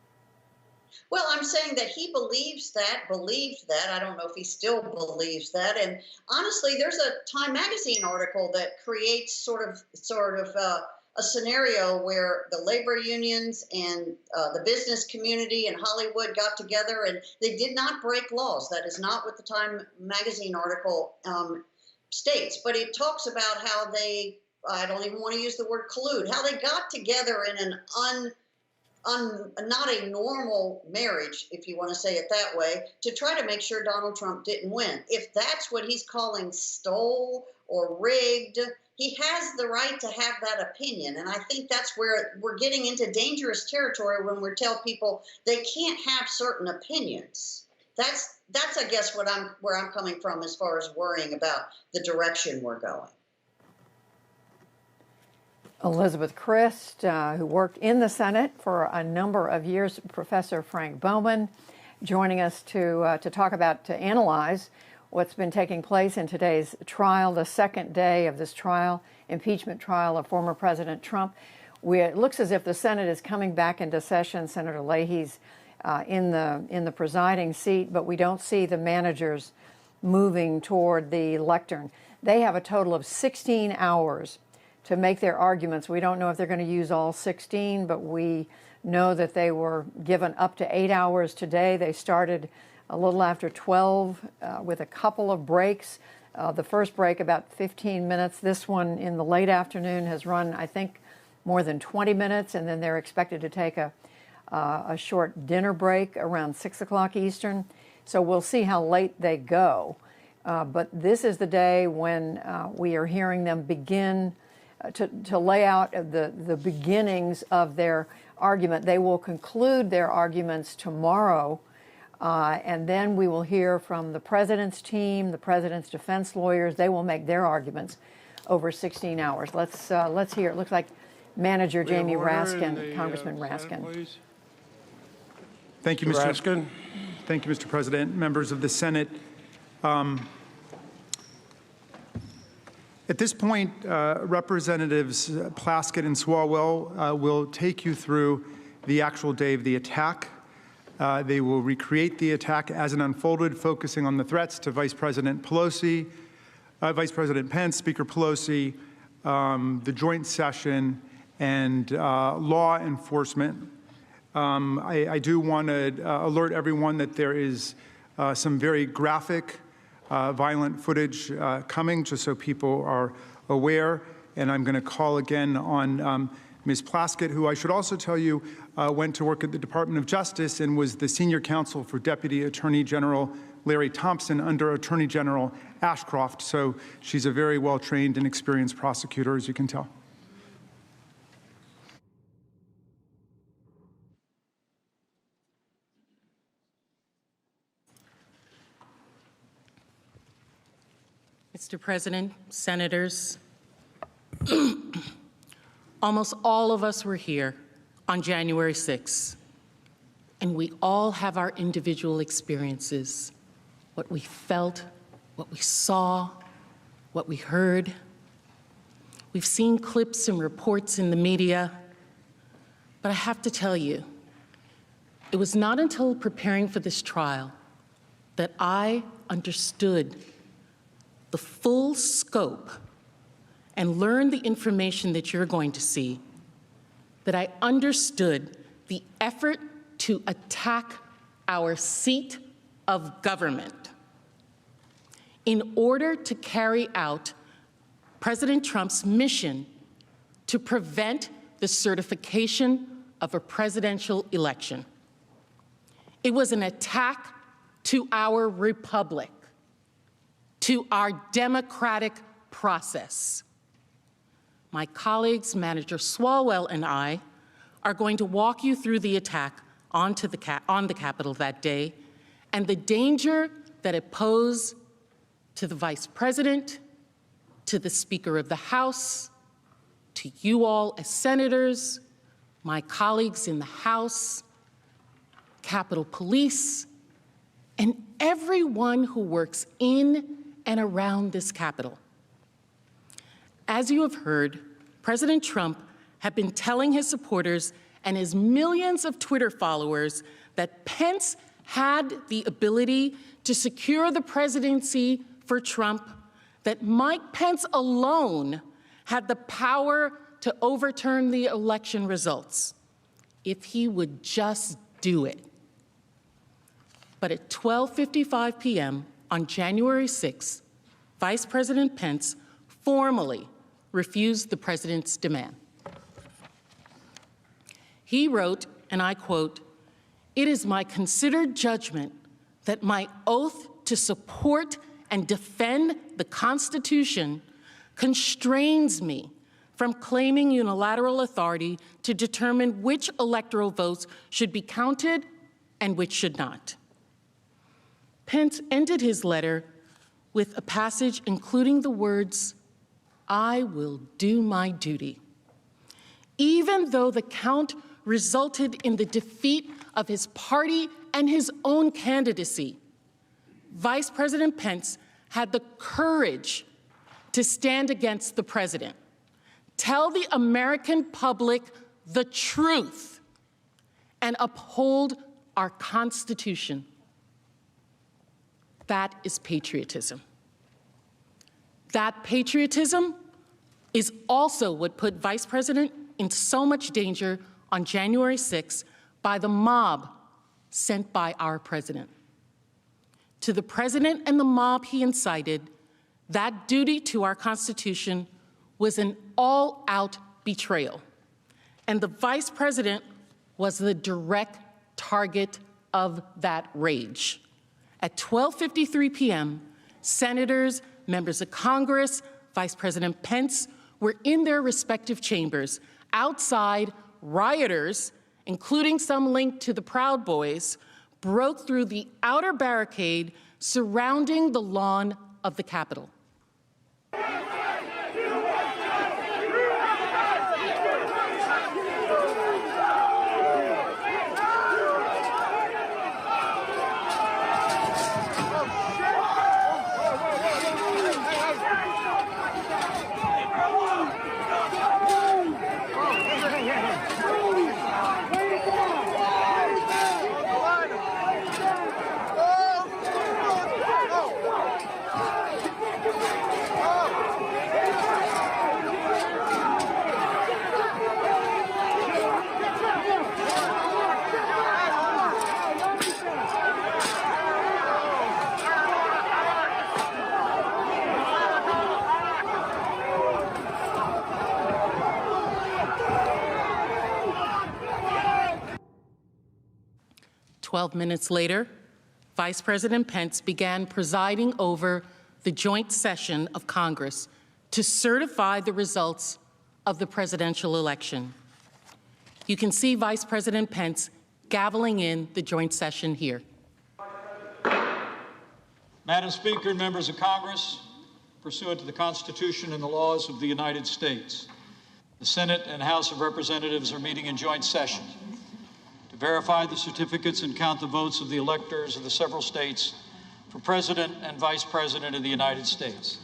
Well, I'm saying that he believed that. I don't know if he still believes that. And honestly, there's a Time magazine article that creates sort of a scenario where the labor unions and the business community and Hollywood got together and they did not break laws. That is not what the Time magazine article states. But it talks about how they, I don't even want to use the word collude, how they got together in an not a normal marriage, if you want to say it that way, to try to make sure Donald Trump didn't win. If that's what he's calling stole or rigged, he has the right to have that opinion. And I think that's where we're getting into dangerous territory when we tell people they can't have certain opinions. That's I guess where I'm coming from as far as worrying about the direction we're going. Elizabeth Chris, who worked in the Senate for a number of years, Professor Frank Bowman, joining us to analyze what's been taking place in today's trial, the second day of this trial, impeachment trial of former President Trump. It looks as if the Senate is coming back into session. Senator Leahy's in the presiding seat, but we don't see the managers moving toward the lectern. They have a total of 16 hours to make their arguments. We don't know if they're going to use all 16, but we know that they were given up to 8 hours today. They started a little after 12 with a couple of breaks. The first break about 15 minutes. This one in the late afternoon has run, I think, more than 20 minutes, and then they're expected to take a short dinner break around 6 o'clock Eastern. So we'll see how late they go. But this is the day when we are hearing them begin to lay out the beginnings of their argument. They will conclude their arguments tomorrow, and then we will hear from the president's team, the president's defense lawyers. They will make their arguments over 16 hours. Let's hear. It looks like Manager Jamie Raskin, Congressman Raskin. Thank you, Mr. Raskin. Thank you, Mr. President. Members of the Senate. At this point, Representatives Plaskett and Swalwell will take you through the actual day of the attack. They will recreate the attack as it unfolded, focusing on the threats to Vice President Pelosi, Vice President Pence, Speaker Pelosi, the joint session, and law enforcement. I do want to alert everyone that there is some very graphic, violent footage coming, just so people are aware. And I'm going to call again on Ms. Plaskett, who I should also tell you went to work at the Department of Justice and was the senior counsel for Deputy Attorney General Larry Thompson under Attorney General Ashcroft. So she's a very well-trained and experienced prosecutor, as you can tell. Mr. President, Senators, almost all of us were here on January 6th, and we all have our individual experiences, what we felt, what we saw, what we heard. We've seen clips and reports in the media, but I have to tell you, it was not until preparing for this trial that I understood the full scope and learned the information that you're going to see, that I understood the effort to attack our seat of government in order to carry out President Trump's mission to prevent the certification of a presidential election. It was an attack to our republic, to our democratic process. My colleagues, Manager Swalwell and I, are going to walk you through the attack on the Capitol that day and the danger that it posed to the Vice President, to the Speaker of the House, to you all as senators, my colleagues in the House, Capitol Police, and everyone who works in and around this Capitol. As you have heard, President Trump had been telling his supporters and his millions of Twitter followers that Pence had the ability to secure the presidency for Trump, that Mike Pence alone had the power to overturn the election results if he would just do it. But at 12:55 p.m. on January 6th, Vice President Pence formally refused the president's demand. He wrote, and I quote, "It is my considered judgment that my oath to support and defend the Constitution constrains me from claiming unilateral authority to determine which electoral votes should be counted and which should not." Pence ended his letter with a passage including the words, "I will do my duty." Even though the count resulted in the defeat of his party and his own candidacy, Vice President Pence had the courage to stand against the president, tell the American public the truth, and uphold our Constitution. That is patriotism. That patriotism is also what put Vice President in so much danger on January 6th by the mob sent by our president. To the president and the mob he incited, that duty to our Constitution was an all-out betrayal. And the vice president was the direct target of that rage. At 12:53 p.m., senators, members of Congress, Vice President Pence were in their respective chambers. Outside, rioters, including some linked to the Proud Boys, broke through the outer barricade surrounding the lawn of the Capitol. 12 minutes later, Vice President Pence began presiding over the joint session of Congress to certify the results of the presidential election. You can see Vice President Pence gaveling in the joint session here. Madam Speaker and members of Congress, pursuant to the Constitution and the laws of the United States, the Senate and House of Representatives are meeting in joint session to verify the certificates and count the votes of the electors of the several states for President and Vice President of the United States.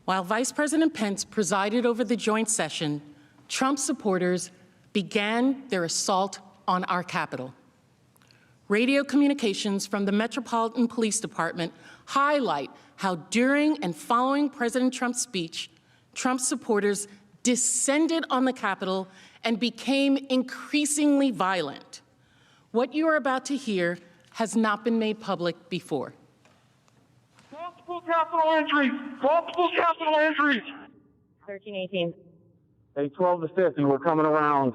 While Vice President Pence presided over the joint session, Trump supporters began their assault on our Capitol. Radio communications from the Metropolitan Police Department highlight how during and following President Trump's speech, Trump supporters descended on the Capitol and became increasingly violent. What you are about to hear has not been made public before. Multiple capital entries! Multiple capital entries! 1318. A 12 to 50, we're coming around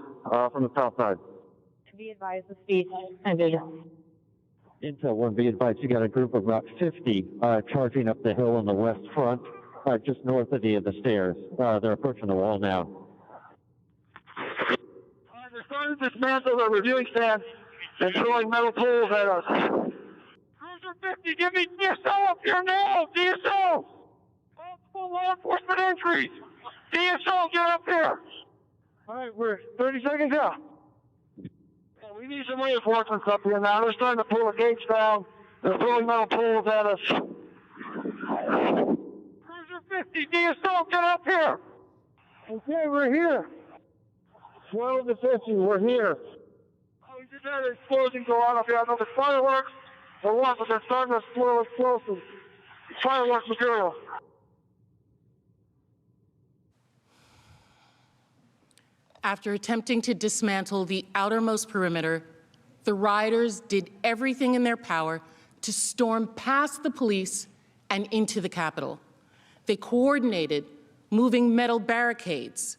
from the south side. Be advised, the speech ended. Intel 1, be advised, you got a group of about 50 charging up the hill on the west front, just north of the stairs. They're approaching the wall now. They're starting to dismantle their reviewing stands and throwing metal poles at us. Cruiser 50, give me DSO up here now! DSO! Multiple law enforcement entries! DSO, get up here! All right, we're 30 seconds out. We need some reinforcements up here now. They're starting to pull the gates down. They're throwing metal poles at us. Cruiser 50, DSO, get up here! Okay, we're here. 12 to 50, we're here. Oh, we just had an explosion go on up here. I know there's fireworks or what, but they're starting to explode explosives. Fireworks material. After attempting to dismantle the outermost perimeter, the rioters did everything in their power to storm past the police and into the Capitol. They coordinated moving metal barricades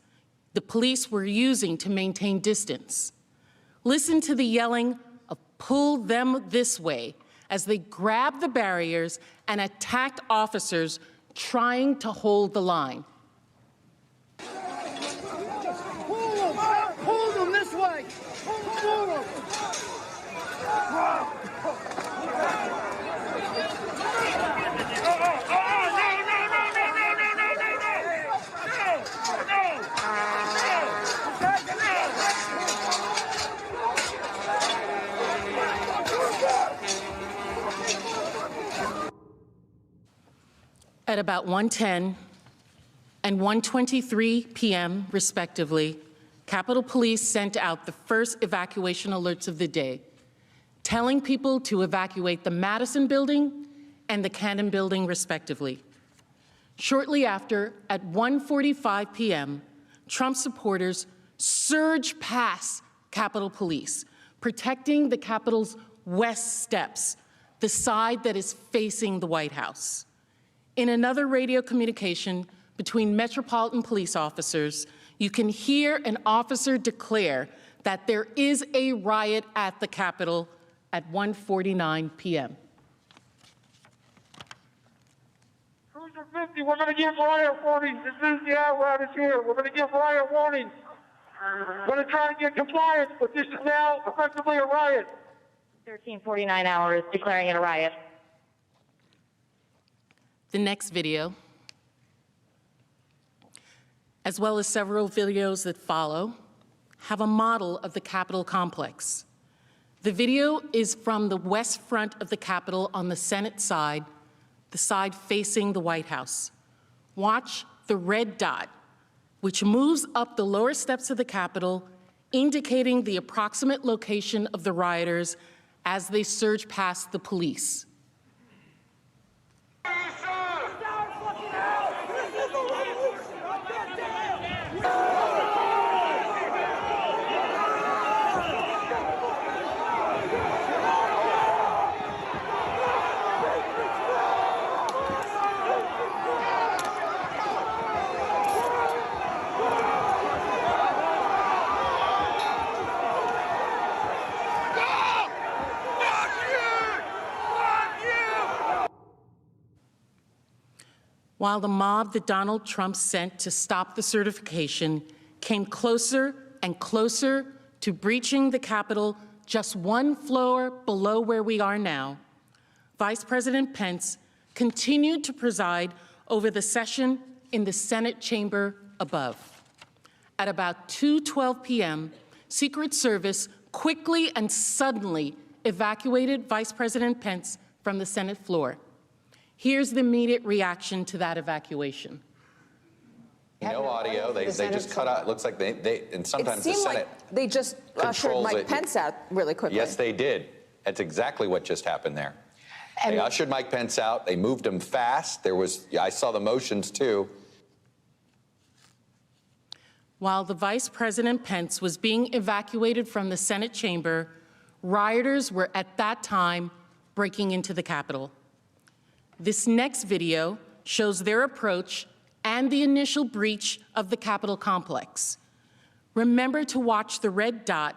the police were using to maintain distance. Listen to the yelling of "pull them this way" as they grabbed the barriers and attacked officers trying to hold the line. Hold them this way! Hold them! At about 1:10 and 1:23 p.m., respectively, Capitol Police sent out the first evacuation alerts of the day, telling people to evacuate the Madison Building and the Cannon Building, respectively. Shortly after, at 1:45 p.m., Trump supporters surged past Capitol Police, protecting the Capitol's west steps, the side that is facing the White House. In another radio communication between Metropolitan Police officers, you can hear an officer declare that there is a riot at the Capitol at 1:49 p.m. Cruiser 50, we're going to give riot warnings as soon as the apparatus is here. We're going to give riot warnings. We're going to try and get compliance, but this is now effectively a riot. 1349 hours declaring it a riot. The next video, as well as several videos that follow, have a model of the Capitol complex. The video is from the west front of the Capitol on the Senate side, the side facing the White House. Watch the red dot, which moves up the lower steps of the Capitol, indicating the approximate location of the rioters as they surge past the police. while the mob that Donald Trump sent to stop the certification came closer and closer to breaching the Capitol just one floor below where we are now, Vice President Pence continued to preside over the session in the Senate chamber above. At about 2:12 p.m., Secret Service quickly and suddenly evacuated Vice President Pence from the Senate floor. Here's the immediate reaction to that evacuation. No audio. They just cut out. It looks like they and sometimes the Senate like they just ushered Mike Pence out really quickly. Yes, they did. That's exactly what just happened there. And they ushered Mike Pence out. They moved him fast. I saw the motions too. While the Vice President Pence was being evacuated from the Senate chamber, rioters were at that time breaking into the Capitol. This next video shows their approach and the initial breach of the Capitol complex. Remember to watch the red dot,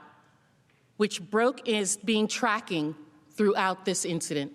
which Broke is being tracking throughout this incident.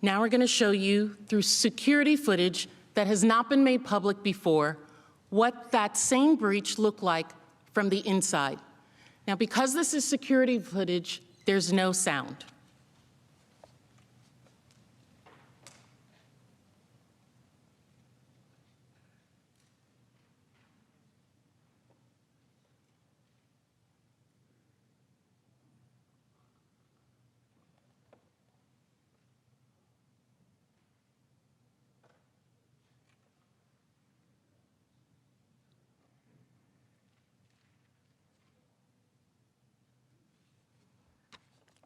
Now we're going to show you, through security footage that has not been made public before, what that same breach looked like from the inside. Now, because this is security footage, there's no sound.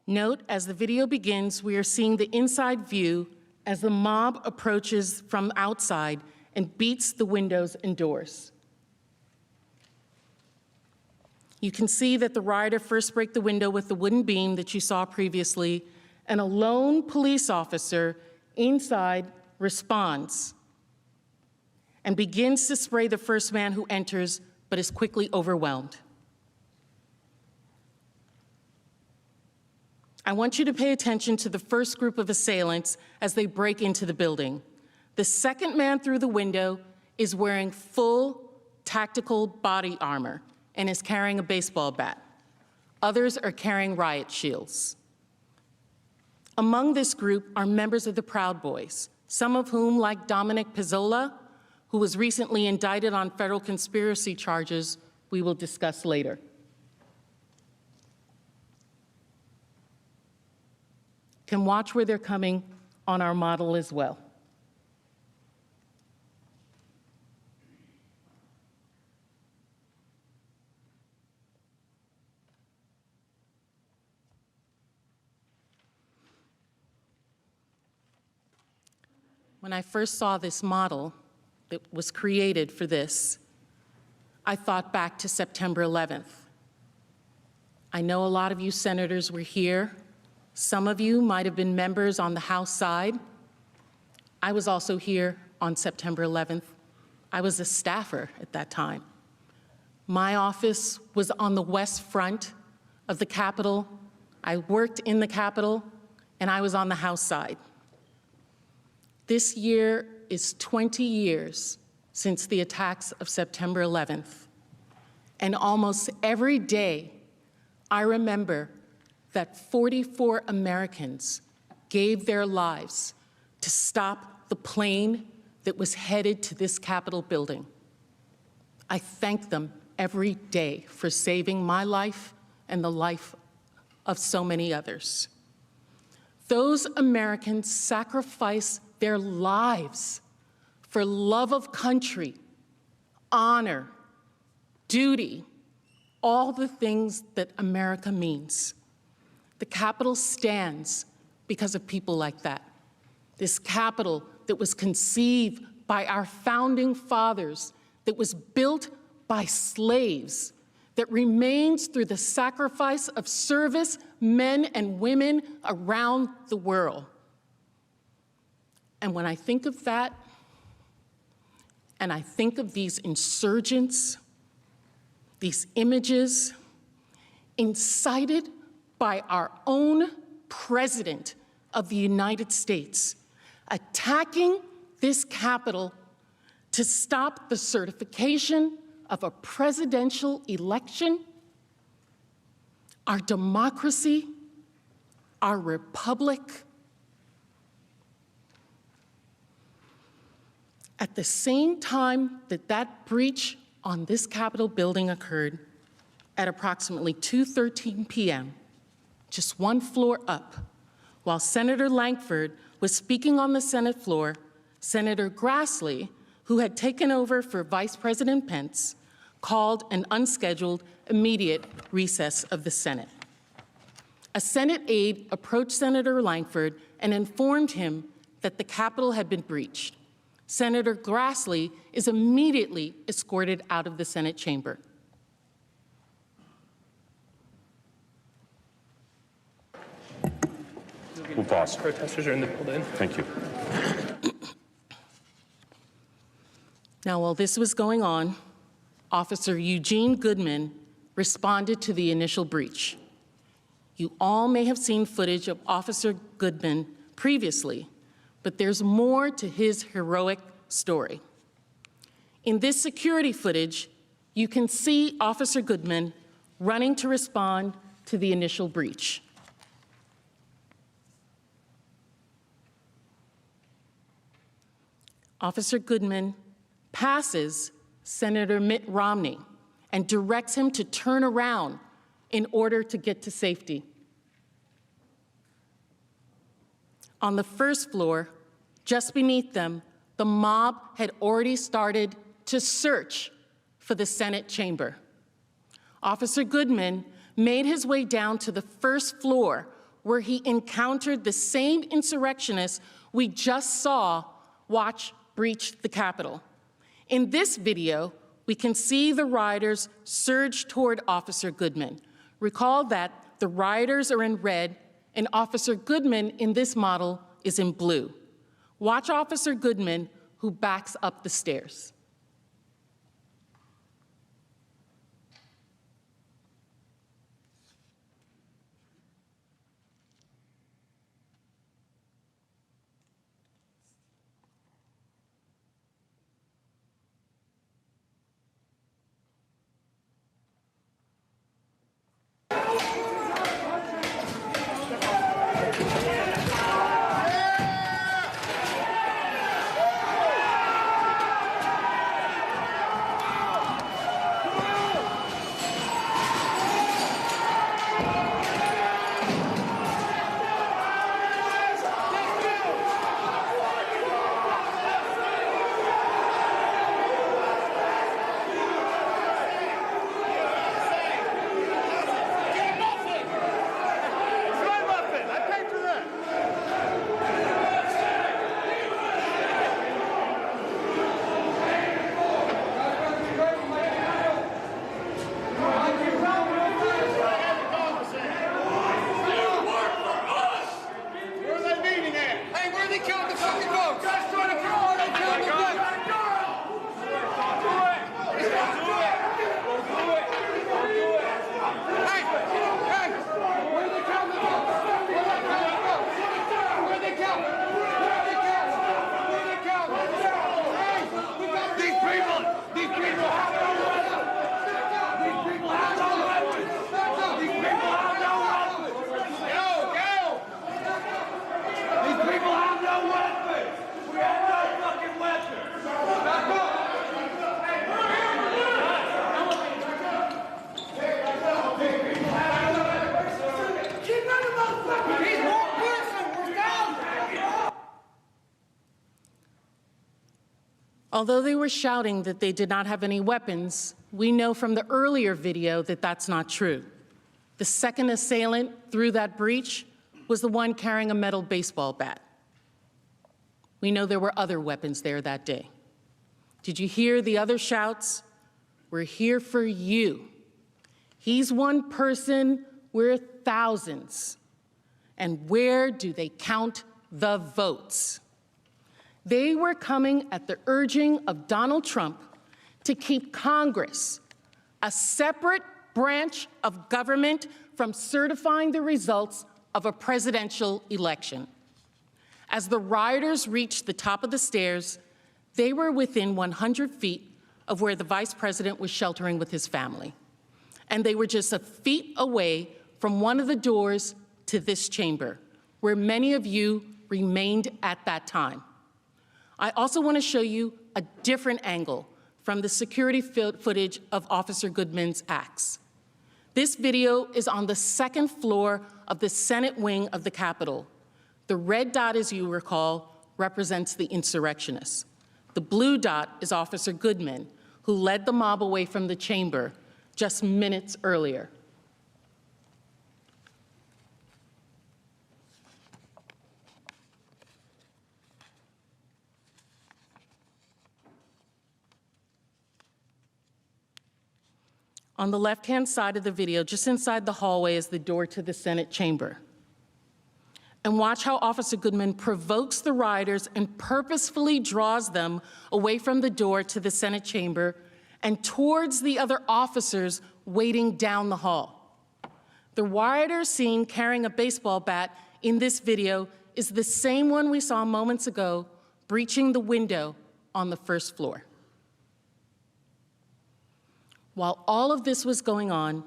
Note, as the video begins, we are seeing the inside view as the mob approaches from outside and beats the windows and doors. You can see that the rioter first break the window with the wooden beam that you saw previously, and a lone police officer inside responds and begins to spray the first man who enters, but is quickly overwhelmed. I want you to pay attention to the first group of assailants as they break into the building. The second man through the window is wearing full tactical body armor and is carrying a baseball bat. Others are carrying riot shields. Among this group are members of the Proud Boys, some of whom, like Dominic Pizzola, who was recently indicted on federal conspiracy charges, we will discuss later. Can watch where they're coming on our model as well. When I first saw this model that was created for this, I thought back to September 11th. I know a lot of you senators were here. Some of you might have been members on the House side. I was also here on September 11th. I was a staffer at that time. My office was on the west front of the Capitol. I worked in the Capitol, and I was on the House side. This year is 20 years since the attacks of September 11th. And almost every day, I remember that 44 Americans gave their lives to stop the plane that was headed to this Capitol building. I thank them every day for saving my life and the life of so many others. Those Americans sacrificed their lives for love of country, honor, duty, all the things that America means. The Capitol stands because of people like that. This Capitol that was conceived by our founding fathers, that was built by slaves, that remains through the sacrifice of service men and women around the world. And when I think of that, and I think of these insurgents, these images incited by our own President of the United States, attacking this Capitol to stop the certification of a presidential election, our democracy, our republic. At the same time that that breach on this Capitol building occurred, at approximately 2:13 p.m., just one floor up, while Senator Lankford was speaking on the Senate floor, Senator Grassley, who had taken over for Vice President Pence, called an unscheduled immediate recess of the Senate. A Senate aide approached Senator Lankford and informed him that the Capitol had been breached. Senator Grassley is immediately escorted out of the Senate chamber. We'll pause. Protesters are in the building. Thank you. Now, while this was going on, Officer Eugene Goodman responded to the initial breach. You all may have seen footage of Officer Goodman previously, but there's more to his heroic story. In this security footage, you can see Officer Goodman running to respond to the initial breach. Officer Goodman passes Senator Mitt Romney and directs him to turn around in order to get to safety. On the first floor, just beneath them, the mob had already started to search for the Senate chamber. Officer Goodman made his way down to the first floor, where he encountered the same insurrectionists we just saw watch breach the Capitol. In this video, we can see the rioters surge toward Officer Goodman. Recall that the rioters are in red, and Officer Goodman in this model is in blue. Watch Officer Goodman, who backs up the stairs. Although they were shouting that they did not have any weapons, we know from the earlier video that that's not true. The second assailant through that breach was the one carrying a metal baseball bat. We know there were other weapons there that day. Did you hear the other shouts? We're here for you. He's one person, we're thousands. And where do they count the votes? They were coming at the urging of Donald Trump to keep Congress, a separate branch of government, from certifying the results of a presidential election. As the rioters reached the top of the stairs, they were within 100 feet of where the vice president was sheltering with his family. And they were just a feet away from one of the doors to this chamber, where many of you remained at that time. I also want to show you a different angle from the security footage of Officer Goodman's acts. This video is on the second floor of the Senate wing of the Capitol. The red dot, as you recall, represents the insurrectionists. The blue dot is Officer Goodman, who led the mob away from the chamber just minutes earlier. On the left-hand side of the video, just inside the hallway, is the door to the Senate chamber. And watch how Officer Goodman provokes the rioters and purposefully draws them away from the door to the Senate chamber and towards the other officers waiting down the hall. The rioter seen carrying a baseball bat in this video is the same one we saw moments ago breaching the window on the first floor. While all of this was going on,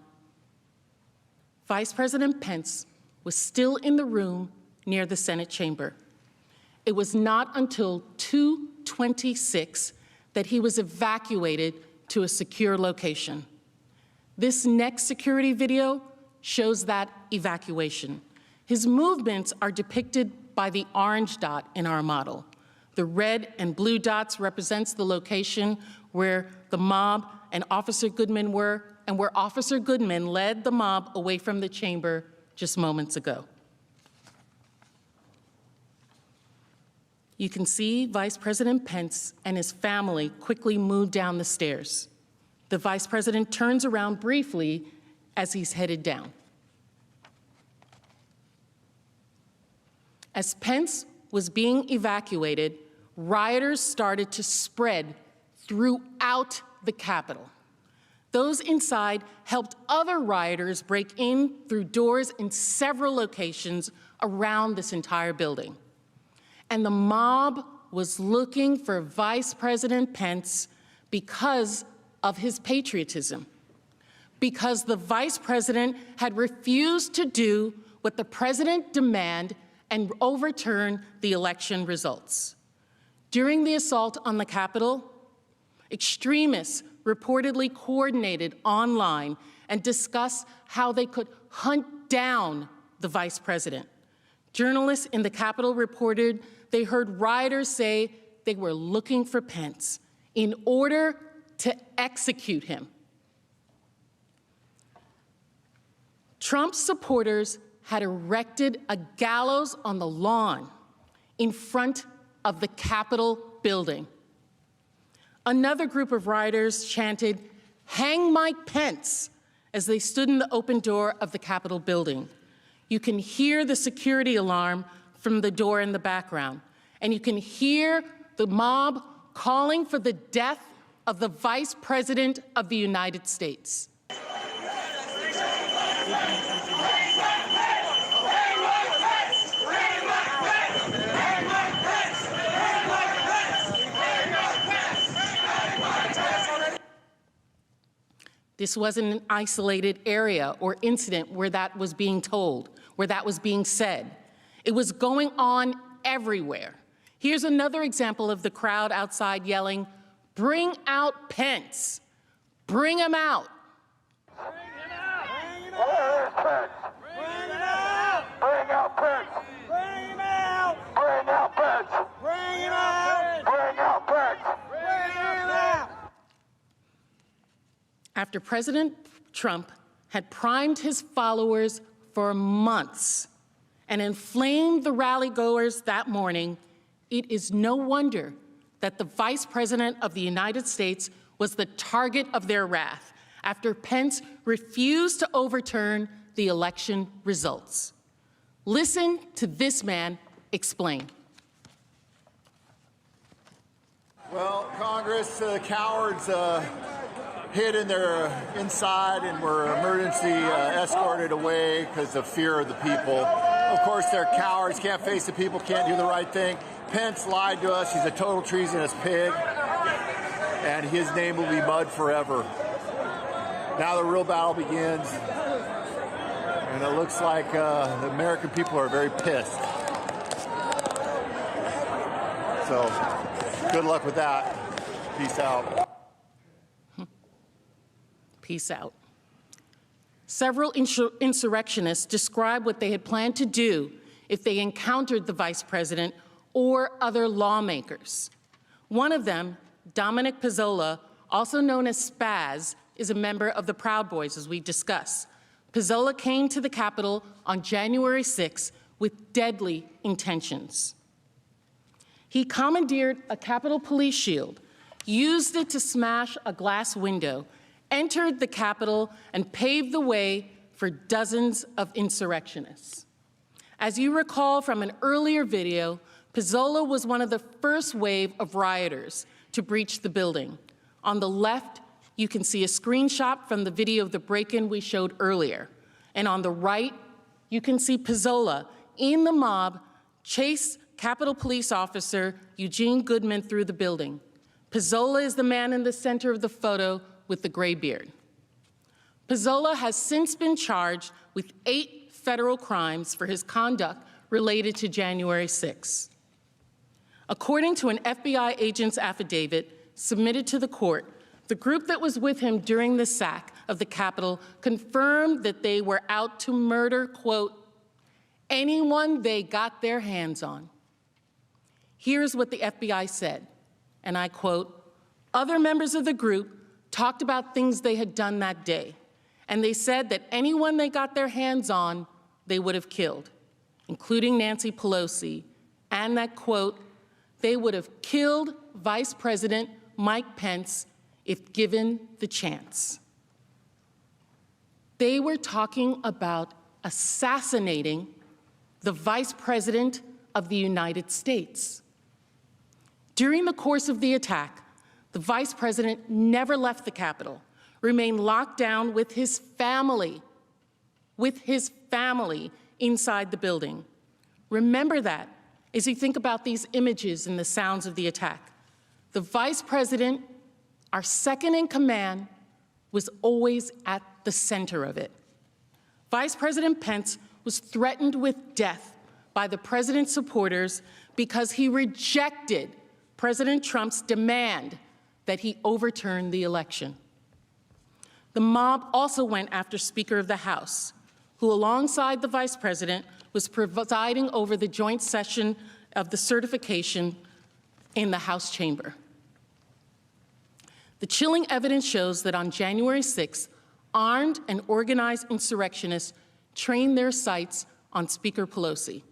Vice President Pence was still in the room near the Senate chamber. It was not until 2:26 that he was evacuated to a secure location. This next security video shows that evacuation. His movements are depicted by the orange dot in our model. The red and blue dots represents the location where the mob and Officer Goodman were, and where Officer Goodman led the mob away from the chamber just moments ago. You can see Vice President Pence and his family quickly move down the stairs. The Vice President turns around briefly as he's headed down. As Pence was being evacuated, rioters started to spread throughout the Capitol. Those inside helped other rioters break in through doors in several locations around this entire building. And the mob was looking for Vice President Pence because of his patriotism, because the Vice President had refused to do what the President demanded and overturn the election results. During the assault on the Capitol, extremists reportedly coordinated online and discussed how they could hunt down the vice president. Journalists in the Capitol reported they heard rioters say they were looking for Pence in order to execute him. Trump's supporters had erected a gallows on the lawn in front of the Capitol building. Another group of rioters chanted, "Hang Mike Pence," as they stood in the open door of the Capitol building. You can hear the security alarm from the door in the background, and you can hear the mob calling for the death of the Vice President of the United States. This wasn't an isolated area or incident where that was being told, where that was being said. It was going on everywhere. Here's another example of the crowd outside yelling, "Bring out Pence! Bring him out!" Bring him out! Where's Pence? Bring him out! Bring out Pence! Bring him out! Bring out Pence! Bring him out! Bring out Pence! after President Trump had primed his followers for months and inflamed the rally-goers that morning, it is no wonder that the Vice President of the United States was the target of their wrath after Pence refused to overturn the election results. Listen to this man explain. Well, Congress, the cowards hid in their inside and were emergency escorted away because of fear of the people. Of course, they're cowards, can't face the people, can't do the right thing. Pence lied to us. He's a total treasonous pig, and his name will be mud forever. Now the real battle begins, and it looks like the American people are very pissed. So, good luck with that. Peace out. Peace out. Several insurrectionists described what they had planned to do if they encountered the vice president or other lawmakers. One of them, Dominic Pizzola, also known as Spaz, is a member of the Proud Boys, as we discussed. Pizzola came to the Capitol on January 6 with deadly intentions. He commandeered a Capitol Police shield, used it to smash a glass window, entered the Capitol, and paved the way for dozens of insurrectionists. As you recall from an earlier video, Pizzola was one of the first wave of rioters to breach the building. On the left, you can see a screenshot from the video of the break-in we showed earlier. And on the right, you can see Pizzola in the mob chase Capitol Police Officer Eugene Goodman through the building. Pizzola is the man in the center of the photo with the gray beard. Pizzola has since been charged with 8 federal crimes for his conduct related to January 6. According to an FBI agent's affidavit submitted to the court, the group that was with him during the sack of the Capitol confirmed that they were out to murder, quote, anyone they got their hands on. Here's what the FBI said, and I quote, other members of the group talked about things they had done that day, and they said that anyone they got their hands on, they would have killed, including Nancy Pelosi, and that, quote, they would have killed Vice President Mike Pence if given the chance. They were talking about assassinating the Vice President of the United States. During the course of the attack, the Vice President never left the Capitol, remained locked down with his family inside the building. Remember that as you think about these images and the sounds of the attack. The Vice President, our second in command, was always at the center of it. Vice President Pence was threatened with death by the president's supporters because he rejected President Trump's demand that he overturn the election. The mob also went after Speaker of the House, who alongside the Vice President was presiding over the joint session of the certification in the House chamber. The chilling evidence shows that on January 6th, armed and organized insurrectionists trained their sights on Speaker Pelosi.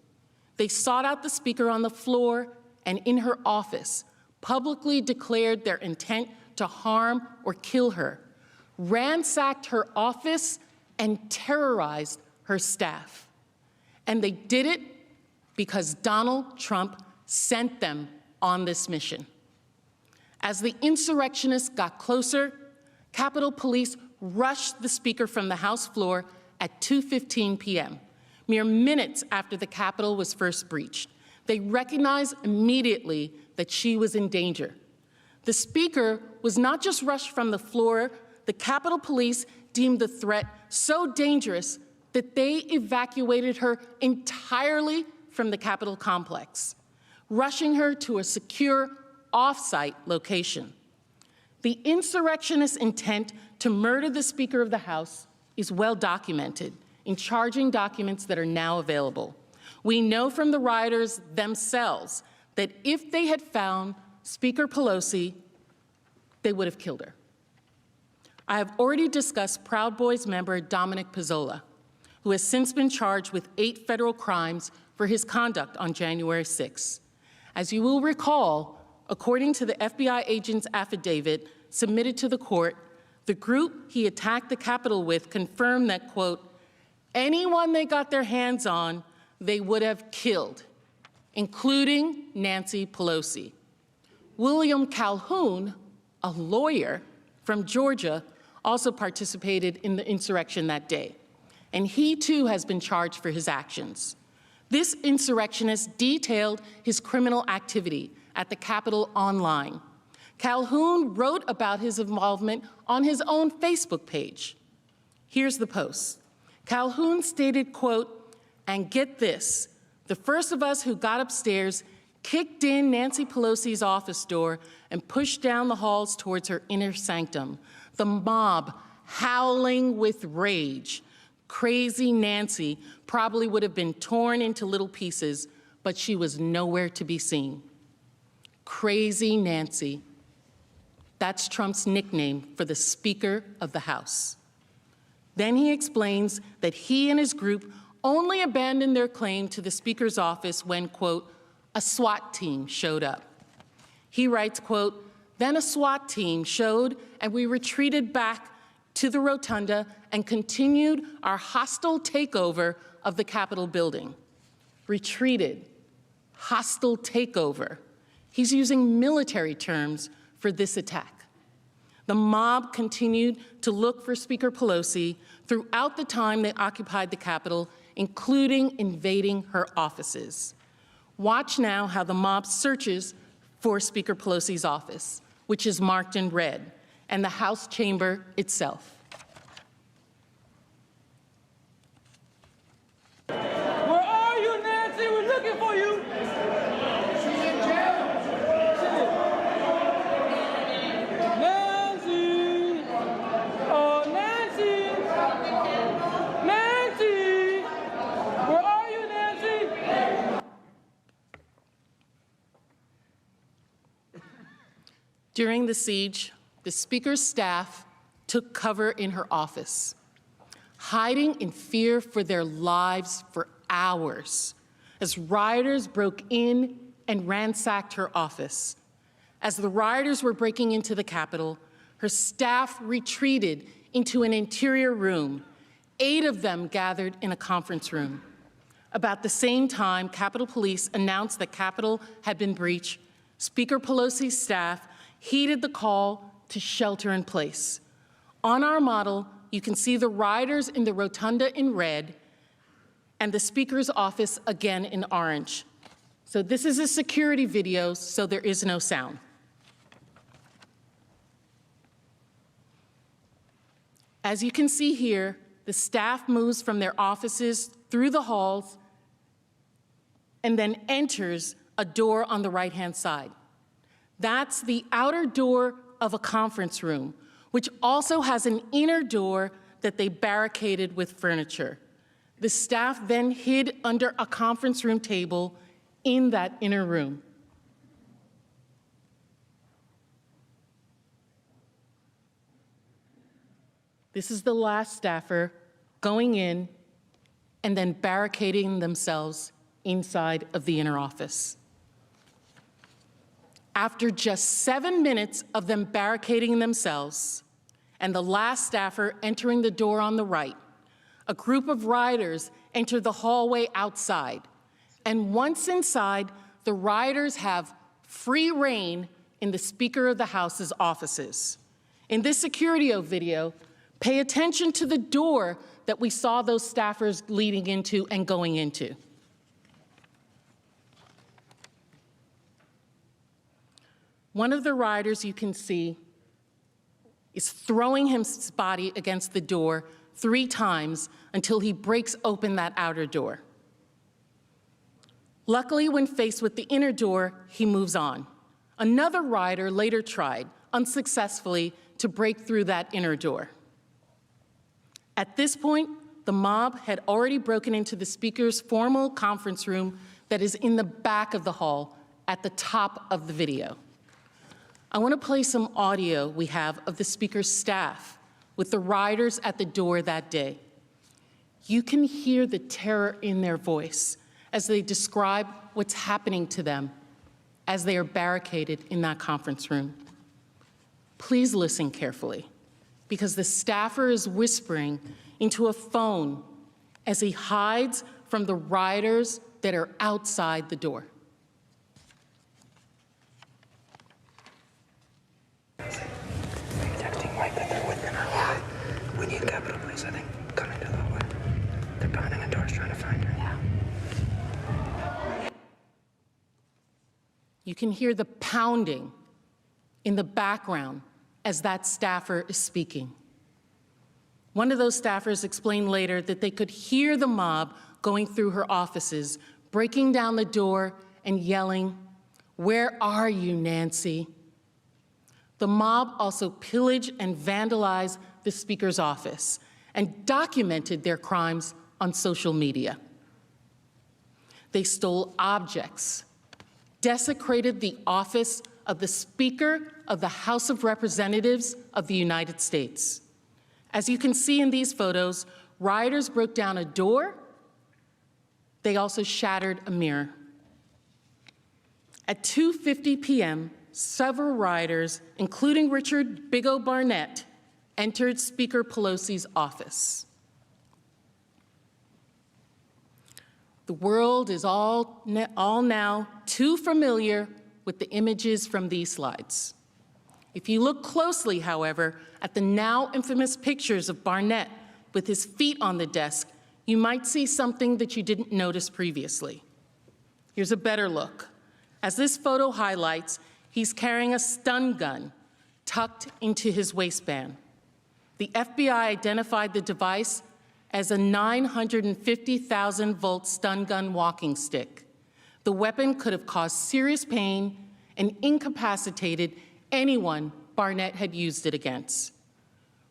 They sought out the Speaker on the floor and in her office, publicly declared their intent to harm or kill her, ransacked her office, and terrorized her staff. And they did it because Donald Trump sent them on this mission. As the insurrectionists got closer, Capitol Police rushed the Speaker from the House floor at 2:15 p.m., mere minutes after the Capitol was first breached. They recognized immediately that she was in danger. The Speaker was not just rushed from the floor, the Capitol Police deemed the threat so dangerous that they evacuated her entirely from the Capitol complex, rushing her to a secure off-site location. The insurrectionist intent to murder the Speaker of the House is well documented in charging documents that are now available. We know from the rioters themselves that if they had found Speaker Pelosi, they would have killed her. I have already discussed Proud Boys member Dominic Pezzola, who has since been charged with 8 federal crimes for his conduct on January 6. As you will recall, according to the FBI agent's affidavit submitted to the court, the group he attacked the Capitol with confirmed that, quote, anyone they got their hands on, they would have killed, including Nancy Pelosi. William Calhoun, a lawyer from Georgia, also participated in the insurrection that day, and he too has been charged for his actions. This insurrectionist detailed his criminal activity at the Capitol online. Calhoun wrote about his involvement on his own Facebook page. Here's the post. Calhoun stated, quote, and get this, the first of us who got upstairs kicked in Nancy Pelosi's office door and pushed down the halls towards her inner sanctum. The mob howling with rage. Crazy Nancy probably would have been torn into little pieces, but she was nowhere to be seen. Crazy Nancy. That's Trump's nickname for the Speaker of the House. Then he explains that he and his group only abandoned their claim to the Speaker's office when, quote, a SWAT team showed up. He writes, quote, then a SWAT team showed and we retreated back to the rotunda and continued our hostile takeover of the Capitol building. Retreated, hostile takeover. He's using military terms for this attack. The mob continued to look for Speaker Pelosi throughout the time they occupied the Capitol, including invading her offices. Watch now how the mob searches for Speaker Pelosi's office, which is marked in red, and the House chamber itself. Where are you, Nancy? We're looking for you. She's in jail. Nancy. Oh, Nancy. Nancy. Where are you, Nancy? During the siege, the Speaker's staff took cover in her office, hiding in fear for their lives for hours as rioters broke in and ransacked her office. As the rioters were breaking into the Capitol, her staff retreated into an interior room. 8 of them gathered in a conference room. About the same time, Capitol Police announced that Capitol had been breached. Speaker Pelosi's staff heeded the call to shelter in place. On our model, you can see the rioters in the rotunda in red and the Speaker's office again in orange. So this is a security video, so there is no sound. As you can see here, the staff moves from their offices through the halls and then enters a door on the right-hand side. That's the outer door of a conference room, which also has an inner door that they barricaded with furniture. The staff then hid under a conference room table in that inner room. This is the last staffer going in and then barricading themselves inside of the inner office. After just 7 minutes of them barricading themselves and the last staffer entering the door on the right, a group of rioters enter the hallway outside. And once inside, the rioters have free reign in the Speaker of the House's offices. In this security video, pay attention to the door that we saw those staffers leading into and going into. One of the rioters you can see is throwing his body against the door 3 times until he breaks open that outer door. Luckily, when faced with the inner door, he moves on. Another rioter later tried, unsuccessfully, to break through that inner door. At this point, the mob had already broken into the Speaker's formal conference room that is in the back of the hall at the top of the video. I want to play some audio we have of the Speaker's staff with the rioters at the door that day. You can hear the terror in their voice as they describe what's happening to them as they are barricaded in that conference room. Please listen carefully, because the staffer is whispering into a phone as he hides from the rioters that are outside the door. Texting Mike that they're within our hallway. We need Capitol Police, I think, coming to the hallway. They're behind the doors trying to find her. Yeah. You can hear the pounding in the background as that staffer is speaking. One of those staffers explained later that they could hear the mob going through her offices, breaking down the door and yelling, "Where are you, Nancy?" The mob also pillaged and vandalized the Speaker's office and documented their crimes on social media. They stole objects, desecrated the office of the Speaker of the House of Representatives of the United States. As you can see in these photos, rioters broke down a door. They also shattered a mirror. At 2:50 p.m., several rioters, including Richard Big O Barnett, entered Speaker Pelosi's office. The world is all now too familiar with the images from these slides. If you look closely, however, at the now infamous pictures of Barnett with his feet on the desk, you might see something that you didn't notice previously. Here's a better look. As this photo highlights, he's carrying a stun gun tucked into his waistband. The FBI identified the device as a 950,000-volt stun gun walking stick. The weapon could have caused serious pain and incapacitated anyone Barnett had used it against.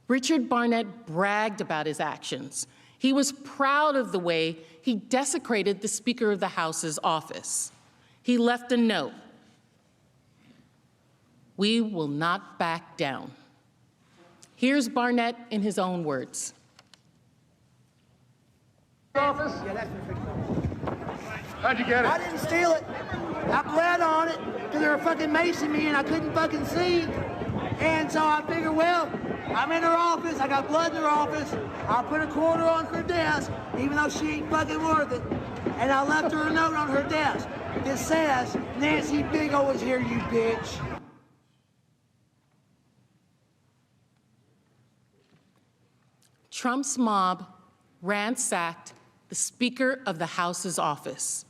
Richard Barnett bragged about his actions. He was proud of the way he desecrated the Speaker of the House's office. He left a note: "We will not back down." Here's Barnett in his own words. Office? How'd you get it? I didn't steal it. I bled on it because they were fucking macing me and I couldn't fucking see. And so I figured, well, I'm in her office. I got blood in her office. I'll put a quarter on her desk, even though she ain't fucking worth it. And I left her a note on her desk that says, "Nancy Big O is here, you bitch." Trump's mob ransacked the Speaker of the House's office.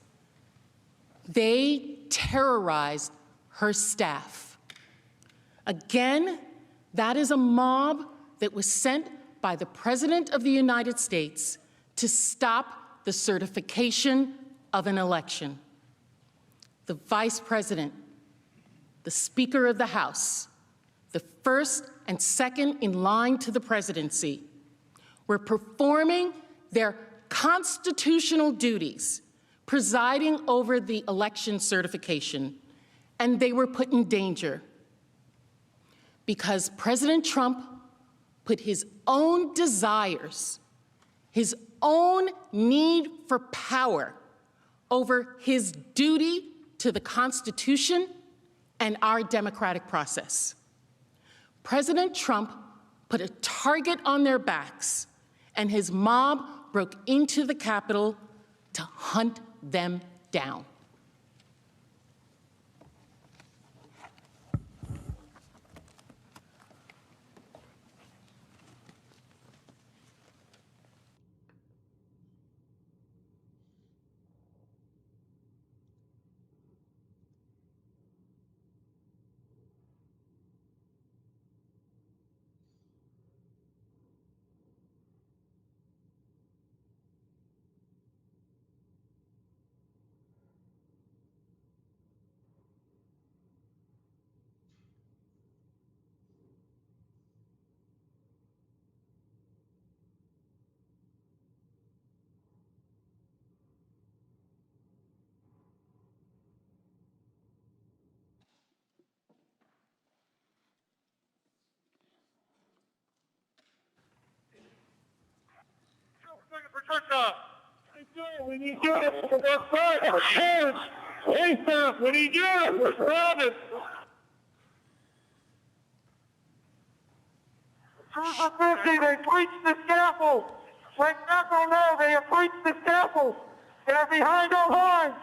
They terrorized her staff. Again, that is a mob that was sent by the President of the United States to stop the certification of an election. The Vice President, the Speaker of the House, the first and second in line to the presidency, were performing their constitutional duties, presiding over the election certification, and they were put in danger because President Trump put his own desires, his own need for power over his duty to the Constitution and our democratic process. President Trump put a target on their backs, and his mob broke into the Capitol to hunt them down. We need justice for their fight. Our parents, ASAP. We need justice. We're surrounded. They breached the scaffold. Like nothing, no, they have breached the scaffold. They're behind our lines.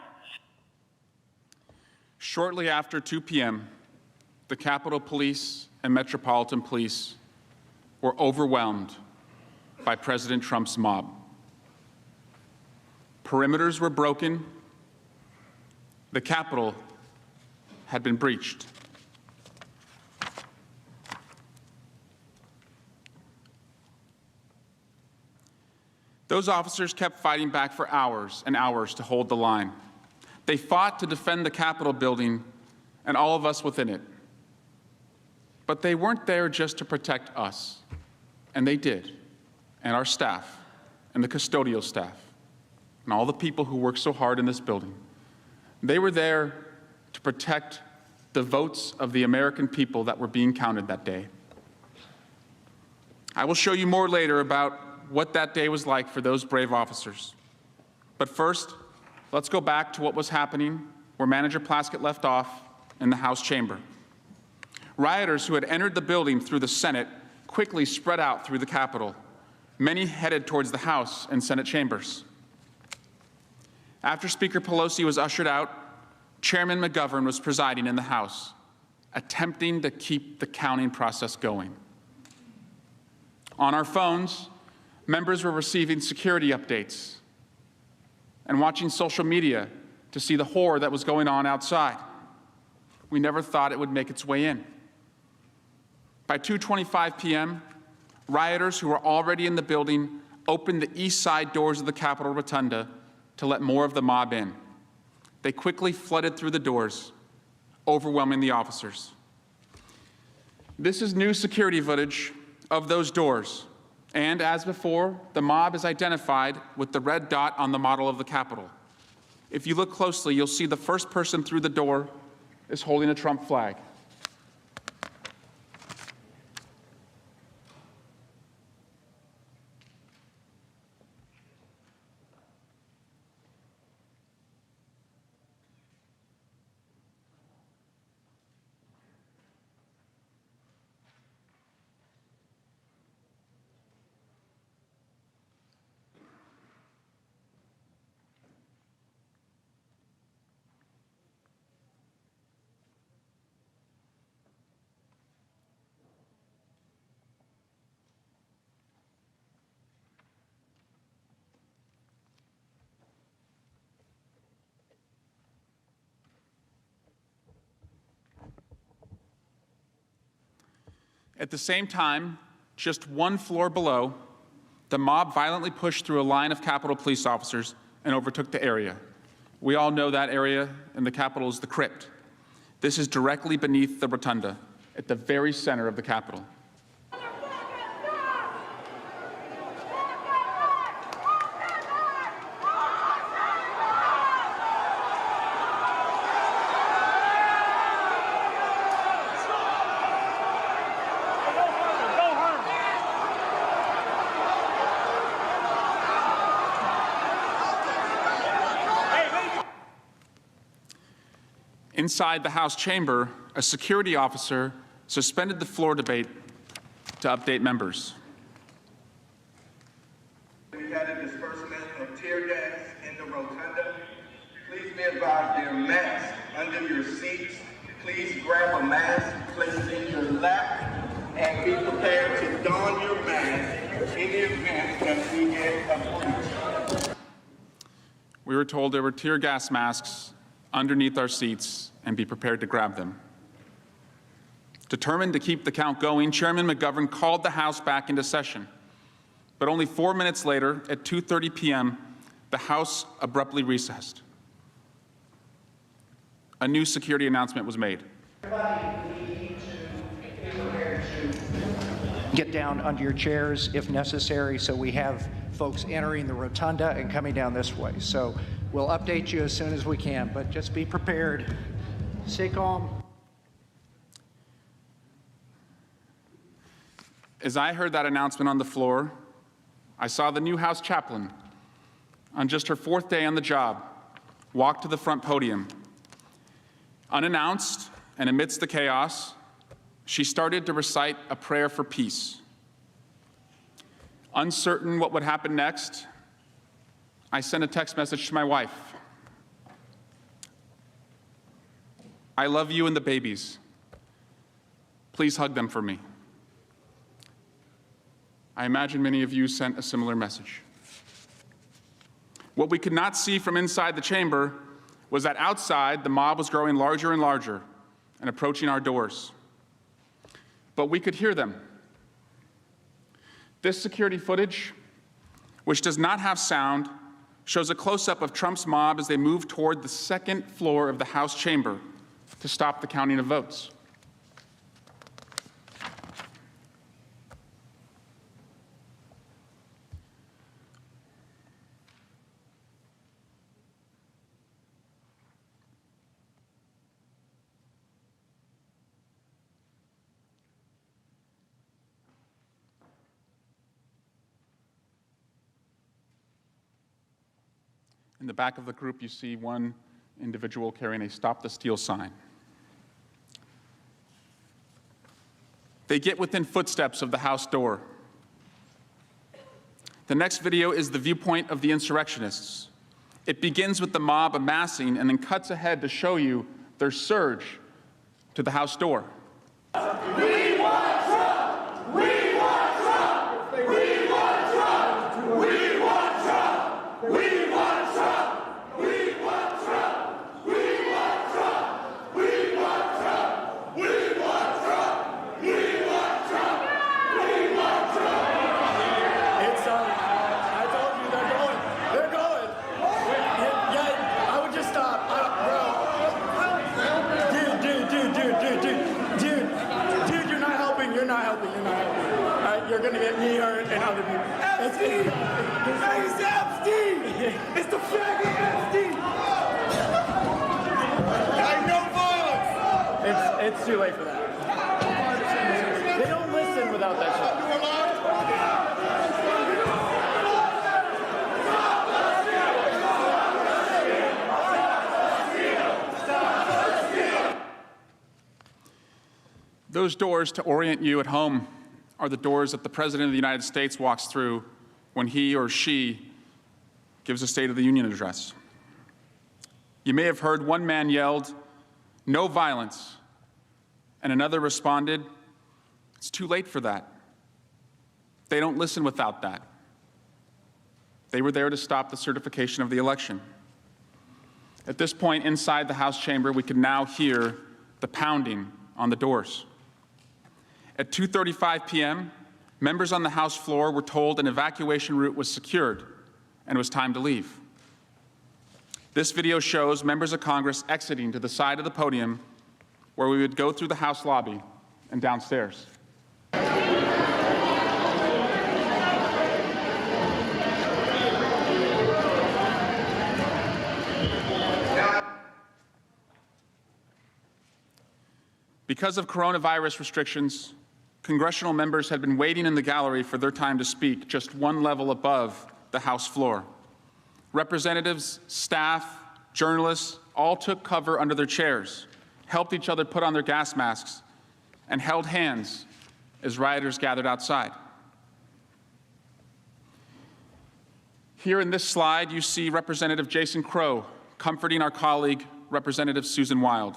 Shortly after 2 p.m., the Capitol Police and Metropolitan Police were overwhelmed by President Trump's mob. Perimeters were broken. The Capitol had been breached. Those officers kept fighting back for hours and hours to hold the line. They fought to defend the Capitol building and all of us within it. But they weren't there just to protect us, and they did, and our staff, and the custodial staff, and all the people who work so hard in this building. They were there to protect the votes of the American people that were being counted that day. I will show you more later about what that day was like for those brave officers. But first, let's go back to what was happening where Manager Plaskett left off in the House chamber. Rioters who had entered the building through the Senate quickly spread out through the Capitol. Many headed towards the House and Senate chambers. After Speaker Pelosi was ushered out, Chairman McGovern was presiding in the House, attempting to keep the counting process going. On our phones, members were receiving security updates and watching social media to see the horror that was going on outside. We never thought it would make its way in. By 2:25 p.m., rioters who were already in the building opened the east side doors of the Capitol Rotunda to let more of the mob in. They quickly flooded through the doors, overwhelming the officers. This is new security footage of those doors. And as before, the mob is identified with the red dot on the model of the Capitol. If you look closely, you'll see the first person through the door is holding a Trump flag. At the same time, just one floor below, the mob violently pushed through a line of Capitol police officers and overtook the area. We all know that area in the Capitol is the crypt. This is directly beneath the rotunda, at the very center of the Capitol. Inside the House chamber, a security officer suspended the floor debate to update members. We had a disbursement of tear gas in the rotunda. Please be advised there are masks under your seats. Please grab a mask, place it in your lap, and be prepared to don your mask in the event that we get a breach. We were told there were tear gas masks underneath our seats and be prepared to grab them. Determined to keep the count going, Chairman McGovern called the House back into session. But only 4 minutes later, at 2:30 p.m., the House abruptly recessed. A new security announcement was made. Get down under your chairs if necessary, so we have folks entering the rotunda and coming down this way. So we'll update you as soon as we can, but just be prepared. Stay calm. As I heard that announcement on the floor, I saw the new House chaplain on just her 4th day on the job, walked to the front podium. Unannounced and amidst the chaos, she started to recite a prayer for peace. Uncertain what would happen next, I sent a text message to my wife. I love you and the babies. Please hug them for me. I imagine many of you sent a similar message. What we could not see from inside the chamber was that outside the mob was growing larger and larger and approaching our doors. But we could hear them. This security footage, which does not have sound, shows a close-up of Trump's mob as they move toward the 2nd floor of the House chamber to stop the counting of votes. In the back of the group, you see one individual carrying a Stop the Steal sign. They get within footsteps of the House door. The next video is the viewpoint of the insurrectionists. It begins with the mob amassing and then cuts ahead to show you their surge to the House door. We want Trump! We want Trump! We want Trump! We want Trump! We want Trump! We want Trump! We want Trump! We want Trump! We want Trump! We want Trump! We want Trump! It's I told you they're going. They're going. Yeah, I would just stop. Dude, you're not helping. You're not helping. All right, you're gonna get me hurt and other people. Epstein! Hey, it's Epstein! It's the faggot Epstein! Like no violence! It's too late for that. They don't listen without that shit. Those doors, to orient you at home, are the doors that the President of the United States walks through when he or she gives a State of the Union address. You may have heard one man yelled, "No violence," and another responded, "It's too late for that." They don't listen without that. They were there to stop the certification of the election. At this point inside the House chamber, we can now hear the pounding on the doors. At 2:35 p.m., members on the House floor were told an evacuation route was secured and it was time to leave. This video shows members of Congress exiting to the side of the podium where we would go through the House lobby and downstairs. Because of coronavirus restrictions, congressional members had been waiting in the gallery for their time to speak just one level above the House floor. Representatives, staff, journalists all took cover under their chairs, helped each other put on their gas masks, and held hands as rioters gathered outside. Here in this slide, you see Representative Jason Crow comforting our colleague, Representative Susan Wild.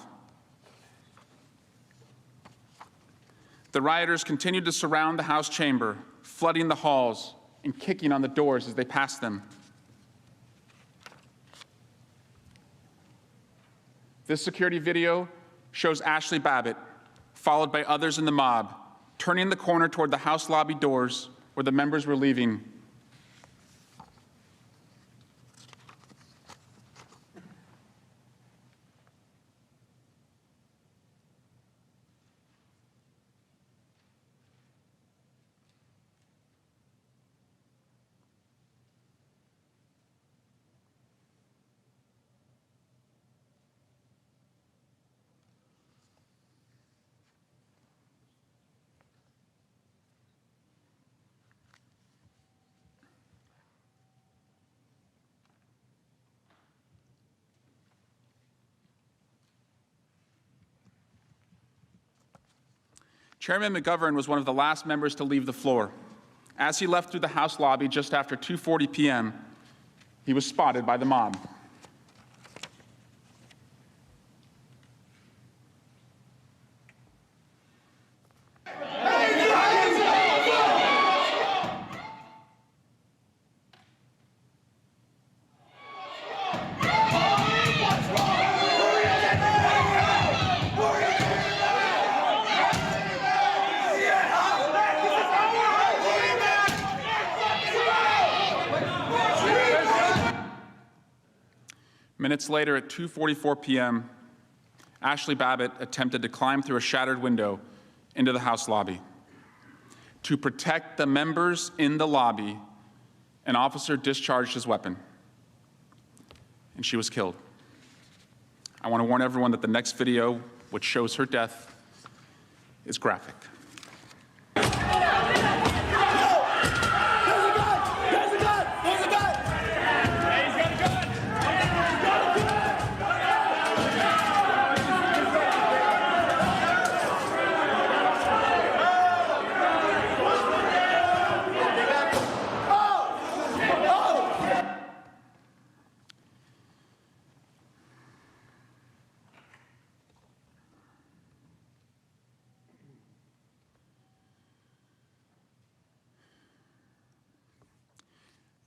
The rioters continued to surround the House chamber, flooding the halls and kicking on the doors as they passed them. This security video shows Ashley Babbitt, followed by others in the mob, turning the corner toward the House lobby doors where the members were leaving. Chairman McGovern was one of the last members to leave the floor. As he left through the House lobby just after 2:40 p.m., he was spotted by the mob. Minutes later, at 2:44 p.m., Ashley Babbitt attempted to climb through a shattered window into the House lobby. To protect the members in the lobby, an officer discharged his weapon, and she was killed. I want to warn everyone that the next video, which shows her death, is graphic.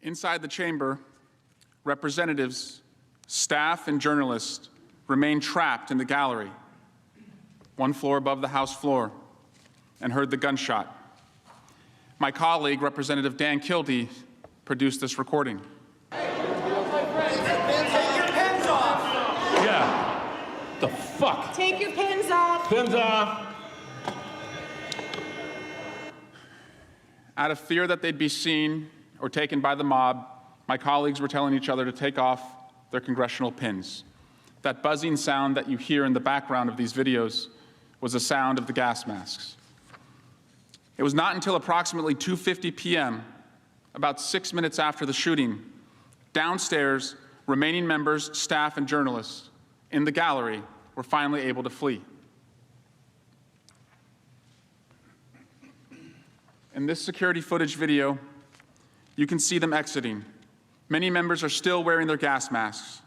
Inside the chamber, representatives, staff, and journalists remained trapped in the gallery, one floor above the House floor, and heard the gunshot. My colleague, Representative Dan Kildee, produced this recording. Take your pins off! Yeah. The fuck? Take your pins off! Pins off! Out of fear that they'd be seen or taken by the mob, my colleagues were telling each other to take off their congressional pins. That buzzing sound that you hear in the background of these videos was the sound of the gas masks. It was not until approximately 2:50 p.m., about 6 minutes after the shooting, downstairs, remaining members, staff, and journalists in the gallery were finally able to flee. In this security footage video, you can see them exiting. Many members are still wearing their gas masks.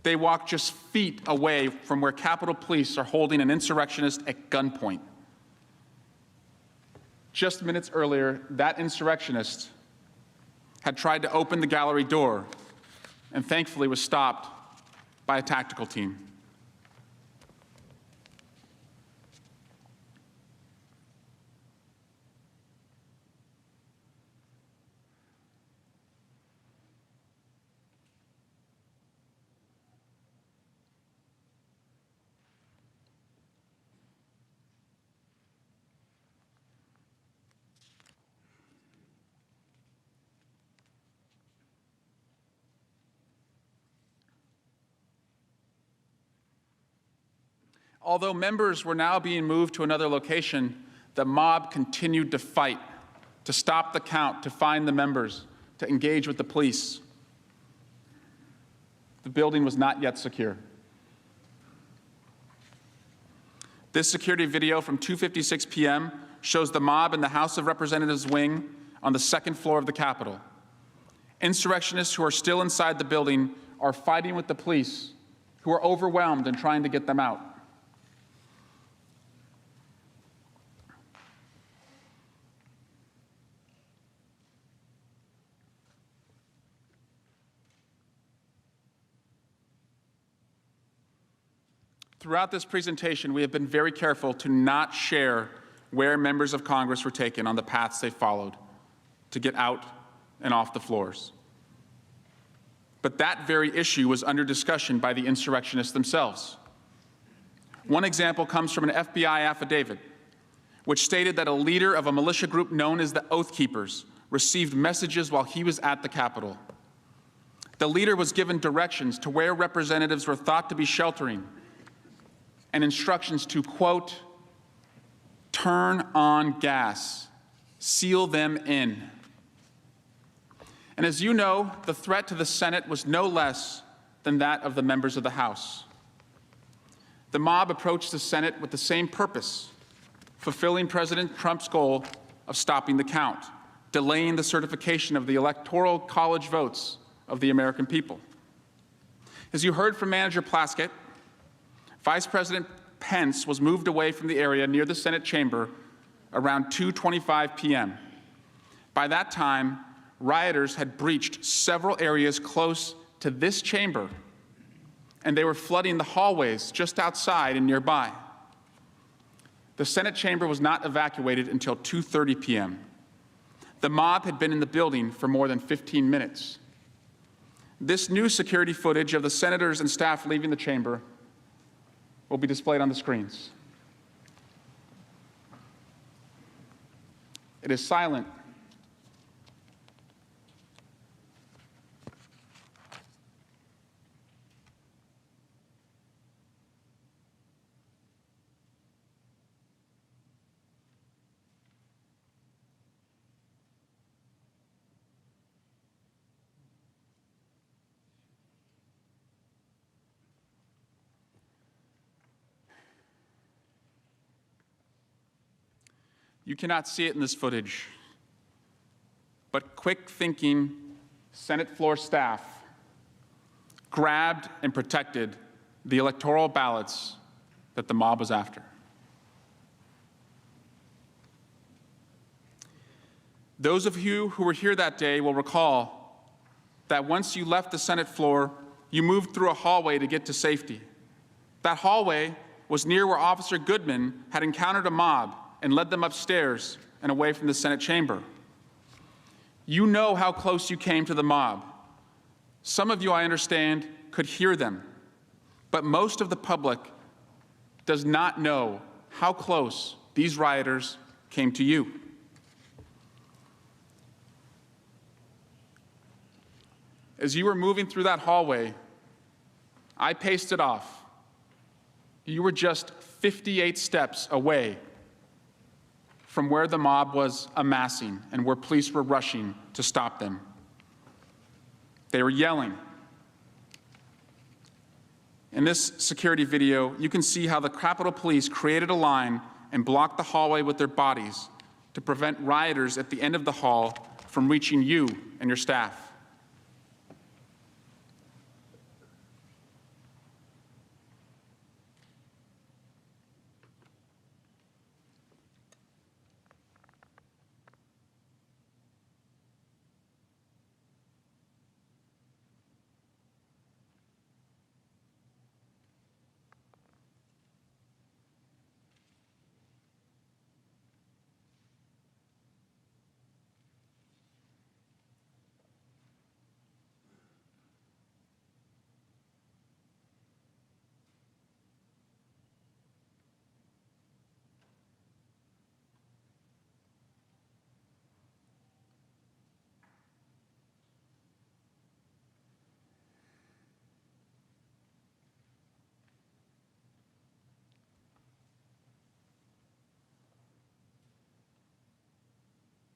They walk just feet away from where Capitol Police are holding an insurrectionist at gunpoint. Just minutes earlier, that insurrectionist had tried to open the gallery door and thankfully was stopped by a tactical team. Although members were now being moved to another location, the mob continued to fight, to stop the count, to find the members, to engage with the police. The building was not yet secure. This security video from 2:56 p.m. shows the mob in the House of Representatives wing on the second floor of the Capitol. Insurrectionists who are still inside the building are fighting with the police, who are overwhelmed and trying to get them out. Throughout this presentation, we have been very careful to not share where members of Congress were taken on the paths they followed to get out and off the floors. But that very issue was under discussion by the insurrectionists themselves. One example comes from an FBI affidavit, which stated that a leader of a militia group known as the Oath Keepers received messages while he was at the Capitol. The leader was given directions to where representatives were thought to be sheltering and instructions to, quote, turn on gas, seal them in. And as you know, the threat to the Senate was no less than that of the members of the House. The mob approached the Senate with the same purpose, fulfilling President Trump's goal of stopping the count, delaying the certification of the Electoral College votes of the American people. As you heard from Manager Plaskett, Vice President Pence was moved away from the area near the Senate chamber around 2:25 p.m. By that time, rioters had breached several areas close to this chamber, and they were flooding the hallways just outside and nearby. The Senate chamber was not evacuated until 2:30 p.m. The mob had been in the building for more than 15 minutes. This new security footage of the senators and staff leaving the chamber will be displayed on the screens. It is silent. You cannot see it in this footage, but quick-thinking Senate floor staff grabbed and protected the electoral ballots that the mob was after. Those of you who were here that day will recall that once you left the Senate floor, you moved through a hallway to get to safety. That hallway was near where Officer Goodman had encountered a mob and led them upstairs and away from the Senate chamber. You know how close you came to the mob. Some of you, I understand, could hear them, but most of the public does not know how close these rioters came to you. As you were moving through that hallway, I paced it off. You were just 58 steps away from where the mob was amassing and where police were rushing to stop them. They were yelling. In this security video, you can see how the Capitol Police created a line and blocked the hallway with their bodies to prevent rioters at the end of the hall from reaching you and your staff.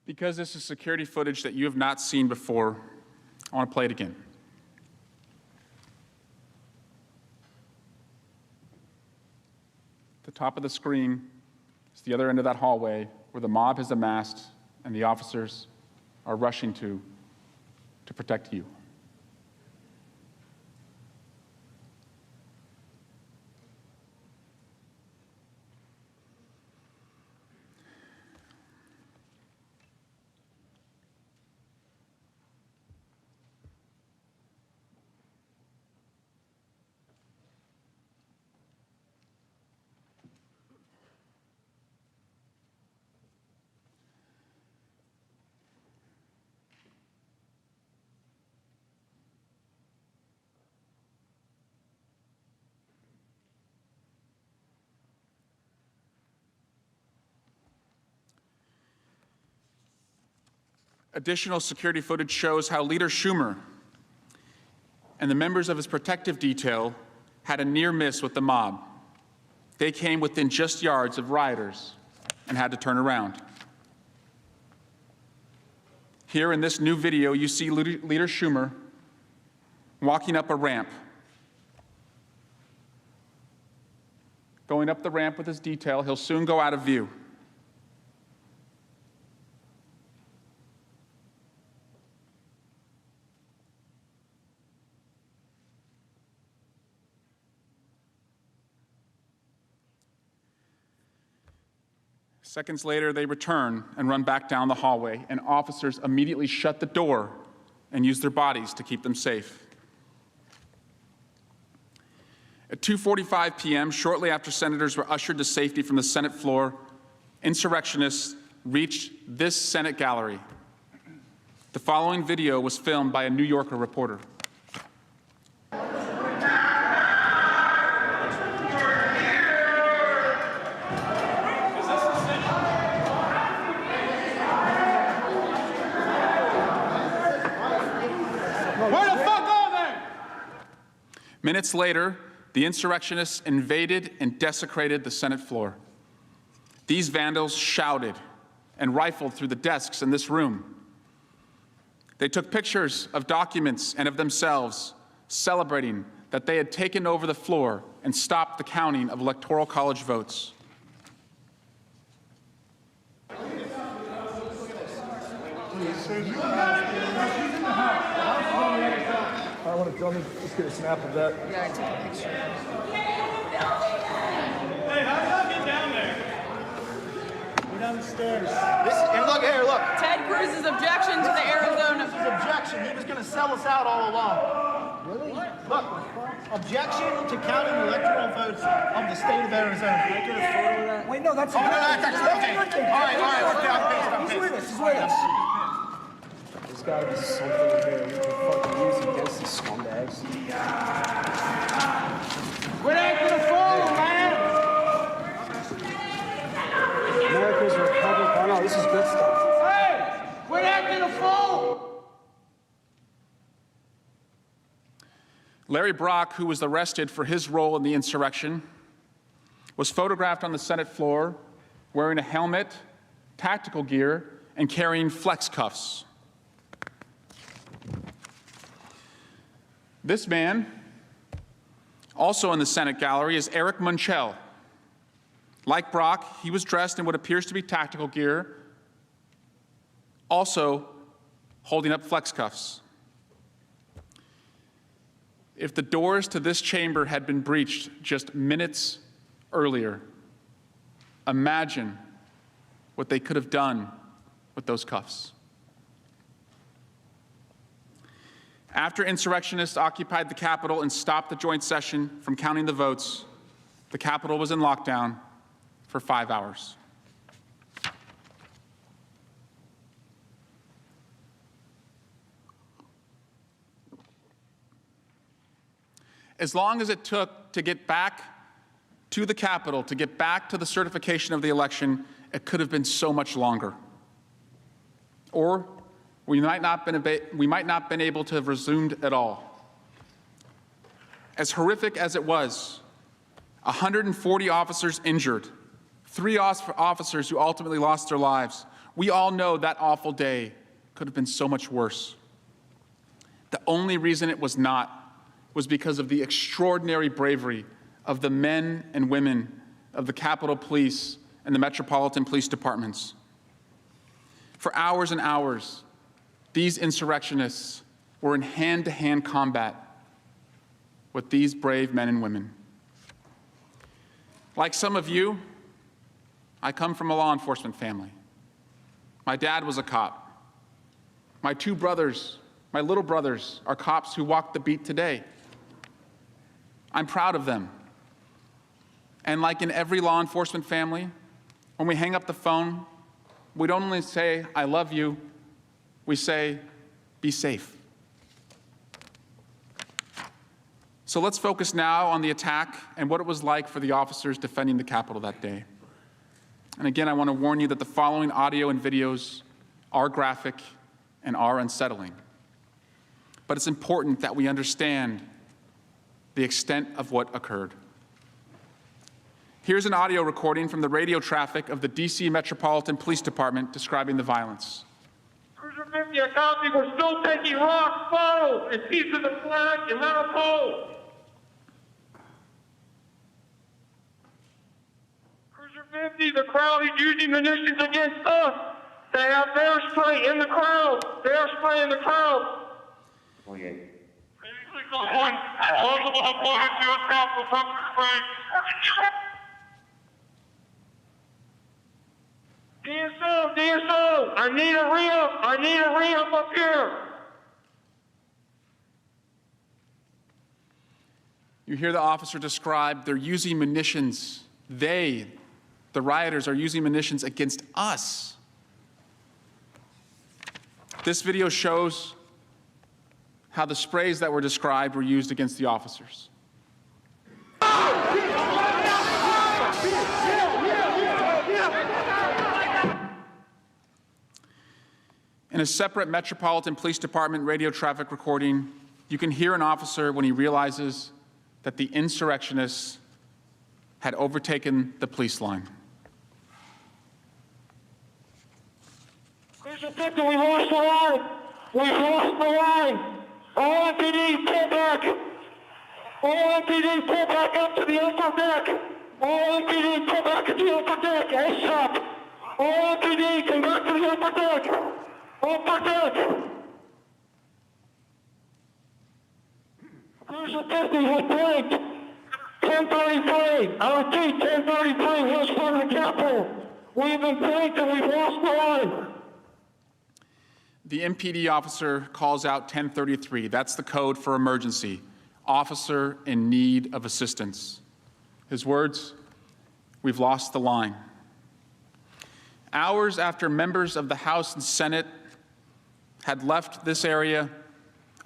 Because this is security footage that you have not seen before, I want to play it again. The top of the screen is the other end of that hallway where the mob has amassed and the officers are rushing to protect you. Additional security footage shows how Leader Schumer and the members of his protective detail had a near miss with the mob. They came within just yards of rioters and had to turn around. Here in this new video, you see Leader Schumer walking up a ramp. Going up the ramp with his detail, he'll soon go out of view. Seconds later, they return and run back down the hallway, and officers immediately shut the door and use their bodies to keep them safe. At 2:45 p.m., shortly after senators were ushered to safety from the Senate floor, insurrectionists reached this Senate gallery. The following video was filmed by a New Yorker reporter. Where the fuck are they? Minutes later, the insurrectionists invaded and desecrated the Senate floor. These vandals shouted and rifled through the desks in this room. They took pictures of documents and of themselves, celebrating that they had taken over the floor and stopped the counting of Electoral College votes. I want to just get a snap of that. Yeah, I took a picture. Hey, how did y'all get down there? We're down the stairs. And look here, look. Ted Cruz's objection to the Arizona. His objection. He was going to sell us out all along. Really? Look, objection to counting electoral votes of the state of Arizona. Can I get a photo of that? Wait, no, that's okay. All right, He's with us. He's with us. There's got to be something in there we can fucking use against these scumbags. We're acting a fool, man. America's a republic. Oh no, this is good stuff. Hey, we're acting a fool. Larry Brock, who was arrested for his role in the insurrection, was photographed on the Senate floor wearing a helmet, tactical gear, and carrying flex cuffs. This man, also in the Senate gallery, is Eric Munchell. Like Brock, he was dressed in what appears to be tactical gear, also holding up flex cuffs. If the doors to this chamber had been breached just minutes earlier, imagine what they could have done with those cuffs. After insurrectionists occupied the Capitol and stopped the joint session from counting the votes, the Capitol was in lockdown for 5 hours. As long as it took to get back to the Capitol, to get back to the certification of the election, it could have been so much longer. Or we might not have been able to have resumed at all. As horrific as it was, 140 officers injured, 3 officers who ultimately lost their lives. We all know that awful day could have been so much worse. The only reason it was not was because of the extraordinary bravery of the men and women of the Capitol Police and the Metropolitan Police Departments. For hours and hours, these insurrectionists were in hand-to-hand combat with these brave men and women. Like some of you, I come from a law enforcement family. My dad was a cop. My 2 brothers, my little brothers, are cops who walk the beat today. I'm proud of them. And like in every law enforcement family, when we hang up the phone, we don't only say, "I love you," we say, "Be safe." So let's focus now on the attack and what it was like for the officers defending the Capitol that day. And again, I want to warn you that the following audio and videos are graphic and are unsettling. But it's important that we understand the extent of what occurred. Here's an audio recording from the radio traffic of the D.C. Metropolitan Police Department describing the violence. Cruiser 50 and Cassidy were still taking rocks, bottles, and pieces of flag and metal poles. Cruiser 50, the crowd is using munitions against us. They have bear spray in the crowd. Bear spray in the crowd. Oh, yeah. DSO, I need a re-up up here. You hear the officer describe they're using munitions. The rioters, are using munitions against us. This video shows how the sprays that were described were used against the officers. In a separate Metropolitan Police Department radio traffic recording, you can hear an officer when he realizes that the insurrectionists had overtaken the police line. There's a victim, we lost the line. We lost the line. All MPD, pull back. All MPD, pull back up to the upper deck. All MPD, pull back to the upper deck. ASAP. All MPD, come back to the upper deck. Upper deck. There's a 50 who blinked. 1033. I repeat, 1033, west front of the Capitol. We've been blinked and we've lost the line. The MPD officer calls out 1033. That's the code for emergency. Officer in need of assistance. His words, we've lost the line. Hours after members of the House and Senate had left this area,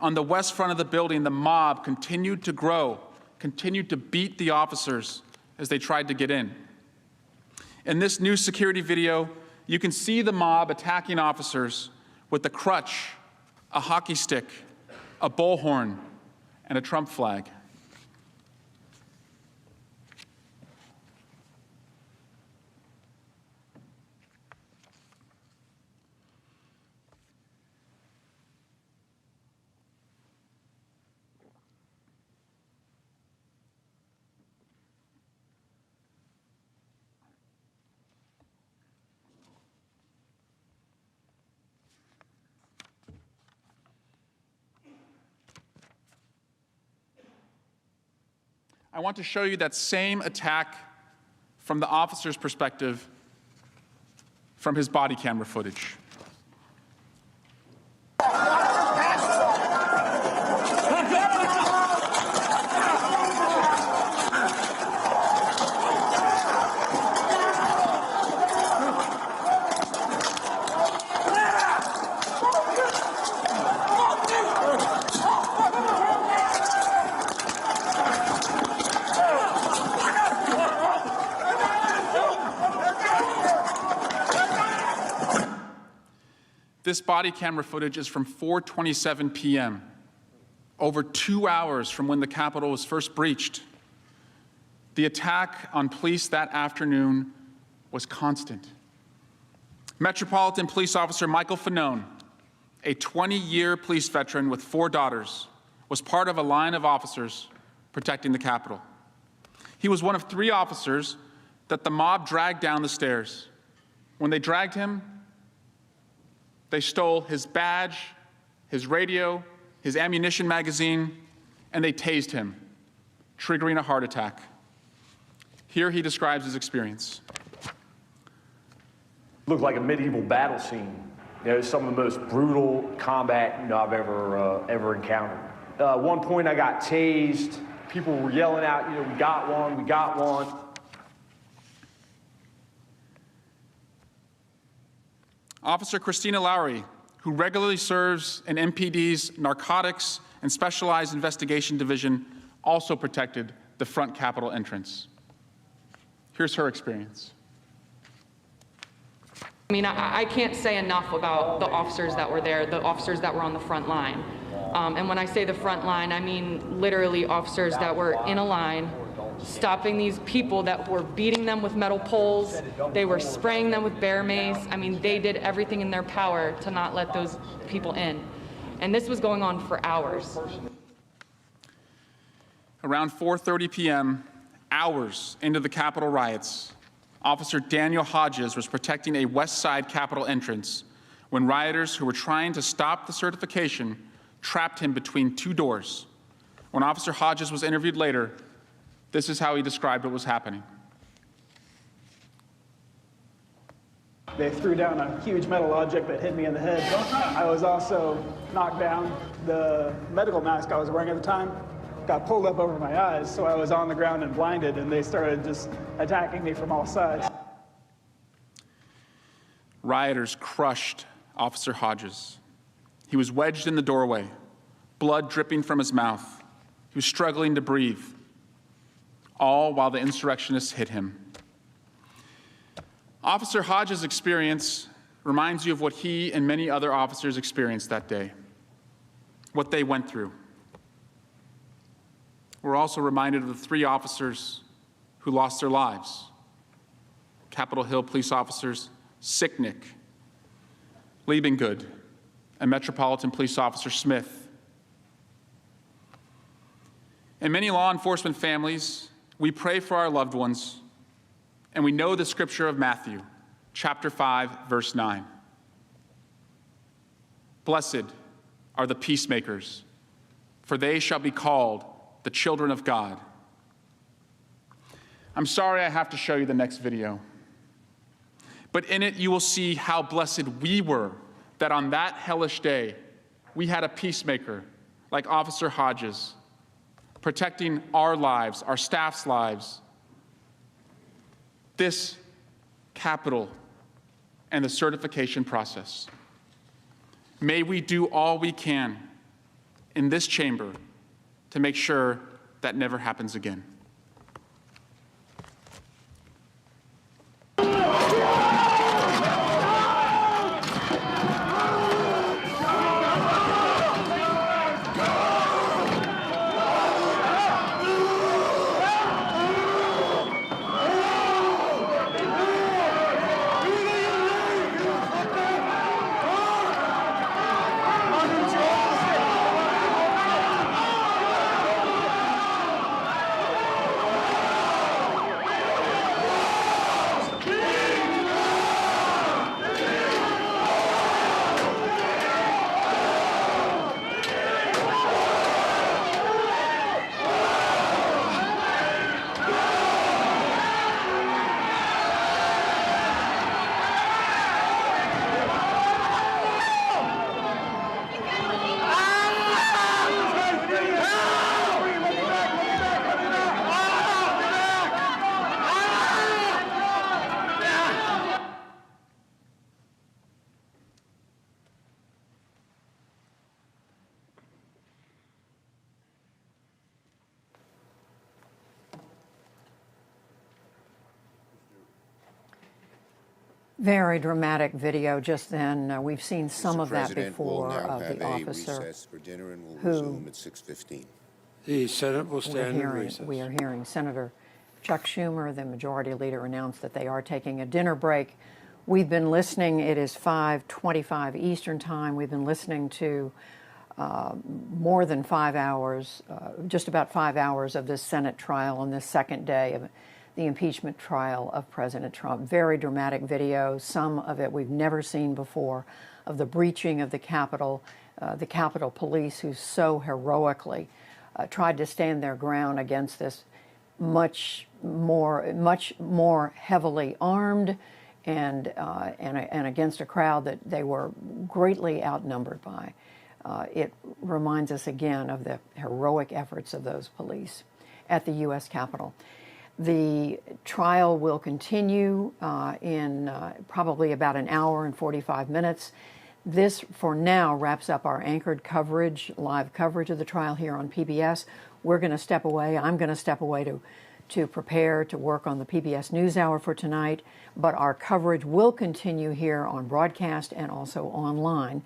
on the west front of the building, the mob continued to grow, continued to beat the officers as they tried to get in. In this new security video, you can see the mob attacking officers with a crutch, a hockey stick, a bullhorn, and a Trump flag. I want to show you that same attack from the officer's perspective from his body camera footage. This body camera footage is from 4:27 p.m., over 2 hours from when the Capitol was first breached. The attack on police that afternoon was constant. Metropolitan Police Officer Michael Fanone, a 20-year police veteran with 4 daughters, was part of a line of officers protecting the Capitol. He was one of 3 officers that the mob dragged down the stairs. When they dragged him, they stole his badge, his radio, his ammunition magazine, and they tased him, triggering a heart attack. Here he describes his experience. Looked like a medieval battle scene. You know, some of the most brutal combat I've ever encountered. At one point I got tased. People were yelling out, we got one, we got one. Officer Christina Lowry, who regularly serves in MPD's Narcotics and Specialized Investigation Division, also protected the front Capitol entrance. Here's her experience. I mean, I can't say enough about the officers that were there, the officers that were on the front line. And when I say the front line, I mean literally officers that were in a line, stopping these people that were beating them with metal poles. They were spraying them with bear mace. I mean, they did everything in their power to not let those people in. And this was going on for hours. Around 4:30 p.m., hours into the Capitol riots, Officer Daniel Hodges was protecting a West Side Capitol entrance when rioters who were trying to stop the certification trapped him between 2 doors. When Officer Hodges was interviewed later, this is how he described what was happening. They threw down a huge metal object that hit me in the head. I was also knocked down. The medical mask I was wearing at the time got pulled up over my eyes, so I was on the ground and blinded, and they started just attacking me from all sides. Rioters crushed Officer Hodges. He was wedged in the doorway, blood dripping from his mouth. He was struggling to breathe, all while the insurrectionists hit him. Officer Hodges' experience reminds you of what he and many other officers experienced that day, what they went through. We're also reminded of the 3 officers who lost their lives. Capitol Hill police officers Sicknick, Liebengood, and Metropolitan Police Officer Smith. In many law enforcement families, we pray for our loved ones, and we know the scripture of Matthew, chapter 5, verse 9. Blessed are the peacemakers, for they shall be called the children of God. I'm sorry I have to show you the next video, but in it you will see how blessed we were that on that hellish day we had a peacemaker like Officer Hodges, protecting our lives, our staff's lives, this Capitol, and the certification process. May we do all we can in this chamber to make sure that never happens again. Very dramatic video just then. We've seen some of that before of the officer who at 6:15. The Senate will stand in recess. We are hearing Senator Chuck Schumer, the majority leader, announce that they are taking a dinner break. We've been listening. It is 5:25 Eastern Time. We've been listening to more than 5 hours, just about 5 hours of this Senate trial on this second day of the impeachment trial of President Trump. Very dramatic video, some of it we've never seen before, of the breaching of the Capitol Police, who so heroically tried to stand their ground against this much more heavily armed and against a crowd that they were greatly outnumbered by. It reminds us again of the heroic efforts of those police at the U.S. Capitol. The trial will continue in probably about an hour and 45 minutes. This, for now, wraps up our anchored coverage, live coverage of the trial here on PBS. We're going to step away. I'm going to step away to prepare to work on the PBS NewsHour for tonight. But our coverage will continue here on broadcast and also online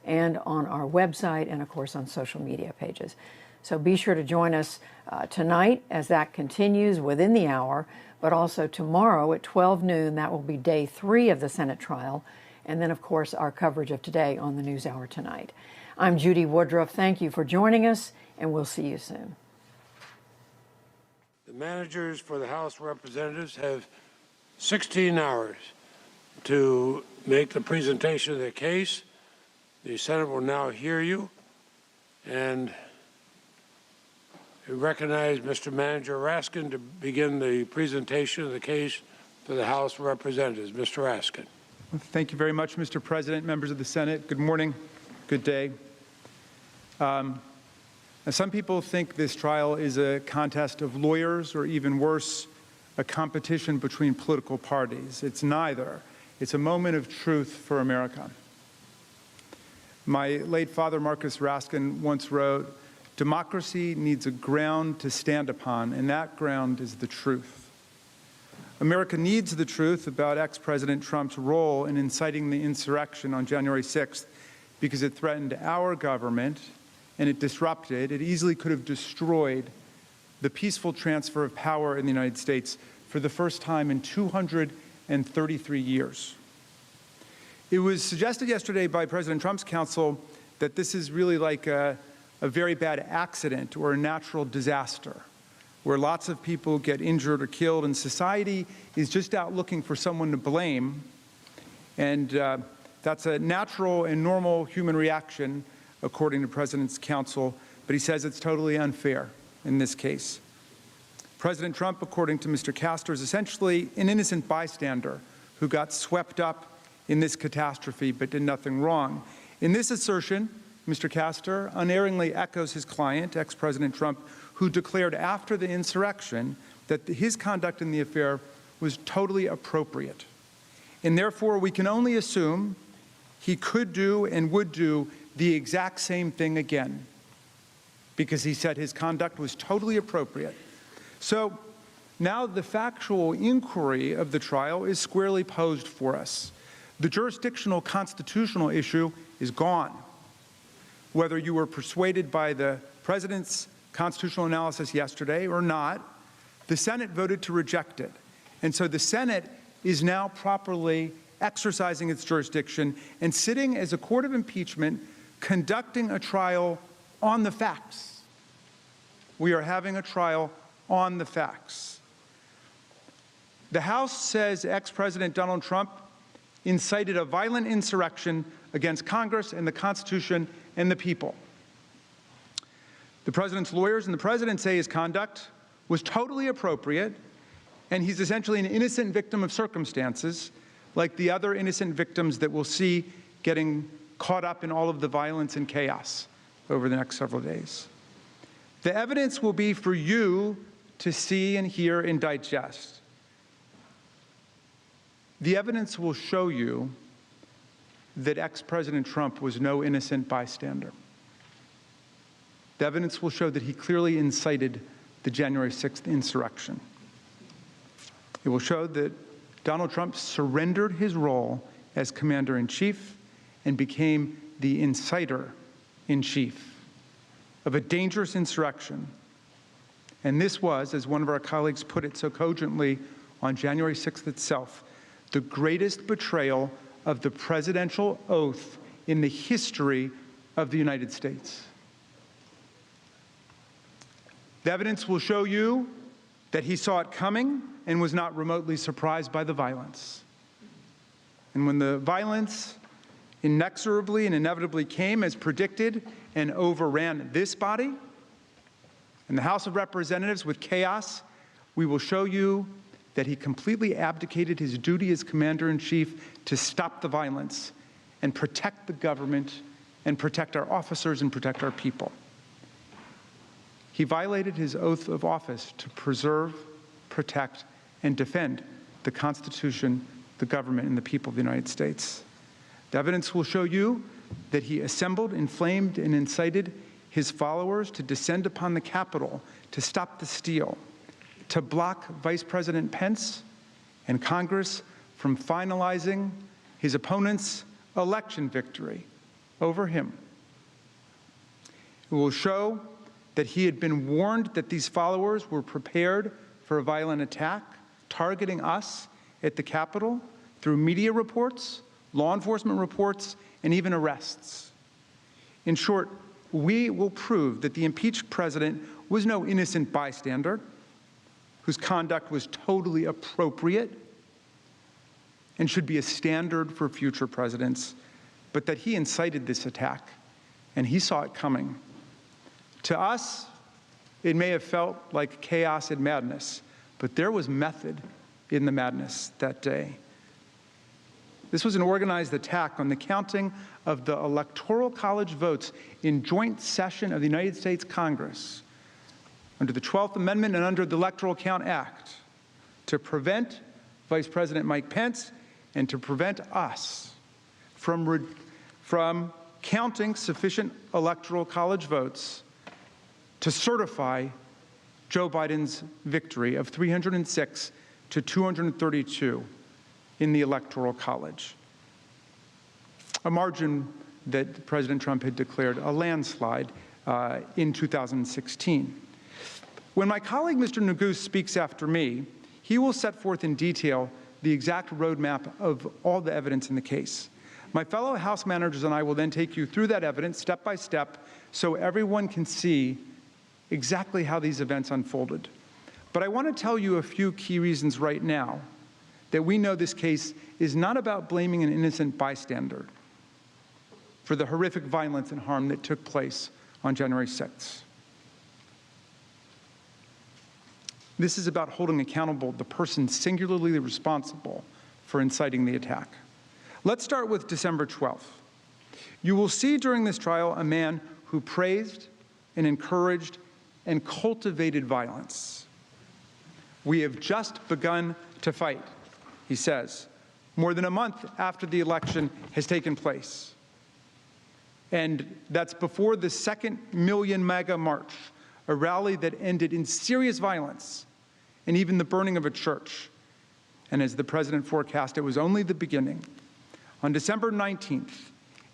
and on our website and, of course, on social media pages. So be sure to join us tonight as that continues within the hour, but also tomorrow at 12 noon. That will be day 3 of the Senate trial. And then, of course, our coverage of today on the NewsHour tonight. I'm Judy Woodruff. Thank you for joining us, and we'll see you soon. The managers for the House of Representatives have 16 hours to make the presentation of their case. The Senate will now hear you, and I recognize Mr. Manager Raskin to begin the presentation of the case for the House of Representatives. Mr. Raskin. Thank you very much, Mr. President, members of the Senate. Good morning. Good day. Some people think this trial is a contest of lawyers, or even worse, a competition between political parties. It's neither. It's a moment of truth for America. My late father, Marcus Raskin, once wrote, "Democracy needs a ground to stand upon, and that ground is the truth." America needs the truth about ex-President Trump's role in inciting the insurrection on January 6th because it threatened our government and it disrupted, it easily could have destroyed the peaceful transfer of power in the United States for the first time in 233 years. It was suggested yesterday by President Trump's counsel that this is really like a very bad accident or a natural disaster, where lots of people get injured or killed, and society is just out looking for someone to blame. And that's a natural and normal human reaction, according to President's counsel, but he says it's totally unfair in this case. President Trump, according to Mr. Castor, is essentially an innocent bystander who got swept up in this catastrophe but did nothing wrong. In this assertion, Mr. Castor unerringly echoes his client, ex-President Trump, who declared after the insurrection that his conduct in the affair was totally appropriate. And therefore, we can only assume he could do and would do the exact same thing again, because he said his conduct was totally appropriate. So now the factual inquiry of the trial is squarely posed for us. The jurisdictional constitutional issue is gone. Whether you were persuaded by the President's constitutional analysis yesterday or not, the Senate voted to reject it. And so the Senate is now properly exercising its jurisdiction and sitting as a court of impeachment, conducting a trial on the facts. We are having a trial on the facts. The House says ex-President Donald Trump incited a violent insurrection against Congress and the Constitution and the people. The President's lawyers and the President say his conduct was totally appropriate, and he's essentially an innocent victim of circumstances, like the other innocent victims that we'll see getting caught up in all of the violence and chaos over the next several days. The evidence will be for you to see and hear and digest. The evidence will show you that ex-President Trump was no innocent bystander. The evidence will show that he clearly incited the January 6th insurrection. It will show that Donald Trump surrendered his role as commander-in-chief and became the inciter-in-chief of a dangerous insurrection. And this was, as one of our colleagues put it so cogently on January 6th itself, the greatest betrayal of the presidential oath in the history of the United States. The evidence will show you that he saw it coming and was not remotely surprised by the violence. And when the violence inexorably and inevitably came as predicted and overran this body and the House of Representatives with chaos, we will show you that he completely abdicated his duty as commander-in-chief to stop the violence and protect the government and protect our officers and protect our people. He violated his oath of office to preserve, protect, and defend the Constitution, the government, and the people of the United States. The evidence will show you that he assembled, inflamed, and incited his followers to descend upon the Capitol to stop the steal, to block Vice President Pence and Congress from finalizing his opponent's election victory over him. It will show that he had been warned that these followers were prepared for a violent attack, targeting us at the Capitol through media reports, law enforcement reports, and even arrests. In short, we will prove that the impeached president was no innocent bystander, whose conduct was totally appropriate and should be a standard for future presidents, but that he incited this attack, and he saw it coming. To us, it may have felt like chaos and madness, but there was method in the madness that day. This was an organized attack on the counting of the Electoral College votes in joint session of the United States Congress under the 12th Amendment and under the Electoral Count Act to prevent Vice President Mike Pence and to prevent us from counting sufficient Electoral College votes to certify Joe Biden's victory of 306 to 232 in the Electoral College, a margin that President Trump had declared a landslide in 2016. When my colleague, Mr. Neguse, speaks after me, he will set forth in detail the exact roadmap of all the evidence in the case. My fellow House managers and I will then take you through that evidence step by step so everyone can see exactly how these events unfolded. But I want to tell you a few key reasons right now that we know this case is not about blaming an innocent bystander for the horrific violence and harm that took place on January 6th. This is about holding accountable the person singularly responsible for inciting the attack. Let's start with December 12th. You will see during this trial a man who praised and encouraged and cultivated violence. We have just begun to fight, he says, more than a month after the election has taken place. And that's before the 2nd Million MAGA March, a rally that ended in serious violence and even the burning of a church. And as the president forecast, it was only the beginning. On December 19th,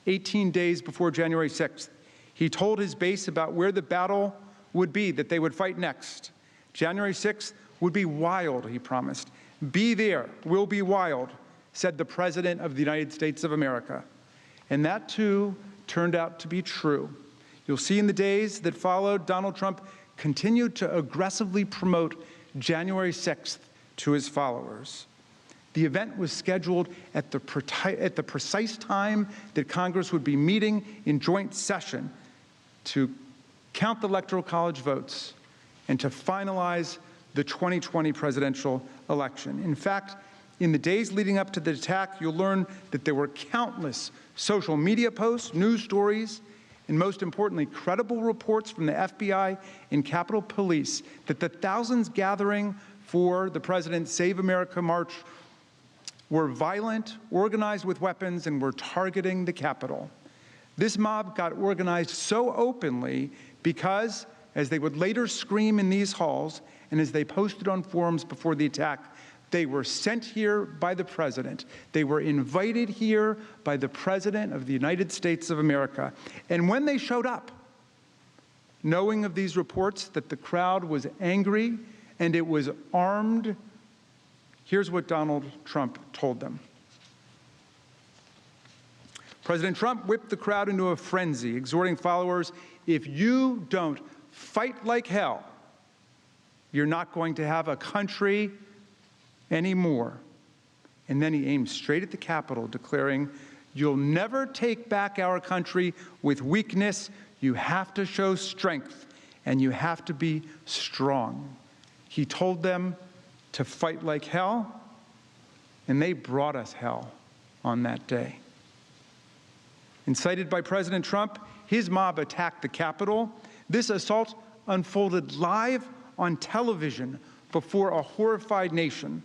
18 days before January 6th, he told his base about where the battle would be that they would fight next. January 6th would be wild, he promised. Be there, will be wild, said the President of the United States of America. And that, too, turned out to be true. You'll see in the days that followed, Donald Trump continued to aggressively promote January 6th to his followers. The event was scheduled at the precise time that Congress would be meeting in joint session to count the Electoral College votes and to finalize the 2020 presidential election. In fact, in the days leading up to the attack, you'll learn that there were countless social media posts, news stories, and most importantly, credible reports from the FBI and Capitol Police that the thousands gathering for the President's Save America March were violent, organized with weapons, and were targeting the Capitol. This mob got organized so openly because, as they would later scream in these halls, and as they posted on forums before the attack, they were sent here by the President. They were invited here by the President of the United States of America. And when they showed up, knowing of these reports that the crowd was angry and it was armed, here's what Donald Trump told them. President Trump whipped the crowd into a frenzy, exhorting followers, if you don't fight like hell, you're not going to have a country anymore. And then he aimed straight at the Capitol, declaring, you'll never take back our country with weakness. You have to show strength, and you have to be strong. He told them to fight like hell, and they brought us hell on that day. Incited by President Trump, his mob attacked the Capitol. This assault unfolded live on television before a horrified nation.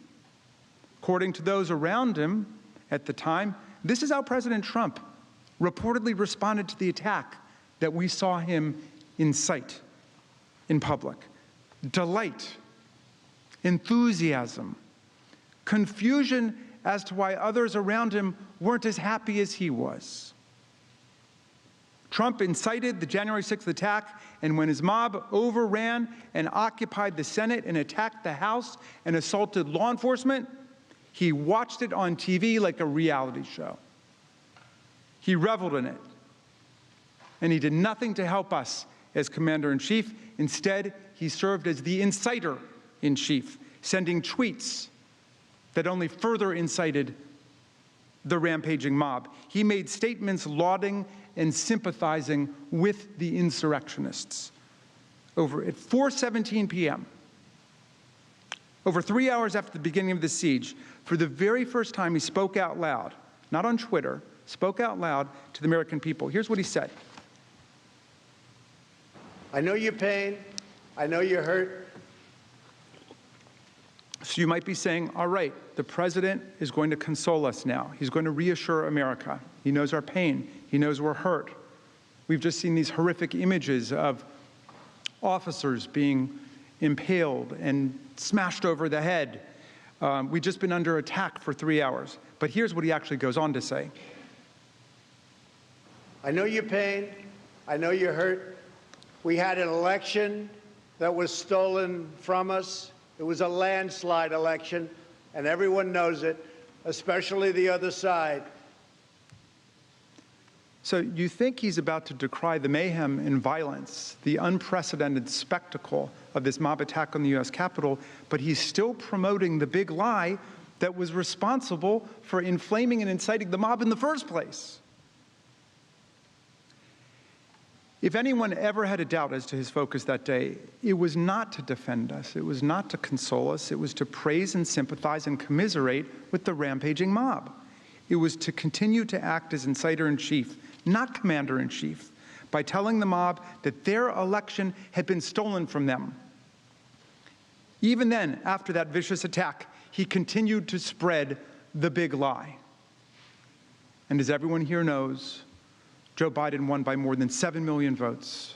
According to those around him at the time, this is how President Trump reportedly responded to the attack that we saw him incite in public. Delight, enthusiasm, confusion as to why others around him weren't as happy as he was. Trump incited the January 6th attack, and when his mob overran and occupied the Senate and attacked the House and assaulted law enforcement, he watched it on TV like a reality show. He reveled in it, and he did nothing to help us as Commander-in-Chief. Instead, he served as the inciter-in-chief, sending tweets that only further incited the rampaging mob. He made statements lauding and sympathizing with the insurrectionists. At 4:17 p.m., over 3 hours after the beginning of the siege, for the very first time he spoke out loud not on Twitter, spoke out loud to the American people. Here's what he said. I know your pain. I know you're hurt. So you might be saying, all right, the president is going to console us now. He's going to reassure America. He knows our pain. He knows we're hurt. We've just seen these horrific images of officers being impaled and smashed over the head. We've just been under attack for 3 hours. But here's what he actually goes on to say. I know your pain. I know you're hurt. We had an election that was stolen from us. It was a landslide election, and everyone knows it, especially the other side. So you think he's about to decry the mayhem and violence, the unprecedented spectacle of this mob attack on the U.S. Capitol, but he's still promoting the big lie that was responsible for inflaming and inciting the mob in the first place. If anyone ever had a doubt as to his focus that day, it was not to defend us, it was not to console us, it was to praise and sympathize and commiserate with the rampaging mob. It was to continue to act as inciter-in-chief, not commander-in-chief, by telling the mob that their election had been stolen from them. Even then, after that vicious attack, he continued to spread the big lie. And as everyone here knows, Joe Biden won by more than 7 million votes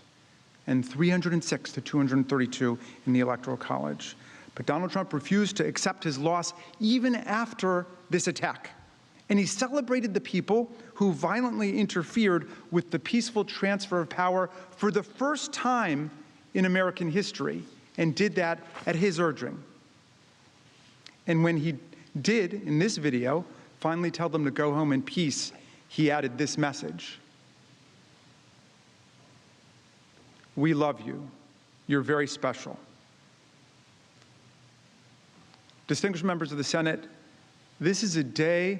and 306 to 232 in the Electoral College. But Donald Trump refused to accept his loss even after this attack. And he celebrated the people who violently interfered with the peaceful transfer of power for the first time in American history, and did that at his urging. And when he did, in this video, finally tell them to go home in peace, he added this message. We love you. You're very special. Distinguished members of the Senate, this is a day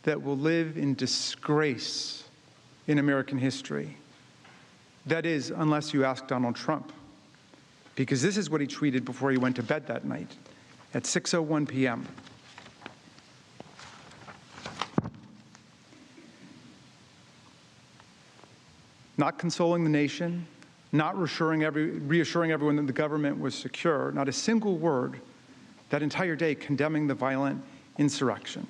that will live in disgrace in American history. That is, unless you ask Donald Trump, because this is what he tweeted before he went to bed that night at 6:01 p.m. Not consoling the nation, not reassuring everyone that the government was secure, not a single word that entire day condemning the violent insurrection.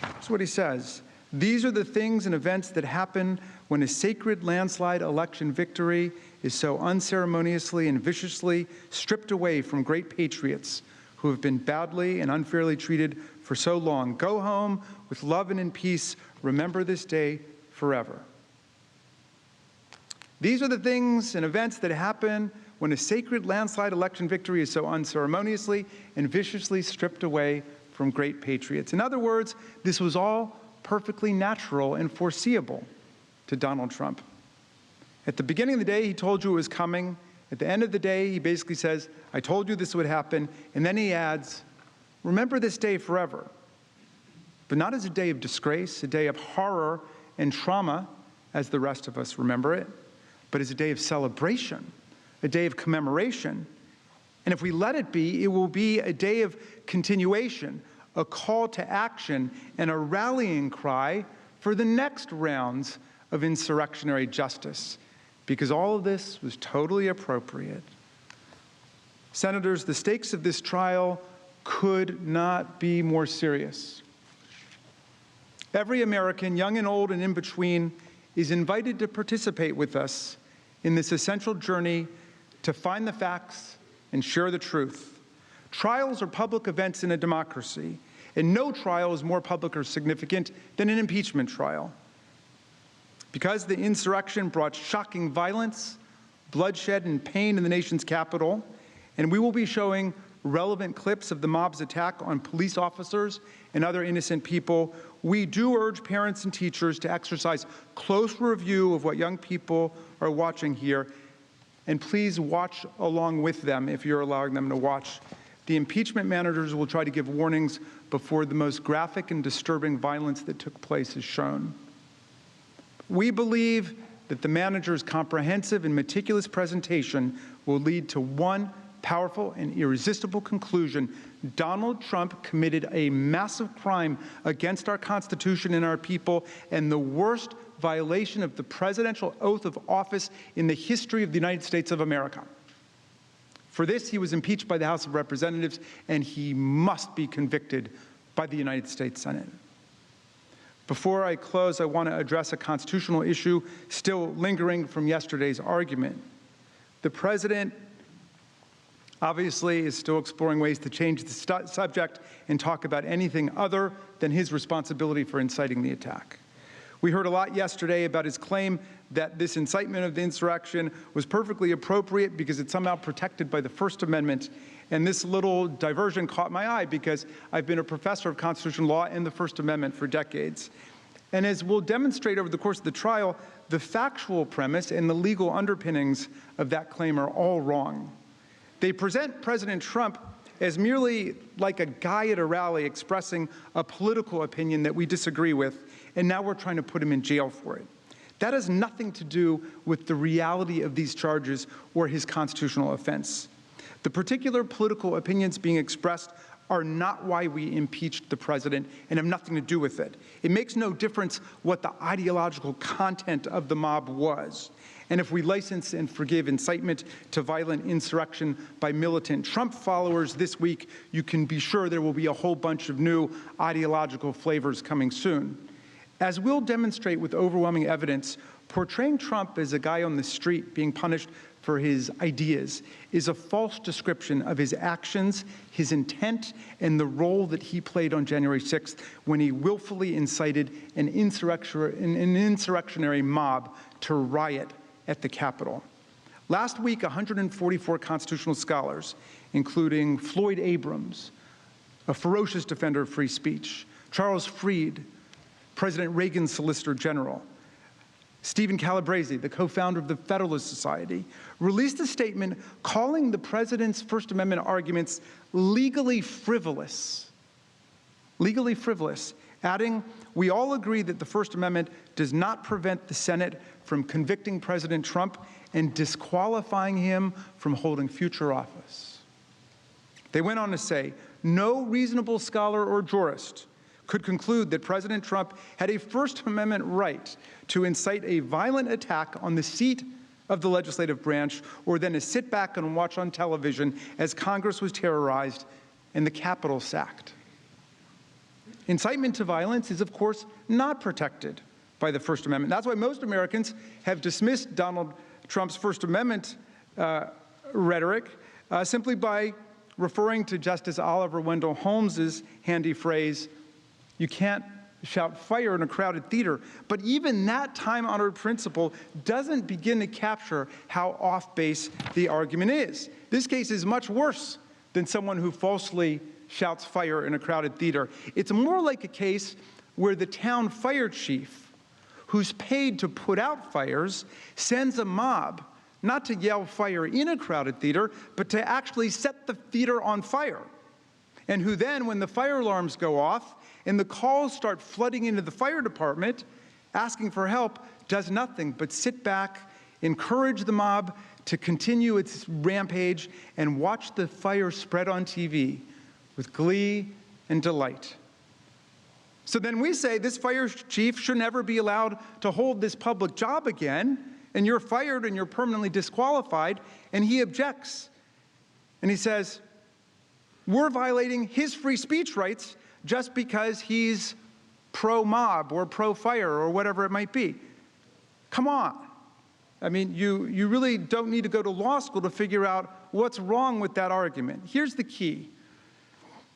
That's what he says. These are the things and events that happen when a sacred landslide election victory is so unceremoniously and viciously stripped away from great patriots who have been badly and unfairly treated for so long. Go home with love and in peace. Remember this day forever. These are the things and events that happen when a sacred landslide election victory is so unceremoniously and viciously stripped away from great patriots. In other words, this was all perfectly natural and foreseeable to Donald Trump. At the beginning of the day, he told you it was coming. At the end of the day, he basically says, I told you this would happen. And then he adds, remember this day forever. But not as a day of disgrace, a day of horror and trauma, as the rest of us remember it, but as a day of celebration, a day of commemoration. And if we let it be, it will be a day of continuation, a call to action, and a rallying cry for the next rounds of insurrectionary justice, because all of this was totally appropriate. Senators, the stakes of this trial could not be more serious. Every American, young and old and in between, is invited to participate with us in this essential journey to find the facts and share the truth. Trials are public events in a democracy, and no trial is more public or significant than an impeachment trial. Because the insurrection brought shocking violence, bloodshed, and pain in the nation's capital, and we will be showing relevant clips of the mob's attack on police officers and other innocent people, we do urge parents and teachers to exercise close review of what young people are watching here, and please watch along with them if you're allowing them to watch. The impeachment managers will try to give warnings before the most graphic and disturbing violence that took place is shown. We believe that the manager's comprehensive and meticulous presentation will lead to one powerful and irresistible conclusion: Donald Trump committed a massive crime against our Constitution and our people, and the worst violation of the presidential oath of office in the history of the United States of America. For this, he was impeached by the House of Representatives, and he must be convicted by the United States Senate. Before I close, I want to address a constitutional issue still lingering from yesterday's argument. The president obviously is still exploring ways to change the subject and talk about anything other than his responsibility for inciting the attack. We heard a lot yesterday about his claim that this incitement of the insurrection was perfectly appropriate because it's somehow protected by the First Amendment. And this little diversion caught my eye because I've been a professor of constitutional law and the First Amendment for decades. And as we'll demonstrate over the course of the trial, the factual premise and the legal underpinnings of that claim are all wrong. They present President Trump as merely like a guy at a rally expressing a political opinion that we disagree with, and now we're trying to put him in jail for it. That has nothing to do with the reality of these charges or his constitutional offense. The particular political opinions being expressed are not why we impeached the president and have nothing to do with it. It makes no difference what the ideological content of the mob was. And if we license and forgive incitement to violent insurrection by militant Trump followers this week, you can be sure there will be a whole bunch of new ideological flavors coming soon. As we'll demonstrate with overwhelming evidence, portraying Trump as a guy on the street being punished for his ideas is a false description of his actions, his intent, and the role that he played on January 6th when he willfully incited an insurrectionary mob to riot at the Capitol. Last week, 144 constitutional scholars, including Floyd Abrams, a ferocious defender of free speech, Charles Freed, President Reagan's Solicitor General, Stephen Calabrese, the co-founder of the Federalist Society, released a statement calling the president's First Amendment arguments legally frivolous, adding, "We all agree that the First Amendment does not prevent the Senate from convicting President Trump and disqualifying him from holding future office." They went on to say, "No reasonable scholar or jurist could conclude that President Trump had a First Amendment right to incite a violent attack on the seat of the legislative branch, or then to sit back and watch on television as Congress was terrorized and the Capitol sacked." Incitement to violence is, of course, not protected by the First Amendment. That's why most Americans have dismissed Donald Trump's First Amendment rhetoric simply by referring to Justice Oliver Wendell Holmes's handy phrase, "You can't shout fire in a crowded theater." But even that time-honored principle doesn't begin to capture how off-base the argument is. This case is much worse than someone who falsely shouts fire in a crowded theater. It's more like a case where the town fire chief, who's paid to put out fires, sends a mob not to yell fire in a crowded theater, but to actually set the theater on fire. And who then, when the fire alarms go off and the calls start flooding into the fire department asking for help, does nothing but sit back, encourage the mob to continue its rampage, and watch the fire spread on TV with glee and delight. So then we say this fire chief should never be allowed to hold this public job again, and you're fired and you're permanently disqualified, and he objects. And he says, we're violating his free speech rights just because he's pro-mob or pro-fire or whatever it might be. Come on. I mean, you really don't need to go to law school to figure out what's wrong with that argument. Here's the key.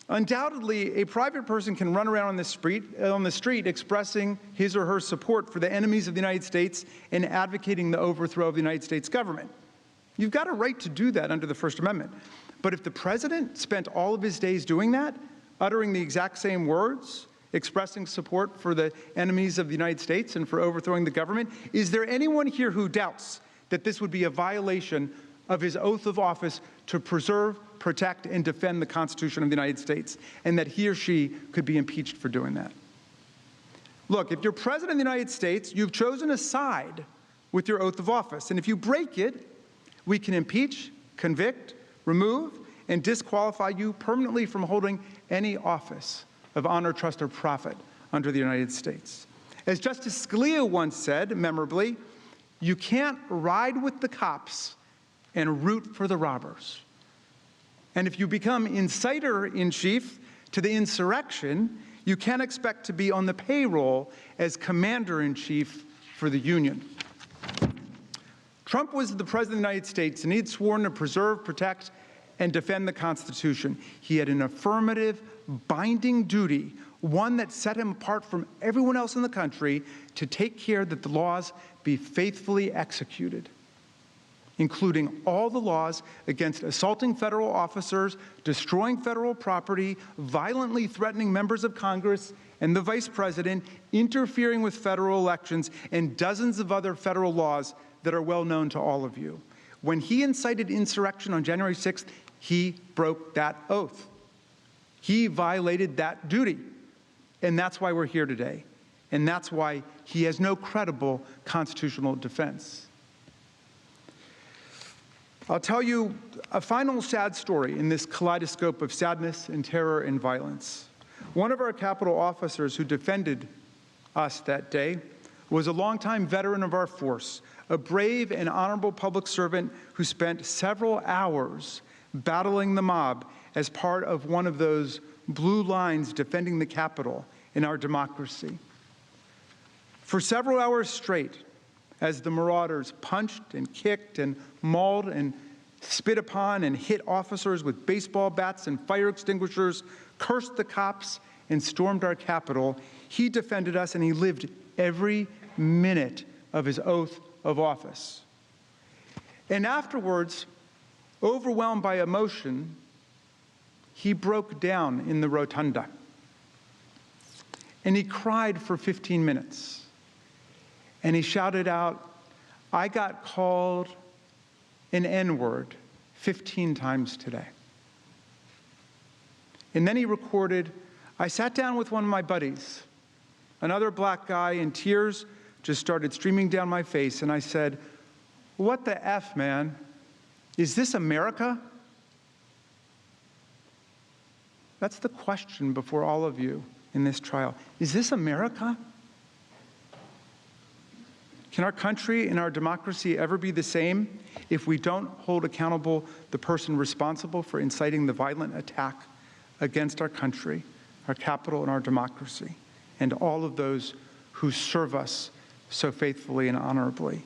Undoubtedly, a private person can run around on the street expressing his or her support for the enemies of the United States and advocating the overthrow of the United States government. You've got a right to do that under the First Amendment. But if the president spent all of his days doing that, uttering the exact same words, expressing support for the enemies of the United States and for overthrowing the government, is there anyone here who doubts that this would be a violation of his oath of office to preserve, protect, and defend the Constitution of the United States, and that he or she could be impeached for doing that? Look, if you're president of the United States, you've chosen a side with your oath of office, and if you break it, we can impeach, convict, remove and disqualify you permanently from holding any office of honor, trust, or profit under the United States. As Justice Scalia once said, memorably, you can't ride with the cops and root for the robbers. And if you become inciter-in-chief to the insurrection, you can't expect to be on the payroll as commander-in-chief for the Union. Trump was the President of the United States, and he'd sworn to preserve, protect, and defend the Constitution. He had an affirmative, binding duty, one that set him apart from everyone else in the country, to take care that the laws be faithfully executed, including all the laws against assaulting federal officers, destroying federal property, violently threatening members of Congress and the Vice President, interfering with federal elections, and dozens of other federal laws that are well known to all of you. When he incited insurrection on January 6th, he broke that oath. He violated that duty. And that's why we're here today. And that's why he has no credible constitutional defense. I'll tell you a final sad story in this kaleidoscope of sadness and terror and violence. One of our Capitol officers who defended us that day was a longtime veteran of our force, a brave and honorable public servant who spent several hours battling the mob as part of one of those blue lines defending the Capitol in our democracy. For several hours straight, as the marauders punched and kicked and mauled and spit upon and hit officers with baseball bats and fire extinguishers, cursed the cops, and stormed our Capitol, he defended us, and he lived every minute of his oath of office. And afterwards, overwhelmed by emotion, he broke down in the rotunda. And he cried for 15 minutes. And he shouted out, "I got called an N-word 15 times today." And then he recorded, "I sat down with one of my buddies, another black guy, and tears just started streaming down my face. And I said, 'What the F, man? Is this America?'" That's the question before all of you in this trial. Is this America? Can our country and our democracy ever be the same if we don't hold accountable the person responsible for inciting the violent attack against our country, our Capitol, and our democracy, and all of those who serve us so faithfully and honorably?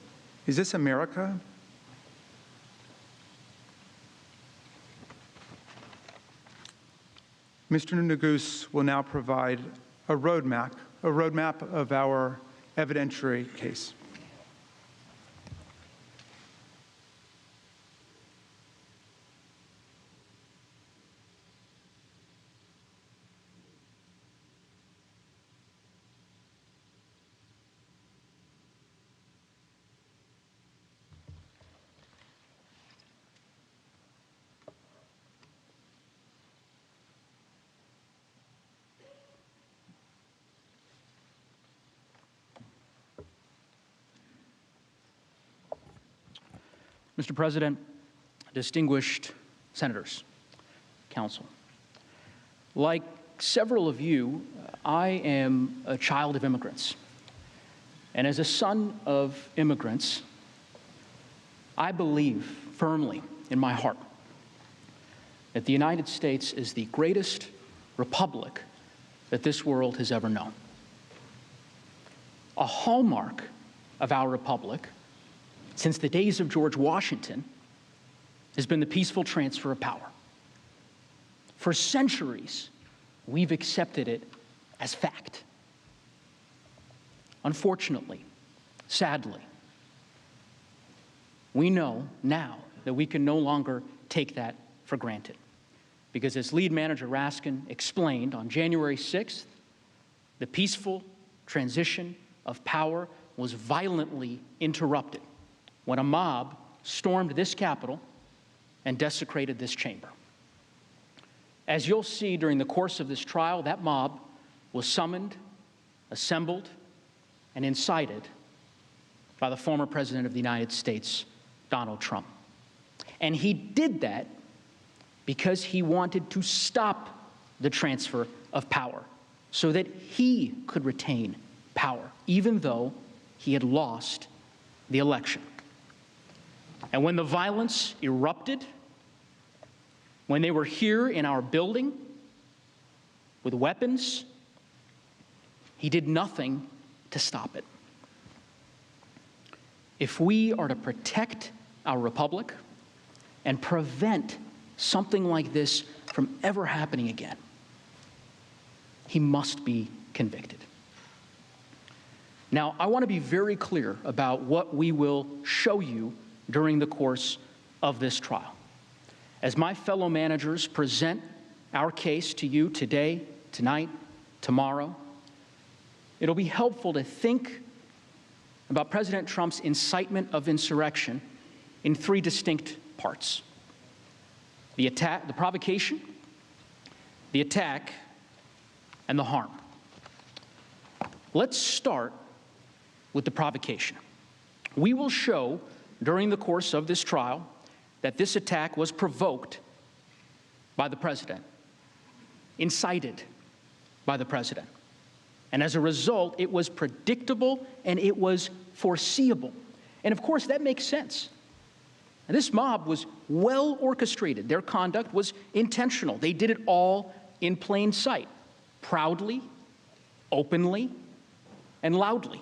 Is this America? Mr. Neguse will now provide a roadmap of our evidentiary case. Mr. President, distinguished senators, counsel, like several of you, I am a child of immigrants. And as a son of immigrants, I believe firmly in my heart that the United States is the greatest republic that this world has ever known. A hallmark of our republic since the days of George Washington has been the peaceful transfer of power. For centuries, we've accepted it as fact. Unfortunately, sadly, we know now that we can no longer take that for granted. Because as lead manager Raskin explained, on January 6th, the peaceful transition of power was violently interrupted when a mob stormed this Capitol and desecrated this chamber. As you'll see during the course of this trial, that mob was summoned, assembled, and incited by the former President of the United States, Donald Trump. And he did that because he wanted to stop the transfer of power so that he could retain power, even though he had lost the election. And when the violence erupted, when they were here in our building with weapons, he did nothing to stop it. If we are to protect our republic and prevent something like this from ever happening again, he must be convicted. Now, I want to be very clear about what we will show you during the course of this trial. As my fellow managers present our case to you today, tonight, tomorrow, it'll be helpful to think about President Trump's incitement of insurrection in three distinct parts: the attack, the provocation, the attack, and the harm. Let's start with the provocation. We will show during the course of this trial that this attack was provoked by the president, incited by the president. And as a result, it was predictable and it was foreseeable. And of course, that makes sense. And this mob was well orchestrated. Their conduct was intentional. They did it all in plain sight, proudly, openly, and loudly.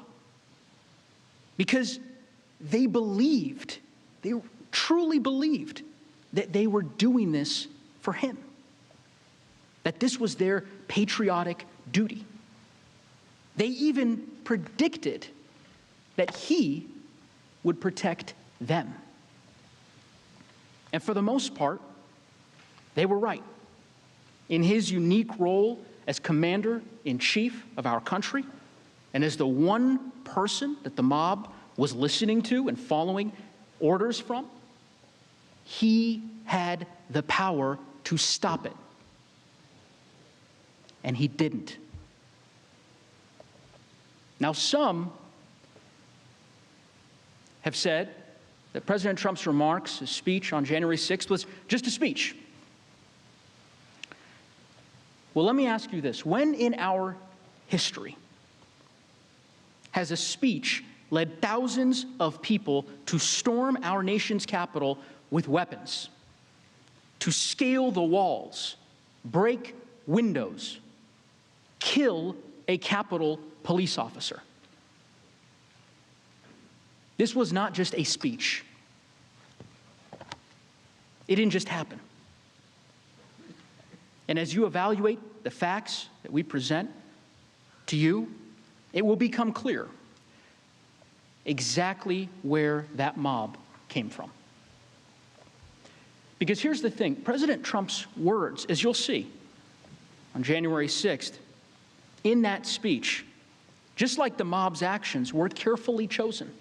Because they believed, they truly believed that they were doing this for him, that this was their patriotic duty. They even predicted that he would protect them. And for the most part, they were right. In his unique role as commander-in-chief of our country, and as the one person that the mob was listening to and following orders from, he had the power to stop it. And he didn't. Now, some have said that President Trump's remarks, his speech on January 6th, was just a speech. Well, let me ask you this. When in our history has a speech led thousands of people to storm our nation's capital with weapons, to scale the walls, break windows, kill a Capitol police officer? This was not just a speech. It didn't just happen. And as you evaluate the facts that we present to you, it will become clear exactly where that mob came from. Because here's the thing, President Trump's words, as you'll see on January 6th, in that speech, just like the mob's actions, were carefully chosen.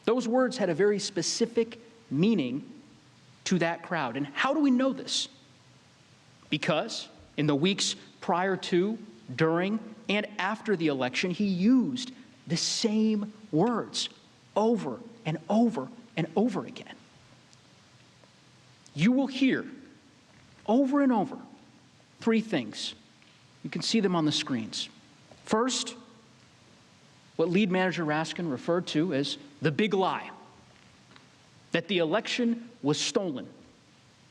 Those words had a very specific meaning to that crowd. And how do we know this? Because in the weeks prior to, during, and after the election, he used the same words over and over and over again. You will hear over and over three things. You can see them on the screens. First, what lead manager Raskin referred to as the big lie, that the election was stolen,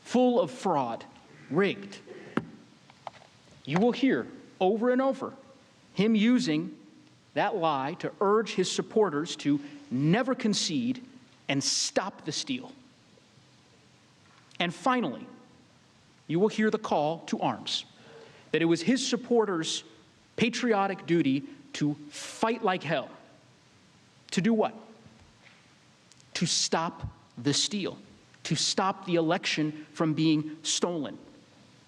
full of fraud, rigged. You will hear over and over him using that lie to urge his supporters to never concede and stop the steal. And finally, you will hear the call to arms, that it was his supporters' patriotic duty to fight like hell. To do what? To stop the steal, to stop the election from being stolen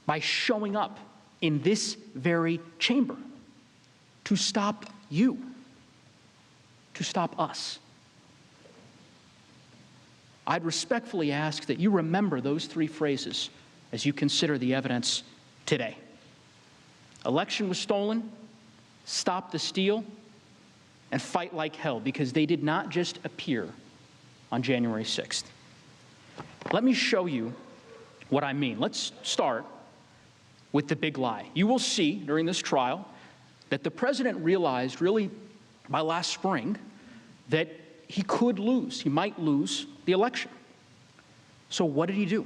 by showing up in this very chamber, to stop you, to stop us. I'd respectfully ask that you remember those three phrases as you consider the evidence today. Election was stolen, stop the steal, and fight like hell, because they did not just appear on January 6th. Let me show you what I mean. Let's start with the big lie. You will see during this trial that the president realized really by last spring that he could lose. He might lose the election. So what did he do?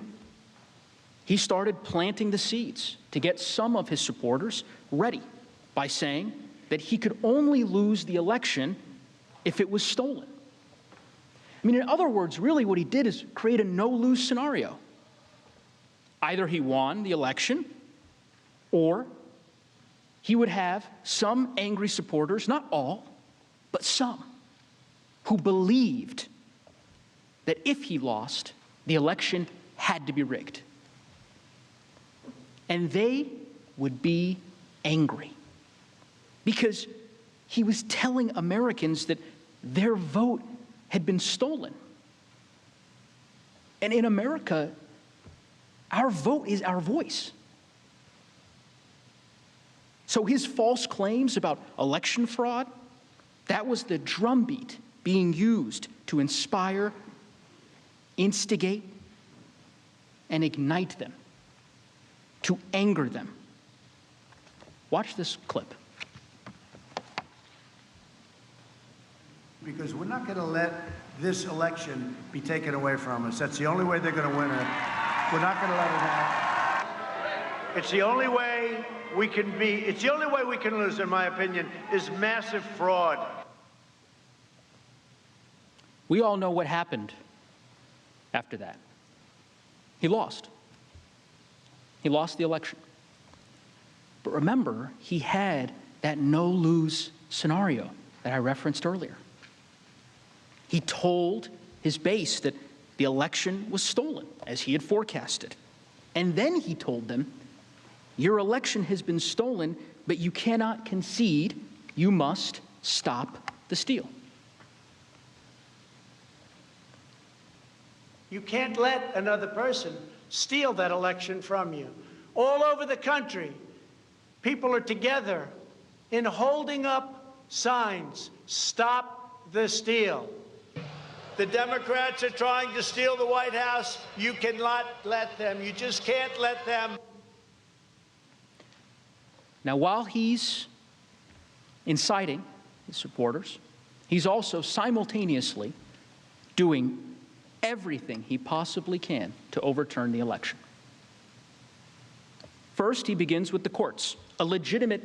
He started planting the seeds to get some of his supporters ready by saying that he could only lose the election if it was stolen. I mean, in other words, really what he did is create a no-lose scenario. Either he won the election, or he would have some angry supporters, not all, but some, who believed that if he lost, the election had to be rigged. And they would be angry because he was telling Americans that their vote had been stolen. And in America, our vote is our voice. So his false claims about election fraud, that was the drumbeat being used to inspire, instigate, and ignite them, to anger them. Watch this clip. Because we're not going to let this election be taken away from us. That's the only way they're going to win it. We're not going to let it happen. It's the only way we can it's the only way we can lose, in my opinion, is massive fraud. We all know what happened after that. He lost. He lost the election. But remember, he had that no-lose scenario that I referenced earlier. He told his base that the election was stolen, as he had forecasted. And then he told them, your election has been stolen, but you cannot concede. You must stop the steal. You can't let another person steal that election from you. All over the country, people are together in holding up signs, stop the steal. The Democrats are trying to steal the White House. You cannot let them. You just can't let them. Now, while he's inciting his supporters, he's also simultaneously doing everything he possibly can to overturn the election. First, he begins with the courts, a legitimate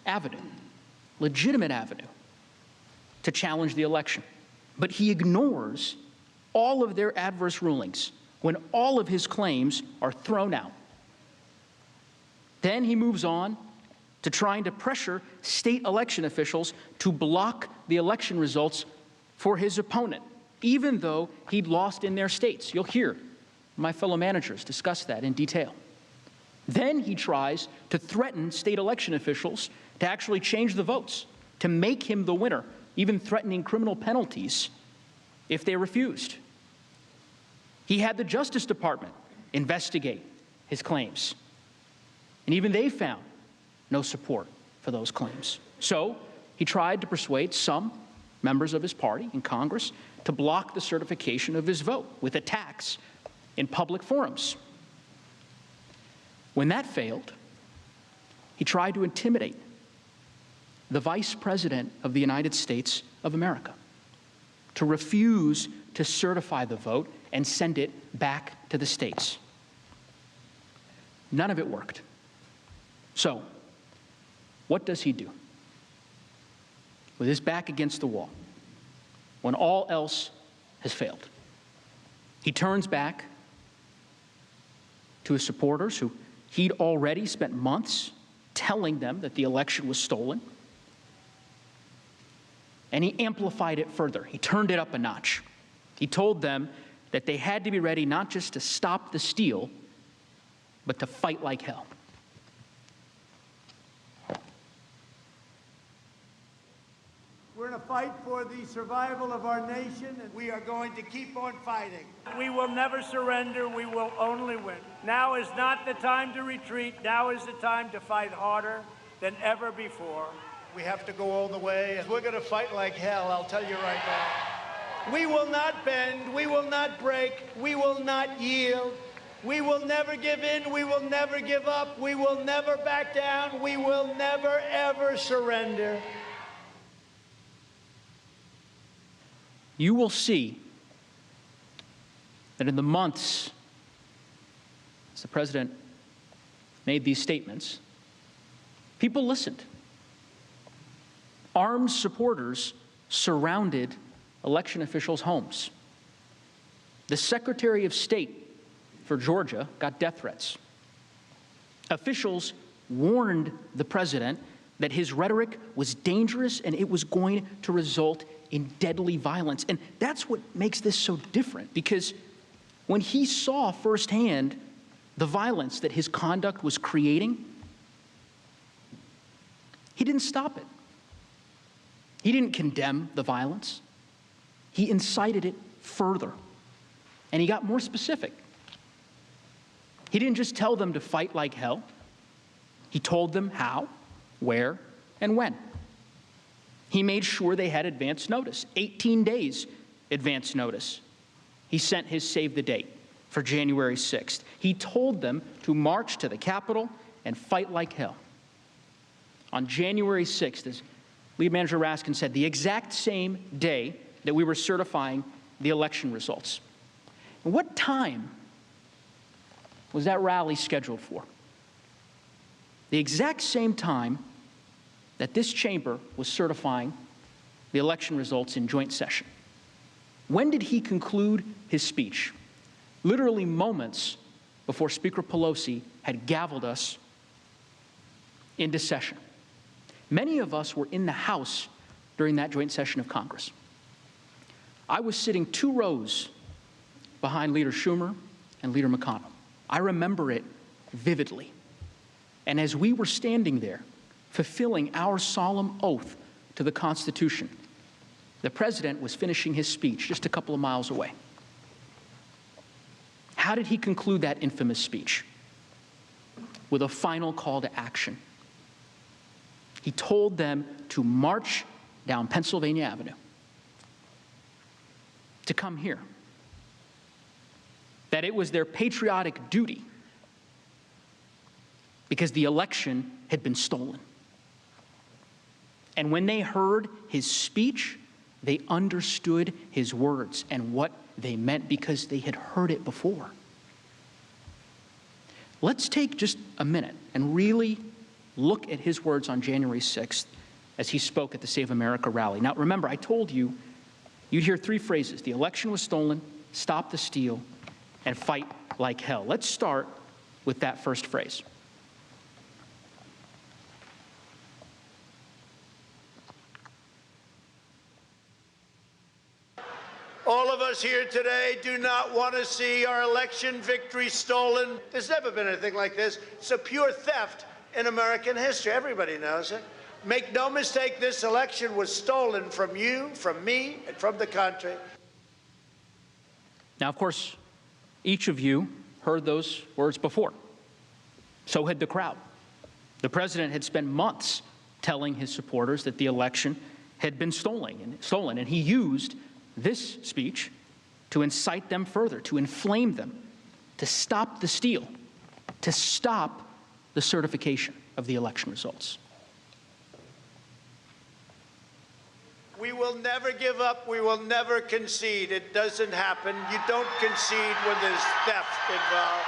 avenue to challenge the election. But he ignores all of their adverse rulings when all of his claims are thrown out. Then he moves on to trying to pressure state election officials to block the election results for his opponent, even though he'd lost in their states. You'll hear my fellow managers discuss that in detail. Then he tries to threaten state election officials to actually change the votes, to make him the winner, even threatening criminal penalties if they refused. He had the Justice Department investigate his claims, and even they found no support for those claims. So he tried to persuade some members of his party in Congress to block the certification of his vote with attacks in public forums. When that failed, he tried to intimidate the Vice President of the United States of America to refuse to certify the vote and send it back to the states. None of it worked. So, what does he do? With his back against the wall, when all else has failed, he turns back to his supporters who he'd already spent months telling them that the election was stolen. And he amplified it further. He turned it up a notch. He told them that they had to be ready not just to stop the steal, but to fight like hell. We're in a fight for the survival of our nation, and we are going to keep on fighting. We will never surrender. We will only win. Now is not the time to retreat. Now is the time to fight harder than ever before. We have to go all the way, and we're going to fight like hell, I'll tell you right now. We will not bend. We will not break. We will not yield. We will never give in. We will never give up. We will never back down. We will never, ever surrender. You will see that in the months as the president made these statements, people listened. Armed supporters surrounded election officials' homes. The Secretary of State for Georgia got death threats. Officials warned the president that his rhetoric was dangerous and it was going to result in deadly violence. And that's what makes this so different, because when he saw firsthand the violence that his conduct was creating, he didn't stop it. He didn't condemn the violence. He incited it further. And he got more specific. He didn't just tell them to fight like hell. He told them how, where, and when. He made sure they had advance notice, 18 days advance notice. He sent his save the date for January 6th. He told them to march to the Capitol and fight like hell. On January 6th, as Lead Manager Raskin said, the exact same day that we were certifying the election results. And what time was that rally scheduled for? The exact same time that this chamber was certifying the election results in joint session. When did he conclude his speech? Literally moments before Speaker Pelosi had gavelled us into session. Many of us were in the House during that joint session of Congress. I was sitting 2 rows behind Leader Schumer and Leader McConnell. I remember it vividly. And as we were standing there, fulfilling our solemn oath to the Constitution, the president was finishing his speech just a couple of miles away. How did he conclude that infamous speech? With a final call to action. He told them to march down Pennsylvania Avenue, to come here, that it was their patriotic duty because the election had been stolen. And when they heard his speech, they understood his words and what they meant because they had heard it before. Let's take just a minute and really look at his words on January 6th as he spoke at the Save America rally. Now, remember, I told you, you'd hear 3 phrases: the election was stolen, stop the steal, and fight like hell. Let's start with that first phrase. All of us here today do not want to see our election victory stolen. There's never been anything like this. It's a pure theft in American history. Everybody knows it. Make no mistake, this election was stolen from you, from me, and from the country. Now, of course, each of you heard those words before. So had the crowd. The president had spent months telling his supporters that the election had been stolen, and he used this speech to incite them further, to inflame them, to stop the steal, to stop the certification of the election results. We will never give up. We will never concede. It doesn't happen. You don't concede when there's theft involved.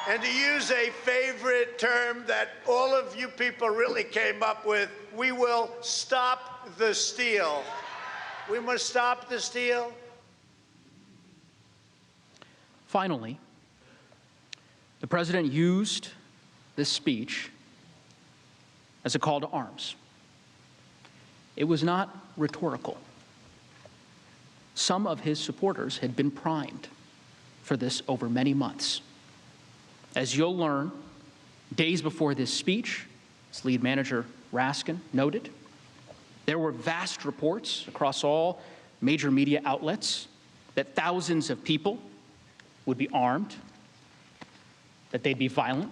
And to use a favorite term that all of you people really came up with, we will stop the steal. We must stop the steal. Finally, the president used this speech as a call to arms. It was not rhetorical. Some of his supporters had been primed for this over many months. As you'll learn, days before this speech, as lead manager Raskin noted, there were vast reports across all major media outlets that thousands of people would be armed, that they'd be violent.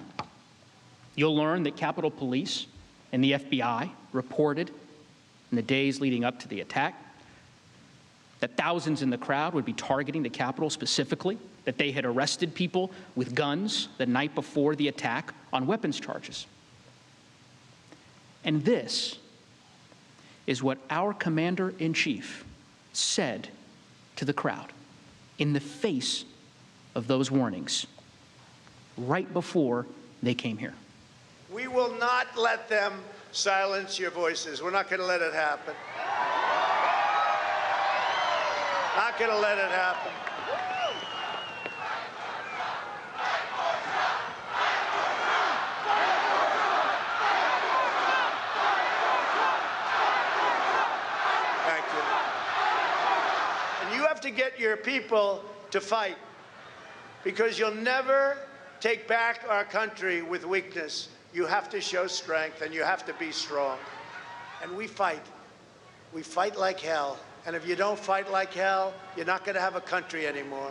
You'll learn that Capitol Police and the FBI reported in the days leading up to the attack that thousands in the crowd would be targeting the Capitol specifically, that they had arrested people with guns the night before the attack on weapons charges. And this is what our commander-in-chief said to the crowd in the face of those warnings right before they came here. We will not let them silence your voices. We're not going to let it happen. Not going to let it happen. Thank you. And you have to get your people to fight, because you'll never take back our country with weakness. You have to show strength, and you have to be strong. And we fight. We fight like hell. And if you don't fight like hell, you're not going to have a country anymore.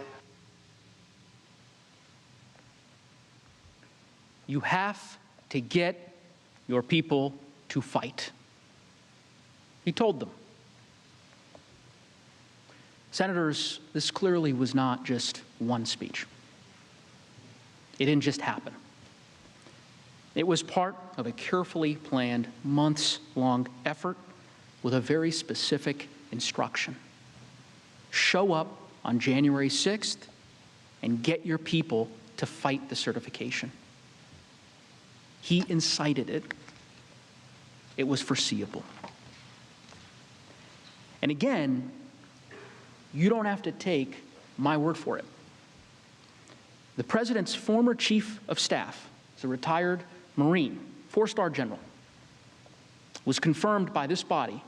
You have to get your people to fight. He told them. Senators, this clearly was not just one speech. It didn't just happen. It was part of a carefully planned, months-long effort with a very specific instruction. Show up on January 6th and get your people to fight the certification. He incited it. It was foreseeable. And again, you don't have to take my word for it. The president's former chief of staff, is a retired Marine, 4-star general, was confirmed by this body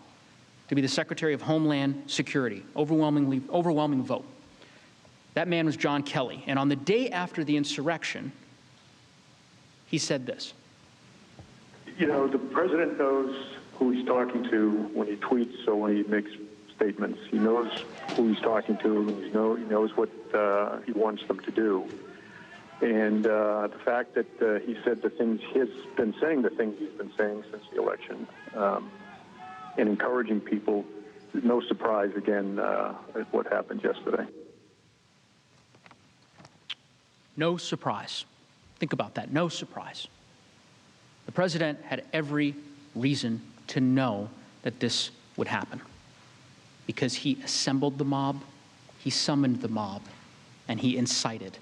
to be the Secretary of Homeland Security, overwhelming vote. That man was John Kelly. And on the day after the insurrection, he said this. You know, the president knows who he's talking to when he tweets or when he makes statements. He knows who he's talking to, and he knows what he wants them to do. And the fact that he said the things he's been saying, since the election, and encouraging people, no surprise, again, at what happened yesterday. No surprise. Think about that. No surprise. The president had every reason to know that this would happen because he assembled the mob, he summoned the mob, and he incited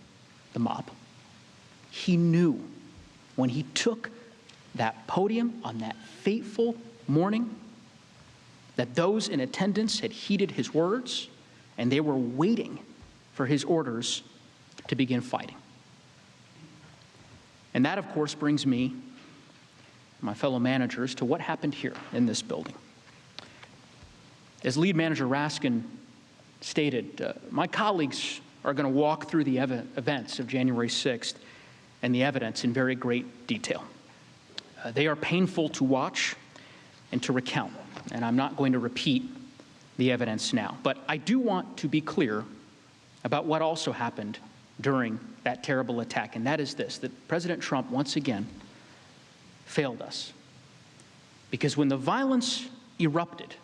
the mob. He knew when he took that podium on that fateful morning that those in attendance had heeded his words and they were waiting for his orders to begin fighting. And that, of course, brings me, my fellow managers, to what happened here in this building. As lead manager Raskin stated, my colleagues are going to walk through the events of January 6th and the evidence in very great detail. They are painful to watch and to recount, and I'm not going to repeat the evidence now. But I do want to be clear about what also happened during that terrible attack, and that is this, that President Trump once again failed us. Because when the violence erupted,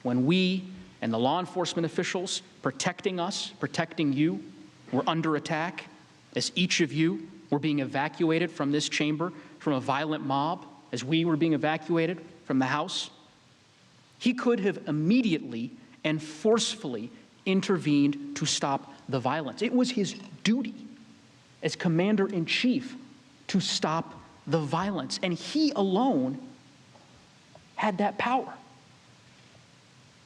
when we and the law enforcement officials protecting us, protecting you, were under attack, as each of you were being evacuated from this chamber, from a violent mob, as we were being evacuated from the House, he could have immediately and forcefully intervened to stop the violence. It was his duty as commander-in-chief to stop the violence, and he alone had that power.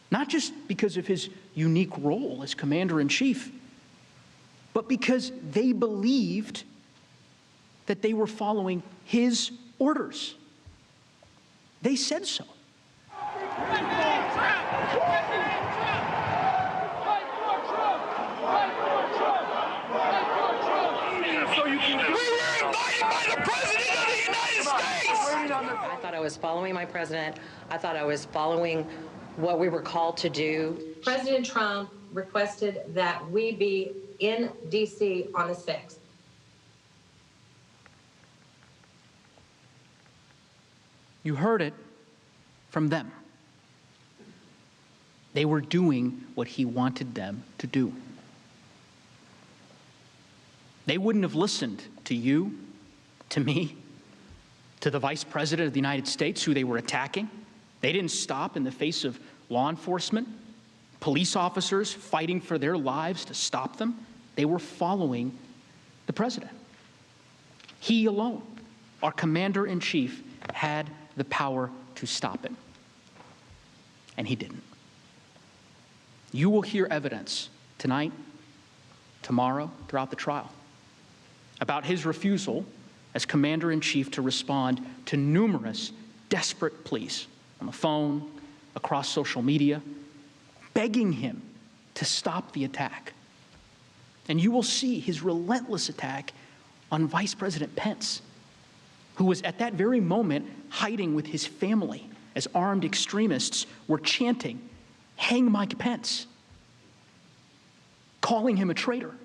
Not just because of his unique role as commander-in-chief, but because they believed that they were following his orders. They said so. I thought I was following my president. I thought I was following what we were called to do. President Trump requested that we be in D.C. on the 6th. You heard it from them. They were doing what he wanted them to do. They wouldn't have listened to you, to me, to the Vice President of the United States, who they were attacking. They didn't stop in the face of law enforcement, police officers fighting for their lives to stop them. They were following the president. He alone, our commander-in-chief, had the power to stop him. And he didn't. You will hear evidence tonight, tomorrow, throughout the trial, about his refusal as commander-in-chief to respond to numerous desperate pleas on the phone, across social media, begging him to stop the attack. And you will see his relentless attack on Vice President Pence, who was at that very moment hiding with his family as armed extremists were chanting, "Hang Mike Pence," calling him a traitor.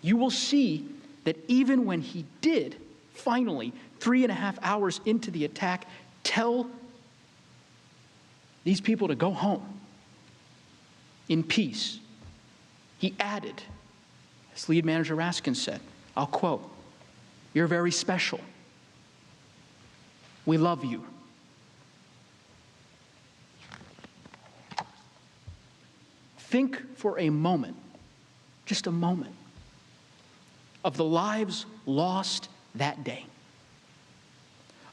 You will see that even when he did, finally, 3.5 hours into the attack, tell these people to go home in peace, he added, as lead manager Raskin said, I'll quote, "You're very special. We love you." Think for a moment, just a moment, of the lives lost that day,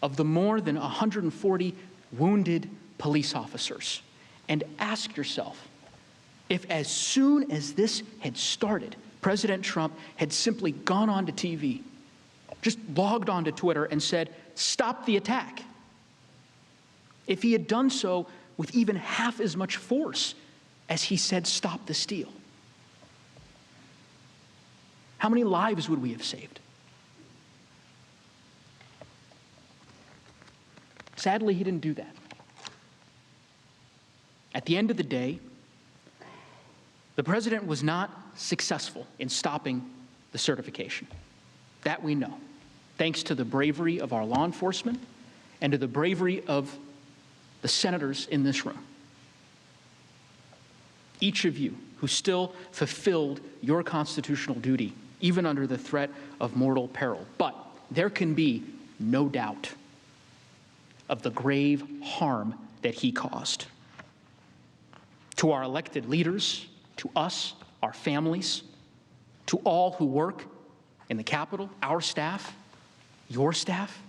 of the more than 140 wounded police officers, and ask yourself if as soon as this had started, President Trump had simply gone onto TV, just logged onto Twitter and said, "Stop the attack." If he had done so with even half as much force as he said, "Stop the steal," how many lives would we have saved? Sadly, he didn't do that. At the end of the day, the president was not successful in stopping the certification. That we know, thanks to the bravery of our law enforcement and to the bravery of the senators in this room. Each of you who still fulfilled your constitutional duty, even under the threat of mortal peril. But there can be no doubt of the grave harm that he caused. To our elected leaders, to us, our families, to all who work in the Capitol, our staff, your staff,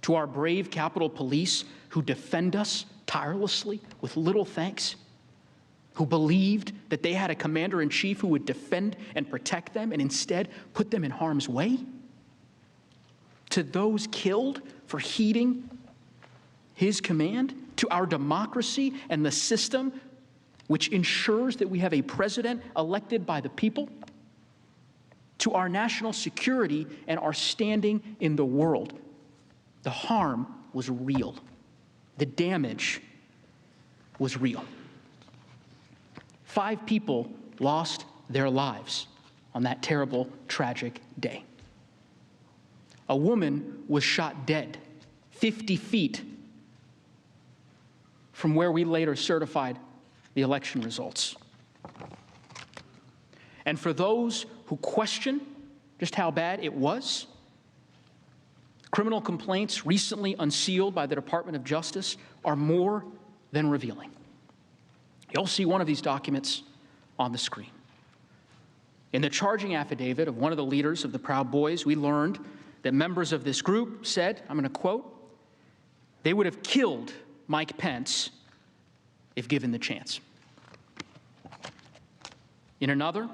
to our brave Capitol Police who defend us tirelessly with little thanks, who believed that they had a commander-in-chief who would defend and protect them and instead put them in harm's way, to those killed for heeding his command, to our democracy and the system which ensures that we have a president elected by the people, to our national security and our standing in the world. The harm was real. The damage was real. 5 people lost their lives on that terrible, tragic day. A woman was shot dead 50 feet from where we later certified the election results. And for those who question just how bad it was, criminal complaints recently unsealed by the Department of Justice are more than revealing. You'll see one of these documents on the screen. In the charging affidavit of one of the leaders of the Proud Boys, we learned that members of this group said, I'm going to quote, they would have killed Mike Pence if given the chance. In another,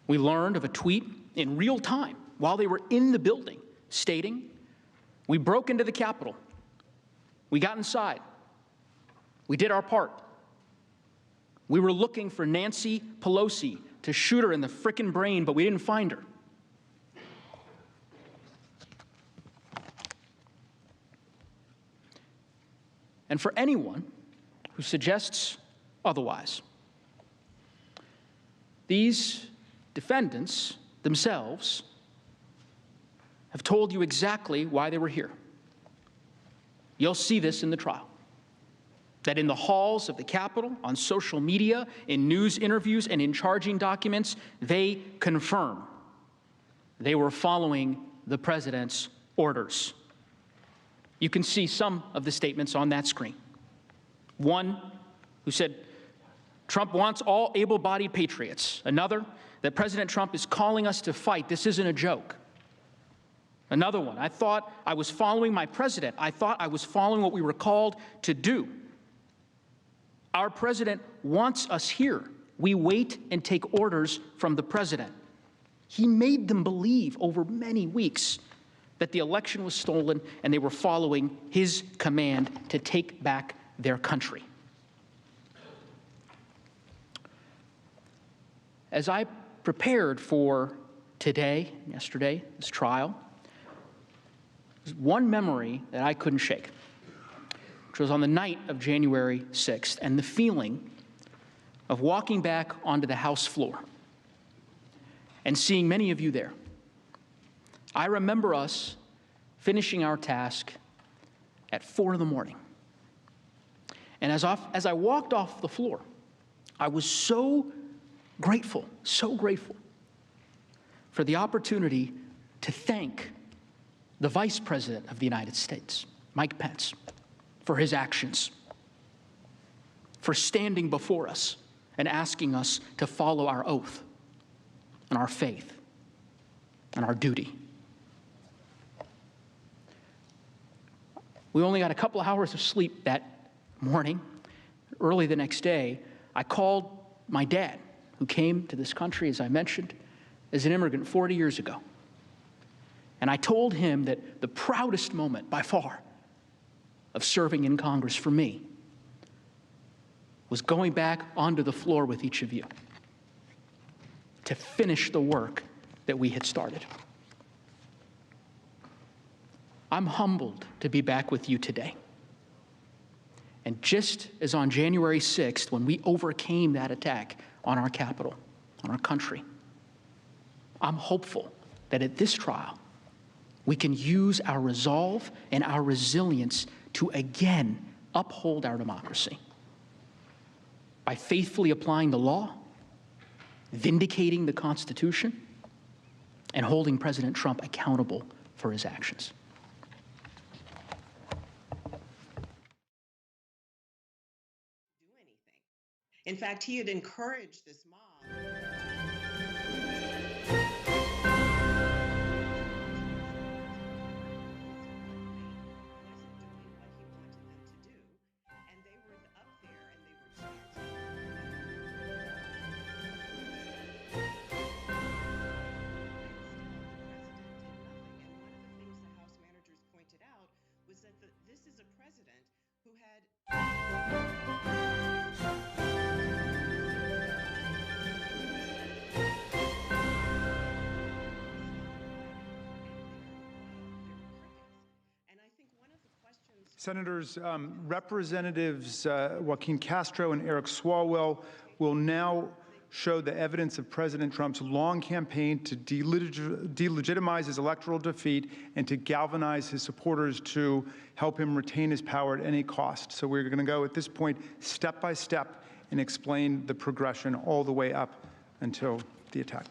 we learned of a tweet in real time while they were in the building stating, we broke into the Capitol. We got inside. We did our part. We were looking for Nancy Pelosi to shoot her in the frickin' brain, but we didn't find her. And for anyone who suggests otherwise, these defendants themselves have told you exactly why they were here. You'll see this in the trial. that in the halls of the Capitol, on social media, in news interviews, and in charging documents, they confirm they were following the president's orders. You can see some of the statements on that screen. One who said, Trump wants all able-bodied patriots. Another, that President Trump is calling us to fight. This isn't a joke. Another one, I thought I was following my president. I thought I was following what we were called to do. Our president wants us here. We wait and take orders from the president. He made them believe over many weeks that the election was stolen and they were following his command to take back their country. As I prepared for yesterday, this trial, there's one memory that I couldn't shake, which was on the night of January 6th, and the feeling of walking back onto the House floor and seeing many of you there. I remember us finishing our task at 4 in the morning. And as I walked off the floor, I was so grateful for the opportunity to thank the Vice President of the United States, Mike Pence, for his actions, for standing before us and asking us to follow our oath and our faith and our duty. We only got a couple of hours of sleep that morning. Early the next day, I called my dad, who came to this country, as I mentioned, as an immigrant 40 years ago. And I told him that the proudest moment by far of serving in Congress for me was going back onto the floor with each of you to finish the work that we had started. I'm humbled to be back with you today. And just as on January 6th, when we overcame that attack on our Capitol, on our country, I'm hopeful that at this trial, we can use our resolve and our resilience to again uphold our democracy by faithfully applying the law, vindicating the Constitution, and holding President Trump accountable for his actions. In fact, he had encouraged this mob. Senators, Representatives Joaquin Castro and Eric Swalwell will now show the evidence of President Trump's long campaign to delegitimize his electoral defeat and to galvanize his supporters to help him retain his power at any cost. So we're going to go at this point step by step and explain the progression all the way up until the attack.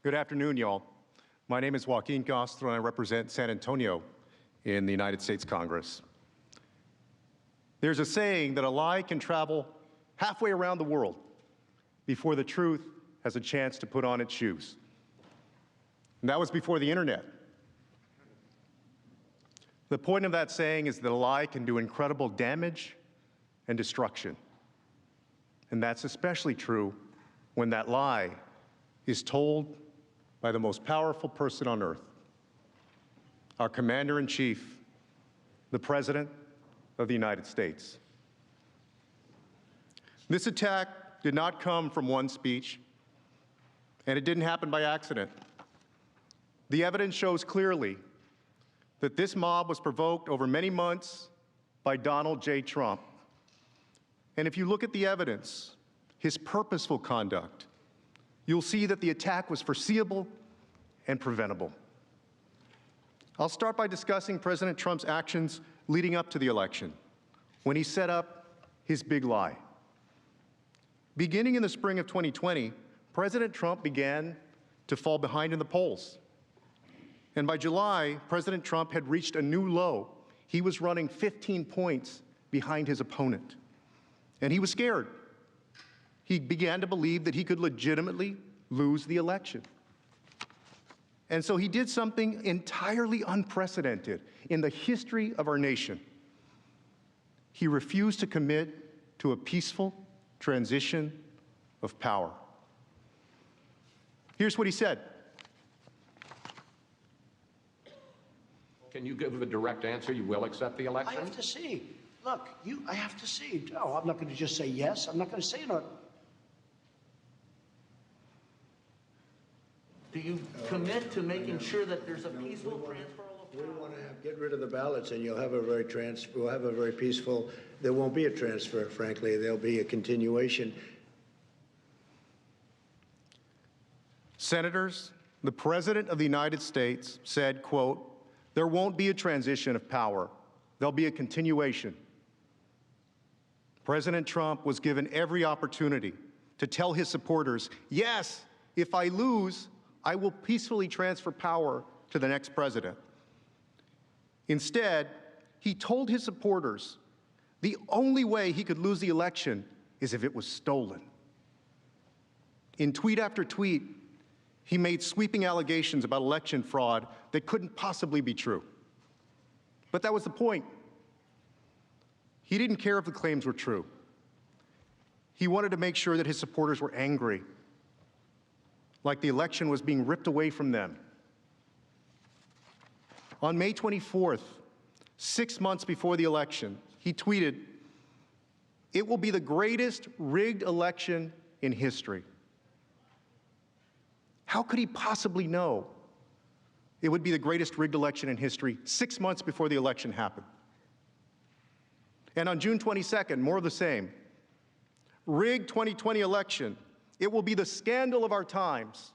Good afternoon, y'all. My name is Joaquin Castro, and I represent San Antonio in the United States Congress. There's a saying that a lie can travel halfway around the world before the truth has a chance to put on its shoes. And that was before the internet. The point of that saying is that a lie can do incredible damage and destruction. And that's especially true when that lie is told by the most powerful person on earth, our Commander-in-Chief, the President of the United States. This attack did not come from one speech, and it didn't happen by accident. The evidence shows clearly that this mob was provoked over many months by Donald J. Trump. And if you look at the evidence, his purposeful conduct, you'll see that the attack was foreseeable and preventable. I'll start by discussing President Trump's actions leading up to the election, when he set up his big lie. Beginning in the spring of 2020, President Trump began to fall behind in the polls. And by July, President Trump had reached a new low. He was running 15 points behind his opponent. And he was scared. He began to believe that he could legitimately lose the election. And so he did something entirely unprecedented in the history of our nation. He refused to commit to a peaceful transition of power. Here's what he said. Can you give a direct answer? You will accept the election? I have to see. Look, I have to see. No, I'm not going to just say yes. I'm not going to say no. Do you commit to making sure that there's a peaceful transfer of power? We want to get rid of the ballots, and we'll have a very peaceful. There won't be a transfer, frankly. There'll be a continuation. Senators, the President of the United States said, quote, "There won't be a transition of power. There'll be a continuation." President Trump was given every opportunity to tell his supporters, yes, if I lose, I will peacefully transfer power to the next president. Instead, he told his supporters the only way he could lose the election is if it was stolen. In tweet after tweet, he made sweeping allegations about election fraud that couldn't possibly be true. But that was the point. He didn't care if the claims were true. He wanted to make sure that his supporters were angry, like the election was being ripped away from them. On May 24th, 6 months before the election, he tweeted, "It will be the greatest rigged election in history." How could he possibly know it would be the greatest rigged election in history 6 months before the election happened? And on June 22nd, more of the same. Rigged 2020 election. It will be the scandal of our times.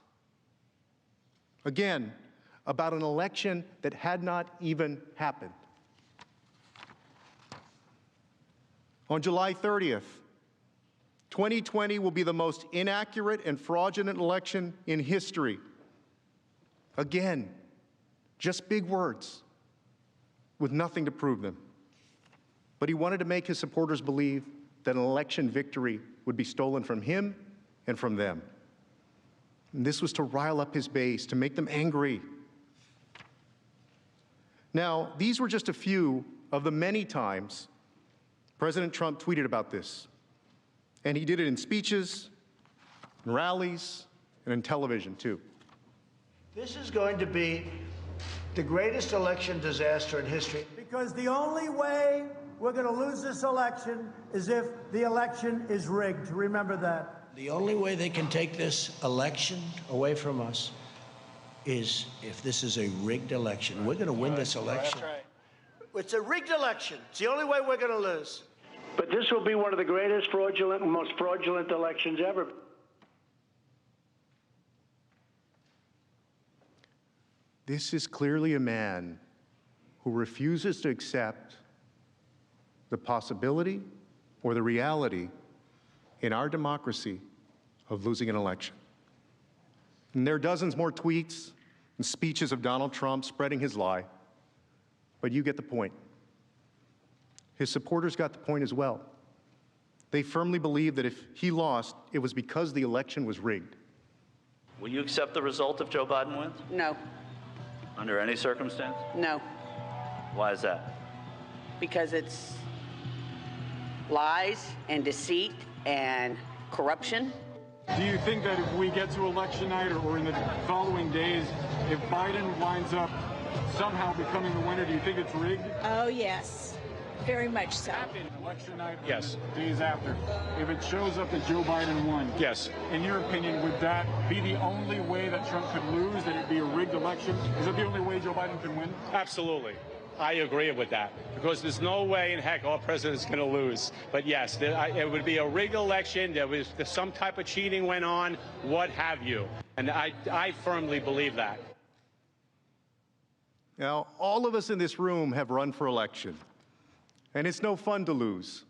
Again, about an election that had not even happened. On July 30th, 2020 will be the most inaccurate and fraudulent election in history. Again, just big words with nothing to prove them. But he wanted to make his supporters believe that an election victory would be stolen from him and from them. And this was to rile up his base, to make them angry. Now, these were just a few of the many times President Trump tweeted about this. And he did it in speeches, in rallies, and in television, too. This is going to be the greatest election disaster in history. Because the only way we're going to lose this election is if the election is rigged. Remember that. The only way they can take this election away from us is if this is a rigged election. We're going to win this election. That's right. It's a rigged election. It's the only way we're going to lose. But this will be one of the greatest most fraudulent elections ever. This is clearly a man who refuses to accept the possibility or the reality in our democracy of losing an election. And there are dozens more tweets and speeches of Donald Trump spreading his lie, but you get the point. His supporters got the point as well. They firmly believe that if he lost, it was because the election was rigged. Will you accept the result if Joe Biden wins? No. Under any circumstance? No. Why is that? Because it's lies and deceit and corruption. Do you think that if we get to election night or in the following days, if Biden winds up somehow becoming the winner, do you think it's rigged? Oh, yes. Very much so. Election night. Yes. Days after. If it shows up that Joe Biden won. Yes. In your opinion, would that be the only way that Trump could lose, that it'd be a rigged election? Is that the only way Joe Biden can win? Absolutely. I agree with that, because there's no way in heck our president's going to lose. But yes, it would be a rigged election. There's some type of cheating went on, what have you. And I firmly believe that. Now, all of us in this room have run for election, and it's no fun to lose.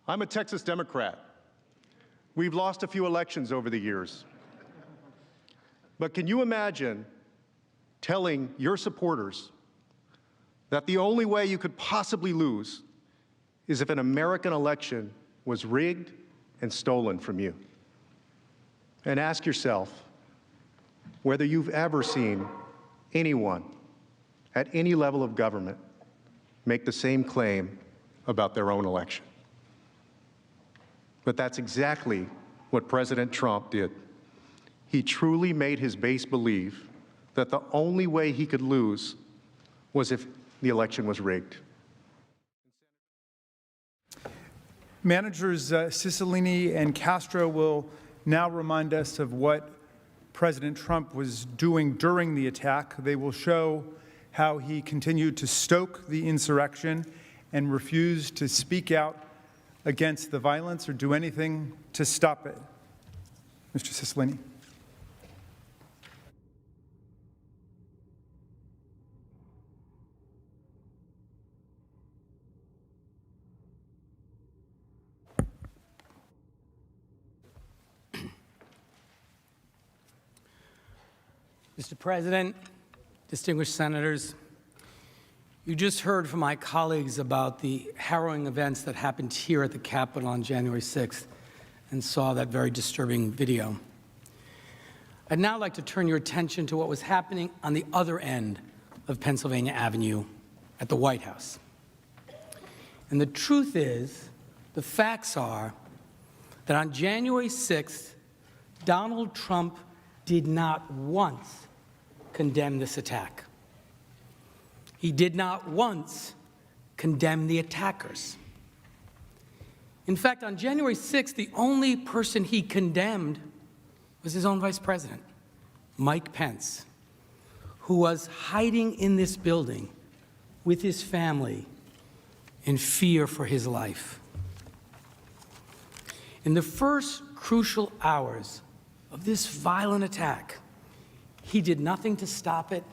I'm a Texas Democrat. We've lost a few elections over the years. But can you imagine telling your supporters that the only way you could possibly lose is if an American election was rigged and stolen from you? And ask yourself whether you've ever seen anyone at any level of government make the same claim about their own election. But that's exactly what President Trump did. He truly made his base believe that the only way he could lose was if the election was rigged. Managers Cicilline and Castro will now remind us of what President Trump was doing during the attack. They will show how he continued to stoke the insurrection and refused to speak out against the violence or do anything to stop it. Mr. Cicilline. Mr. President, distinguished senators, you just heard from my colleagues about the harrowing events that happened here at the Capitol on January 6th and saw that very disturbing video. I'd now like to turn your attention to what was happening on the other end of Pennsylvania Avenue at the White House. And the truth is, the facts are that on January 6th, Donald Trump did not once condemn this attack. He did not once condemn the attackers. In fact, on January 6th, the only person he condemned was his own vice president, Mike Pence, who was hiding in this building with his family in fear for his life. In the first crucial hours of this violent attack, he did nothing to stop it,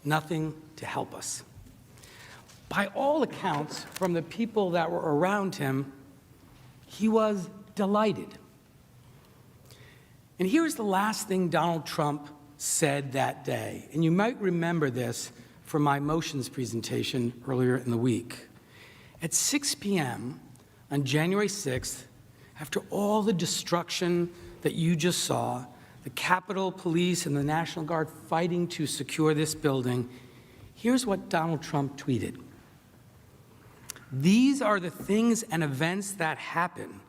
nothing to help us. By all accounts, from the people that were around him, he was delighted. And here's the last thing Donald Trump said that day. And you might remember this from my motions presentation earlier in the week. At 6 p.m. on January 6th, after all the destruction that you just saw, the Capitol Police and the National Guard fighting to secure this building, here's what Donald Trump tweeted. These are the things and events that happen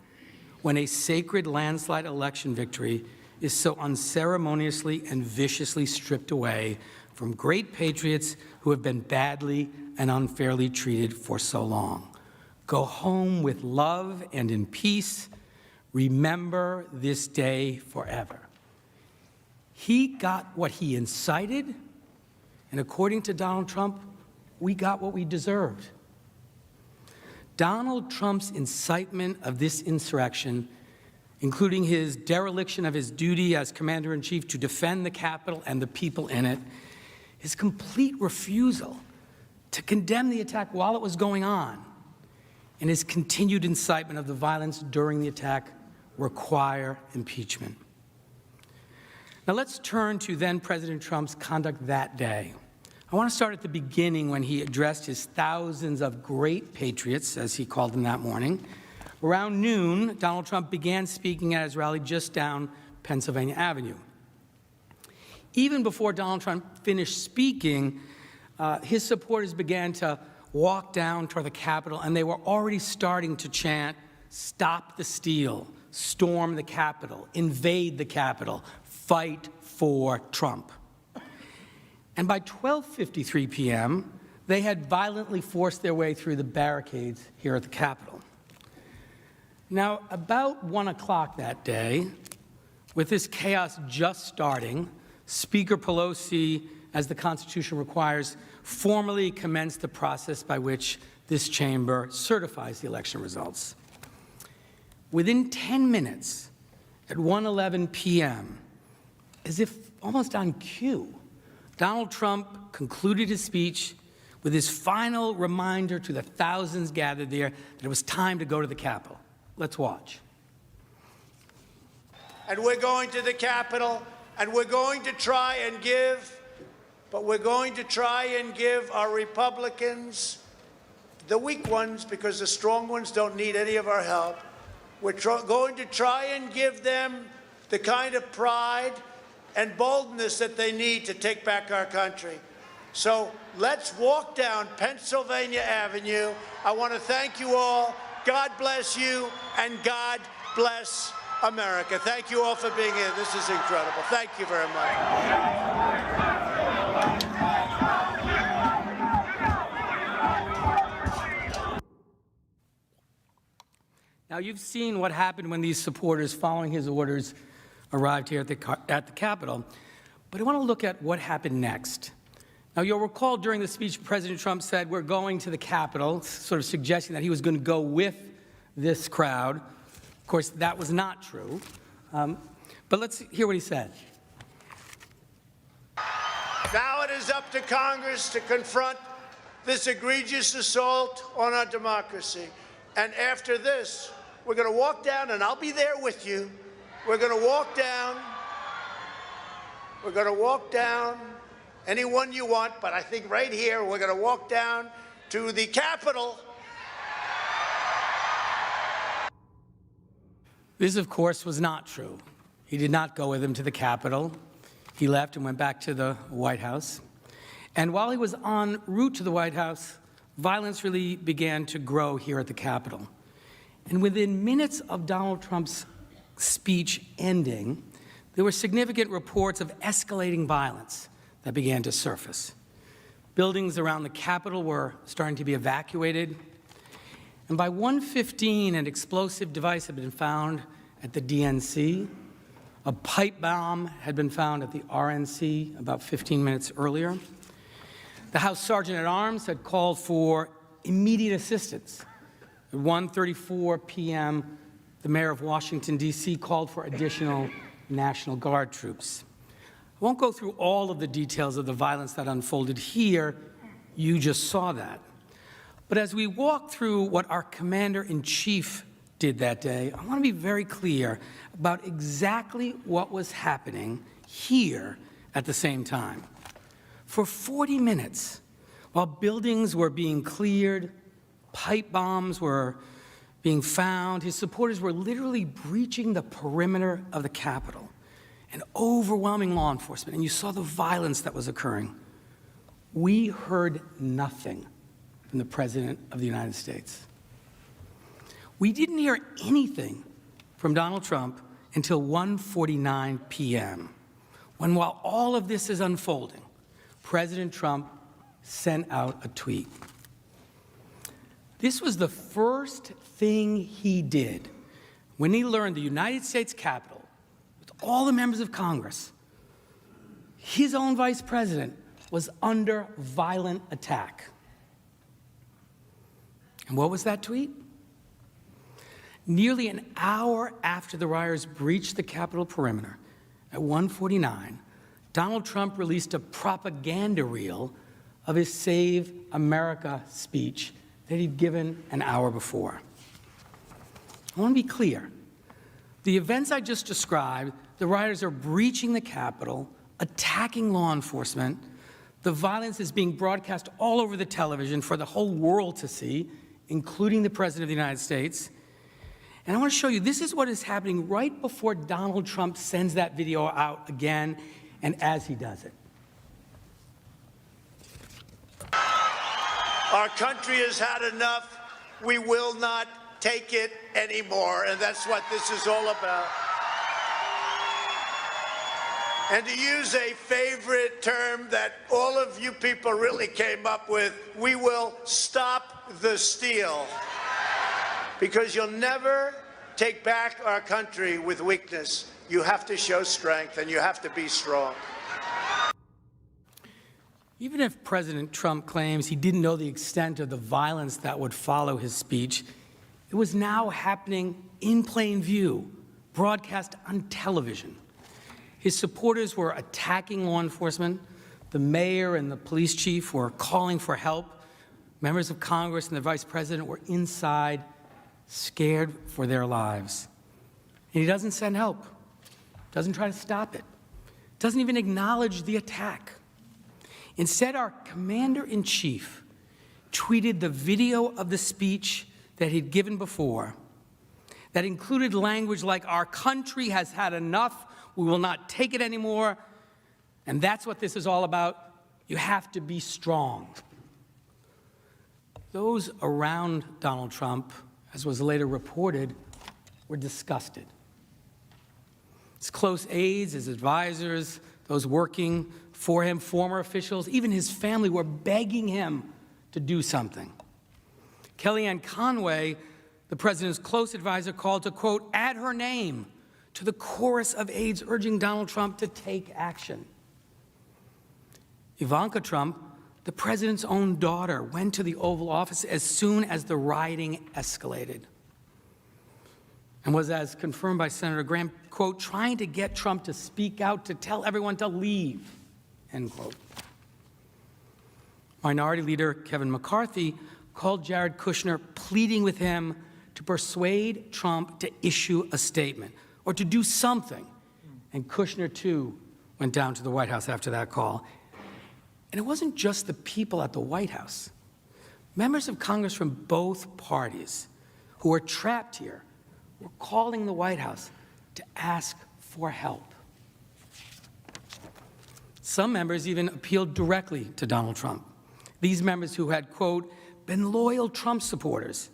when a sacred landslide election victory is so unceremoniously and viciously stripped away from great patriots who have been badly and unfairly treated for so long. Go home with love and in peace. Remember this day forever. He got what he incited, and according to Donald Trump, we got what we deserved. Donald Trump's incitement of this insurrection, including his dereliction of his duty as commander-in-chief to defend the Capitol and the people in it, his complete refusal to condemn the attack while it was going on, and his continued incitement of the violence during the attack require impeachment. Now let's turn to then President Trump's conduct that day. I want to start at the beginning when he addressed his thousands of great patriots, as he called them that morning. Around noon, Donald Trump began speaking at his rally just down Pennsylvania Avenue. Even before Donald Trump finished speaking, his supporters began to walk down toward the Capitol, and they were already starting to chant, "Stop the steal, storm the Capitol, invade the Capitol, fight for Trump." And by 12:53 p.m., They had violently forced their way through the barricades here at the Capitol. Now, about 1 o'clock that day, with this chaos just starting, Speaker Pelosi, as the Constitution requires, formally commenced the process by which this chamber certifies the election results. Within 10 minutes, at 1:11 p.m., as if almost on cue, Donald Trump concluded his speech with his final reminder to the thousands gathered there that it was time to go to the Capitol. Let's watch. And we're going to the Capitol, and we're going to try and give, but we're going to try and give our Republicans, the weak ones, because the strong ones don't need any of our help. We're going to try and give them the kind of pride and boldness that they need to take back our country. So let's walk down Pennsylvania Avenue. I want to thank you all. God bless you, and God bless America. Thank you all for being here. This is incredible. Thank you very much. Now, you've seen what happened when these supporters, following his orders, arrived here at the Capitol. But I want to look at what happened next. Now, you'll recall during the speech, President Trump said, we're going to the Capitol, sort of suggesting that he was going to go with this crowd. Of course, that was not true. But let's hear what he said. Now it is up to Congress to confront this egregious assault on our democracy. And after this, we're going to walk down, and I'll be there with you. We're going to walk down. We're going to walk down anyone you want, but I think right here we're going to walk down to the Capitol. This, of course, was not true. He did not go with him to the Capitol. He left and went back to the White House. And while he was en route to the White House, violence really began to grow here at the Capitol. And within minutes of Donald Trump's speech ending, there were significant reports of escalating violence that began to surface. Buildings around the Capitol were starting to be evacuated. And by 1:15, an explosive device had been found at the DNC. A pipe bomb had been found at the RNC about 15 minutes earlier. The House Sergeant at Arms had called for immediate assistance. At 1:34 p.m., the mayor of Washington, D.C. called for additional National Guard troops. I won't go through all of the details of the violence that unfolded here. You just saw that. But as we walk through what our commander-in-chief did that day, I want to be very clear about exactly what was happening here at the same time. For 40 minutes, while buildings were being cleared, pipe bombs were being found, his supporters were literally breaching the perimeter of the Capitol and overwhelming law enforcement, and you saw the violence that was occurring. We heard nothing from the President of the United States. We didn't hear anything from Donald Trump until 1:49 p.m., when while all of this is unfolding, President Trump sent out a tweet. This was the first thing he did when he learned the United States Capitol, with all the members of Congress, his own vice president, was under violent attack. And what was that tweet? Nearly an hour after the rioters breached the Capitol perimeter, at 1:49, Donald Trump released a propaganda reel of his Save America speech that he'd given an hour before. I want to be clear. The events I just described, the rioters are breaching the Capitol, attacking law enforcement. The violence is being broadcast all over the television for the whole world to see, including the President of the United States. And I want to show you, this is what is happening right before Donald Trump sends that video out again, and as he does it. Our country has had enough. We will not take it anymore, and that's what this is all about. And to use a favorite term that all of you people really came up with, we will stop the steal. Because you'll never take back our country with weakness. You have to show strength, and you have to be strong. Even if President Trump claims he didn't know the extent of the violence that would follow his speech, it was now happening in plain view, broadcast on television. His supporters were attacking law enforcement. The mayor and the police chief were calling for help. Members of Congress and the vice president were inside, scared for their lives. And he doesn't send help, doesn't try to stop it, doesn't even acknowledge the attack. Instead, our commander-in-chief tweeted the video of the speech that he'd given before that included language like, "Our country has had enough. We will not take it anymore. And that's what this is all about. You have to be strong." Those around Donald Trump, as was later reported, were disgusted. His close aides, his advisors, those working for him, former officials, even his family were begging him to do something. Kellyanne Conway, the president's close advisor, called to, quote, add her name to the chorus of aides urging Donald Trump to take action. Ivanka Trump, the president's own daughter, went to the Oval Office as soon as the rioting escalated and was, as confirmed by Senator Graham, quote, trying to get Trump to speak out, to tell everyone to leave, end quote. Minority Leader Kevin McCarthy called Jared Kushner, pleading with him to persuade Trump to issue a statement or to do something. And Kushner, too, went down to the White House after that call. And it wasn't just the people at the White House. Members of Congress from both parties who were trapped here were calling the White House to ask for help. Some members even appealed directly to Donald Trump. These members who had, quote, been loyal Trump supporters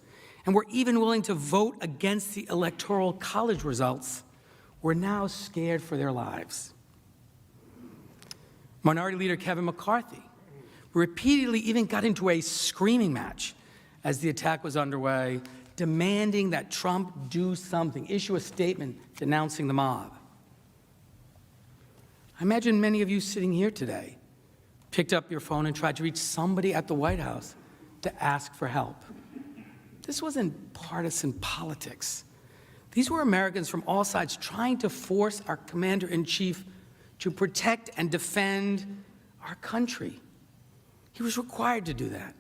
and were even willing to vote against the Electoral College results were now scared for their lives. Minority Leader Kevin McCarthy repeatedly even got into a screaming match as the attack was underway, demanding that Trump do something, issue a statement denouncing the mob. I imagine many of you sitting here today picked up your phone and tried to reach somebody at the White House to ask for help. This wasn't partisan politics. These were Americans from all sides trying to force our commander-in-chief to protect and defend our country. He was required to do that.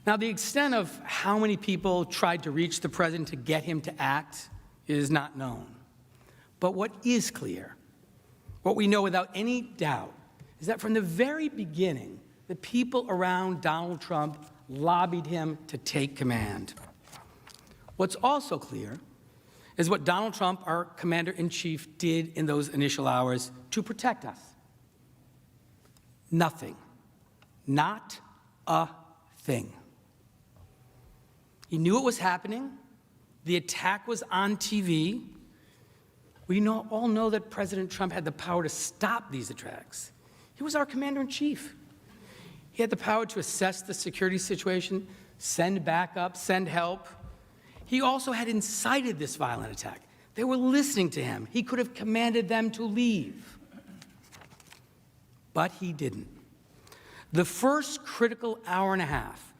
Now, the extent of how many people tried to reach the president to get him to act is not known. But what is clear, what we know without any doubt, is that from the very beginning, the people around Donald Trump lobbied him to take command. What's also clear is what Donald Trump, our commander-in-chief, did in those initial hours to protect us. Nothing. Not a thing. He knew it was happening. The attack was on TV. We all know that President Trump had the power to stop these attacks. He was our commander-in-chief. He had the power to assess the security situation, send backup, send help. He also had incited this violent attack. They were listening to him. He could have commanded them to leave. But he didn't. The first critical hour and a half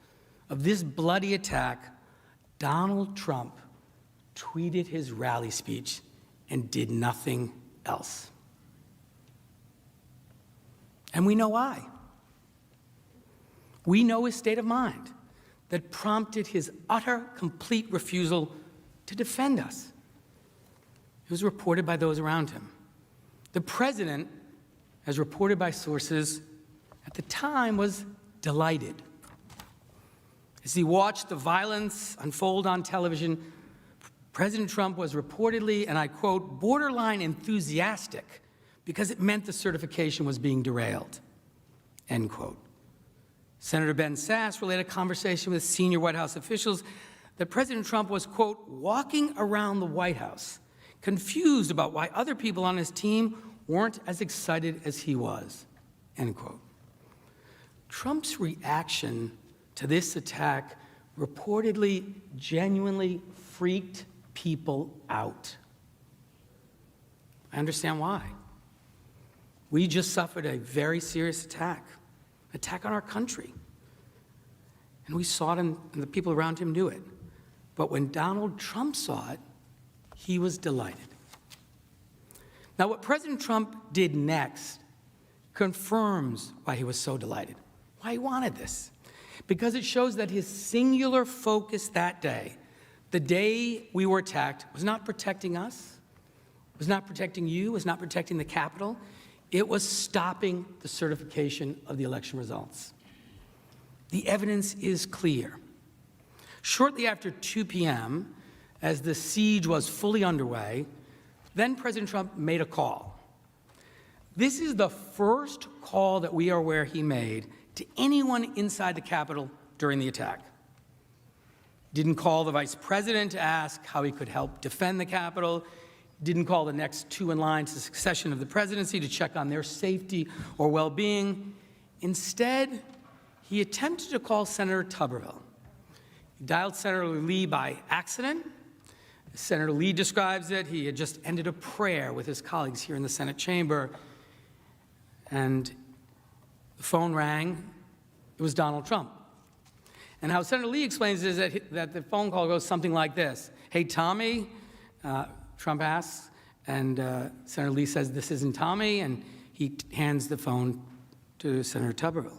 of this bloody attack, Donald Trump tweeted his rally speech and did nothing else. And we know why. We know his state of mind that prompted his utter, complete refusal to defend us. It was reported by those around him. The president, as reported by sources, at the time was delighted. As he watched the violence unfold on television, President Trump was reportedly, and I quote, borderline enthusiastic because it meant the certification was being derailed, end quote. Senator Ben Sasse relayed a conversation with senior White House officials that President Trump was, quote, walking around the White House, confused about why other people on his team weren't as excited as he was, end quote. Trump's reaction to this attack reportedly genuinely freaked people out. I understand why. We just suffered a very serious attack on our country. And we saw it, and the people around him knew it. But when Donald Trump saw it, he was delighted. Now, what President Trump did next confirms why he was so delighted, why he wanted this. Because it shows that his singular focus that day, the day we were attacked, was not protecting us, was not protecting you, was not protecting the Capitol. It was stopping the certification of the election results. The evidence is clear. Shortly after 2 p.m., as the siege was fully underway, then President Trump made a call. This is the first call that we are aware he made to anyone inside the Capitol during the attack. Didn't call the vice president to ask how he could help defend the Capitol. Didn't call the next two in line to succession of the presidency to check on their safety or well-being. Instead, he attempted to call Senator Tuberville. He dialed Senator Lee by accident. As Senator Lee describes it, he had just ended a prayer with his colleagues here in the Senate chamber, and the phone rang. It was Donald Trump. And how Senator Lee explains it is that the phone call goes something like this. Hey, Tommy, Trump asks, and Senator Lee says, this isn't Tommy, and he hands the phone to Senator Tuberville.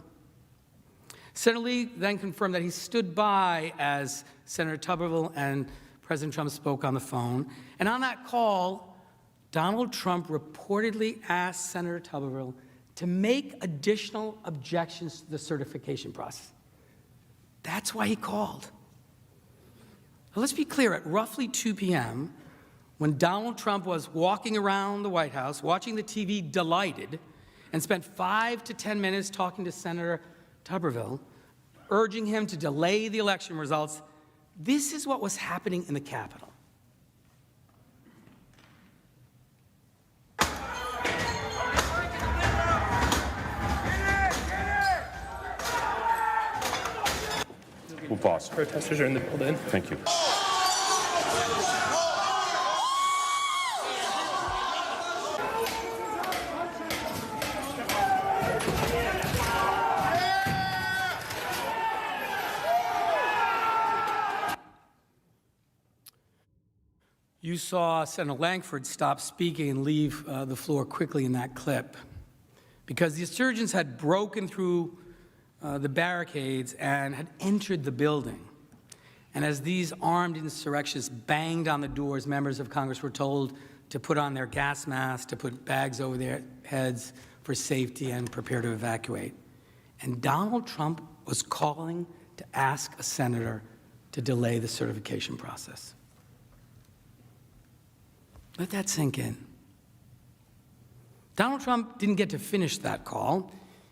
Senator Lee then confirmed that he stood by as Senator Tuberville and President Trump spoke on the phone. And on that call, Donald Trump reportedly asked Senator Tuberville to make additional objections to the certification process. That's why he called. Now, let's be clear, at roughly 2 p.m., when Donald Trump was walking around the White House, watching the TV delighted, and spent 5 to 10 minutes talking to Senator Tuberville, urging him to delay the election results, this is what was happening in the Capitol. We'll pause. Protesters are in the building. Thank you. You saw Senator Langford stop speaking and leave the floor quickly in that clip because the insurgents had broken through the barricades and had entered the building. And as these armed insurrectionists banged on the doors, members of Congress were told to put on their gas masks, to put bags over their heads for safety and prepare to evacuate. And Donald Trump was calling to ask a senator to delay the certification process. Let that sink in. Donald Trump didn't get to finish that call.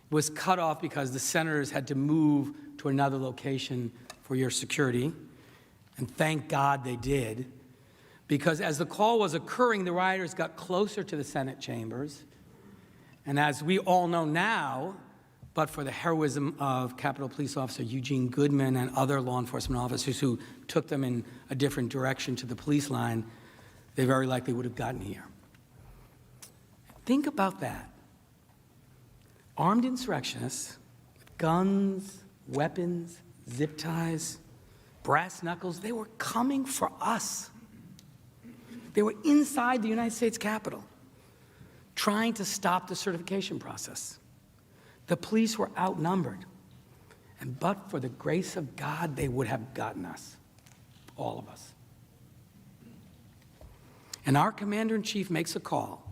It was cut off because the senators had to move to another location for your security. And thank God they did, because as the call was occurring, the rioters got closer to the Senate chambers. And as we all know now, but for the heroism of Capitol Police Officer Eugene Goodman and other law enforcement officers who took them in a different direction to the police line, they very likely would have gotten here. Think about that. Armed insurrectionists with guns, weapons, zip ties, brass knuckles, they were coming for us. They were inside the United States Capitol, trying to stop the certification process. The police were outnumbered, and but for the grace of God, they would have gotten us, all of us. And our commander-in-chief makes a call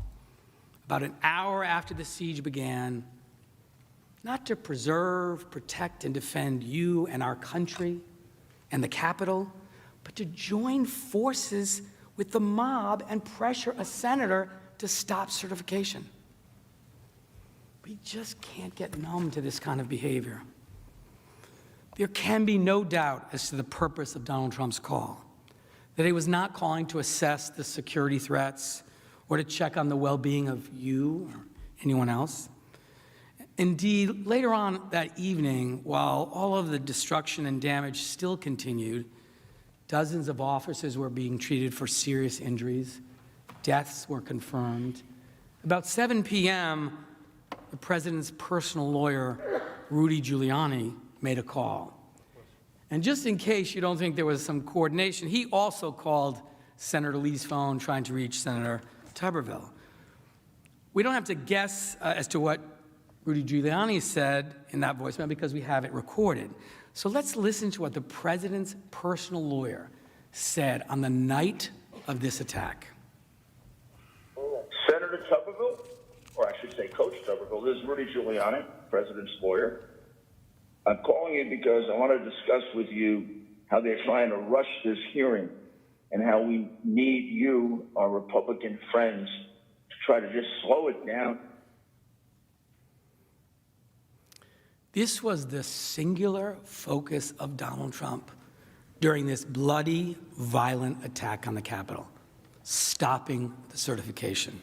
about an hour after the siege began, not to preserve, protect, and defend you and our country and the Capitol, but to join forces with the mob and pressure a senator to stop certification. We just can't get numb to this kind of behavior. There can be no doubt as to the purpose of Donald Trump's call, that he was not calling to assess the security threats or to check on the well-being of you or anyone else. Indeed, later on that evening, while all of the destruction and damage still continued, dozens of officers were being treated for serious injuries. Deaths were confirmed. About 7 p.m., the president's personal lawyer, Rudy Giuliani, made a call. And just in case you don't think there was some coordination, he also called Senator Lee's phone trying to reach Senator Tuberville. We don't have to guess as to what Rudy Giuliani said in that voicemail because we have it recorded. So let's listen to what the president's personal lawyer said on the night of this attack. Senator Tuberville, or I should say Coach Tuberville, this is Rudy Giuliani, president's lawyer. I'm calling you because I want to discuss with you how they're trying to rush this hearing and how we need you, our Republican friends, to try to just slow it down. This was the singular focus of Donald Trump during this bloody, violent attack on the Capitol, stopping the certification.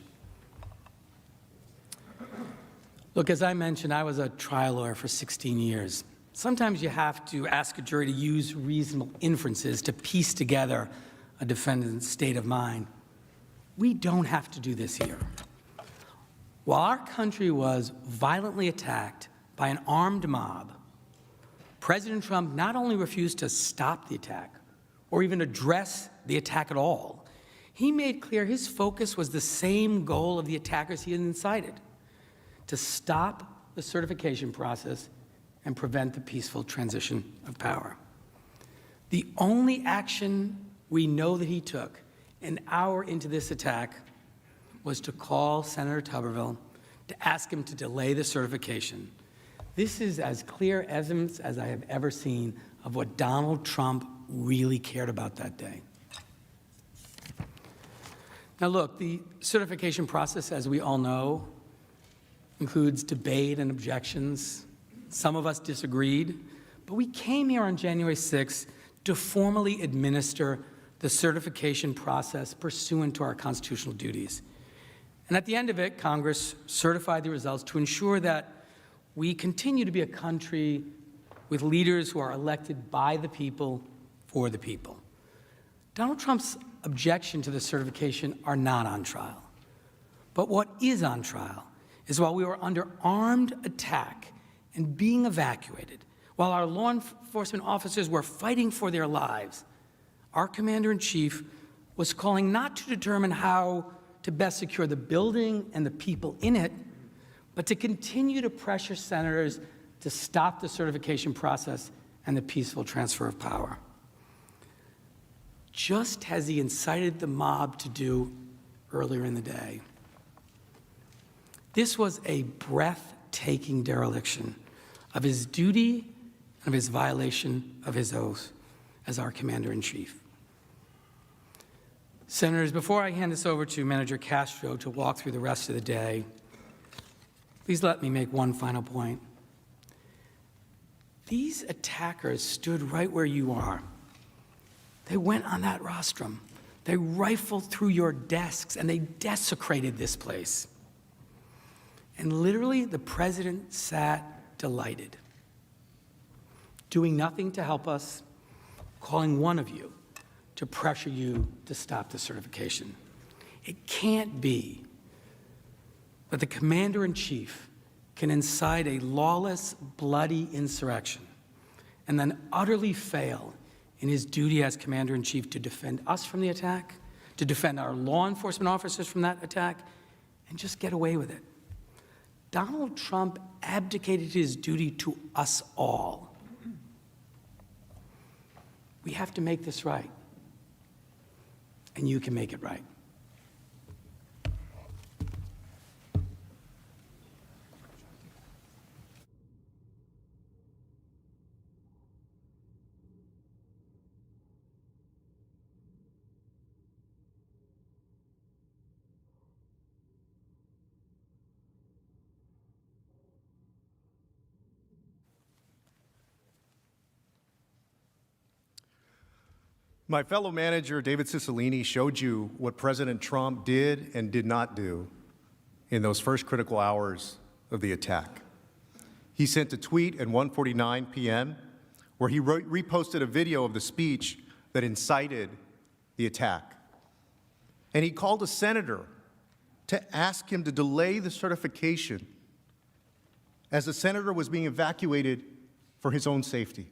Look, as I mentioned, I was a trial lawyer for 16 years. Sometimes you have to ask a jury to use reasonable inferences to piece together a defendant's state of mind. We don't have to do this here. While our country was violently attacked by an armed mob, President Trump not only refused to stop the attack or even address the attack at all, he made clear his focus was the same goal of the attackers he had incited: to stop the certification process and prevent the peaceful transition of power. The only action we know that he took an hour into this attack was to call Senator Tuberville to ask him to delay the certification. This is as clear evidence as I have ever seen of what Donald Trump really cared about that day. Now look, the certification process, as we all know, includes debate and objections. Some of us disagreed, but we came here on January 6th to formally administer the certification process pursuant to our constitutional duties. And at the end of it, Congress certified the results to ensure that we continue to be a country with leaders who are elected by the people, for the people. Donald Trump's objection to the certification are not on trial. But what is on trial is while we were under armed attack and being evacuated, while our law enforcement officers were fighting for their lives, our commander-in-chief was calling not to determine how to best secure the building and the people in it, but to continue to pressure senators to stop the certification process and the peaceful transfer of power. Just as he incited the mob to do earlier in the day. This was a breathtaking dereliction of his duty and of his violation of his oath as our commander-in-chief. Senators, before I hand this over to Manager Castro to walk through the rest of the day, please let me make one final point. These attackers stood right where you are. They went on that rostrum. They rifled through your desks and they desecrated this place. And literally, the president sat delighted, doing nothing to help us, calling one of you to pressure you to stop the certification. It can't be that the commander-in-chief can incite a lawless, bloody insurrection and then utterly fail in his duty as commander-in-chief to defend us from the attack, to defend our law enforcement officers from that attack, and just get away with it. Donald Trump abdicated his duty to us all. We have to make this right, and you can make it right. My fellow manager, David Cicilline, showed you what President Trump did and did not do in those first critical hours of the attack. He sent a tweet at 1:49 p.m. where he reposted a video of the speech that incited the attack. And he called a senator to ask him to delay the certification as the senator was being evacuated for his own safety.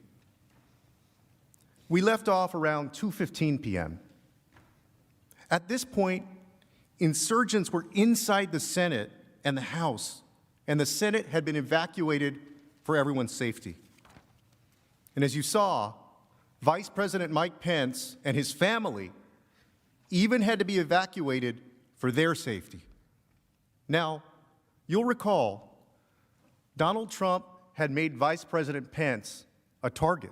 We left off around 2:15 p.m. At this point, insurgents were inside the Senate and the House, and the Senate had been evacuated for everyone's safety. And as you saw, Vice President Mike Pence and his family even had to be evacuated for their safety. Now, you'll recall, Donald Trump had made Vice President Pence a target.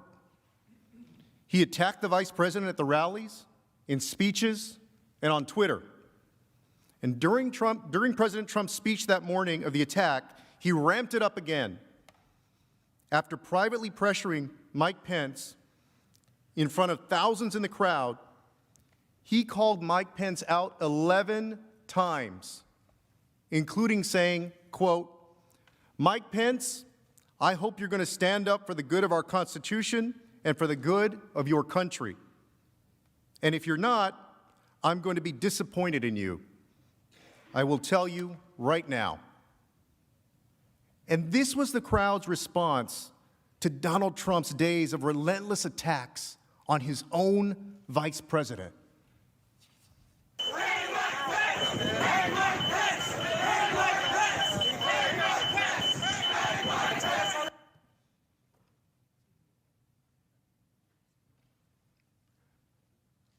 He attacked the vice president at the rallies, in speeches, and on Twitter. And during President Trump's speech that morning of the attack, he ramped it up again after privately pressuring Mike Pence in front of thousands in the crowd. He called Mike Pence out 11 times, including saying, quote, "Mike Pence, I hope you're going to stand up for the good of our Constitution and for the good of your country. And if you're not, I'm going to be disappointed in you. I will tell you right now." And this was the crowd's response to Donald Trump's days of relentless attacks on his own vice president.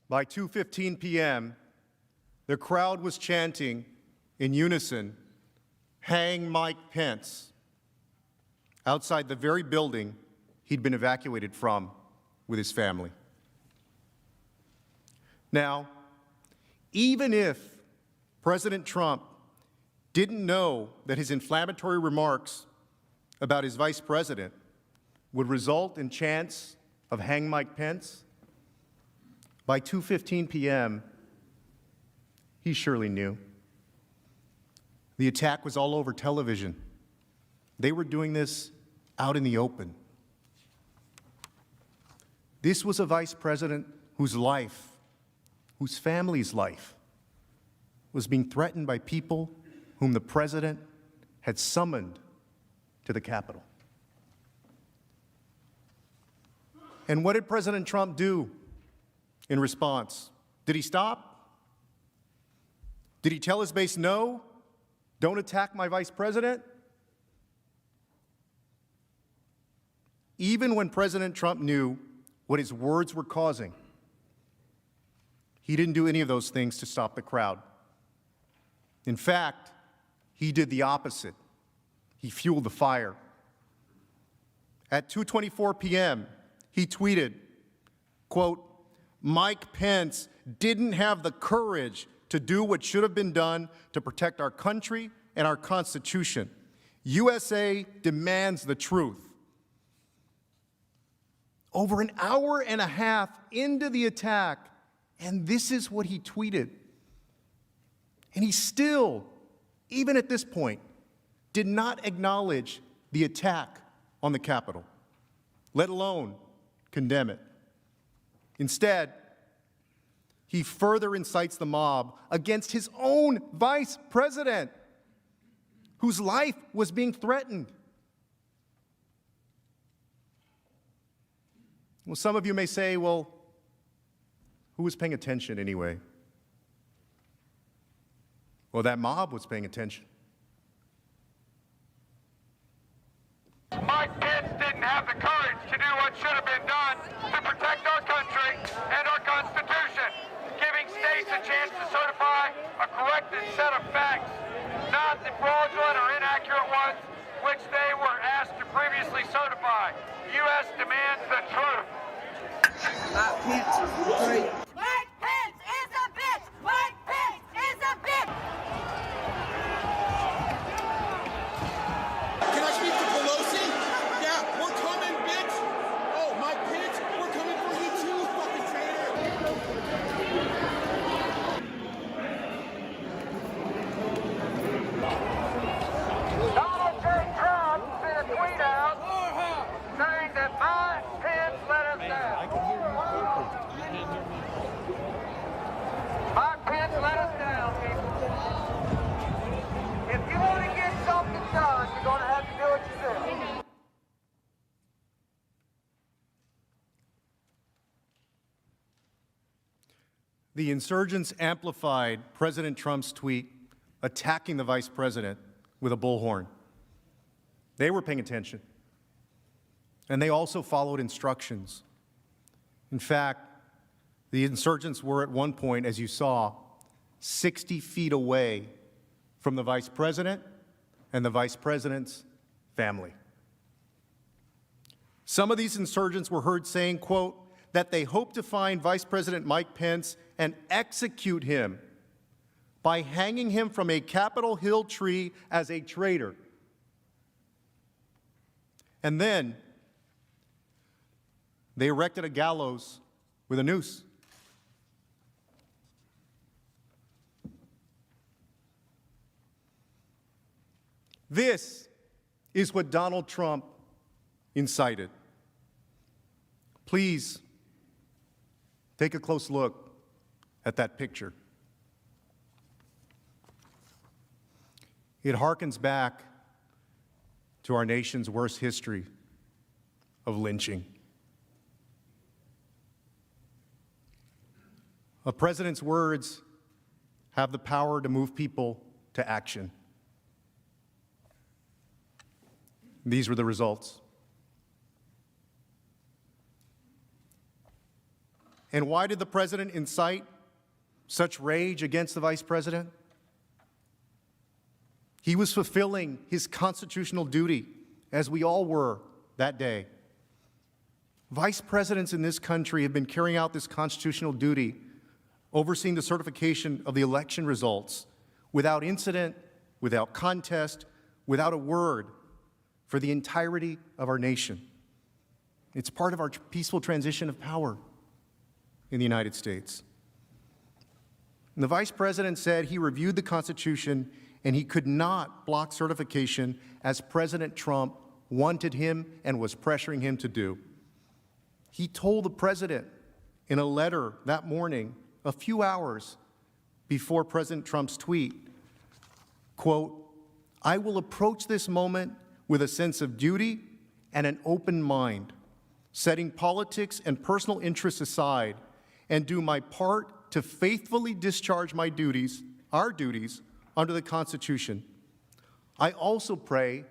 By 2:15 p.m., the crowd was chanting in unison, "Hang Mike Pence," outside the very building he'd been evacuated from with his family. Now, even if President Trump didn't know that his inflammatory remarks about his vice president would result in chants of "Hang Mike Pence," by 2:15 p.m., he surely knew. The attack was all over television. They were doing this out in the open. This was a vice president whose life, whose family's life, was being threatened by people whom the president had summoned to the Capitol. And what did President Trump do in response? Did he stop? Did he tell his base, "No, don't attack my vice president"? Even when President Trump knew what his words were causing, he didn't do any of those things to stop the crowd. In fact, he did the opposite. He fueled the fire. At 2:24 p.m., he tweeted, quote, "Mike Pence didn't have the courage to do what should have been done to protect our country and our Constitution. USA demands the truth." Over an hour and a half into the attack, and this is what he tweeted. And he still, even at this point, did not acknowledge the attack on the Capitol, let alone condemn it. Instead, he further incites the mob against his own vice president, whose life was being threatened. Well, some of you may say, well, who was paying attention anyway? Well, that mob was paying attention. Mike Pence didn't have the courage to do what should have been done to protect our country and our Constitution, giving states a chance to certify a corrected set of facts, not the fraudulent or inaccurate ones which they were asked to previously certify. U.S. demands the truth. Mike Pence is great. Mike Pence is a bitch! Mike Pence is a bitch! Can I speak to Pelosi? Yeah, we're coming, bitch. Oh, Mike Pence, we're coming for you too. The insurgents amplified President Trump's tweet attacking the vice president with a bullhorn. They were paying attention, and they also followed instructions. In fact, the insurgents were at one point, as you saw, 60 feet away from the vice president and the vice president's family. Some of these insurgents were heard saying, quote, that they hope to find Vice President Mike Pence and execute him by hanging him from a Capitol Hill tree as a traitor. And then they erected a gallows with a noose. This is what Donald Trump incited. Please take a close look at that picture. It harkens back to our nation's worst history of lynching. A president's words have the power to move people to action. These were the results. And why did the president incite such rage against the vice president? He was fulfilling his constitutional duty, as we all were that day. Vice presidents in this country have been carrying out this constitutional duty, overseeing the certification of the election results without incident, without contest, without a word, for the entirety of our nation. It's part of our peaceful transition of power in the United States. And the vice president said he reviewed the Constitution and he could not block certification as President Trump wanted him and was pressuring him to do. He told the president in a letter that morning, a few hours before President Trump's tweet, quote, I will approach this moment with a sense of duty and an open mind, setting politics and personal interests aside, and do my part to faithfully discharge my duties, our duties, under the Constitution. I also pray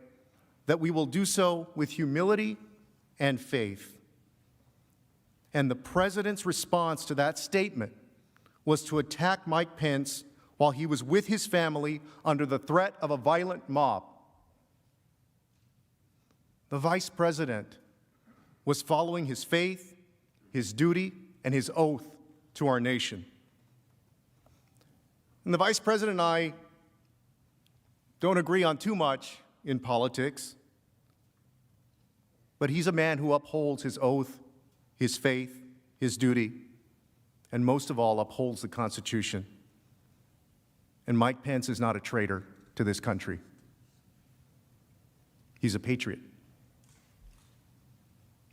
that we will do so with humility and faith. And the president's response to that statement was to attack Mike Pence while he was with his family under the threat of a violent mob. The vice president was following his faith, his duty, and his oath to our nation. And the vice president and I don't agree on too much in politics, but he's a man who upholds his oath, his faith, his duty, and most of all, upholds the Constitution. And Mike Pence is not a traitor to this country. He's a patriot.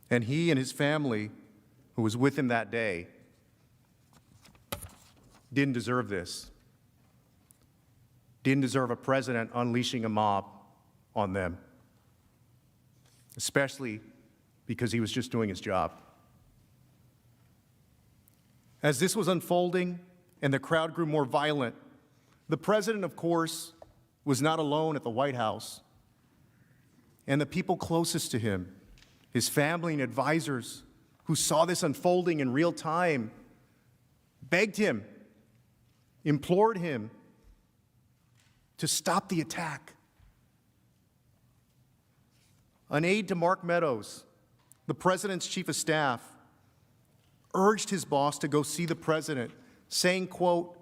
And he and his family, who was with him that day, didn't deserve this. Didn't deserve a president unleashing a mob on them, especially because he was just doing his job. As this was unfolding and the crowd grew more violent, the president, of course, was not alone at the White House. And the people closest to him, his family and advisors who saw this unfolding in real time, begged him, implored him to stop the attack. An aide to Mark Meadows, the president's chief of staff, urged his boss to go see the president, saying, quote,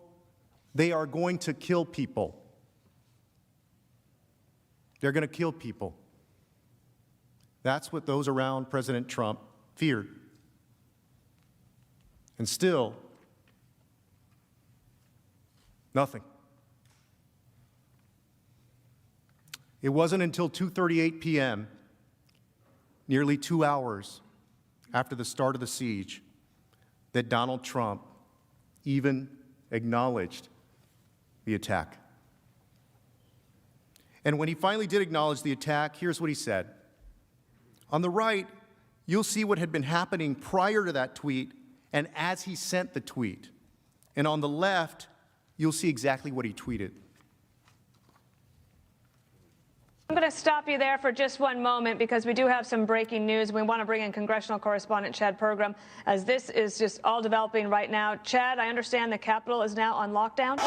they are going to kill people. They're going to kill people. That's what those around President Trump feared. And still, nothing. It wasn't until 2:38 p.m., nearly 2 hours after the start of the siege, that Donald Trump even acknowledged the attack. And when he finally did acknowledge the attack, here's what he said. On the right, you'll see what had been happening prior to that tweet and as he sent the tweet. And on the left, you'll see exactly what he tweeted. I'm going to stop you there for just one moment because we do have some breaking news. We want to bring in congressional correspondent Chad Pergram as this is just all developing right now. Chad, I understand the Capitol is now on lockdown.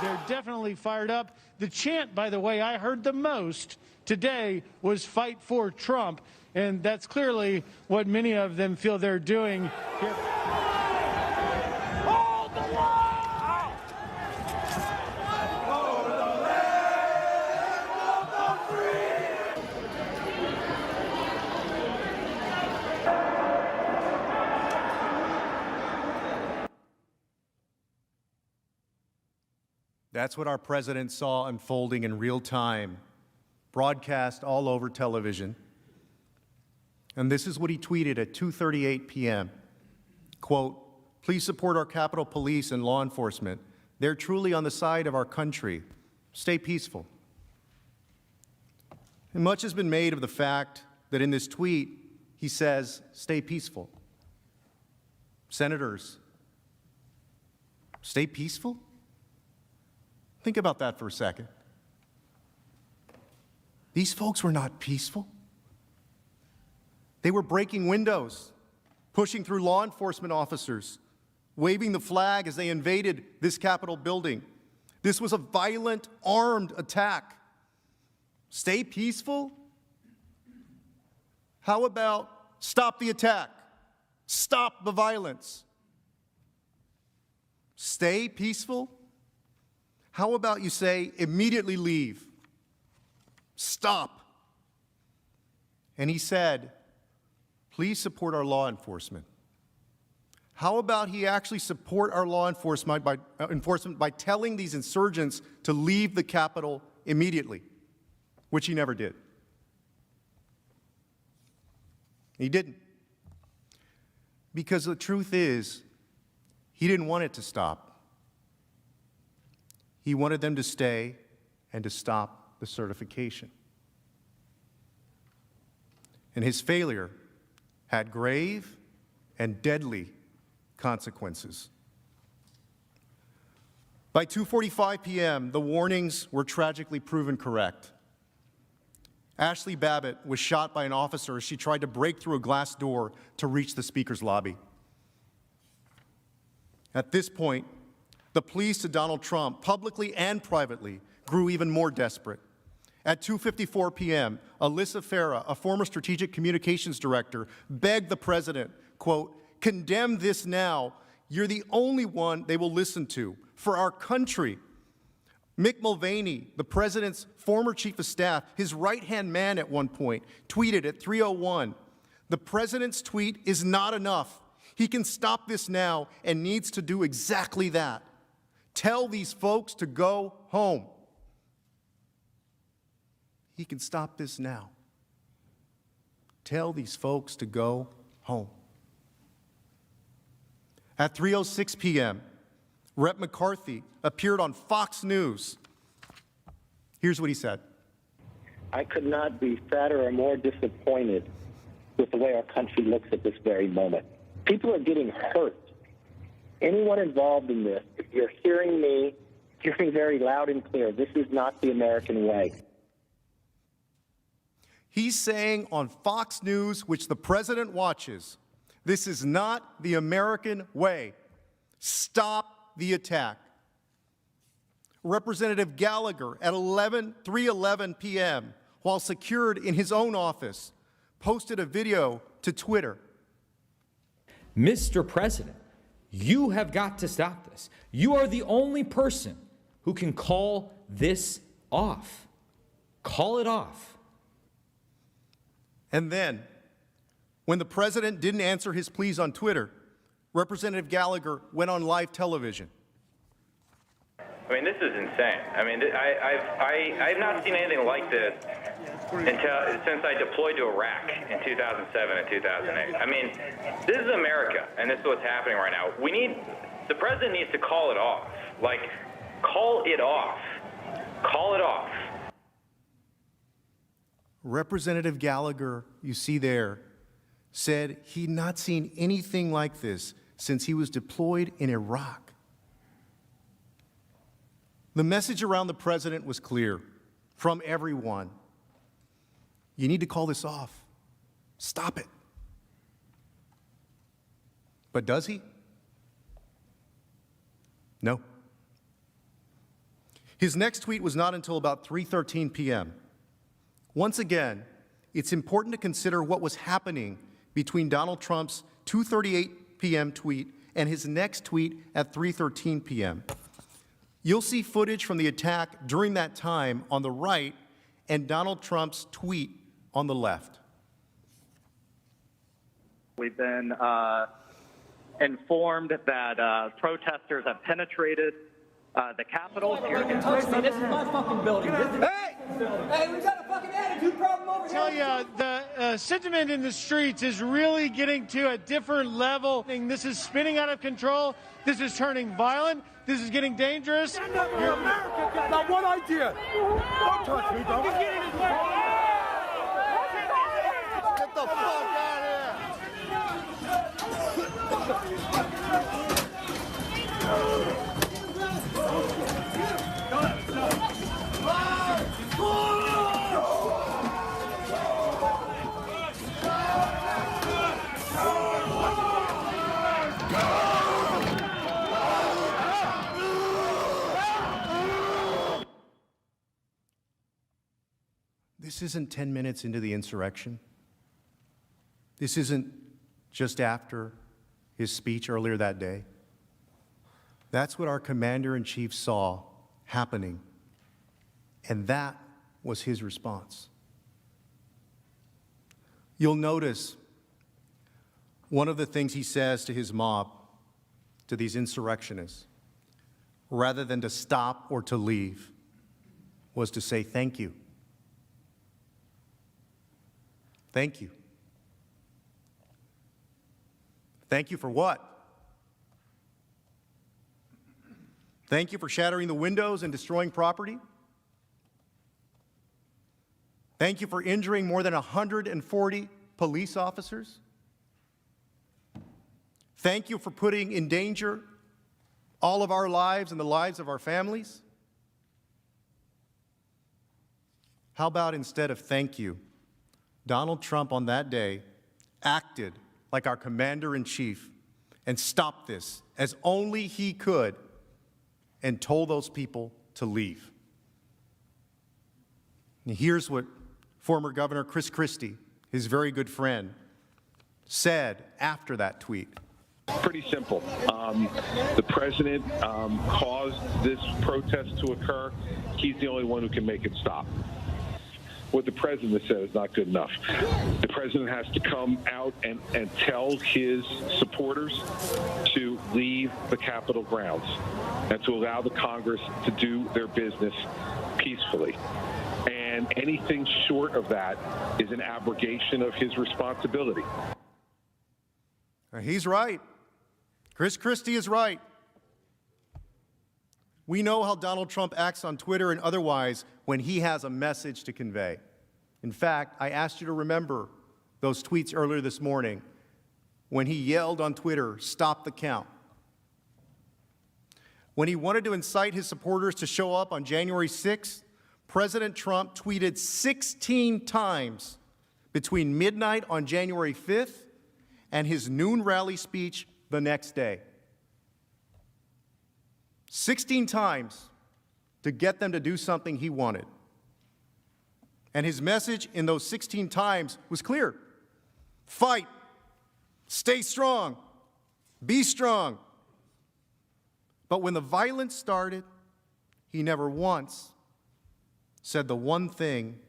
They're definitely fired up. The chant, by the way, I heard the most today was "Fight for Trump," and that's clearly what many of them feel they're doing here. That's what our president saw unfolding in real time, broadcast all over television. And this is what he tweeted at 2:38 p.m. Quote, "Please support our Capitol Police and law enforcement. They're truly on the side of our country. Stay peaceful." And much has been made of the fact that in this tweet, he says, "Stay peaceful." Senators, stay peaceful? Think about that for a second. These folks were not peaceful. They were breaking windows, pushing through law enforcement officers, waving the flag as they invaded this Capitol building. This was a violent, armed attack. Stay peaceful? How about stop the attack? Stop the violence. Stay peaceful? How about you say, immediately leave? Stop. And he said, please support our law enforcement. How about he actually support our law enforcement by telling these insurgents to leave the Capitol immediately, which he never did. He didn't. Because the truth is, he didn't want it to stop. He wanted them to stay and to stop the certification. And his failure had grave and deadly consequences. By 2:45 p.m., the warnings were tragically proven correct. Ashley Babbitt was shot by an officer as she tried to break through a glass door to reach the Speaker's lobby. At this point, the pleas to Donald Trump, publicly and privately, grew even more desperate. At 2:54 p.m., Alyssa Farah, a former strategic communications director, begged the president, quote, condemn this now. You're the only one they will listen to for our country. Mick Mulvaney, the president's former chief of staff, his right-hand man at one point, tweeted at 3:01, the president's tweet is not enough. He can stop this now and needs to do exactly that. Tell these folks to go home. He can stop this now. Tell these folks to go home. At 3:06 p.m., Rep. McCarthy appeared on Fox News. Here's what he said. I could not be sadder or more disappointed with the way our country looks at this very moment. People are getting hurt. Anyone involved in this, if you're hearing me, hear me very loud and clear. This is not the American way. He's saying on Fox News, which the president watches, this is not the American way. Stop the attack. Representative Gallagher at 3:11 p.m., while secured in his own office, posted a video to Twitter. Mr. President, you have got to stop this. You are the only person who can call this off. Call it off. And then, when the president didn't answer his pleas on Twitter, Representative Gallagher went on live television. I mean, this is insane. I mean, I've not seen anything like this since I deployed to Iraq in 2007 and 2008. I mean, this is America, and this is what's happening right now. The president needs to call it off. Like, call it off. Call it off. Representative Gallagher, you see there, said he'd not seen anything like this since he was deployed in Iraq. The message around the president was clear from everyone. You need to call this off. Stop it. But does he? No. His next tweet was not until about 3:13 p.m. Once again, it's important to consider what was happening between Donald Trump's 2:38 p.m. tweet and his next tweet at 3:13 p.m. You'll see footage from the attack during that time on the right and Donald Trump's tweet on the left. We've been informed that protesters have penetrated the Capitol. This is my fucking building. Hey, we got a fucking attitude problem over here. I tell you, the sentiment in the streets is really getting to a different level. This is spinning out of control. This is turning violent. This is getting dangerous. America got not one idea. Don't touch me, bro. Get the fuck out of This isn't 10 minutes into the insurrection. This isn't just after his speech earlier that day. That's what our commander-in-chief saw happening, and that was his response. You'll notice one of the things he says to his mob, to these insurrectionists, rather than to stop or to leave, was to say thank you. Thank you. Thank you for what? Thank you for shattering the windows and destroying property. Thank you for injuring more than 140 police officers. Thank you for putting in danger all of our lives and the lives of our families. How about instead of thank you, Donald Trump on that day acted like our commander-in-chief and stopped this as only he could and told those people to leave. And here's what former Governor Chris Christie, his very good friend, said after that tweet. Pretty simple. The president caused this protest to occur. He's the only one who can make it stop. What the president said is not good enough. The president has to come out and tell his supporters to leave the Capitol grounds and to allow the Congress to do their business peacefully. And anything short of that is an abrogation of his responsibility. He's right. Chris Christie is right. We know how Donald Trump acts on Twitter and otherwise when he has a message to convey. In fact, I asked you to remember those tweets earlier this morning when he yelled on Twitter, "Stop the count." When he wanted to incite his supporters to show up on January 6th, President Trump tweeted 16 times between midnight on January 5th and his noon rally speech the next day. 16 times to get them to do something he wanted. And his message in those 16 times was clear. Fight. Stay strong. Be strong. But when the violence started, he never once said the one thing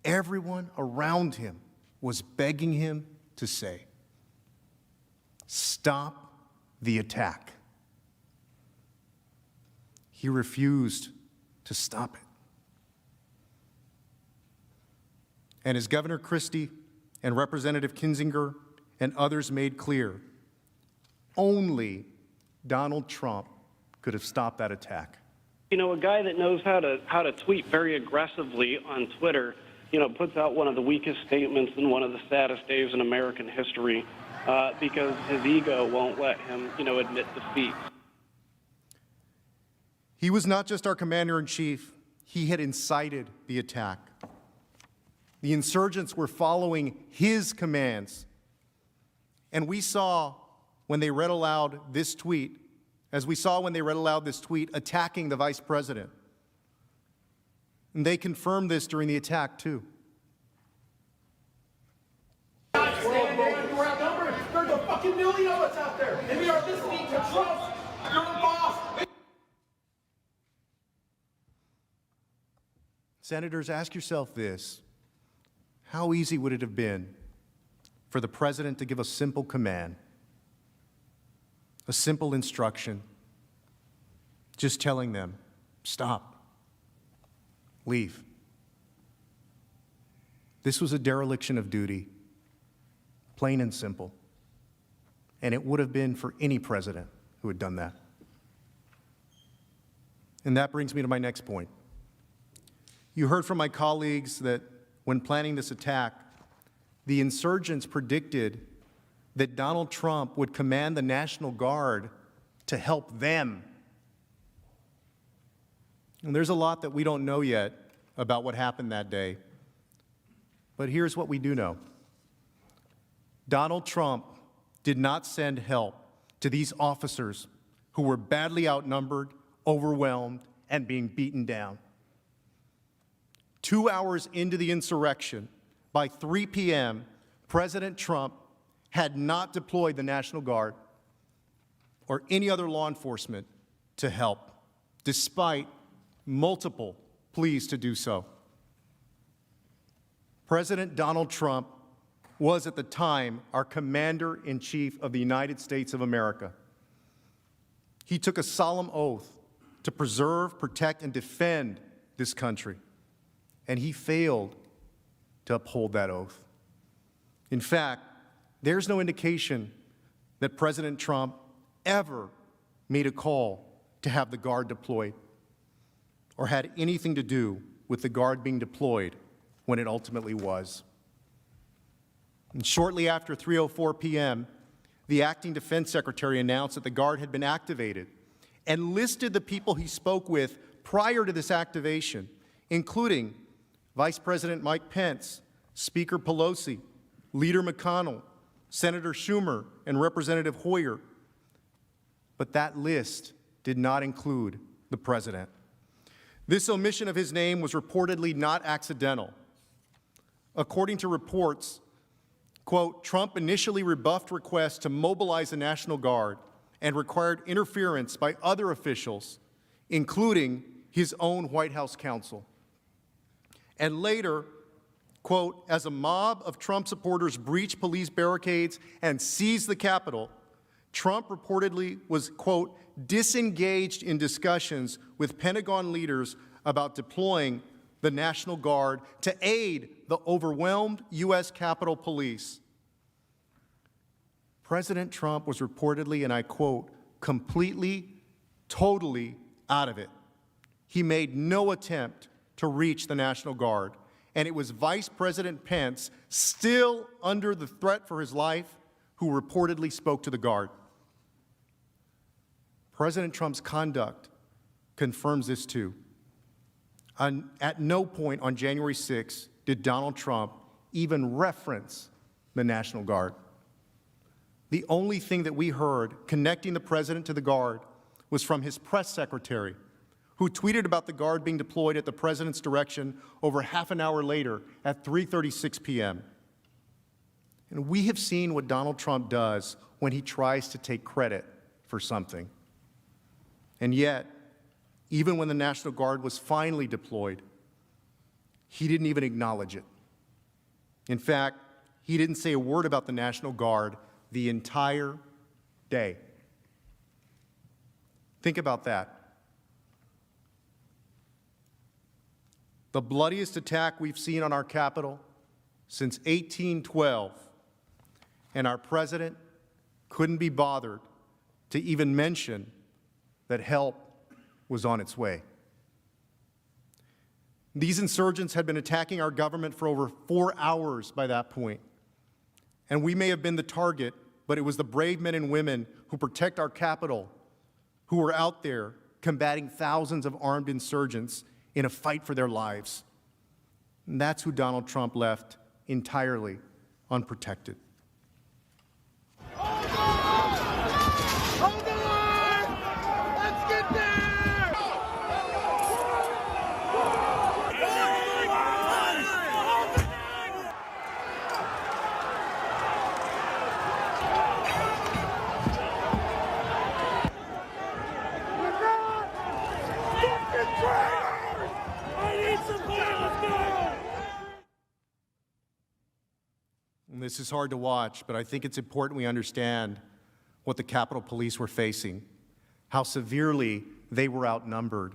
everyone around him was begging him to say. Stop the attack. He refused to stop it. And as Governor Christie and Representative Kinzinger and others made clear, only Donald Trump could have stopped that attack. You know, a guy that knows how to tweet very aggressively on Twitter puts out one of the weakest statements and one of the saddest days in American history because his ego won't let him, admit defeat. He was not just our commander-in-chief, he had incited the attack. The insurgents were following his commands. And we saw when they read aloud this tweet, attacking the vice president. And they confirmed this during the attack, too. We're outnumbered. There's a fucking million of us out there, and we are listening to Trump's, your boss. Senators, ask yourself this. How easy would it have been for the president to give a simple command, a simple instruction, just telling them, stop, leave? This was a dereliction of duty, plain and simple. And it would have been for any president who had done that. And that brings me to my next point. You heard from my colleagues that when planning this attack, the insurgents predicted that Donald Trump would command the National Guard to help them. And there's a lot that we don't know yet about what happened that day. But here's what we do know. Donald Trump did not send help to these officers who were badly outnumbered, overwhelmed, and being beaten down. 2 hours into the insurrection, by 3 p.m., President Trump had not deployed the National Guard or any other law enforcement to help, despite multiple pleas to do so. President Donald Trump was at the time our Commander-in-Chief of the United States of America. He took a solemn oath to preserve, protect, and defend this country, and he failed to uphold that oath. In fact, there's no indication that President Trump ever made a call to have the Guard deployed or had anything to do with the Guard being deployed when it ultimately was. And shortly after 3:04 p.m., the acting defense secretary announced that the Guard had been activated and listed the people he spoke with prior to this activation, including Vice President Mike Pence, Speaker Pelosi, Leader McConnell, Senator Schumer, and Representative Hoyer. But that list did not include the president. This omission of his name was reportedly not accidental. According to reports, quote, Trump initially rebuffed requests to mobilize the National Guard and required interference by other officials, including his own White House counsel. And later, quote, as a mob of Trump supporters breached police barricades and seized the Capitol, Trump reportedly was, quote, disengaged in discussions with Pentagon leaders about deploying the National Guard to aid the overwhelmed U.S. Capitol Police. President Trump was reportedly, and I quote, completely, totally out of it. He made no attempt to reach the National Guard, and it was Vice President Pence, still under the threat for his life, who reportedly spoke to the Guard. President Trump's conduct confirms this too. At no point on January 6 did Donald Trump even reference the National Guard. The only thing that we heard connecting the president to the Guard was from his press secretary, who tweeted about the Guard being deployed at the president's direction over half an hour later at 3:36 p.m. And we have seen what Donald Trump does when he tries to take credit for something. And yet, even when the National Guard was finally deployed, he didn't even acknowledge it. In fact, he didn't say a word about the National Guard the entire day. Think about that. The bloodiest attack we've seen on our Capitol since 1812, and our president couldn't be bothered to even mention that help was on its way. These insurgents had been attacking our government for over 4 hours by that point. And we may have been the target, but it was the brave men and women who protect our capital who were out there combating thousands of armed insurgents in a fight for their lives. And that's who Donald Trump left entirely unprotected. Hold the line! Let's get there! I need some violence now! And this is hard to watch, but I think it's important we understand what the Capitol Police were facing, how severely they were outnumbered,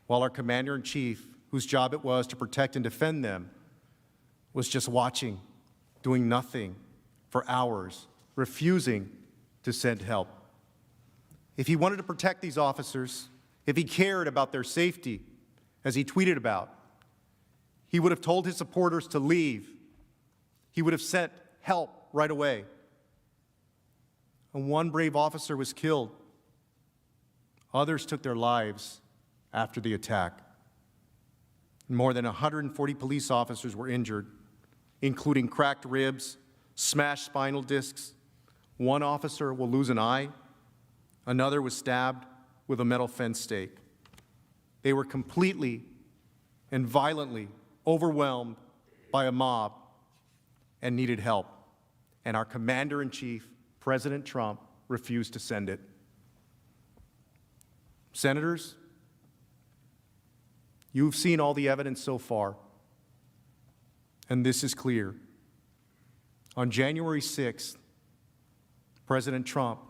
while our commander-in-chief, whose job it was to protect and defend them, was just watching, doing nothing for hours, refusing to send help. If he wanted to protect these officers, if he cared about their safety, as he tweeted about, he would have told his supporters to leave. He would have sent help right away. And one brave officer was killed. Others took their lives after the attack. More than 140 police officers were injured, including cracked ribs, smashed spinal discs. One officer will lose an eye. Another was stabbed with a metal fence stake. They were completely and violently overwhelmed by a mob and needed help. And our commander-in-chief, President Trump, refused to send it. Senators, you've seen all the evidence so far, and this is clear. On January 6th, President Trump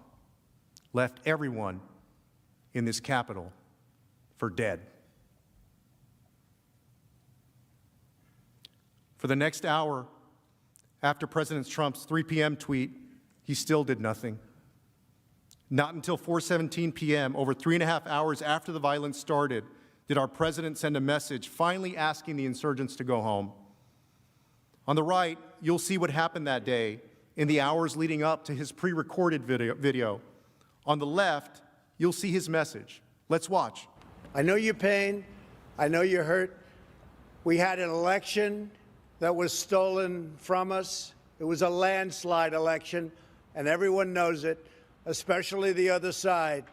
left everyone in this Capitol for dead. For the next hour after President Trump's 3 p.m. tweet, he still did nothing. Not until 4:17 p.m., over 3.5 hours after the violence started, did our president send a message finally asking the insurgents to go home. On the right, you'll see what happened that day in the hours leading up to his pre-recorded video. On the left, you'll see his message. Let's watch. I know your pain. I know you're hurt. We had an election that was stolen from us. It was a landslide election, and everyone knows it, especially the other side.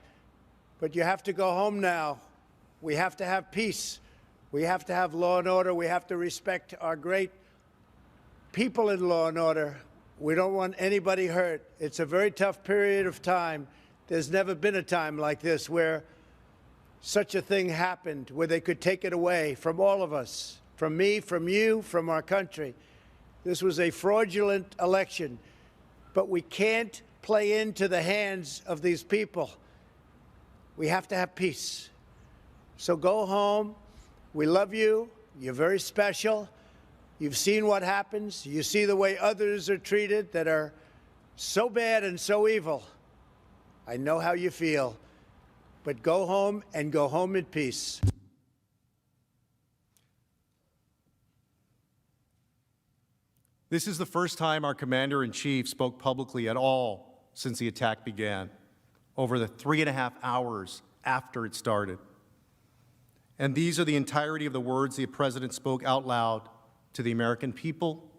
But you have to go home now. We have to have peace. We have to have law and order. We have to respect our great people in law and order. We don't want anybody hurt. It's a very tough period of time. There's never been a time like this where such a thing happened, where they could take it away from all of us, from me, from you, from our country. This was a fraudulent election, but we can't play into the hands of these people. We have to have peace. So go home. We love you. You're very special. You've seen what happens. You see the way others are treated that are so bad and so evil. I know how you feel. But go home and go home in peace. This is the first time our commander-in-chief spoke publicly at all since the attack began, over the 3.5 hours after it started. And these are the entirety of the words the president spoke out loud to the American people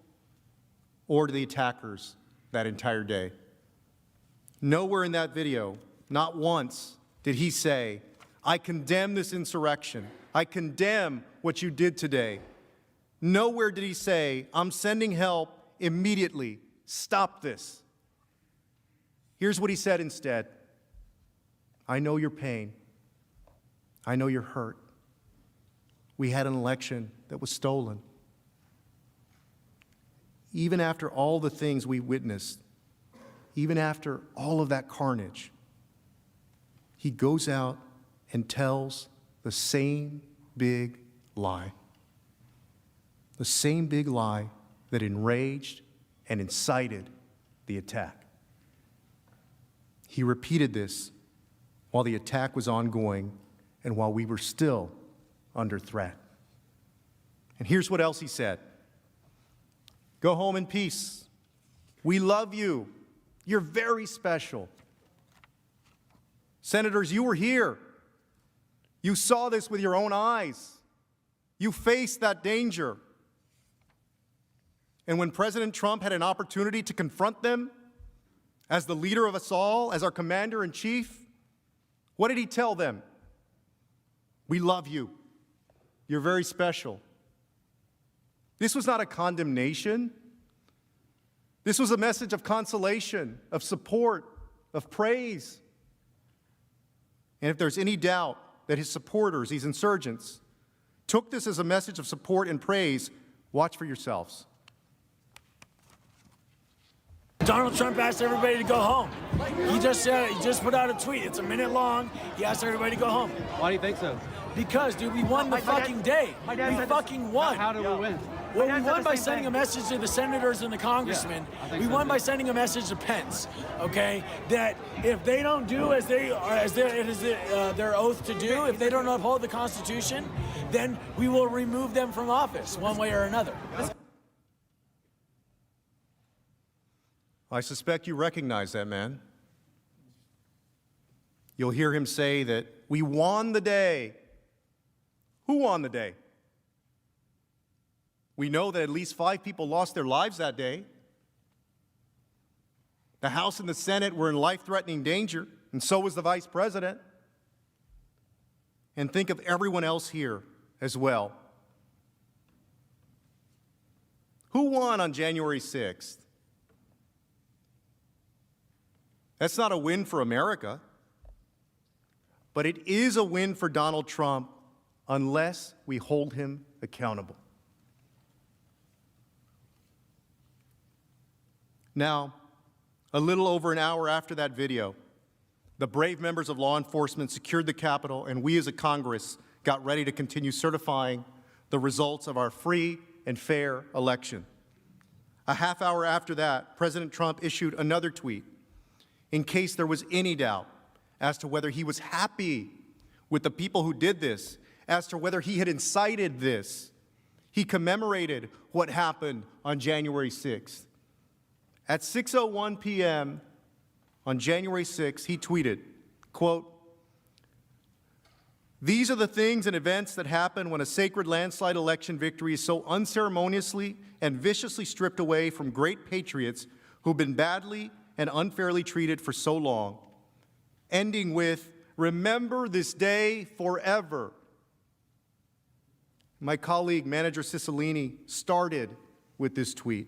or to the attackers that entire day. Nowhere in that video, not once, did he say, "I condemn this insurrection. I condemn what you did today." Nowhere did he say, "I'm sending help immediately. Stop this." Here's what he said instead. "I know your pain. I know you're hurt. We had an election that was stolen. Even after all the things we witnessed, even after all of that carnage, he goes out and tells the same big lie. The same big lie that enraged and incited the attack. He repeated this while the attack was ongoing and while we were still under threat. And here's what else he said. Go home in peace. We love you. You're very special. Senators, you were here. You saw this with your own eyes. You faced that danger. And when President Trump had an opportunity to confront them as the leader of us all, as our commander-in-chief, what did he tell them? We love you. You're very special. This was not a condemnation. This was a message of consolation, of support, of praise. And if there's any doubt that his supporters, these insurgents, took this as a message of support and praise, watch for yourselves. Donald Trump asked everybody to go home. He just put out a tweet. It's a minute long. He asked everybody to go home. Why do you think so? Because, dude, we won the fucking day. We fucking won. How did we win? Well, we won by sending a message to the senators and the congressmen. We won by sending a message to Pence, okay, that if they don't do as their oath to do, if they don't uphold the Constitution, then we will remove them from office one way or another. I suspect you recognize that man. You'll hear him say that we won the day. Who won the day? We know that at least 5 people lost their lives that day. The House and the Senate were in life-threatening danger, and so was the Vice President. And think of everyone else here as well. Who won on January 6th? That's not a win for America, but it is a win for Donald Trump unless we hold him accountable. Now, a little over an hour after that video, the brave members of law enforcement secured the Capitol, and we as a Congress got ready to continue certifying the results of our free and fair election. A half hour after that, President Trump issued another tweet in case there was any doubt as to whether he was happy with the people who did this, as to whether he had incited this. He commemorated what happened on January 6th. At 6:01 p.m. on January 6th, he tweeted, quote, "These are the things and events that happen when a sacred landslide election victory is so unceremoniously and viciously stripped away from great patriots who've been badly and unfairly treated for so long," ending with, "Remember this day forever." My colleague, Manager Cicilline, started with this tweet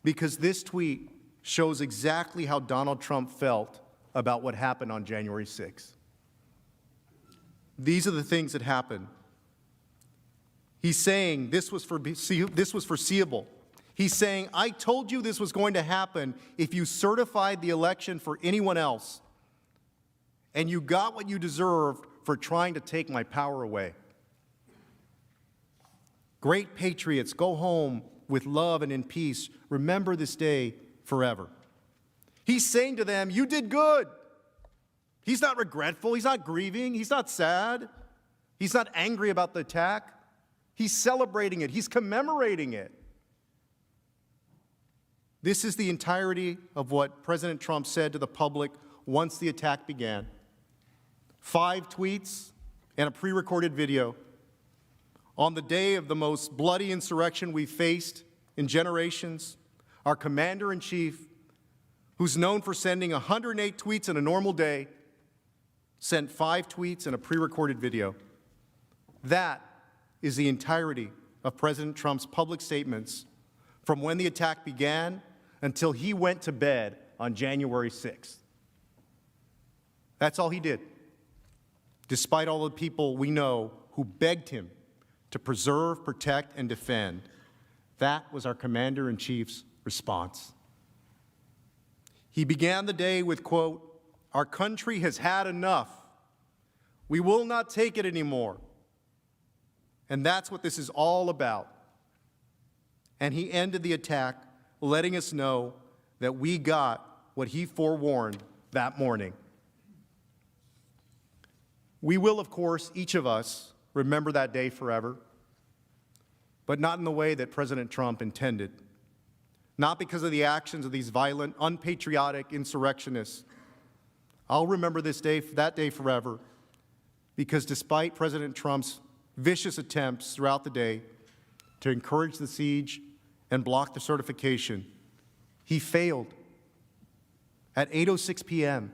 because this tweet shows exactly how Donald Trump felt about what happened on January 6th. These are the things that happened. He's saying this was foreseeable. He's saying, I told you this was going to happen if you certified the election for anyone else, and you got what you deserved for trying to take my power away. Great patriots, go home with love and in peace. Remember this day forever. He's saying to them, you did good. He's not regretful. He's not grieving. He's not sad. He's not angry about the attack. He's celebrating it. He's commemorating it. This is the entirety of what President Trump said to the public once the attack began. 5 tweets and a pre-recorded video. On the day of the most bloody insurrection we've faced in generations, our commander-in-chief, who's known for sending 108 tweets in a normal day, sent 5 tweets and a pre-recorded video. That is the entirety of President Trump's public statements from when the attack began until he went to bed on January 6th. That's all he did, despite all the people we know who begged him to preserve, protect, and defend. That was our commander-in-chief's response. He began the day with, quote, "Our country has had enough. We will not take it anymore." And that's what this is all about. And he ended the attack letting us know that we got what he forewarned that morning. We will, of course, each of us, remember that day forever. but not in the way that President Trump intended. Not because of the actions of these violent, unpatriotic insurrectionists. I'll remember that day forever, because despite President Trump's vicious attempts throughout the day to encourage the siege and block the certification, he failed. At 8:06 p.m.,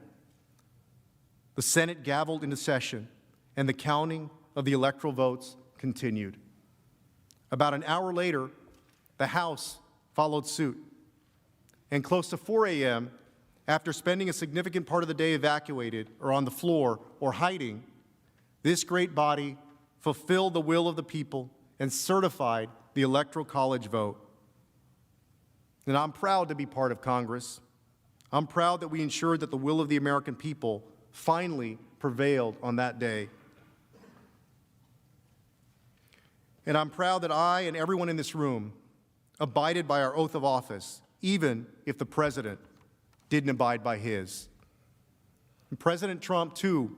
the Senate gavelled into session, and the counting of the electoral votes continued. About an hour later, the House followed suit. And close to 4 a.m., after spending a significant part of the day evacuated or on the floor or hiding, this great body fulfilled the will of the people and certified the Electoral College vote. And I'm proud to be part of Congress. I'm proud that we ensured that the will of the American people finally prevailed on that day. And I'm proud that I and everyone in this room abided by our oath of office, even if the president didn't abide by his. And President Trump, too,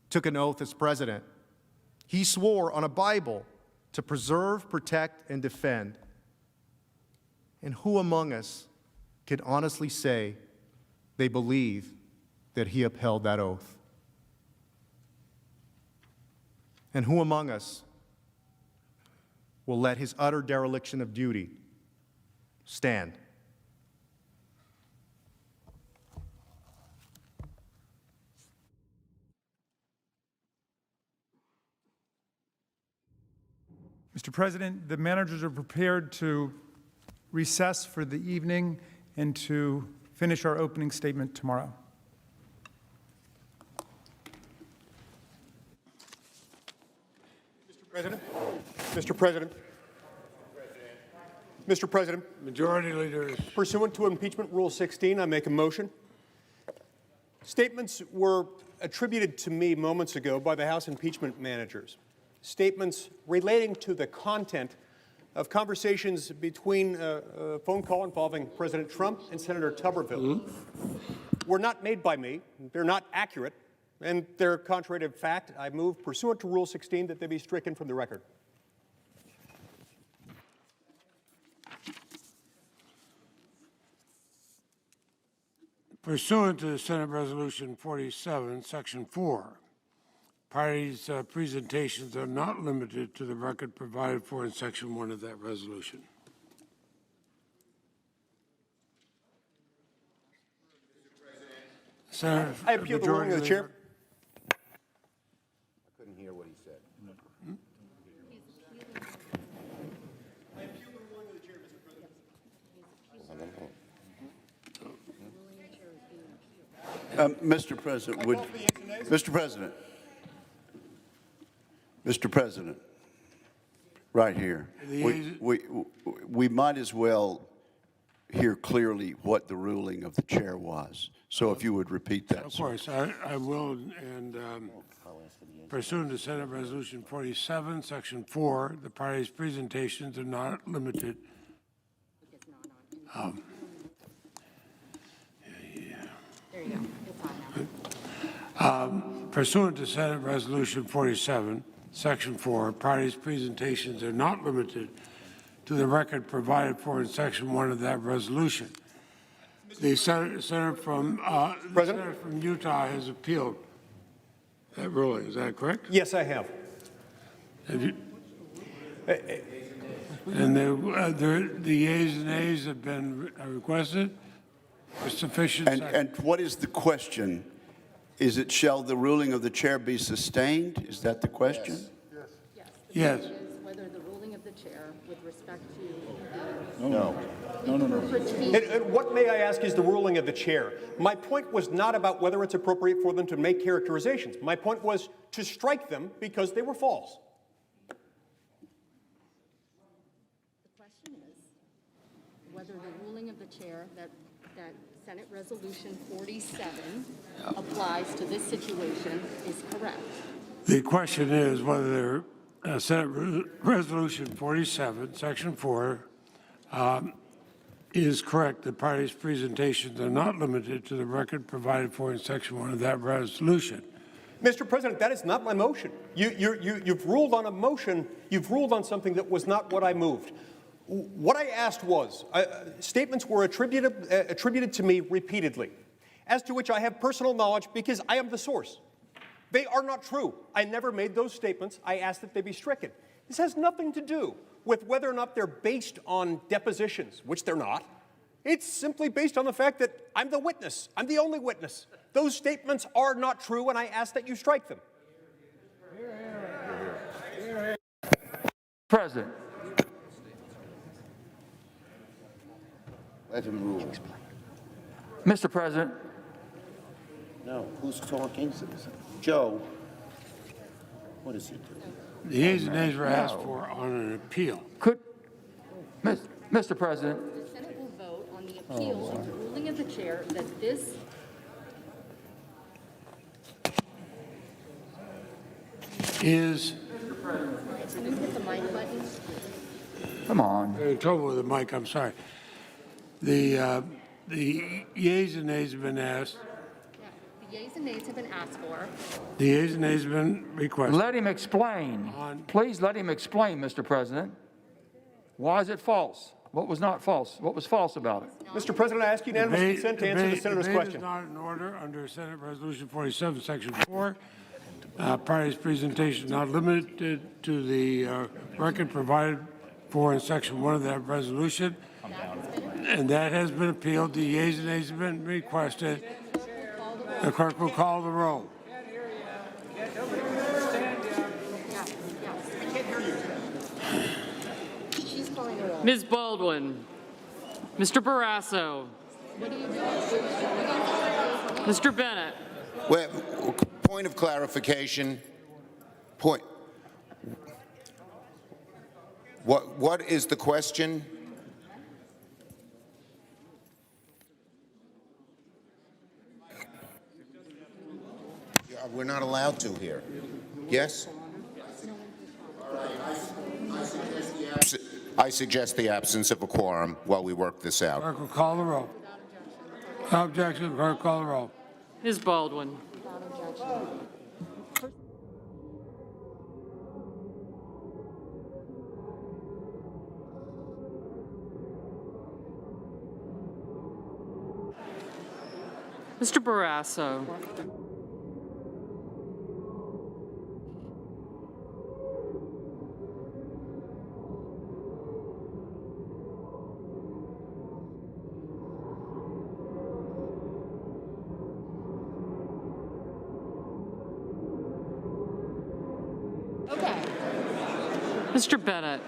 took an oath as president. He swore on a Bible to preserve, protect, and defend. And who among us can honestly say they believe that he upheld that oath? And who among us will let his utter dereliction of duty stand? Mr. President, the managers are prepared to recess for the evening and to finish our opening statement tomorrow. Mr. President. Mr. President. Majority Leader. Pursuant to Impeachment Rule 16, I make a motion. Statements were attributed to me moments ago by the House impeachment managers. Statements relating to the content of conversations between a phone call involving President Trump and Senator Tuberville were not made by me. They're not accurate, and they're contrary to fact. I move, pursuant to Rule 16, that they be stricken from the record. Pursuant to Senate Resolution 47, Section 4, parties' presentations are not limited to the record provided for in Section 1 of that resolution. Senator, I appeal the ruling of the chair. I couldn't hear what he said. I appeal the ruling of the chair, Mr. President, Mr. President, right here, we might as well hear clearly what the ruling of the chair was. So if you would repeat that. Of course, I will. And pursuant to Senate Resolution 47, Section 4, the parties' presentations are not limited. There you go. Pursuant to Senate Resolution 47, Section 4, parties' presentations are not limited to the record provided for in Section 1 of that resolution. The senator from Utah has appealed that ruling. Is that correct? Yes, I have. Have you? And the yeas and nays have been requested for sufficient. And what is the question? Is it, shall the ruling of the chair be sustained? Is that the question? Yes. Yes. Is whether the ruling of the chair with respect to No. And what, may I ask, is the ruling of the chair? My point was not about whether it's appropriate for them to make characterizations. My point was to strike them because they were false. The question is whether the ruling of the chair that Senate Resolution 47 applies to this situation is correct. The question is whether Senate Resolution 47, Section 4, is correct. The parties' presentations are not limited to the record provided for in Section 1 of that resolution. Mr. President, that is not my motion. You've ruled on a motion. You've ruled on something that was not what I moved. What I asked was, statements were attributed to me repeatedly, as to which I have personal knowledge because I am the source. They are not true. I never made those statements. I asked that they be stricken. This has nothing to do with whether or not they're based on depositions, which they're not. It's simply based on the fact that I'm the witness. I'm the only witness. Those statements are not true, and I ask that you strike them. President. Let him rule. Mr. President. No, who's talking? Joe. What is he doing? The yeas and nays were asked for on an appeal. Mr. President. The Senate will vote on the appeal of the ruling of the chair that this Is. Can you hit the mic button? Come on. In trouble with the mic, I'm sorry. The yeas and nays have been asked. The yeas and nays have been asked for. The yeas and nays have been requested. Let him explain. Please let him explain, Mr. President. Why is it false? What was not false? What was false about it? Mr. President, I ask unanimous consent to answer the senator's question. Debate is not in order under Senate Resolution 47, Section 4. Parties' presentation not limited to the record provided for in Section 1 of that resolution. And that has been appealed. The yeas and nays have been requested. The clerk will call the roll. Ms. Baldwin. Mr. Barrasso. Mr. Bennett. Well, point of clarification. What is the question? We're not allowed to here. Yes? I suggest the absence of a quorum while we work this out. Clerk will call the roll. No objection. Clerk will call the roll. Ms. Baldwin. Mr. Barrasso. Okay. Mr. Bennett.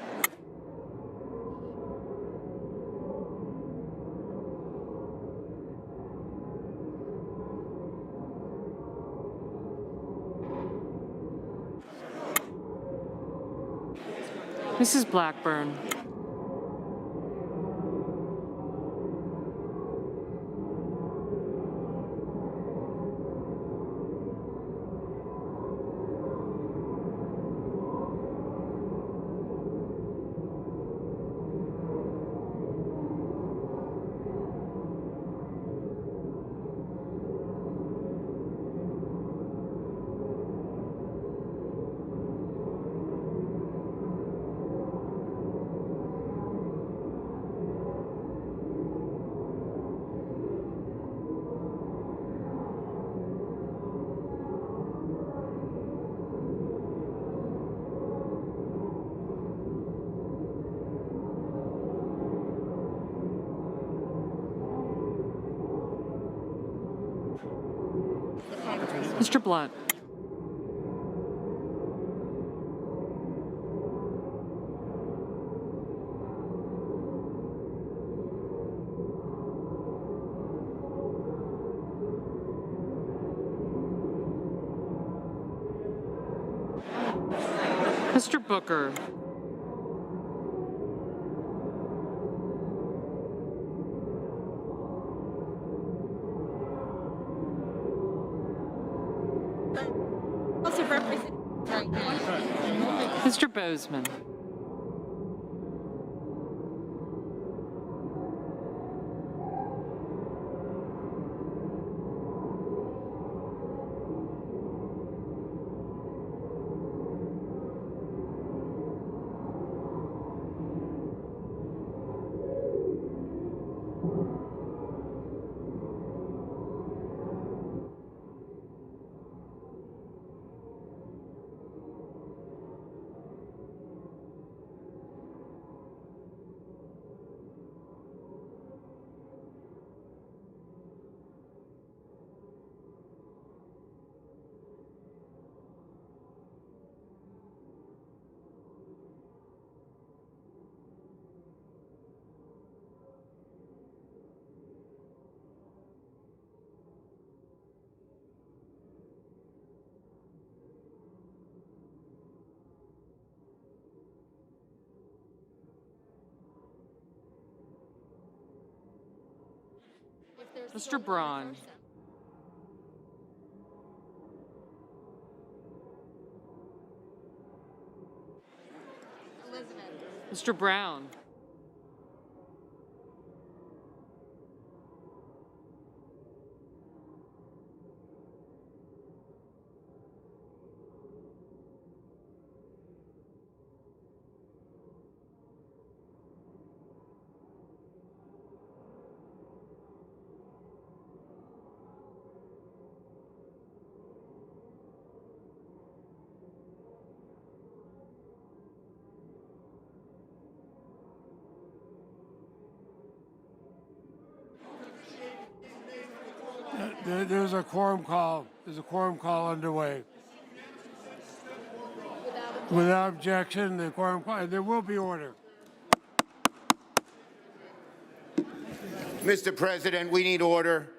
Mrs. Blackburn. Mr. Blunt. Mr. Booker. Mr. Bozeman. Mr. Braun. Mr. Brown. There's a quorum call. There's a quorum call underway. Without objection, the quorum call. There will be order. Mr. President, we need order.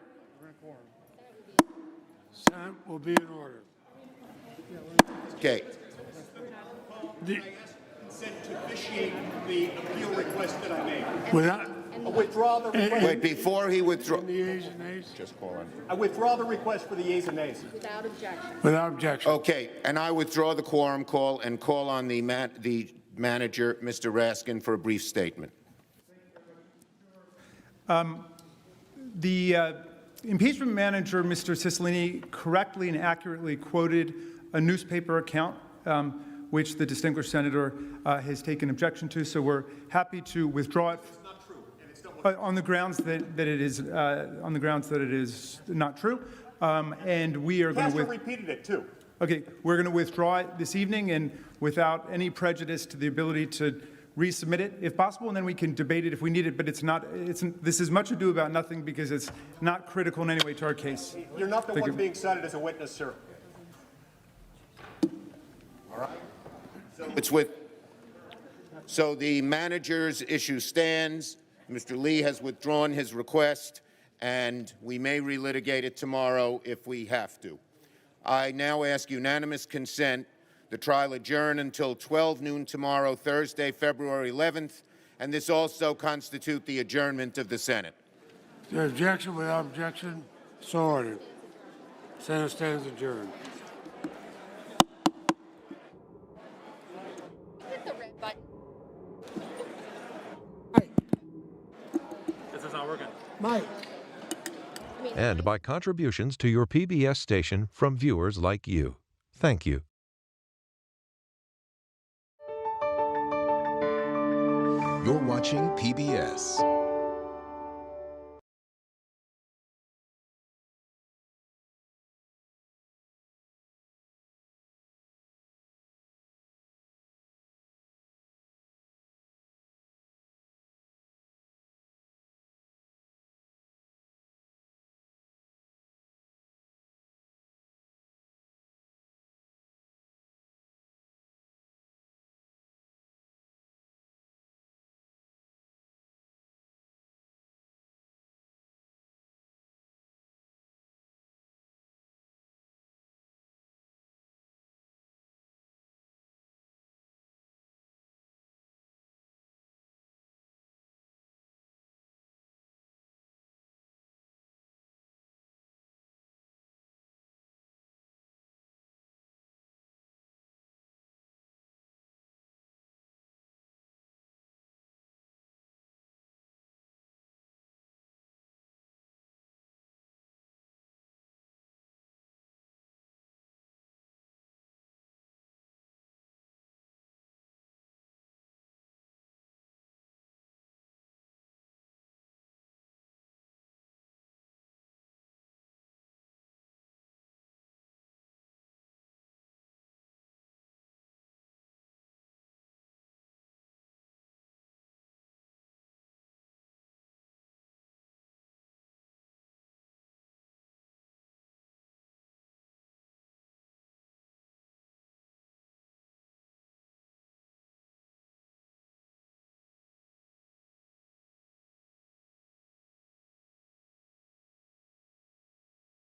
Senate will be in order. Okay. Consent to vitiate the appeal request that I made. Without. Withdraw the request. Wait, before he withdraws. The yeas and nays? Just call on. I withdraw the request for the yeas and nays. Without objection. Without objection. Okay, and I withdraw the quorum call and call on the manager, Mr. Raskin, for a brief statement. The impeachment manager, Mr. Cicilline, correctly and accurately quoted a newspaper account which the distinguished senator has taken objection to, so we're happy to withdraw it. On the grounds that it is not true, and we are going to. Castro repeated it too. Okay, we're going to withdraw it this evening, and without any prejudice to the ability to resubmit it, if possible, and then we can debate it if we need it. But it's not. This is much ado about nothing because it's not critical in any way to our case. You're not the one being cited as a witness, sir. All right. So the manager's issue stands. Mr. Lee has withdrawn his request, and we may relitigate it tomorrow if we have to. I now ask unanimous consent. The trial adjourn until 12 noon tomorrow, Thursday, February 11th, and this also constitute the adjournment of the Senate. The objection, without objection, so ordered. Senate stands adjourned. Hit the red button. This is not working. Mike. And by contributions to your PBS station from viewers like you. Thank you. You're watching PBS.